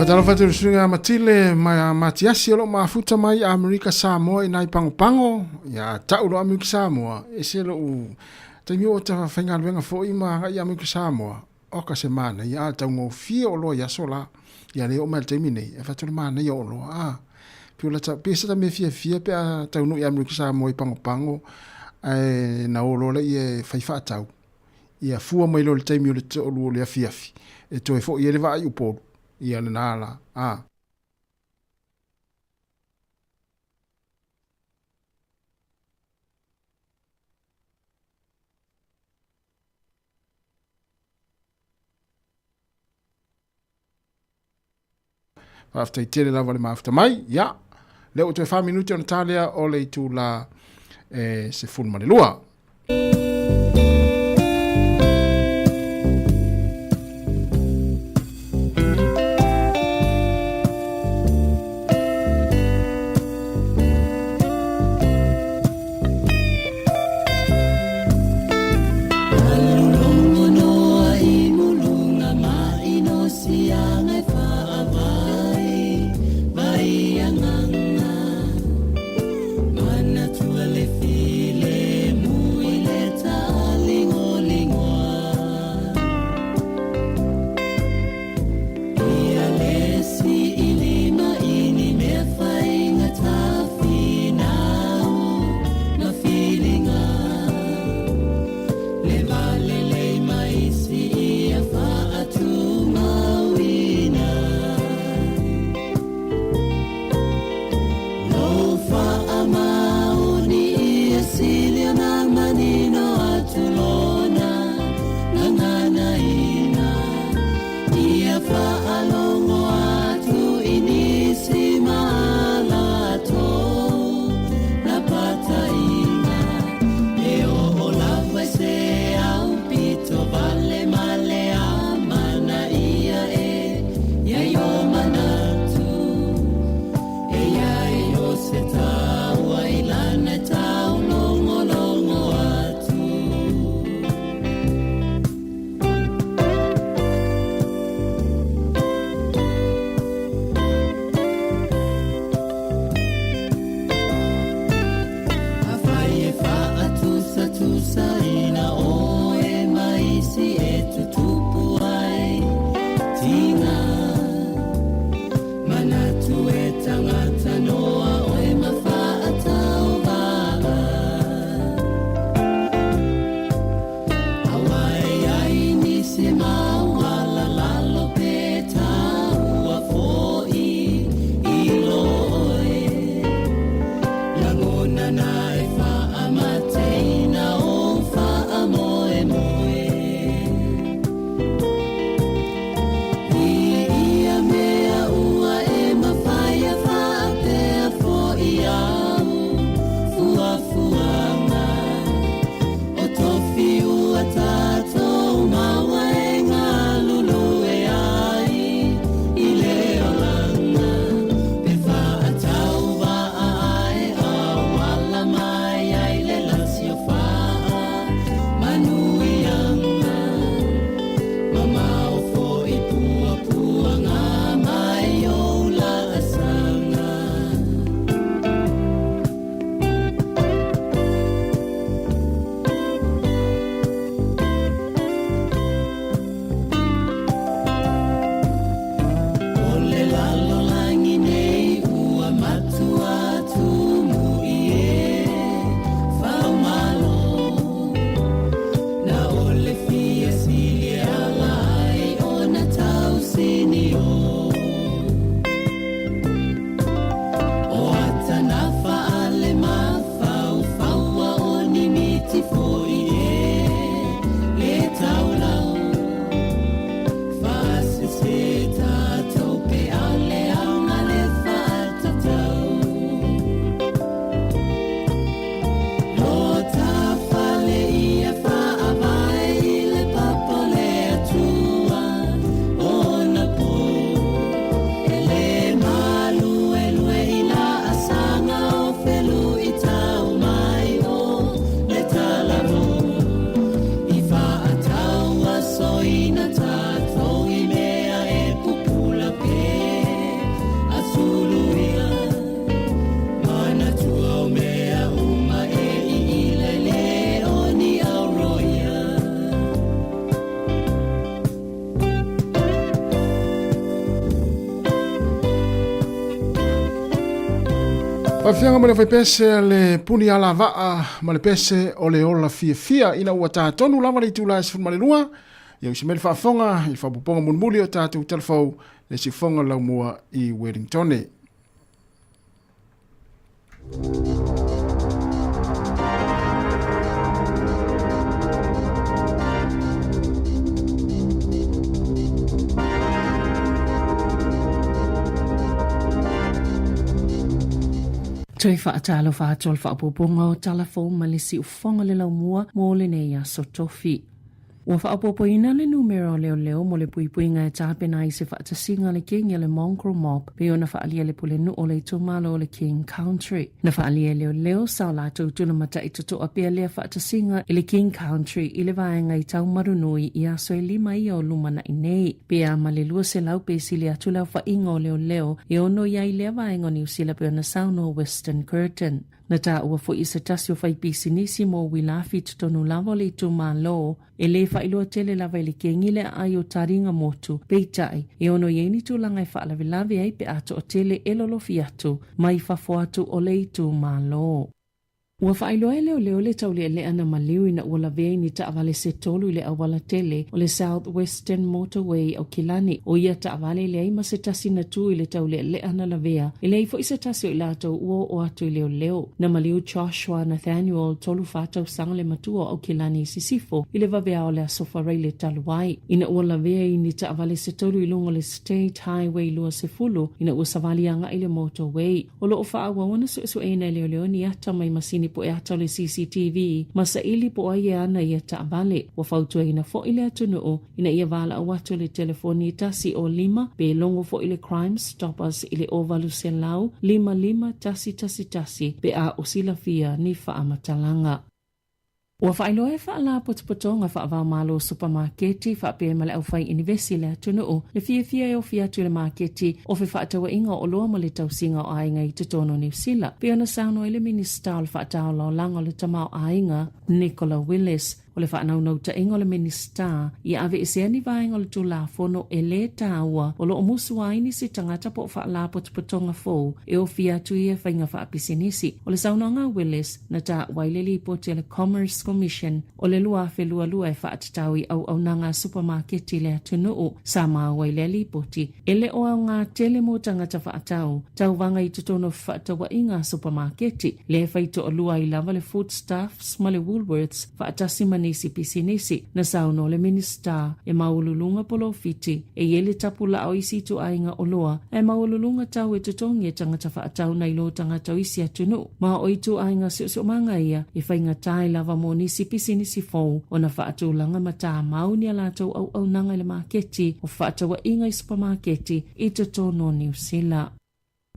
Speaker 5: Whatalo fatu sunga matile matiasi lo mafuta mai Amerika Samoa inai pango ya tau lo Amerika Samoa eselo u tanyo ta fenga venga fo ima ya Amerika Samoa o ka semana ya tau ngo fio lo ya sola ya le o mal termine e fatu mana yo lo pula ta pesa ta me fia pe tau no ya Amerika Samoa pango na o lo le e faifa tau ia fua mai lo le taimi o le to lo le fiafi e to e fo ia le vai u po ia le nala after tele la vale after mai ya le o te 5 minuti on talia o le tu la se fun male lua
Speaker 6: Mana tua le file mu ile tali
Speaker 5: Whawhianga mele whaipese le puni ala waa ma le pese o le ola fia ina ua tātonu lama le tūla e sifu malelua. Iau si mele whaafonga i whapuponga munmuli o tātou telefou le sifonga lau mua i Wellingtone.
Speaker 3: Tui whaatalo whaatol whaapoponga o talafo malisi ufonga le lau mua mo le neia so tofi. Ua whaapopo ina le numero leo mo le puipuinga e tāpena i se whaatasinga le king le mongrel mob pe o na whaalia le pule nu o le tumalo o le king country. Na whaalia leo sao la tūtuna mata i tuto apea lea whaatasinga i le king country i le vaenga i tau marunui i aso e lima i o lumana i nei. Pea ma le lua se lau pesi le atu lau whainga o leo i ono iai lea vaenga ni usila pe o na sauno Western Curtain. Na tā ua fo i se tasio whai pisi nisi mo wilafi tutonu lava le tu malo e le whailua tele lava i le kengile ai o taringa motu peitai e ono ieni tu langai whaalawe lawe ai pe ato o tele elolofi atu mai whafo atu o le tu malo. Ua whailua e leo le tau le ana maliu ina ua lavea ni taawale se tolu i le awala tele o le South Western Motorway o Kilani o ia taawale le ai ma se tasi na tu i le tau le ana lavea i le ifo i se tasi o ilato ua o atu i leo na maliu Joshua Nathaniel tolu whatau sanga le matua o Kilani sisifo i le vavea o le asofarei le taluai ina ua lavea i ni taawale se tolu i lungo le State Highway lua se fulu ina ua savalianga i le motorway o lo o whaawa wana su eina i leo ni ata mai masini po e ata le CCTV masa ili po ai ana ia taabale wa fautua ina fo ile atunu ina ia vala awatu le telefoni tasi o lima pe longo fo ile Crime Stoppers ile ovalu selau 55 tasi pe a osila fia ni faamatalanga. Ua whailoa e whaala potopotonga whaavau malo supermarketi whaapea male au whai inivesi le atunu le fia e o fiatu le marketi o fe whaatawa inga o loa male tausinga o ainga i te tono New Zealand. Pea na sauno ele minister o le whaatao lao langa le tamau ainga Nicola Willis o le whaanau ta inga le minister i ave e seani vaenga le tu la fono e le taua o lo o musu aini si tangata po whaala potopotonga fo e o fiatu i e whainga whaapisinisi. O le saunanga Willis na ta waileli po te le Commerce Commission o le lua e whaatatawi au nanga supermarketi le atunu sama waileli poti ele o au ngā tele mo tangata whaatau tau wanga i tutono whaatawa inga supermarketi le whaito o lua i lava le foodstuffs ma le Woolworths whaatasi manisi pisinisi na sauno le minister e maululunga polo fiti e yele tapula au isi tu ainga o loa e maululunga tau e tutongi e tangata whaatau na ilo tangata isi atunu ma o itu ainga siusu manga ia e whainga tai lava mo nisi pisinisi fau o na whaatulanga mata mauni alatou au nanga le marketi o whaatawa inga i supermarketi i te tono New Zealand.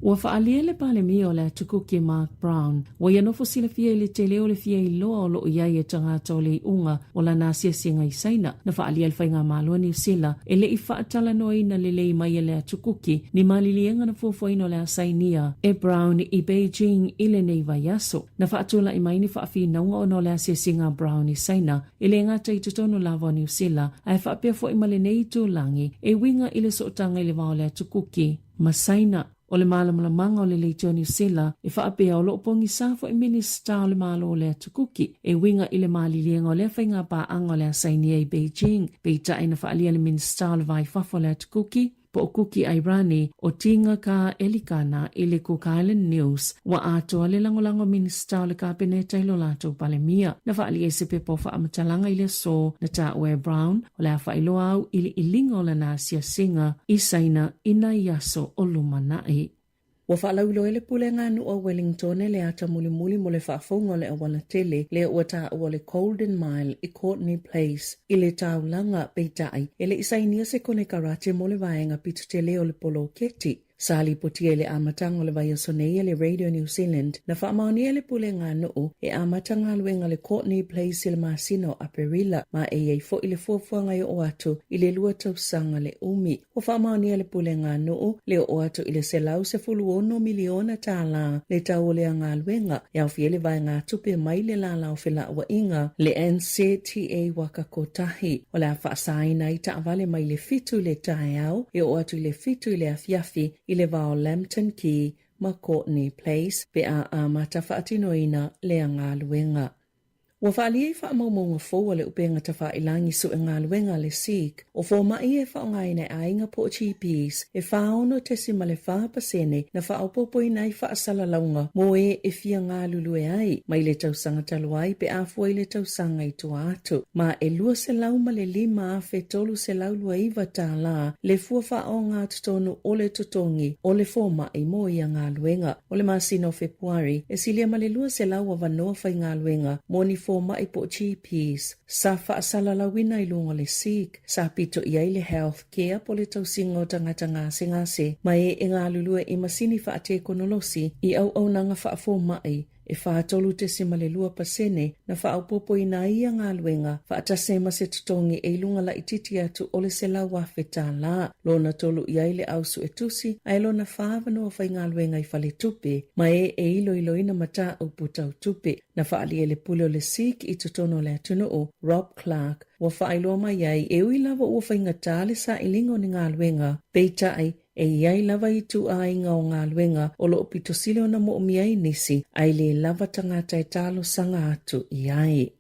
Speaker 3: Ua whaalia le pale mi o le tukuki Mark Brown, wa ianofo sila fia i le te leo le fia i loa o lo iai e tangata o le unga o la nasia singa i saina, na whaalia le whainga malua New Zealand, e le i whaatala noi na le lei mai le tukuki, ni malilienga na fuafuaino le asainia, e Brown i Beijing i le nei vaiaso, na whaatula i mai ni whaafi naunga o no le asia singa Brown i saina, i le ngata i tutono lava New Zealand, ai whaapea fo i male nei tūlangi, e winga i le sotanga i le vao le tukuki, masaina. O le malamalanga o le leitio New Zealand, e whaapea o loopongi sāfo i minister o le malo o le tukuki, e winga i le malilienga o le whainga pāanga o le asainia i Beijing, peita ina whaalia le minister o le vai whafo le tukuki, po o kuki Airani o tinga ka elikana i le Cook Island News wa ato le langolango minister o le kabineta i lo lato palemia. Na whaalia se pepo whaamatalanga i le so na ta Ware Brown o le awha ilo au ili ilinga o le nasia singa i saina ina iaso o lumanai. Wa whaalauilo ele pule ngā nu o Wellington le ata muli mo le whaafonga le awana tele le ua ta ua le Golden Mile i Courtney Place i le taulanga peitai ele isainia se kone karate mo le vaenga pitu tele o le polo keti. Sali potia le amatanga le vaya sonei le Radio New Zealand na whaamaoni le pule ngā nuu e amatanga luenga le Courtney Place le masino a Perila ma e ei fo ile fuafuanga i o atu ile lua tausanga le umi. O whaamaoni le pule ngā nuu le o atu ile se lau se fuluono miliona tāla le tau le ngā luenga iau fie le vai ngā tupe mai le la lau whila wa inga le NCTA waka kotahi o le a whaasaina i taavale mai le fitu le tae au e o atu le fitu le afiafi i le vao Lambton ki ma Courtney Place pe a amata whaatinoina lea ngā luenga. Wa whaaliei whaamaumonga fōa le upenga ta whaailangi su e ngā luenga le Sikh, o fō mai e whaongaina e ainga po GPs, e whaono tesi ma le whaapasene na whaopopoi nei whaasala launga mo e fia ngā lulue ai, mai le tausanga taluai pe a fuai le tausanga i tua atu. Ma e lua se lau ma le 5 a whetolu se lau lua iwa tā la, le fua whao ngā tutonu o le tutongi, o le fōma i mo i a ngā luenga. O le masino Februari, e silia ma le lua se lau a wanoa whai ngā luenga, mo ni mai po GPs, sa whaasala lawina i lunga le Sikh, sa pito iai le health care po le tausingo tangata ngase, mai e ngā lulua i masini whaate konolosi i au nanga whaafo mai, e whaatolu te sima le lua pasene na whaapopo i nā ia ngā luenga, whaatasema se tutongi e lunga la ititi atu ole se lau whawheta la, lona tolu iai le ausu e tusi, ai lona whaavanoa whai ngā luenga i whale tupe, mai e ilo ina mata au putau tupe, na whaalia le pulo le Sikh i tutono le atunu o Rob Clark, wa whaailoa mai ai e ui lava ua whainga le sa ilingo ni ngā luenga, peita ai, e iai lava i tu a inga o ngā luenga o lo pito silo na mo umiai nisi, ai le lava tangata e talo sanga atu iai.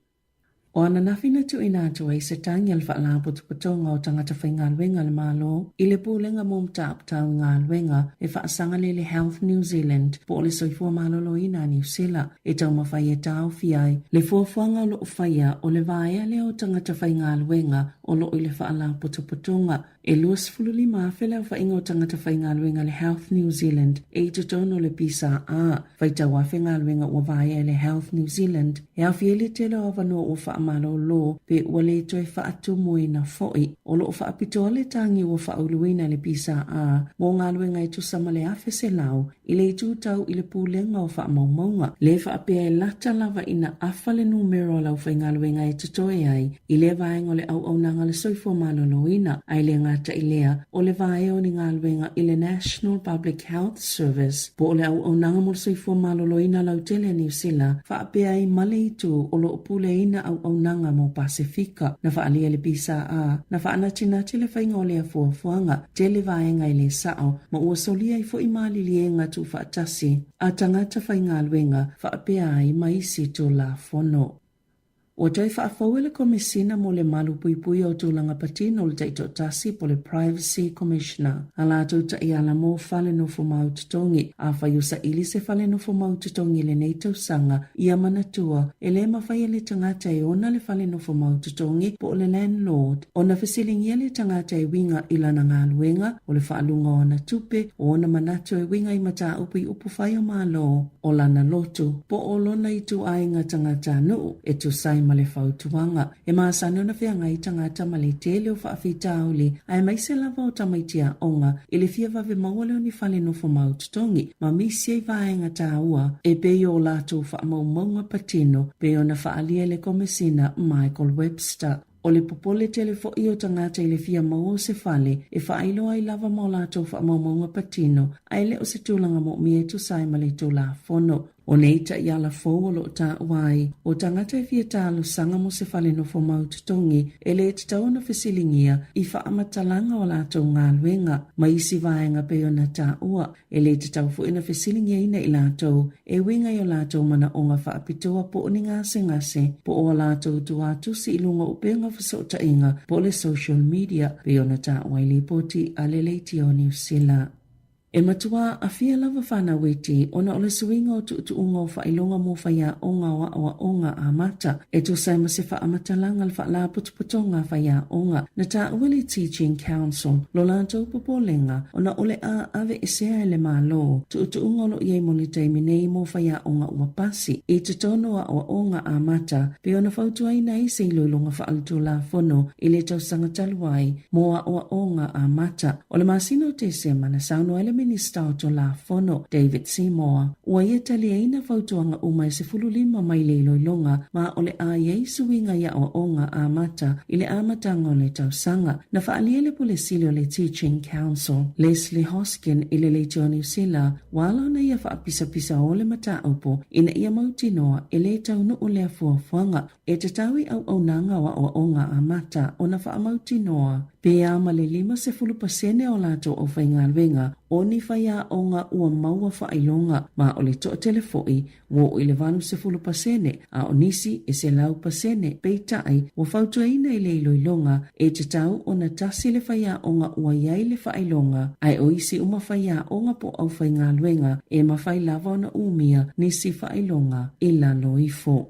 Speaker 3: O ana nawhina tu ina atu ai se tangi al whaala putuputonga o tangata whai ngā luenga le malo, i le pūlenga mō mtaaptau ngā luenga e whaasanga le Health New Zealand po le soifua malolo ina New Zealand e tau mawhai e tau fiai, le fuafuanga o lo whaia o le vaea le o tangata whai ngā luenga o lo i le whaala putuputonga, e luas fululi mawhele o whainga o tangata whai ngā luenga le Health New Zealand e i tutono le pisa a, whai tau awhi ngā luenga o vaea le Health New Zealand, e au fiele tele o wano o wha malo lo pe wale toi whaatu moe na foi o lo whaapitoa le tangi o whauluina le pisa a mo ngā luenga i tusama le awhi se lau i le tūtau i le pūlenga o whaamaumaunga le whaapea e lata lava ina awhale numero lau whai ngā luenga i tutoe ai i le vaenga o le au nanga le soifo maloloina ai le ngata i lea o le vae o ni ngā luenga i le National Public Health Service po o le au nanga mo le soifo maloloina lau tele New Zealand whaapea i male i tu o lo puleina au nanga mo Pasifika na whaalia le pisa a na whaanatinati le whainga o lea fuafuanga te le vaenga i le sao ma ua solia i fo i mali lienga tu whaatasi a tangata whainga luenga whaapea ai maisi tu la fono. O tai whaafau le komisina mo le malu puipui o tūlanga patino le taito tasi po le Privacy Commissioner. A la tauta i ala mo whale no fo maututongi, a whaiusa ili se whale no fo maututongi le nei tausanga i a manatua, e le mawhai le tangata e ona le whale no fo maututongi po le landlord. O na whasilingia le tangata e winga i lana ngā luenga, o le whaalunga o na tupe, o na manatu e winga i mata upi upu whai o malo, o lana lotu, po o lona i tu ainga tangata nuu, e tu sai ma le whautuanga. E maasano na whianga i tangata ma le tele o whaawhitauli, ai mai se lava o tamaitia onga, i le fia vave maua ni whale no fo maututongi, ma misi ai vaenga tāua, e peo o lato whaamaumaunga patino, peo na whaalia le komisina Michael Webster. O le popole telefo i o tangata i le fia mau o se whale, e whailo ai lava mo lato whaamaumaunga patino, ai le o se tūlanga mo mie tu sai ma le tūla fono. O neita i ala fōu o lo ta wai, o tangata e fia tālu sanga mo se whale no fo maututongi, e le te tau na whisilingia i whaamatalanga o lato ngā luenga, ma isi vaenga peo na tā ua, e le te tau fu ina whisilingia ina i lato, e winga i o lato mana o ngā whaapitoa po o ni ngase, po o lato tu atu si ilunga upenga whasota inga, po le social media, peo na tā wai li poti a le leiti o New Zealand. E matua a fia lava whana weti, ona ole suinga o tu unga o whailonga mo whaia onga wa onga a mata, e tu saima se wha amatalanga le wha putuputonga whaia onga, na ta Willie Teaching Council, lo lantou popolenga, ona ole a ave esea ele malo, tu unga lo iei mo le taiminei mo whaia onga ua pasi, e te tono a onga a mata, pe ona whautua ina i se ilulunga whaaltu la fono, i le tau sangataluai, mo a onga a mata, ole masino te sema na sauno ele Minister o la fono David Sāmoa. Ua ia talia ina fautuanga umai se fululima mai le iloilonga ma ole a iei suinga ia o onga a mata ile amatanga o le tausanga. Na whaalia le pulesili o le Teaching Council. Leslie Hoskin ile le New Zealand wala na ia whaapisa o le mata upo ina ia mautinoa ile taunu o le afuafuanga e te tawi au nanga wa o onga a mata o na whaamautinoa Pea ma le 50% o lato o whaingalwenga o ni whaia o ngā ua maua whailonga ma o le toa telefoi wo i le 50% a o nisi e se lau pasene peitai o whautuaina i le iloilonga e te tau o na tasi le whaia o ngā ua iai le whailonga ai o isi uma whaia o ngā po au whaingalwenga e mawhai lava o na umia nisi whailonga i la loifo.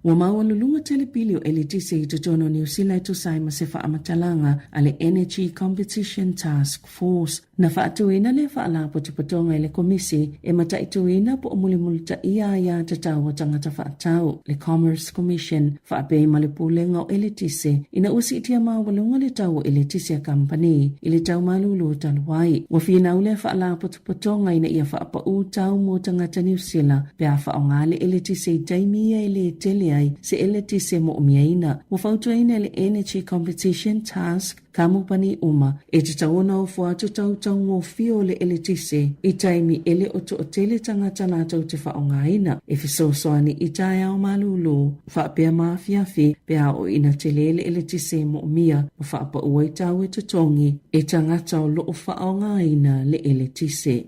Speaker 3: Wa maua lulunga telepili o elitise i tutono New Zealand to sai ma se whaamatalanga ale Energy Competition Task Force na whaatuina le whaalapo te patonga i le komisi e mataituina po o mulimulita ia tatau o tangata whaatau le Commerce Commission whaapei ma le pulenga o elitise ina usi itia mawalunga le tau o elitise a company i le tau malulu taluai. Wa whina ule whaalapo te patonga ina ia whaapa u tau mo tangata New Zealand pia whaongale elitise i taimia i le tele se elitise mo umiaina mo fautuaina le Energy Competition Task kamupani uma e te taona o fuatu tau ngō fio le elitise i taimi ele o to otele tangata nātou te whaongaina e fisosoani i taia o malulu whaapea maafiafi pea o ina te le elitise mo umia mo whaapa uai tau e tutongi e tangata o loo whaongaina le elitise.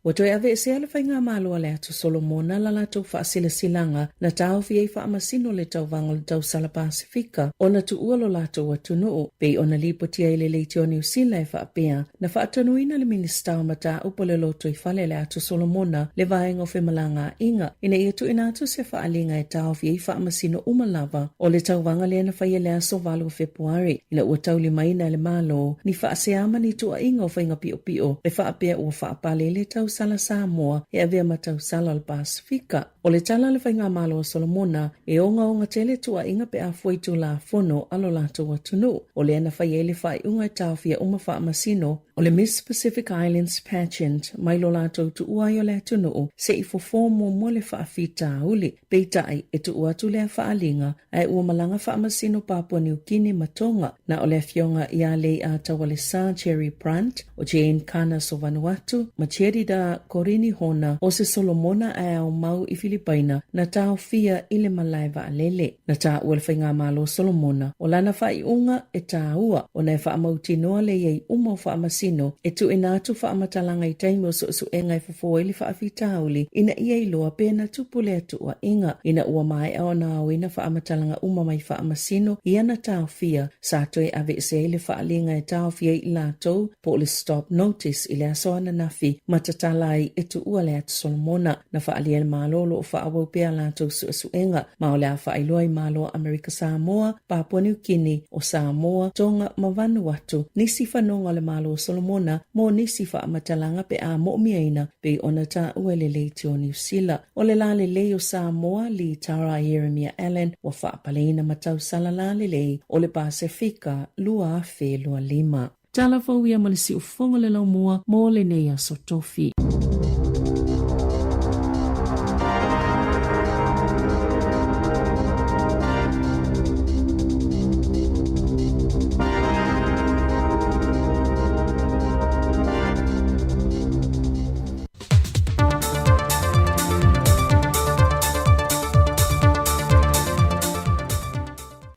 Speaker 3: Watoi ave se ala whainga malo ale atu Solomona la latou whaasilasilanga na tau fiei whaamasino le tau vangol tau Sala Pasifika o na tu ualo latou atu nuu pei o na lipotia i le leiti o New Zealand e whaapea na whaatanuina le minista o mata upo le loto i whale le atu Solomona le vaenga o whemalanga inga ina ia tu ina atu se whaalinga e tau fiei whaamasino umalava o le tau vanga le na whaia le aso valu o Februari ina ua tau limaina le malo ni whaaseama ni tua inga o whainga pio pio le whaapea ua whaapale le tau Sala Sāmoa e avea matau Sala al Pasifika. O le tala le whainga malo o Solomona e onga tele tua inga pe a fuitu la fono alo lato watunu. O le ana whai ele whai unga tawhia uma wha masino o le Miss Pacific Islands pageant mai lo lato tu uai o le atunu se i fofomo mo le whaafita uli. Peitai e tu uatu le whaalinga ai ua malanga wha masino Papua New Guinea matonga na o le fionga ia le a tawale Sir Jerry Brandt o Jane Canas o Vanuatu ma Cherida Korini Hona o se Solomona ai au mau i Filipaina na tau fia i le malaiva alele. Na ta ua le whainga malo Solomona o lana whai unga e ta ua o nei whaamauti noa le iei uma o whaamasino e tu inatu whaamatalanga i taimo so engai fufo ili whaafita uli ina iei loa pena tupu le atu ua inga ina ua mai au na au ina whaamatalanga uma mai whaamasino i ana tau fia sa toi ave se ili whaalinga e tau fia i lato po le stop notice ili asoana nafi matatalai e tu ua le atu Solomona na whaalia le malolo o whaawau pia lato suenga ma o le a whaailoa i malo Amerika Samoa, Papua New Guinea o Samoa, Tonga ma Vanuatu nisi whanonga le malo o Solomona mo nisi whaamatalanga pe a mo miaina pe ona ta ua le leiti o New Zealand. O le la le lei o Samoa li Tara Jeremiah Allen wa whaapaleina matau sala la le lei o le Pasifika lua fe lua lima. Tala fawia mo le si ufonga le lau mua mo le neia sotofi.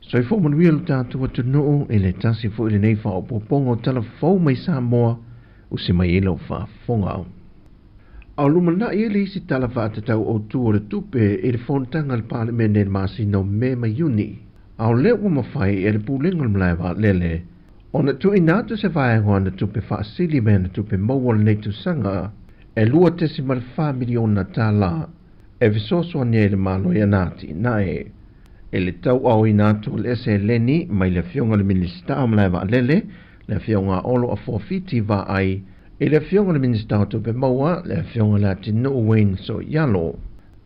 Speaker 7: Soi fo mon wiel tātou atu noo e le tasi fo ile nei wha o popongo telefou mai Sāmoa o se mai ilo wha fonga au. Au lumana i ele isi tala wha atatau o tu o le tupe e le fontanga le parlemene le masino me mai uni. Au le ua mawhai e le pūlenga le mlaiwa lele. O na tu inatu se vai hoa na tupe wha asili me na tupe maua le nei tu sanga e lua tesi mal 5 miliona tala e visoso ane le malo i anati na e. E le tau au inatu le ese leni mai le fionga le minista o mlaiwa lele, le fionga olo a forfiti va ai, e le fionga le minista o tupe maua, le fionga le atinu uwein so yalo.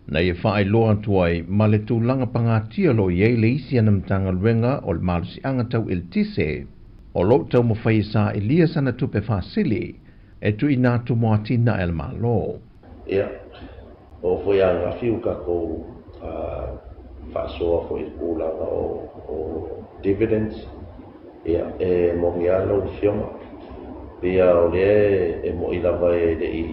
Speaker 7: Na ia whaai loa tuai, ma le tūlanga pangatia lo iei le isi anamtanga luenga o le malusi angatau il tise, o lo tau mo whai sa ilia sana tupe whaasili, e tu inatu mo atina el malo.
Speaker 8: Ia, o fwoi anga fiu kako whaasoa fo i kūlanga o dividends ia e mongia lau whionga ia o le e mo ilawa e le i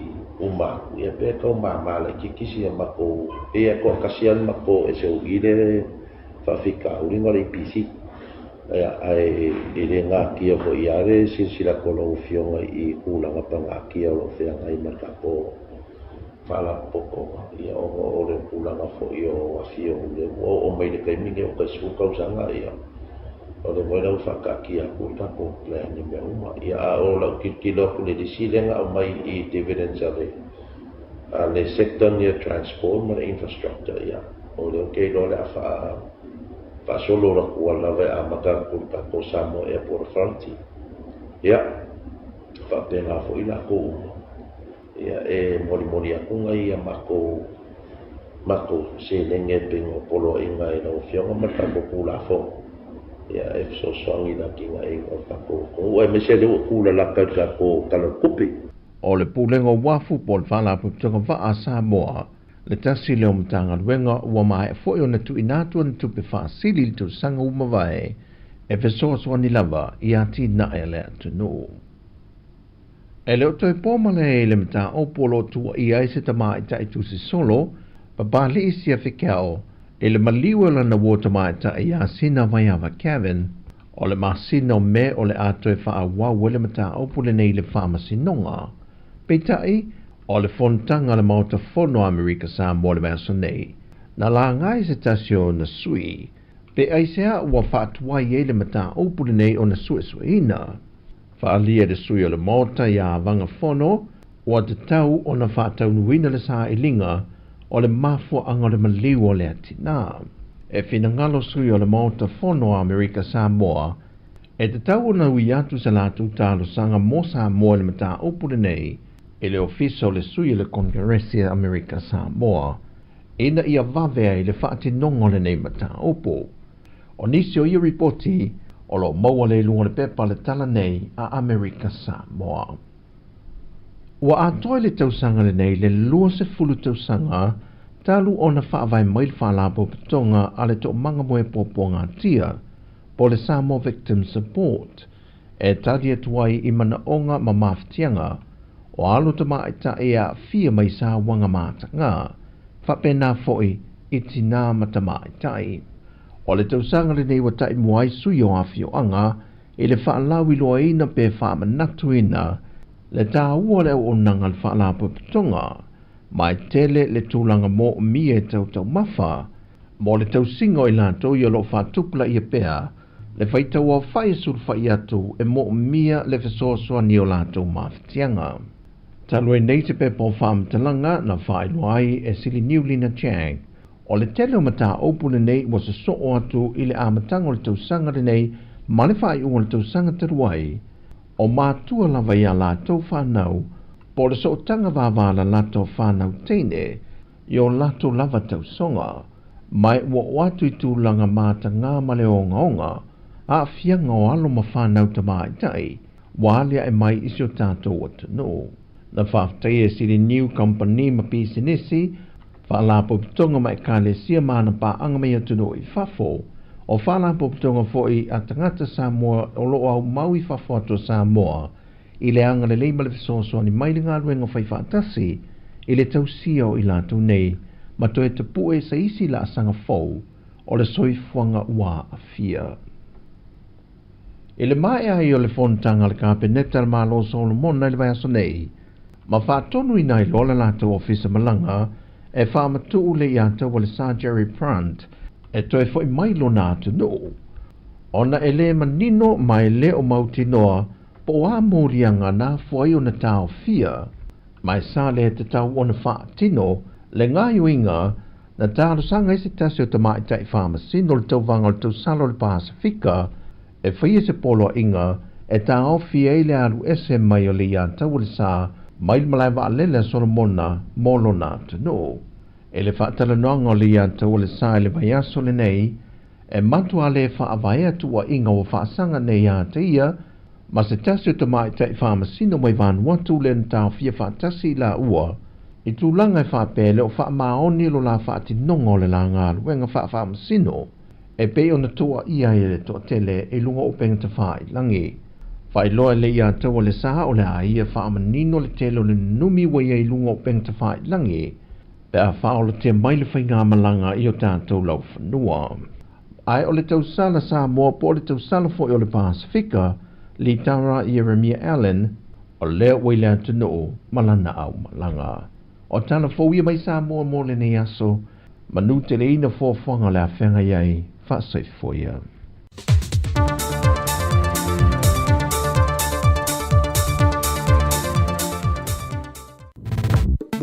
Speaker 8: umaku ia pe kau mamala kikisi a mako ia ko kasian mako e se uile whawhika uringa le IPC ai i le ngā kia ko i are sila kolo fionga i kūlanga pa ngā kia o whea ngai matapo whala poko ia o le kūlanga fo i o afio o mai le kaimine o kai sukau sanga ia o le moina u whakakia ku tapo le ni mea uma ia o lau kilo ku le disilenga o mai i dividends a le sector near transport ma le infrastructure ia o le o kei lo le a solo la kuala ve a maka kulta ko Sāmoa Airport Authority. Ya, fa pena fo ila ko. Ya mori aku ngai mako se lenge pingo polo inga ina o fionga mata ko kula fo. Ya so songi na kinga inga ko. O e mese le kula la ka ko kala kupi.
Speaker 7: O le pulengo wafu pol fala pu tonga va a Samoa. Le tasi leo mtanga wenga ua mai foi ona tu inatu na tupe wha sili tu sanga umawai e fesoa swani lava i ati na e le atu no. E leo toi pōmale e le mta o polo tua i aise tama i tai tu si solo pa bali isi a whikao e le maliwe la na wota mai ta i a sina vai awa Kevin o le masina o me o le ato e wha a wau le mta o pule nei le wha masinonga. Peitai o le fontanga le mauta fono Amerika Sāmoa le maso nei, na la ngai se tasio na sui, pe aisea ua whaatuai e le mata opule nei o na suesueina. Whaalia de sui o le mauta ia vanga fono, ua te tau o na whaatau nuina le saa ilinga, o le mafua anga le maliu o le atina. E whina ngalo sui o le mauta fono Amerika Sāmoa, e te tau o na ui atu sa latu talo sanga mo Sāmoa le mata opule nei, e le ofiso le sui le Congressia Amerika Sāmoa, ina ia vavea i le whaati nongo le nei mata opo. O nisi o ia ripoti, o lo maua le lunga le pepa le tala nei a Amerika Sāmoa. Ua atoi le tausanga le nei le lua se fulu tausanga, talu o na whaavai mail whaalapo patonga a le to manga moe popo ngā tia, po le Samoa Victim Support, e tadia tuai i mana onga ma maftianga, o alo te maita e a fia mai sa wanga mata ngā, whapena foi i tina mata maitai. O le tausanga le nei watai muai sui o awhio anga, e le whaalawi loa ina pe whaamanatu ina, le tā ua le o nanga le whaalapo patonga, mai tele le tūlanga mo mi e tau mafa, mo le tausingo i lanto i alo whaatupla i a pea, le whaitaua whai sulfa i atu e mo mia le fesoasoa ni o lanto mawhitianga. Talue nei te pepo whaam talanga na whailuai e sili niulina Chang. O le tele o mata opule nei wa se soo atu i le amatanga o le tausanga le nei ma le whai unga le tausanga taruai. O mātua lava ia la tau whanau, po le so tanga wawala la tau whanau teine, i o lato lava tausonga, mai wa watu i tūlanga mata ngā male o ngaonga, a fianga o alo ma whanau ta maitai, wa alia e mai isi o tātou atanu. Na whaftai e siri new company ma pisinisi, whaalapo pitonga mai kālesia mana pā anga mea tunu i whafo, o whaalapo pitonga foi a tangata Samoa o loo au maui whafo ato Samoa, i le anga le leima le fisoso ni mai le ngā ruenga whai whaatasi, i le tausia o i lātou nei, ma toe te pue sa isi la asanga fau, o le soifuanga ua a fia. I le mai ai o le fontanga le kāpeneta le malo Solomon na le vai aso nei, ma whaatonu i nai lola lātou ofisa malanga, e whaamatu le i ata wale Sir Jerry Prant, e toi fwoi mai lo nātu no. Ona e le manino mai le o mautinoa, po a morianga nā fwoi o na tau fia, mai sa le te tau o na whaatino, le ngā yuinga, na tāro sanga isi tasi o ta mai tai whaamasino le tau vanga le tau salo le Pasifika, e whaia se polo inga, e tau fia i le aru ese mai o le i ata wale sa, mai malai wa alele Solomona molo nātu no. E le whaatala noanga o le ianta o le sai le vai aso le nei, e matua le whaavai atua inga o whaasanga nei ata ia, ma se tasi o ta mai tai whaamasino mai Vanuatu le ntau fia whaatasi la ua, i tūlanga e whaapele o whaamaoni lo la whaatinonga o le la ngā luenga whaamasino, e pe o na toa ia e le toa tele e lunga o penga ta whaai langi. Whai loa le ia tau le saha o le aia whaamanino le telo le numi wai e lunga o penga ta whaai langi, pe a whao le te mai le whai ngā malanga i o tātou lau whanua. Ai o le tausala Samoa po le tausala fo o le Pasifika, li taura Jeremia Allen, o lea wailea tunu malana au malanga. O tala fo ia mai Samoa mo le nei aso, manu te le ina fo whanga le a whenga iai, whaasai fo ia.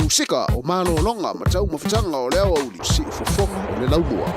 Speaker 12: Musika o mano longa ma tau mawhitanga o leo au li si ufofonga o le laumua.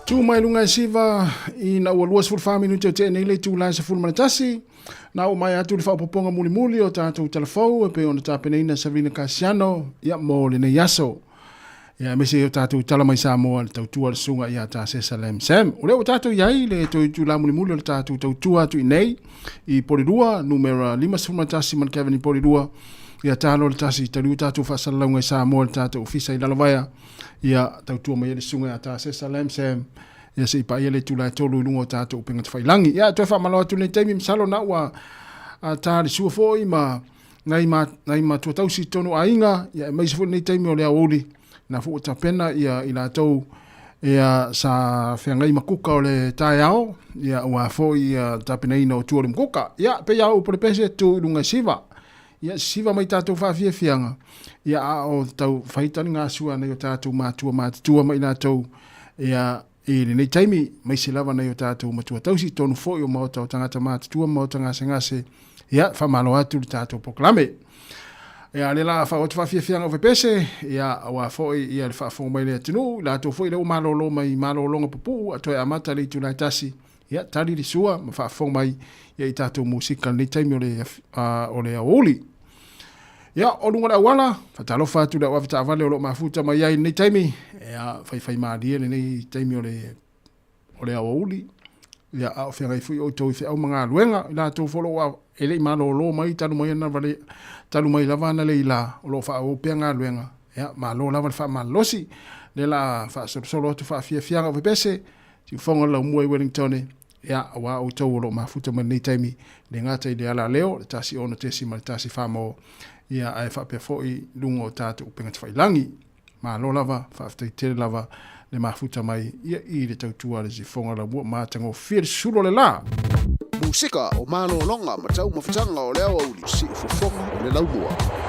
Speaker 5: Tu mai lunga siva I na ua luas fulfa minuto te nei le tu la se fulma tasi na o mai atu le fa poponga muli muli o tatu telefou e pe ona tapeneina Savina Casiano ia mo le nei yaso ia mesi o tatu tala mai Samoa le tautua le sunga ia ta Salem Sam o le o tatu iai le tu la muli muli o le tatu tautua tu nei I Porirua numero 5 fulma tasi man Kevin I Porirua ia talo le tasi talu tatu fa salonga Samoa le tatu ofisa I Lalavaya ia tautua mai le sunga ia ta Salem Sam ia se pa ele tu la tolu lungo tato penga tfailangi ia to fa malo tu le temi msalo na wa ta le su foi ma nai ma tu tausi tonu ainga ia mai se fu nei temi o le oli na fu ta pena ia ila to ia sa fenga I makuka o le taiao ia wa foi ta pena ino tu le mkuka ia pe ia o prepese tu lunga siva ia siva mai tātou whaafiafianga, ia o tau whaitani ngā sua nei o tātou mātua mai nātou, ia e nei taimi mai se lava nei o tātou matua tausi tonu fo o maota o tangata mātua maota ngase ia whamalo atu li tātou poklame. Ia le la whafiafianga o whepese, ia wa foi ia le whaafonga mai le atinu, la tō foi leo malolo mai malolonga pupu, atoe amata le tūnai tasi, ia tali li sua, ma whaafonga mai ia i tātou musika nei taimi o le aoli. Ia, o lunga la wala, whatalofa atu la wawita avale o lo mafuta mai ai nei taimi, ia whai maalia nei taimi o le aoli, ia a whiangai fui o tau i whiau mga luenga, i la tō folo a ele i malolo mai, talu mai ana vale, talu mai lava ana le ila, o lo wha o pia ngā luenga, ia, malo lava le wha malosi, le la wha solo atu wha fianga o vipese, si whonga lau mua i Wellington, ia, wa o tau o lo mafuta mai nei taimi, le ngata i le ala leo, le tasi ono tesi ma le tasi whamo, ia ai wha pia foi lungo tātou penga te whailangi, malo lava, wha aftai tere lava, le mafuta mai, ia i le tautua le si whonga lau mua mātango whir sulo le la.
Speaker 12: Musika o Malo Longa ma tau mawhitanga o leo au li si ufofonga o le laumua.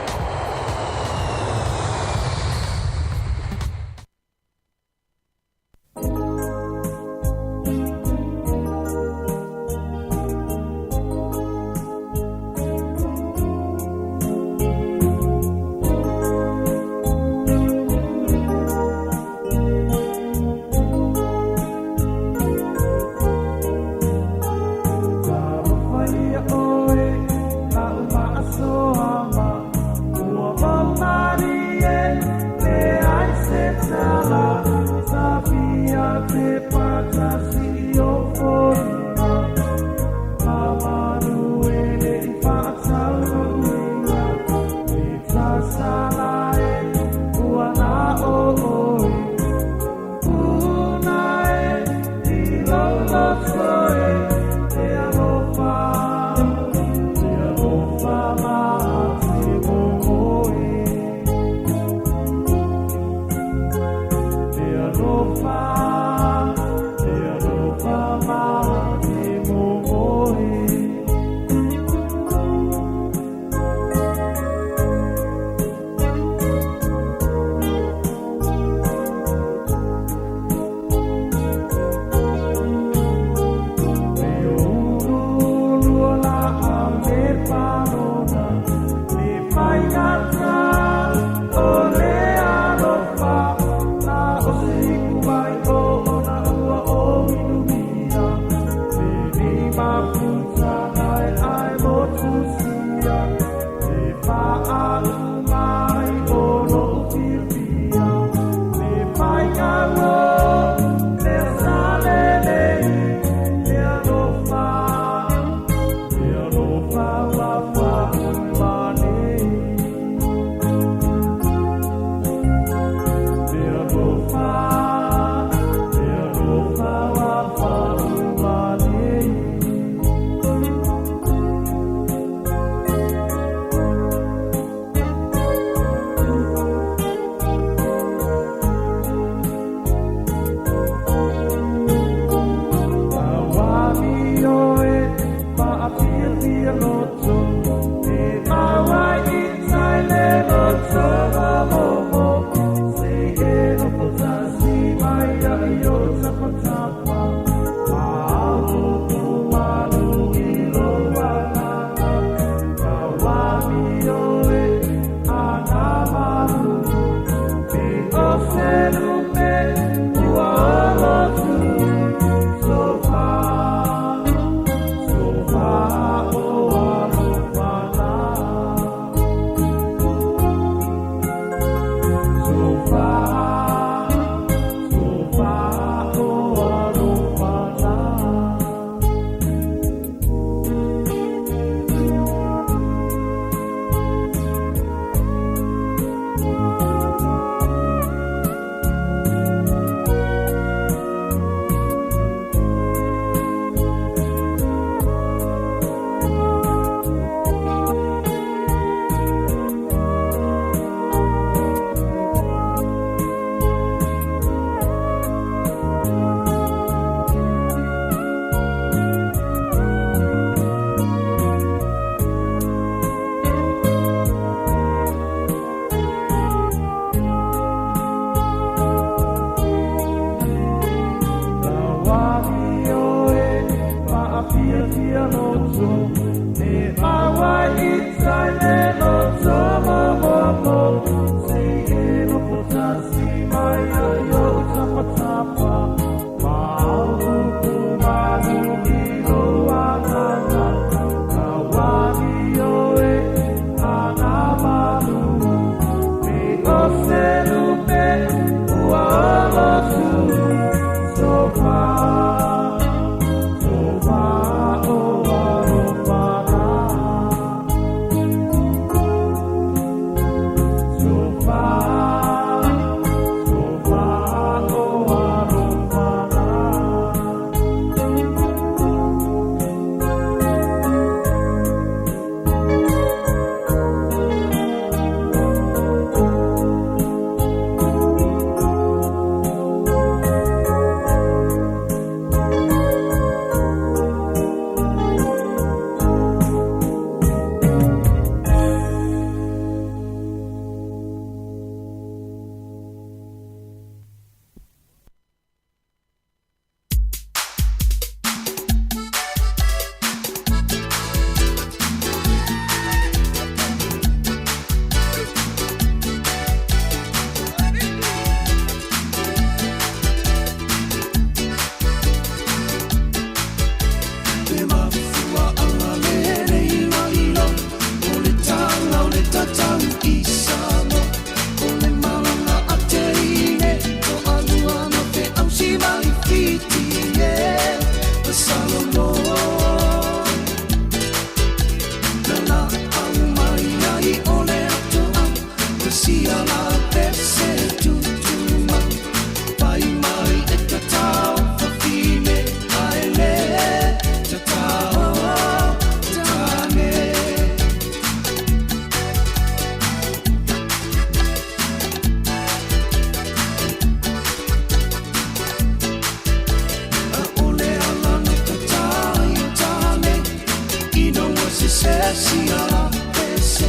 Speaker 6: se se siala pese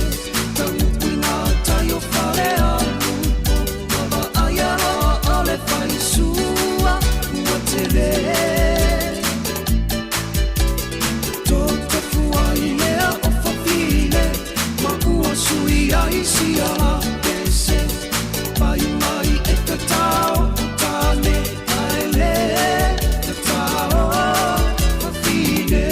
Speaker 6: tangu ina tayo falea baba ayala ale faisua watele toto fuailea ofafile makua sui ai siala pese pai mai ekatao tane aele tatao fafile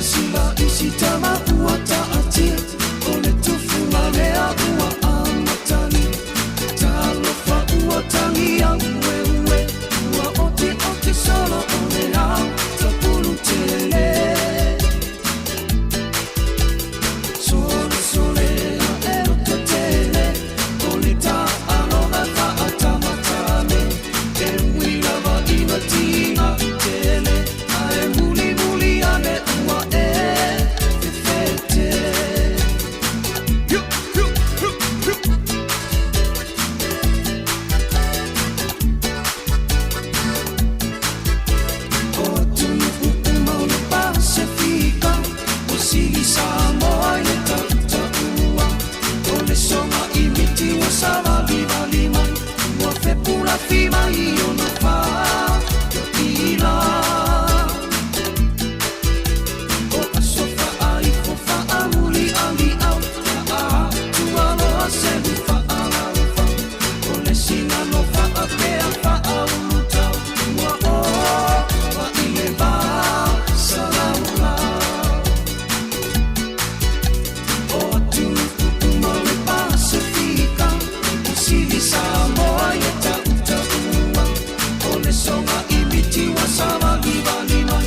Speaker 6: Sila isitama uata atia ole tufuma lea ua amatani talofa uatani ya uwe ua oti solo ole au tapulu tele sole ero tatele ole ta aloha fa atamatame e wila inatina tele ae muli ane ua Sāmoa le taua ole songa imiti wa sala lima wa fepula fima I ona fa ila o asofa ai fofa amuli ali au tua loa se fa ala fa ole sina no fa apea fa au tau wa o wa ile ba salaula Sāmoa ia taua ole songa imiti wa sala lima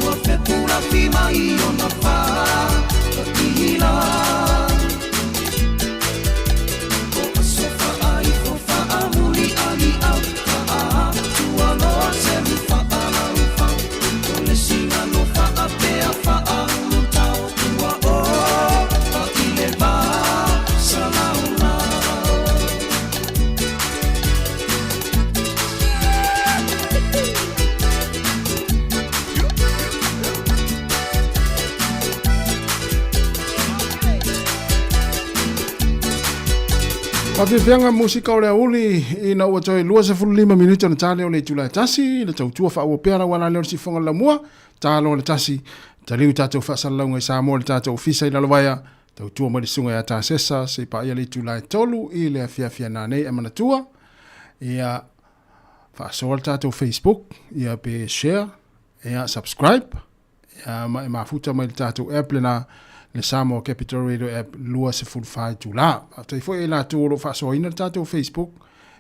Speaker 6: ua fepula fima I ona fa ila o asofa ai fofa amuli ali au tua loa se fa ala ufa ole singa no fa apea fa au tau ua o fa ile ba salaula
Speaker 5: Pawhiwhianga musika o lea uli ina ua toi 25 minuta na tale o le tula tasi le tautua wha ua pera wana leo si whonga la mua talo le tasi taliu tātou whasalaunga I Sāmoa le tātou ofisa I lalawaya tautua mo le sunga ya tā sesa se pa ia le tula tolu I le fia nane e manatua ia whaasoa le tātou Facebook ia pe share ia subscribe ia mafuta mai le tātou app le Sāmoa Capital Radio app lua se fulfai tu la. Atai foi la tu lo fa so ina tato Facebook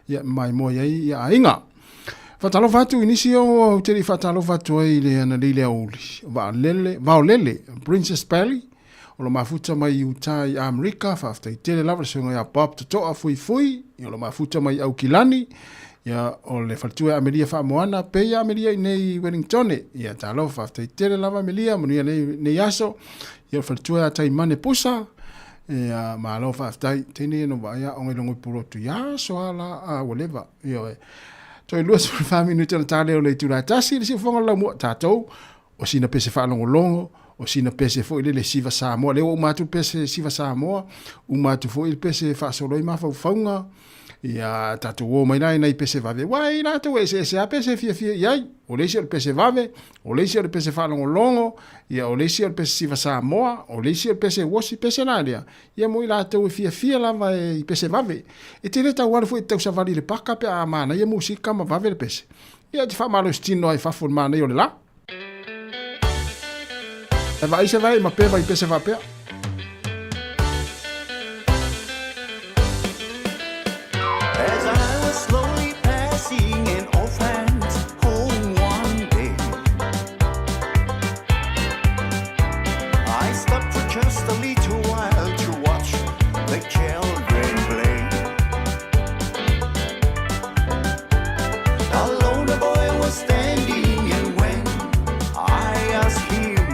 Speaker 5: ya mai mo ia ainga. Fatalo fatu inisio teri fatalo fatu ile ana lile uli. Va lele Princess Pally o lo mafuta mai utai Amerika fa aftai tele lava so ya pop to fui o lo mafuta mai au kilani ya o le fatua Amelia fa moana pe ya Amelia nei Wellington ya talo fa aftai tele lava Amelia mo nei yaso ia fatua tai mane pusa ia malo fa tai tini no va ia onge longo puro tu ya so ala whatever ia to luas fa minuto na tale o le tu la tasi si fonga la mo tatou o sina pese fa longo o sina pese fo ile le siva Sāmoa le o matu pese siva Sāmoa o matu fo ile pese fa solo I ma fa faunga ia tatou o mai nai pese vave wai na to se a pese fia ia o le sio pese vave o le sio pese fa longo ia o le sio pese siva Sāmoa o le sio pese wosi pese nalia ia mo ila to fia lava I pese vave e te le tau fo te savali le paka pe a mana ia musika ma vave le pese ia te fa malo stino ai fa fo mana io le la e vai se vai ma pe vai pese va pe
Speaker 6: Alone the boy was standing, and when I asked him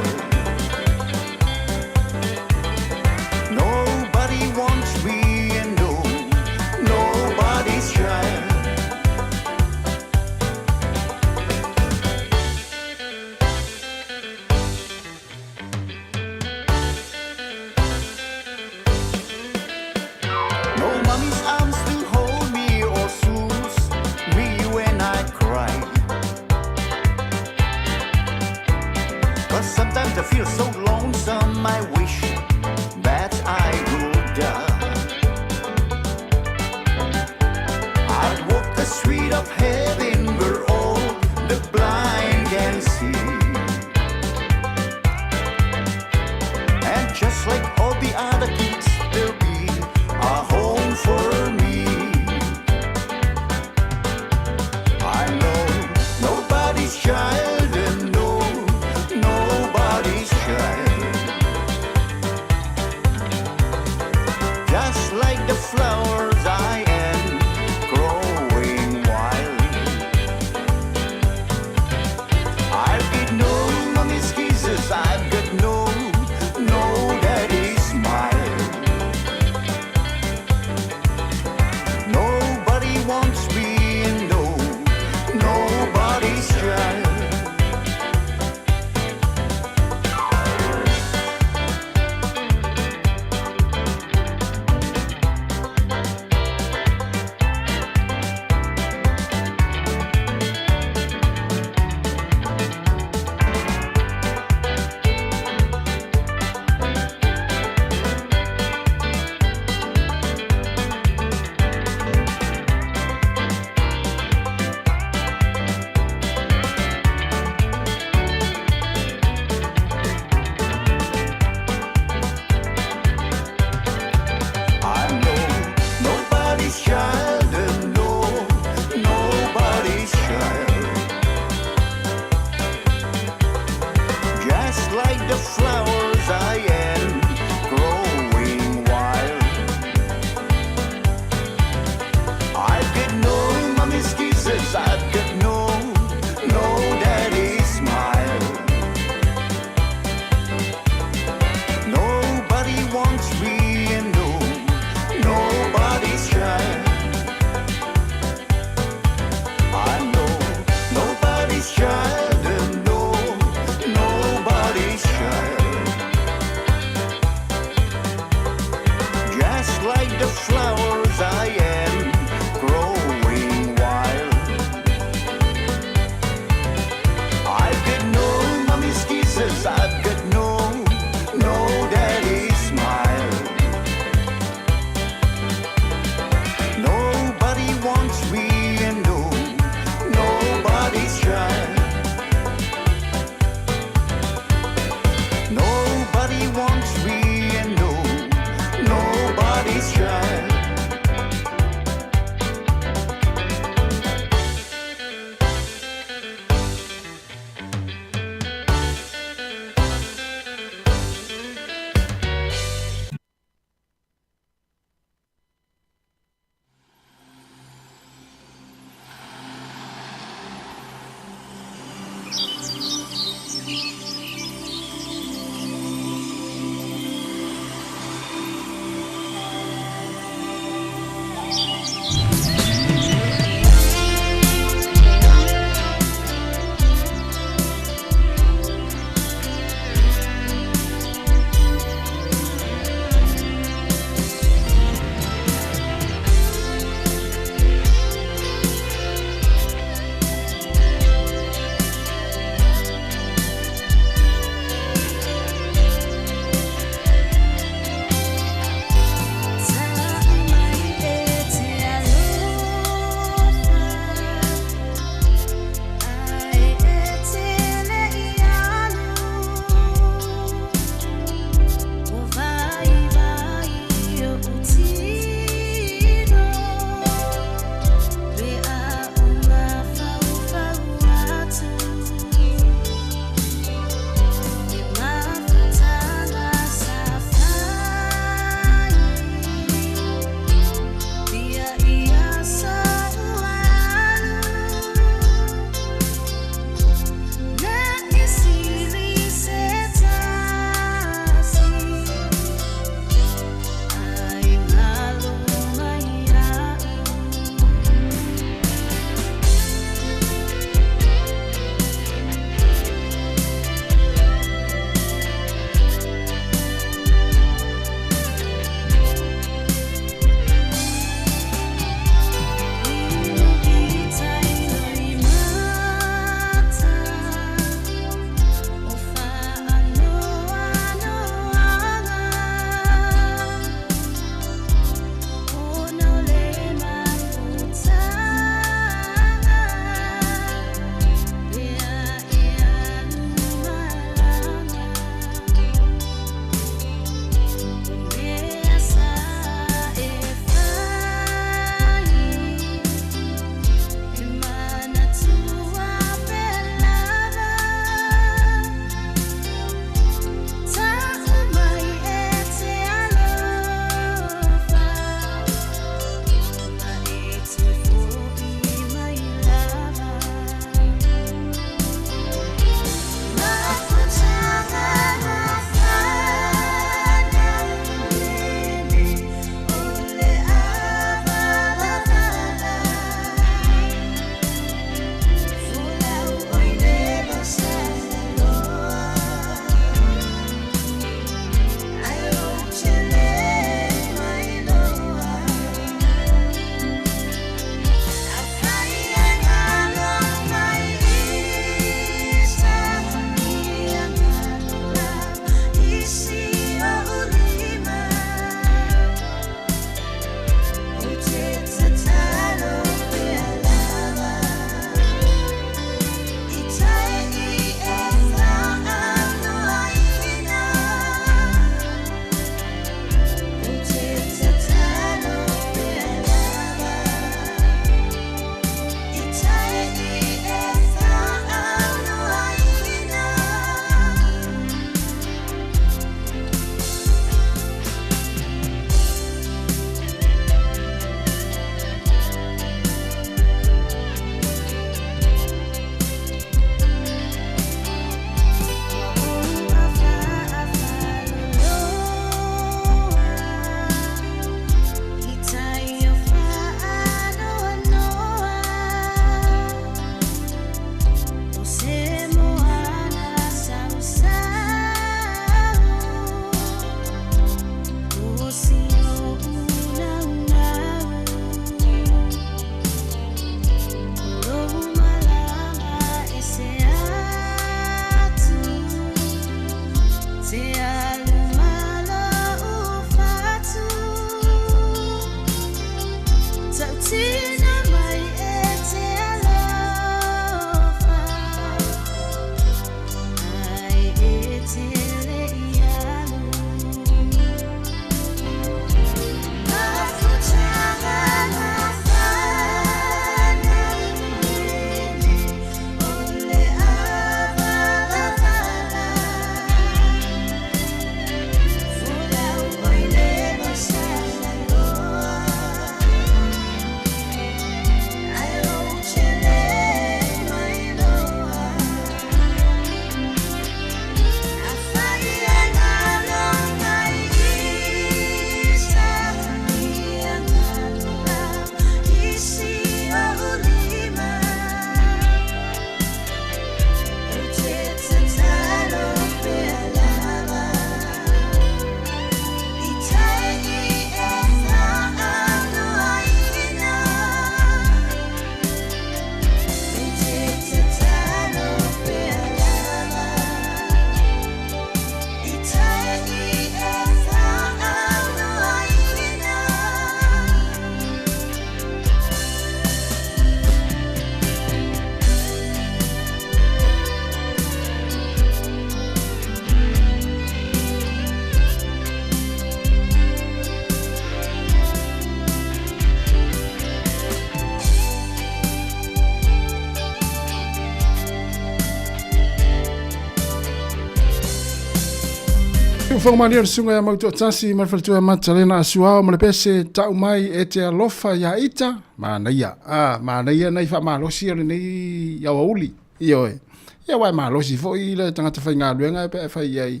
Speaker 5: ufong malia sunga ya mautu atasi malfaltu ya matalena asuao malapese tau mai e te alofa ya ita manaia manaia nei fa malosi ole nei ya wauli ioe ya wai malosi fo ile tangata fa nga luenga pe fa ia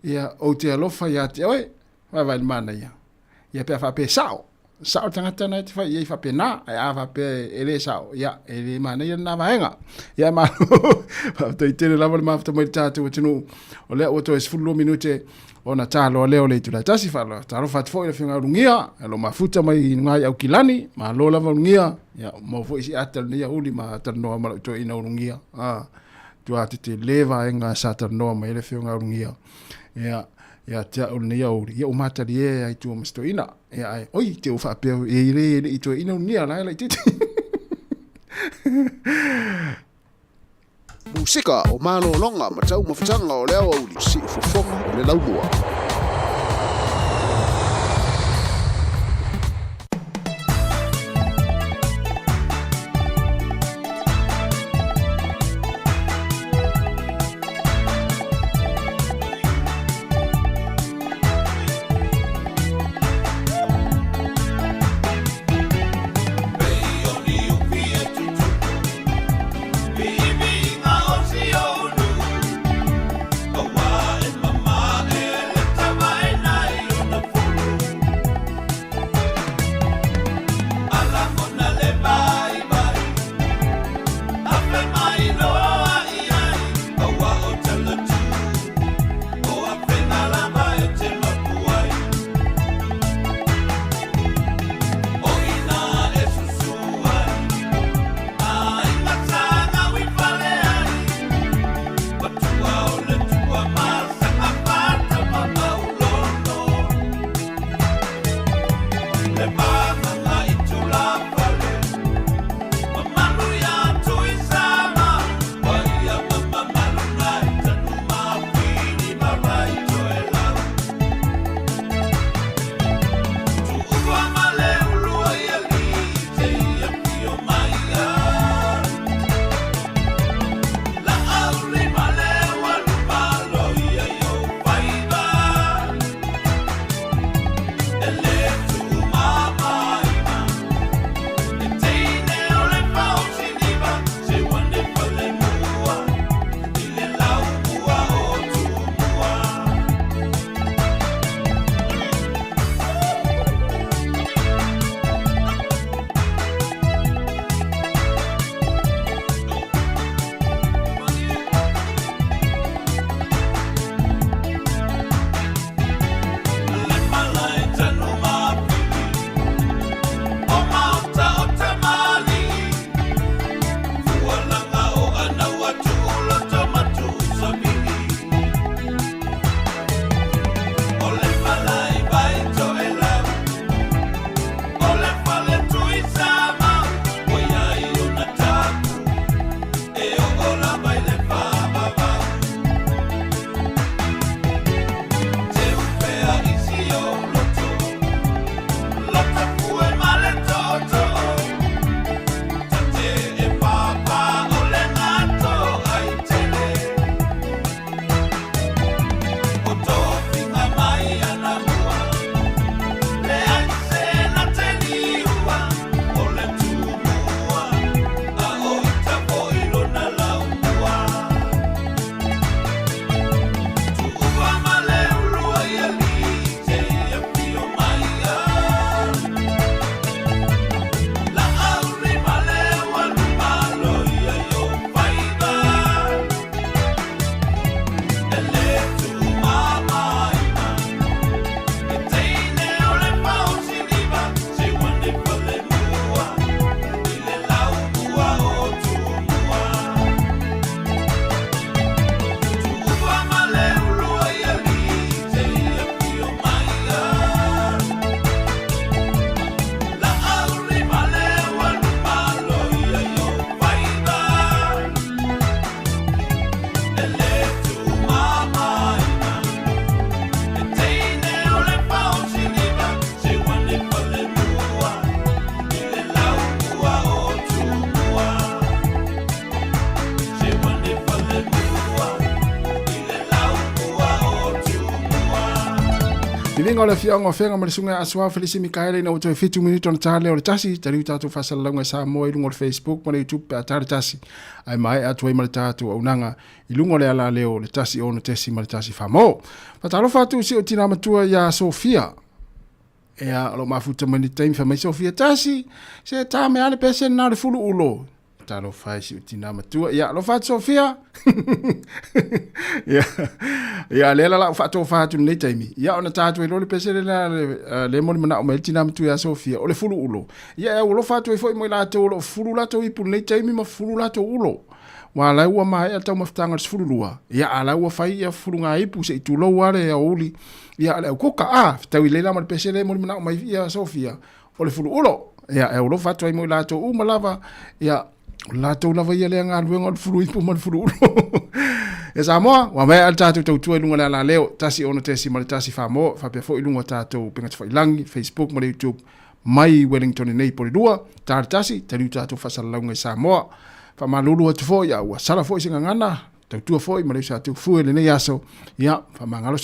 Speaker 5: ya o te alofa ya te oi vai manaia ya pe fa pe sao tangata na te fa ia fa pe na ya fa pe ele sao ya ele manaia na vaenga ya ma fa te tele lava ma fa mai tatu tunu ole o to es fullo minute ona talo leo le tula tasi falo talo fat fo ile finga rungia alo mafuta mai ngai au kilani ma lo lava rungia ya mo fo isi atal ni ya uli ma atal no ma to ina rungia tu ate leva enga satar no ma ile finga rungia ya te uli ya uli ya umata lie ai tu masto ina ya ai oi te ufa pe ile i to ina rungia la titi
Speaker 12: Musika o malo longa ma tau mafutanga o leo au li si ufofonga o le laumua.
Speaker 6: Baby, I want you.
Speaker 5: Ilinga o le fianga o whenga marisunga asua Felisi Mikaele na uto e fitu minuto na tale o le tasi tari utatu whasalanga Sāmoa ilungo le Facebook ma le YouTube pe atari tasi ai mai atu ai ma le tatu au nanga ilungo le ala leo le tasi o na tesi ma le tasi whamo patalo fatu si o tina matua ya Sofia ea alo mafuta mani taimi whamai Sofia tasi se ta me ale pese na le fulu ulo talo fai si o tina matua ya alo fatu Sofia ya lela la fatu nei taimi ya ona tatu e le pese le moni mana o me tina matua ya Sofia o le fulu ulo ya ulo fatu e foi mo la to ulo fulu la to ipu nei taimi ma fulu la to ulo wa la ua mai ata maftanga fulu lua ya ala ua fai ya fulu nga ipu se tu lo wale ya uli ya ala koka tawi lela ma pese le moni mana o mai ya Sofia o le fulu ulo ya ulo fatu e mo la to malava ya la to lava ia le nga luenga le fulu ipu ma le fulu ulo e Sāmoa wa mai al tatu tau ilunga la leo tasi ona tesi ma le tasi whamo whapea fo ilunga tatu pengat whailangi Facebook ma le YouTube mai Wellington nei pori dua tar tasi tari tatu whasalaunga i Sāmoa whamalulu atu fo ya ua sala fo i singa ngana tau tua fo i ma le tatu fue le nei aso ya whamangalo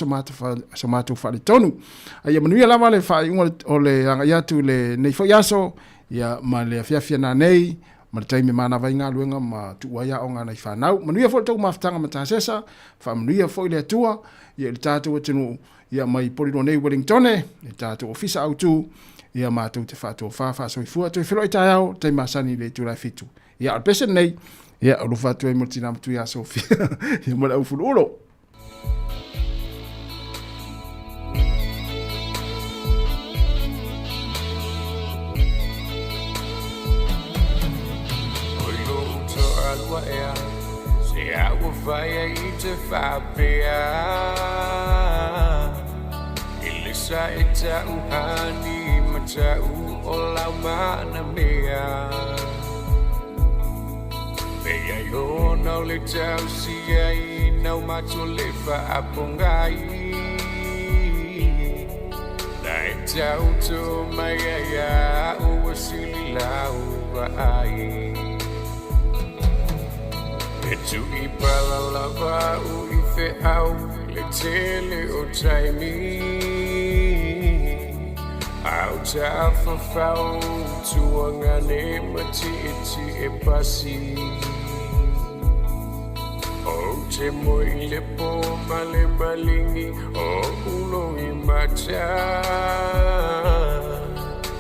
Speaker 5: somatu whale tonu ai manuia lama le whaiunga o le anga iatu le nei fo i aso ya ma le afiafia na nei ma le taimi mana vai ngā luenga ma tuua o ngā nei whanau. Manuia fo le tau maftanga ma tāsesa, wha manuia fo i le atua, ia le tātou atinu ia mai polino nei Wellington, le tātou ofisa au tū, ia mātou te whātou whāwha soifua, toi whiloi tai au, tai masani le tūrai fitu. Ia al pesen nei, ia alu whātou e mortina matu ia Sofia, ia mara au fulu uro.
Speaker 17: Se agua vai e te whapea Ile sa e tau hani ma tau o lau mana mea Pea i o nau le tau si ai nau mato le whaapongai Na e tau to mai ai o wasili lau wa ai E tu I pala lava u I fe au le tele o taimi Au ta whawhau tuanga ne mati iti e pasi O te moi le po male malingi o ulo I mata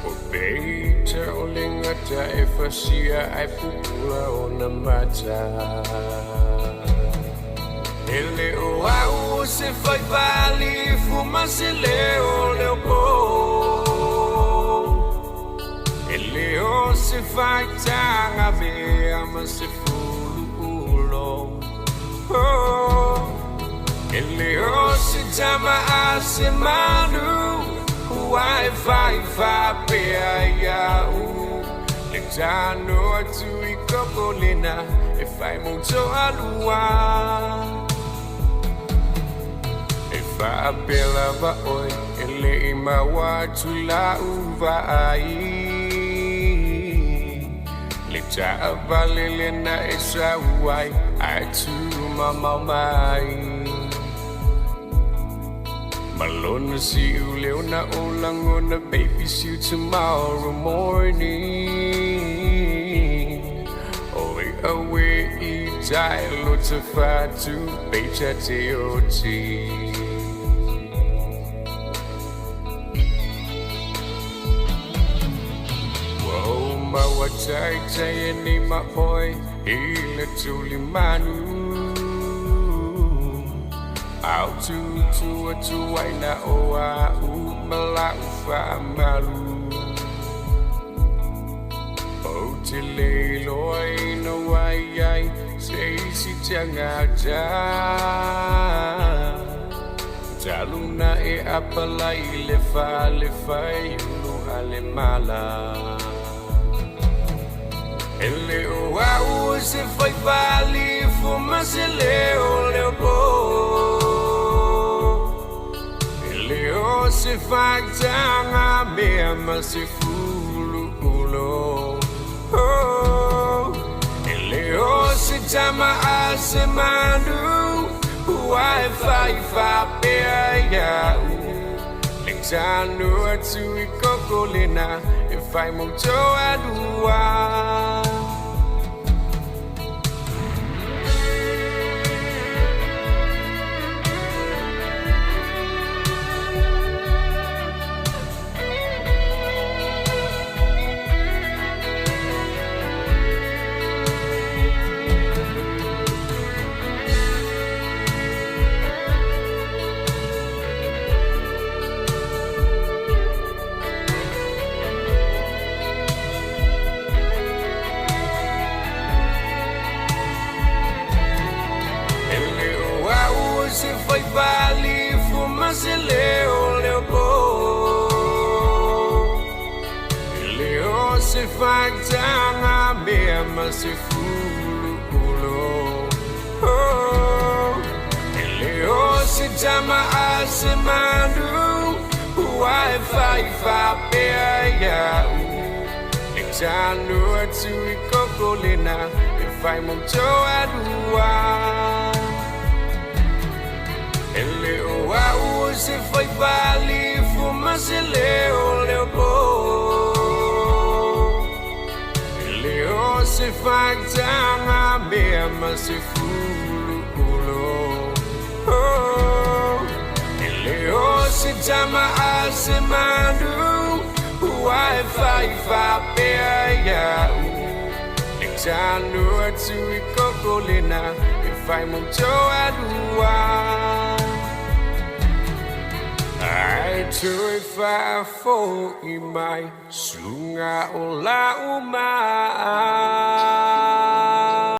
Speaker 17: O beita o lengata e fasia ai pupula o na mata Ele o au se fai vali fuma se leo leo po Ele o se fai tanga vea ma se fulu ulo Ele o se tama a se manu Wai fai fa pea ia u Le tano atu I kokolina E fai muto alua Fa bela va oi ele ima watu la uva ai le ta valele na esa wai atu mama mai Malona si uleona olangona baby see you tomorrow morning Oi away I tai lo te fatu becha te oti Tai tai ni ma poi ile tuli manu Au tu ai na o a u mala ufa malu O te le loi no ai ai sei si tanga ja Taluna e apala ile fa le fai ulu ale mala Ele o au se fai vali fuma se leo leo po Ele o se fai tanga mea ma se fulu ulo Ele o se tama a se manu Wai fai fa pea ia u Le Tano atu I kokolena if I moto adua. Foi vale fumaça leo leopo leo se factanga mesma se fululo leo se chama a semana Wi-Fi fa peia exano tu kokolena if I monto adua. Leo au se foi vale fumaça leo leopo leo se factanga mesma se fululo leo se chama a semana Wi-Fi fa peia exano tu kokolena if I monto adua. I to if I fall in my sunga ola uma.